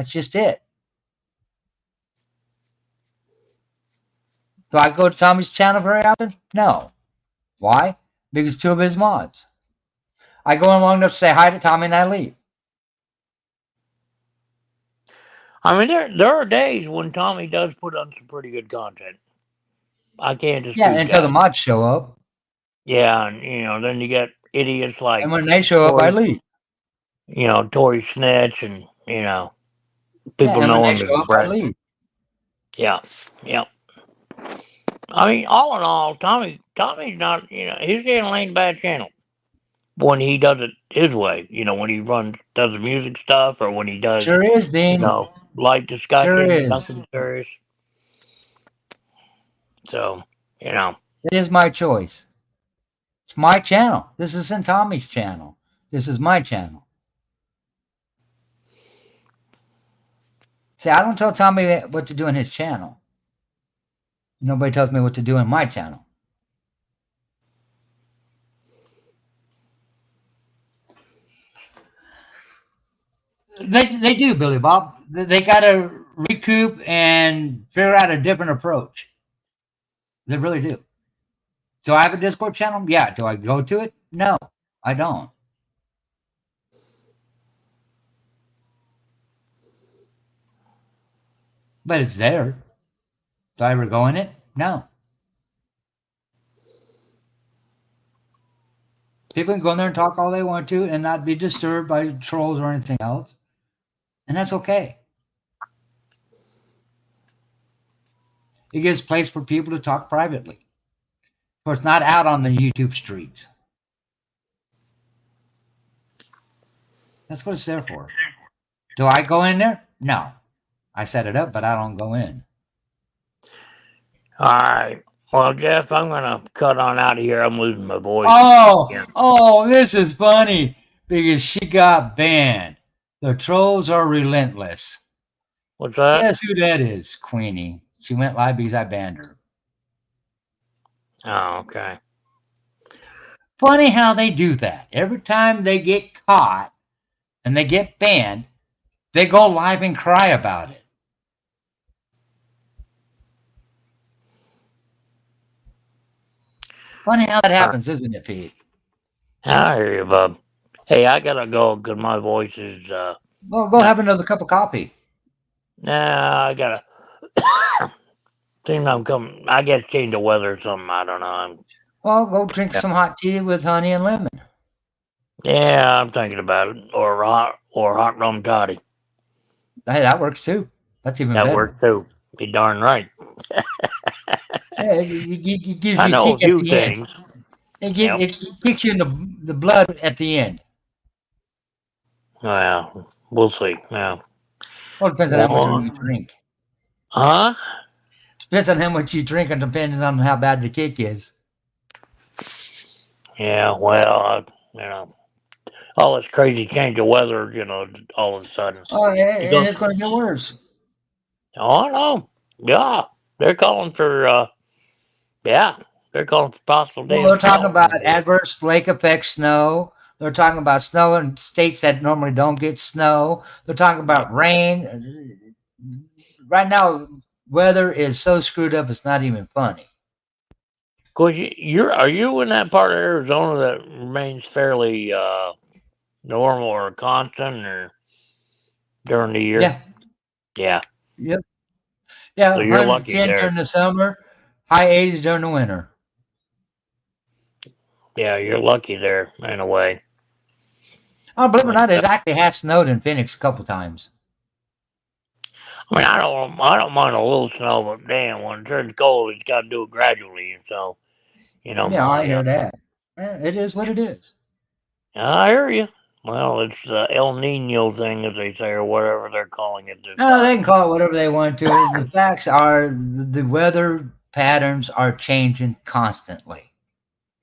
That's just it. Do I go to Tommy's channel very often? No. Why? Because two of his mods. I go in long enough to say hi to Tommy and I leave. I mean, there are days when Tommy does put on some pretty good content. I can't Yeah, dispute until the that. mods show up. Yeah, and then you get idiots like And when they show up, I leave. Tory Snitch, and Yeah, people and when know they him as show up, I Brad. leave. Yeah, yeah. I mean, all in all, Tommy's not. His channel ain't a bad channel when he does it his way. When he does the music stuff, or when he does, Sure is, Dean. light Sure discussion, is. nothing serious. So, It is my choice. It's my channel. This isn't Tommy's channel. This is my channel. See, I don't tell Tommy what to do in his channel. Nobody tells me what to do in my channel. They do, Billy Bob. They got to recoup and figure out a different approach. They really do. Do I have a Discord channel? Yeah. Do I go to it? No, I don't. But it's there. Do I ever go in it? No. People can go in there and talk all they want to and not be disturbed by trolls or anything else. And that's okay. It gives place for people to talk privately. So it's not out on the YouTube streets. That's what it's there for. Do I go in there? No. I set it up, but I don't go in. all right. Well, Jeff, I'm gonna cut on out of here. I'm losing my voice. Oh, this is funny because she got banned. The trolls are relentless. What's that? Guess who that is, Queenie? She went live because I banned her. Oh, okay. Funny how they do that. Every time they get caught and they get banned, they go live and cry about it. Funny how that happens, isn't it, Pete? I hear you, bub. Hey, I gotta go because my voice is. Well, go have another cup of coffee. Nah, I gotta. Seems I'm coming. I gotta change the weather or something. I don't know. Well, go drink some hot tea with honey and lemon. Yeah, I'm thinking about it. Or hot rum toddy. Hey, that works too. That's even That better. works too. Be darn right. Yeah, it gives I you a know a kick at few the end. things. It kicks you in the blood at the end. Well, we'll see. Yeah. Well, it depends on how much you drink. Huh? Depends on how much you drink and depends on how bad the kick is. Yeah, well, all this crazy change of weather, all of a sudden. Oh, and it's going to get worse. Oh, I know. Yeah. They're calling for, they're calling for possible days. Well, they're talking about adverse lake effect snow. They're talking about snow in states that normally don't get snow. They're talking about rain. Right now, weather is so screwed up, it's not even funny. Of course, are you in that part of Arizona that remains fairly normal or constant or during the year? Yeah. Yeah. Yep. Yeah, So you're lucky 110 there. during the summer, high 80s during the winter. Yeah, you're lucky there in a way. Oh, believe it or not, it actually has snowed in Phoenix a couple times. I mean, I don't mind a little snow, but damn, when it turns cold, it's got to do it gradually. So, Yeah, I hear that. It is what it is. I hear you. Well, it's the El Nino thing, as they say, or whatever they're calling it. No, they can call it whatever they want to. The facts are the weather patterns are changing constantly.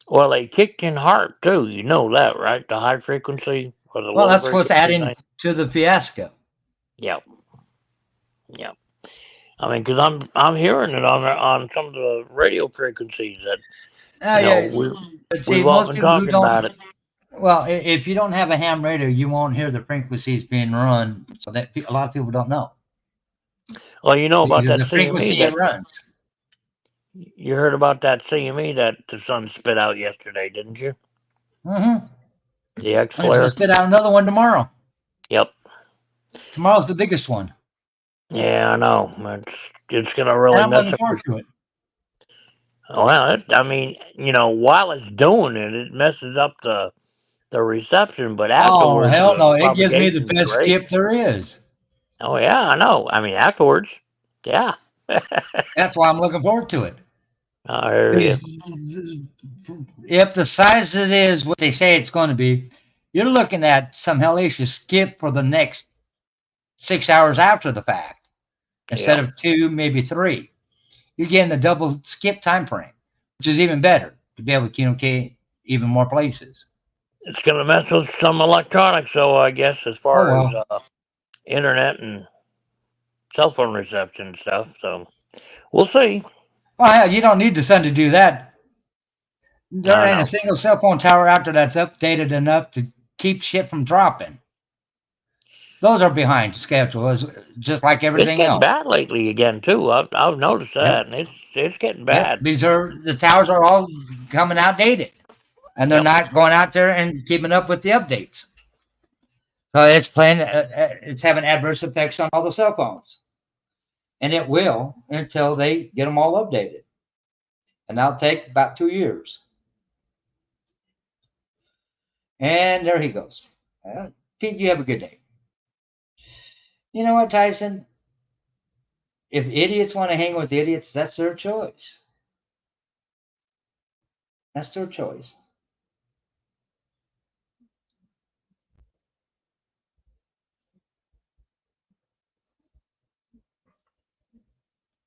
Well, they kicked in hard too. You know that, right? The high frequency or the Well, low that's frequency. what's adding to the fiasco. Yep. Yep. I mean, because I'm hearing it on some of the radio frequencies that we've all been talking about it. Well, if you don't have a ham radio, you won't hear the frequencies being run, so that a lot of people don't know Well, you know about because that the CME frequency it that runs. you heard about that CME that the sun spit out yesterday, didn't you? Mm-hmm. The X And it's going flare. to spit out another one tomorrow. Yep. Tomorrow's the biggest one, Yeah, I know. It's gonna and really I'm mess looking up. forward to it. Well, I mean, while it's doing it, it messes up the reception, but Oh afterwards hell no! the It gives me the propagation is best great. skip there is. Oh yeah, I know. I mean, afterwards, yeah. That's why I'm looking forward to it. I hear you. Because if the size it is what they say it's going to be, you're looking at some hellacious skip for the next 6 hours after the fact, instead Yeah, of two, maybe three. You're getting the double skip time frame, which is even better to be able to communicate even more places. it's gonna mess with some electronics, so I guess as Oh far as well. internet and cell phone reception and stuff. So we'll see. Well, hell, you don't need the sun to do that. There I ain't a know. single cell phone tower out there that's updated enough to keep shit from dropping. Those are behind schedule, just like It's everything getting else. bad lately again too. I've noticed Yep. that, and it's getting Yep. bad. These are the towers are all coming outdated, and they're Yep. not going out there and keeping up with the updates. So it's playing. It's having adverse effects on all the cell phones, and it will until they get them all updated, and that'll take about 2 years. And there he goes. Pete, you have a good day. You know what, Tyson? If idiots want to hang with idiots, that's their choice. That's their choice.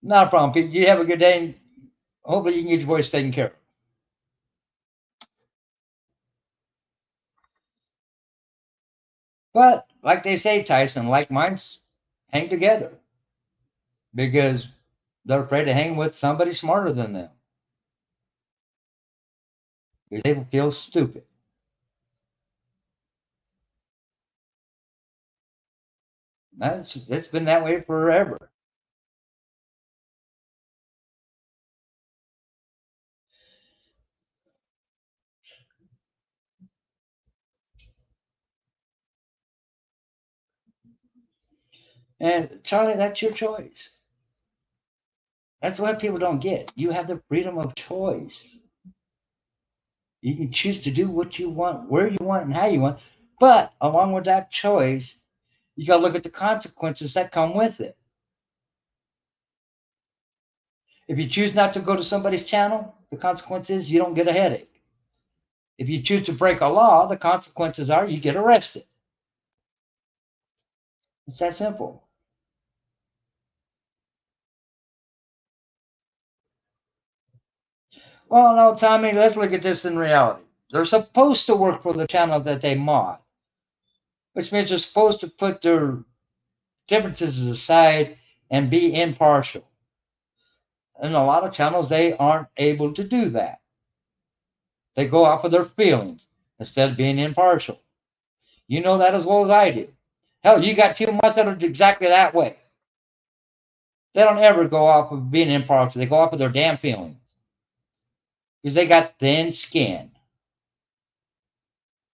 Not a problem, Pete. You have a good day, and hopefully you can get your voice taken care of. But like they say, Tyson, like minds hang together because they're afraid to hang with somebody smarter than them because they feel stupid. It's been that way forever. And Charlie, that's your choice. That's what people don't get. You have the freedom of choice. You can choose to do what you want, where you want, and how you want. But along with that choice, you got to look at the consequences that come with it. If you choose not to go to somebody's channel, the consequence is you don't get a headache. If you choose to break a law, the consequences are you get arrested. It's that simple. Well, no, Tommy, let's look at this in reality. They're supposed to work for the channel that they mod, which means they're supposed to put their differences aside and be impartial. And a lot of channels, they aren't able to do that. They go off of their feelings instead of being impartial. You know that as well as I do. Hell, you got two mods that are exactly that way. They don't ever go off of being impartial. They go off of their damn feelings because they got thin skin.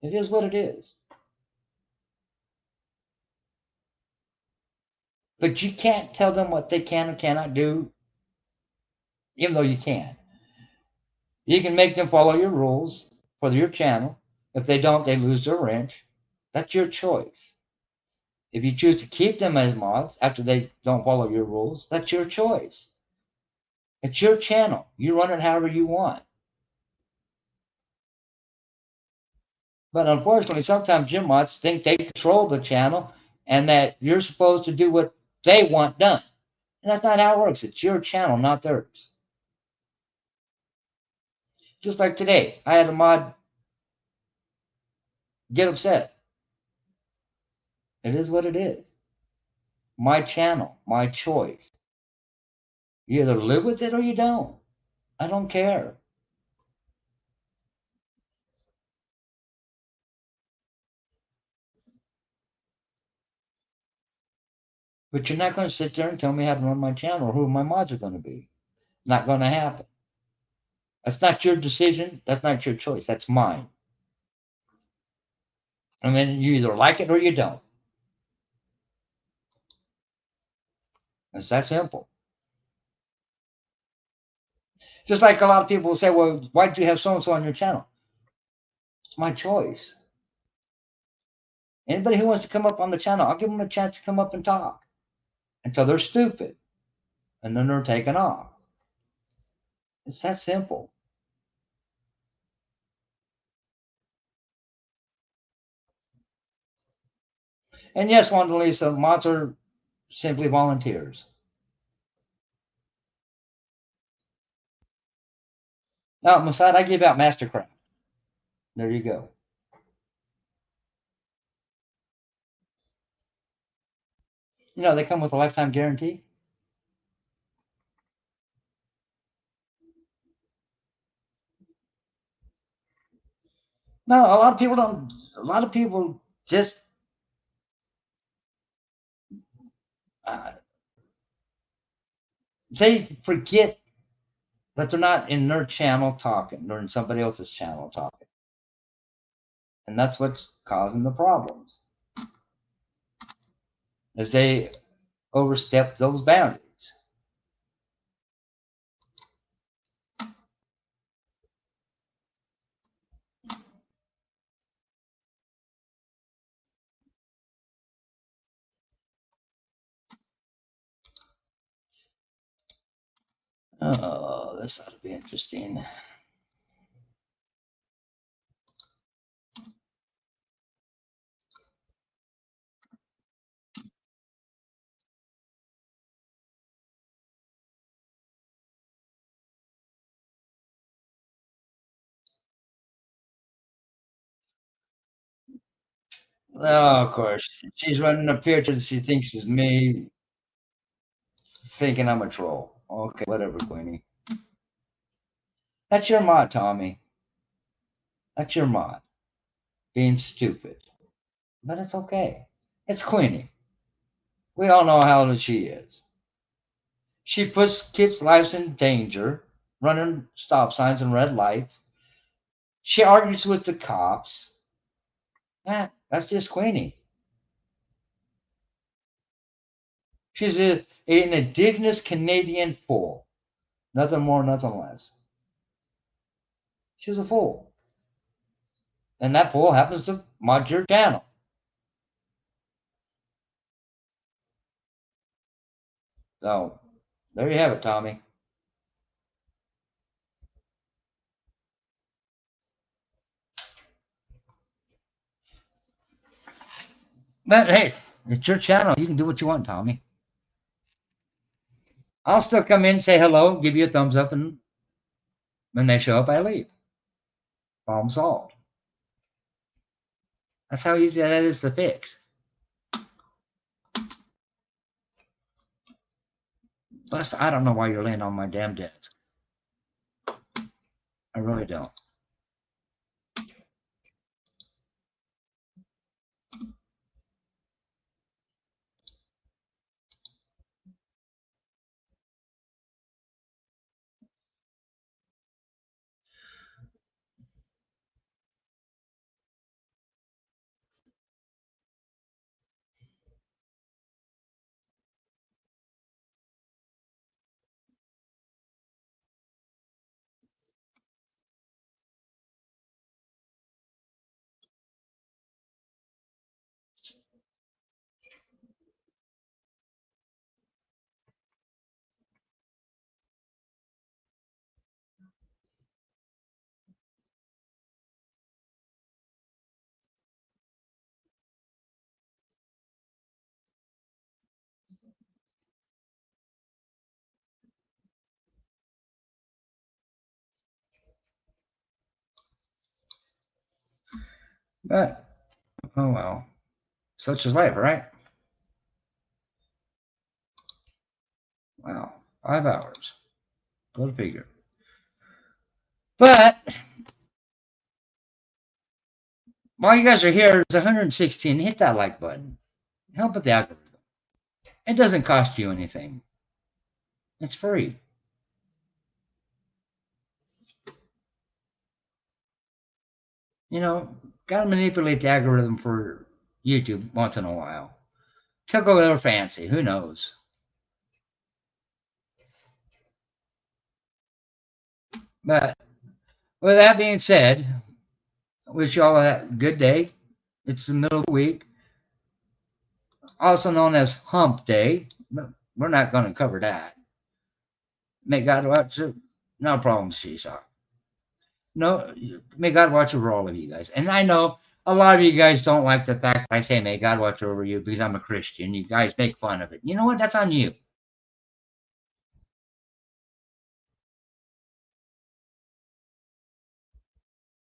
It is what it is. But you can't tell them what they can or cannot do, even though you can. You can make them follow your rules for your channel. If they don't, they lose their wrench. That's your choice. If you choose to keep them as mods after they don't follow your rules, that's your choice. It's your channel. You run it however you want. But unfortunately, sometimes gym mods think they control the channel and that you're supposed to do what they want done. And that's not how it works. It's your channel, not theirs. Just like today, I had a mod get upset. It is what it is. My channel, my choice. You either live with it or you don't. I don't care. But you're not going to sit there and tell me how to run my channel or who my mods are going to be. Not going to happen. That's not your decision. That's not your choice. That's mine. And then you either like it or you don't. It's that simple. Just like a lot of people will say, well, why did you have so-and-so on your channel? It's my choice. Anybody who wants to come up on the channel, I'll give them a chance to come up and talk until they're stupid. And then they're taken off. It's that simple. And yes, Wanda Lisa, mods are simply volunteers. Now, Masad, I give out Mastercraft. There you go. You know, they come with a lifetime guarantee. No, a lot of people don't. A lot of people just they forget that they're not in their channel talking. They're in somebody else's channel talking. And that's what's causing the problems. As they overstep those boundaries. Oh, this ought to be interesting. Oh, of course. She's running a picture that she thinks is me thinking I'm a troll. Okay, whatever, Queenie. That's your mod, Tommy. That's your mod. Being stupid. But it's okay. It's Queenie. We all know how old she is. She puts kids' lives in danger, running stop signs and red lights. She argues with the cops. That's just Queenie. She's an indigenous Canadian fool. Nothing more, nothing less. She's a fool. And that fool happens to mod your channel. So, there you have it, Tommy. But hey, it's your channel. You can do what you want, Tommy. I'll still come in, say hello, give you a thumbs up, and when they show up, I leave. Problem solved. That's how easy that is to fix. Plus, I don't know why you're laying on my damn desk. I really don't. But, oh well. Such is life, right? Wow. 5 hours. Go to figure. But, while you guys are here, it's 116. Hit that like button. Help with the algorithm. It doesn't cost you anything. It's free. You know, gotta manipulate the algorithm for YouTube once in a while. Took a little fancy. Who knows? But with that being said, I wish you all a good day. It's the middle of the week, also known as Hump Day. But we're not going to cover that. May God watch it. No problem, Seesaw. No, may God watch over all of you guys. And I know a lot of you guys don't like the fact I say may God watch over you because I'm a Christian. You guys make fun of it. You know what? That's on you.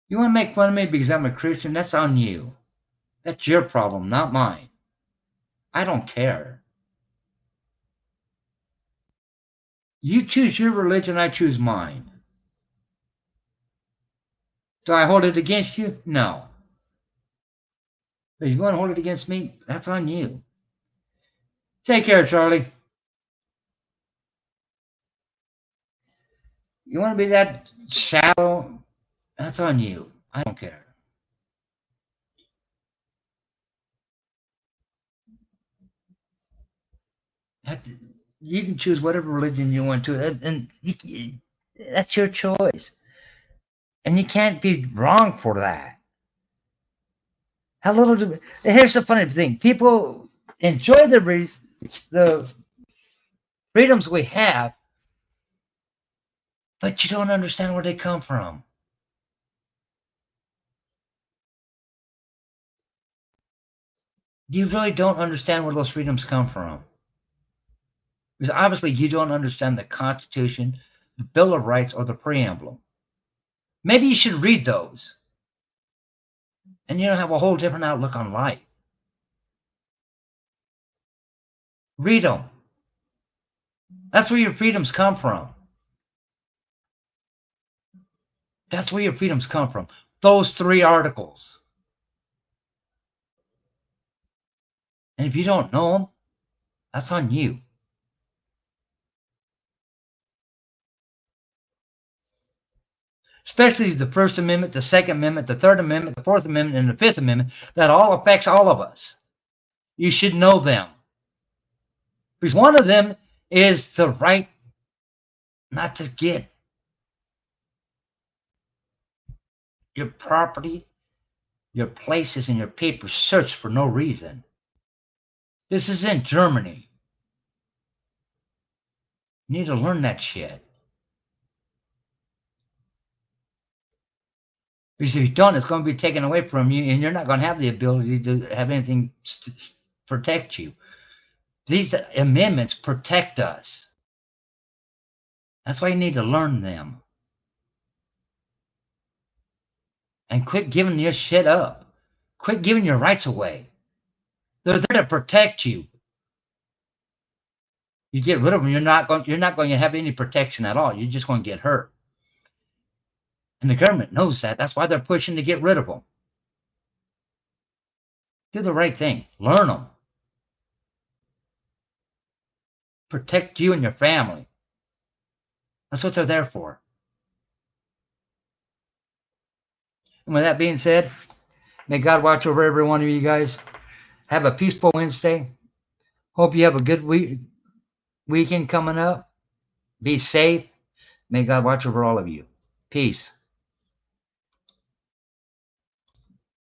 You want to make fun of me because I'm a Christian? That's on you. That's your problem, not mine. I don't care. You choose your religion, I choose mine. Do I hold it against you? No. But if you want to hold it against me, that's on you. Take care, Charlie. You want to be that shallow? That's on you. I don't care. You can choose whatever religion you want to, and that's your choice. And you can't be wrong for that. How little do here's the funny thing: people enjoy the freedoms we have, but you don't understand where they come from. You really don't understand where those freedoms come from. Because obviously you don't understand the Constitution, the Bill of Rights, or the preamble. Maybe you should read those. And you'll have a whole different outlook on life. Read them. That's where your freedoms come from. That's where your freedoms come from. Those 3 articles. And if you don't know them, that's on you. Especially the First Amendment, the Second Amendment, the Third Amendment, the Fourth Amendment, and the Fifth Amendment. That all affects all of us. You should know them. Because one of them is the right not to get your property, your places, and your papers searched for no reason. This is in Germany. You need to learn that shit. Because if you don't, it's going to be taken away from you, and you're not going to have the ability to have anything protect you. These amendments protect us. That's why you need to learn them. And quit giving your shit up. Quit giving your rights away. They're there to protect you. You get rid of them, you're not going to have any protection at all. You're just going to get hurt. And the government knows that. That's why they're pushing to get rid of them. Do the right thing. Learn them. Protect you and your family. That's what they're there for. And with that being said, may God watch over every one of you guys. Have a peaceful Wednesday. Hope you have a good weekend coming up. Be safe. May God watch over all of you. Peace.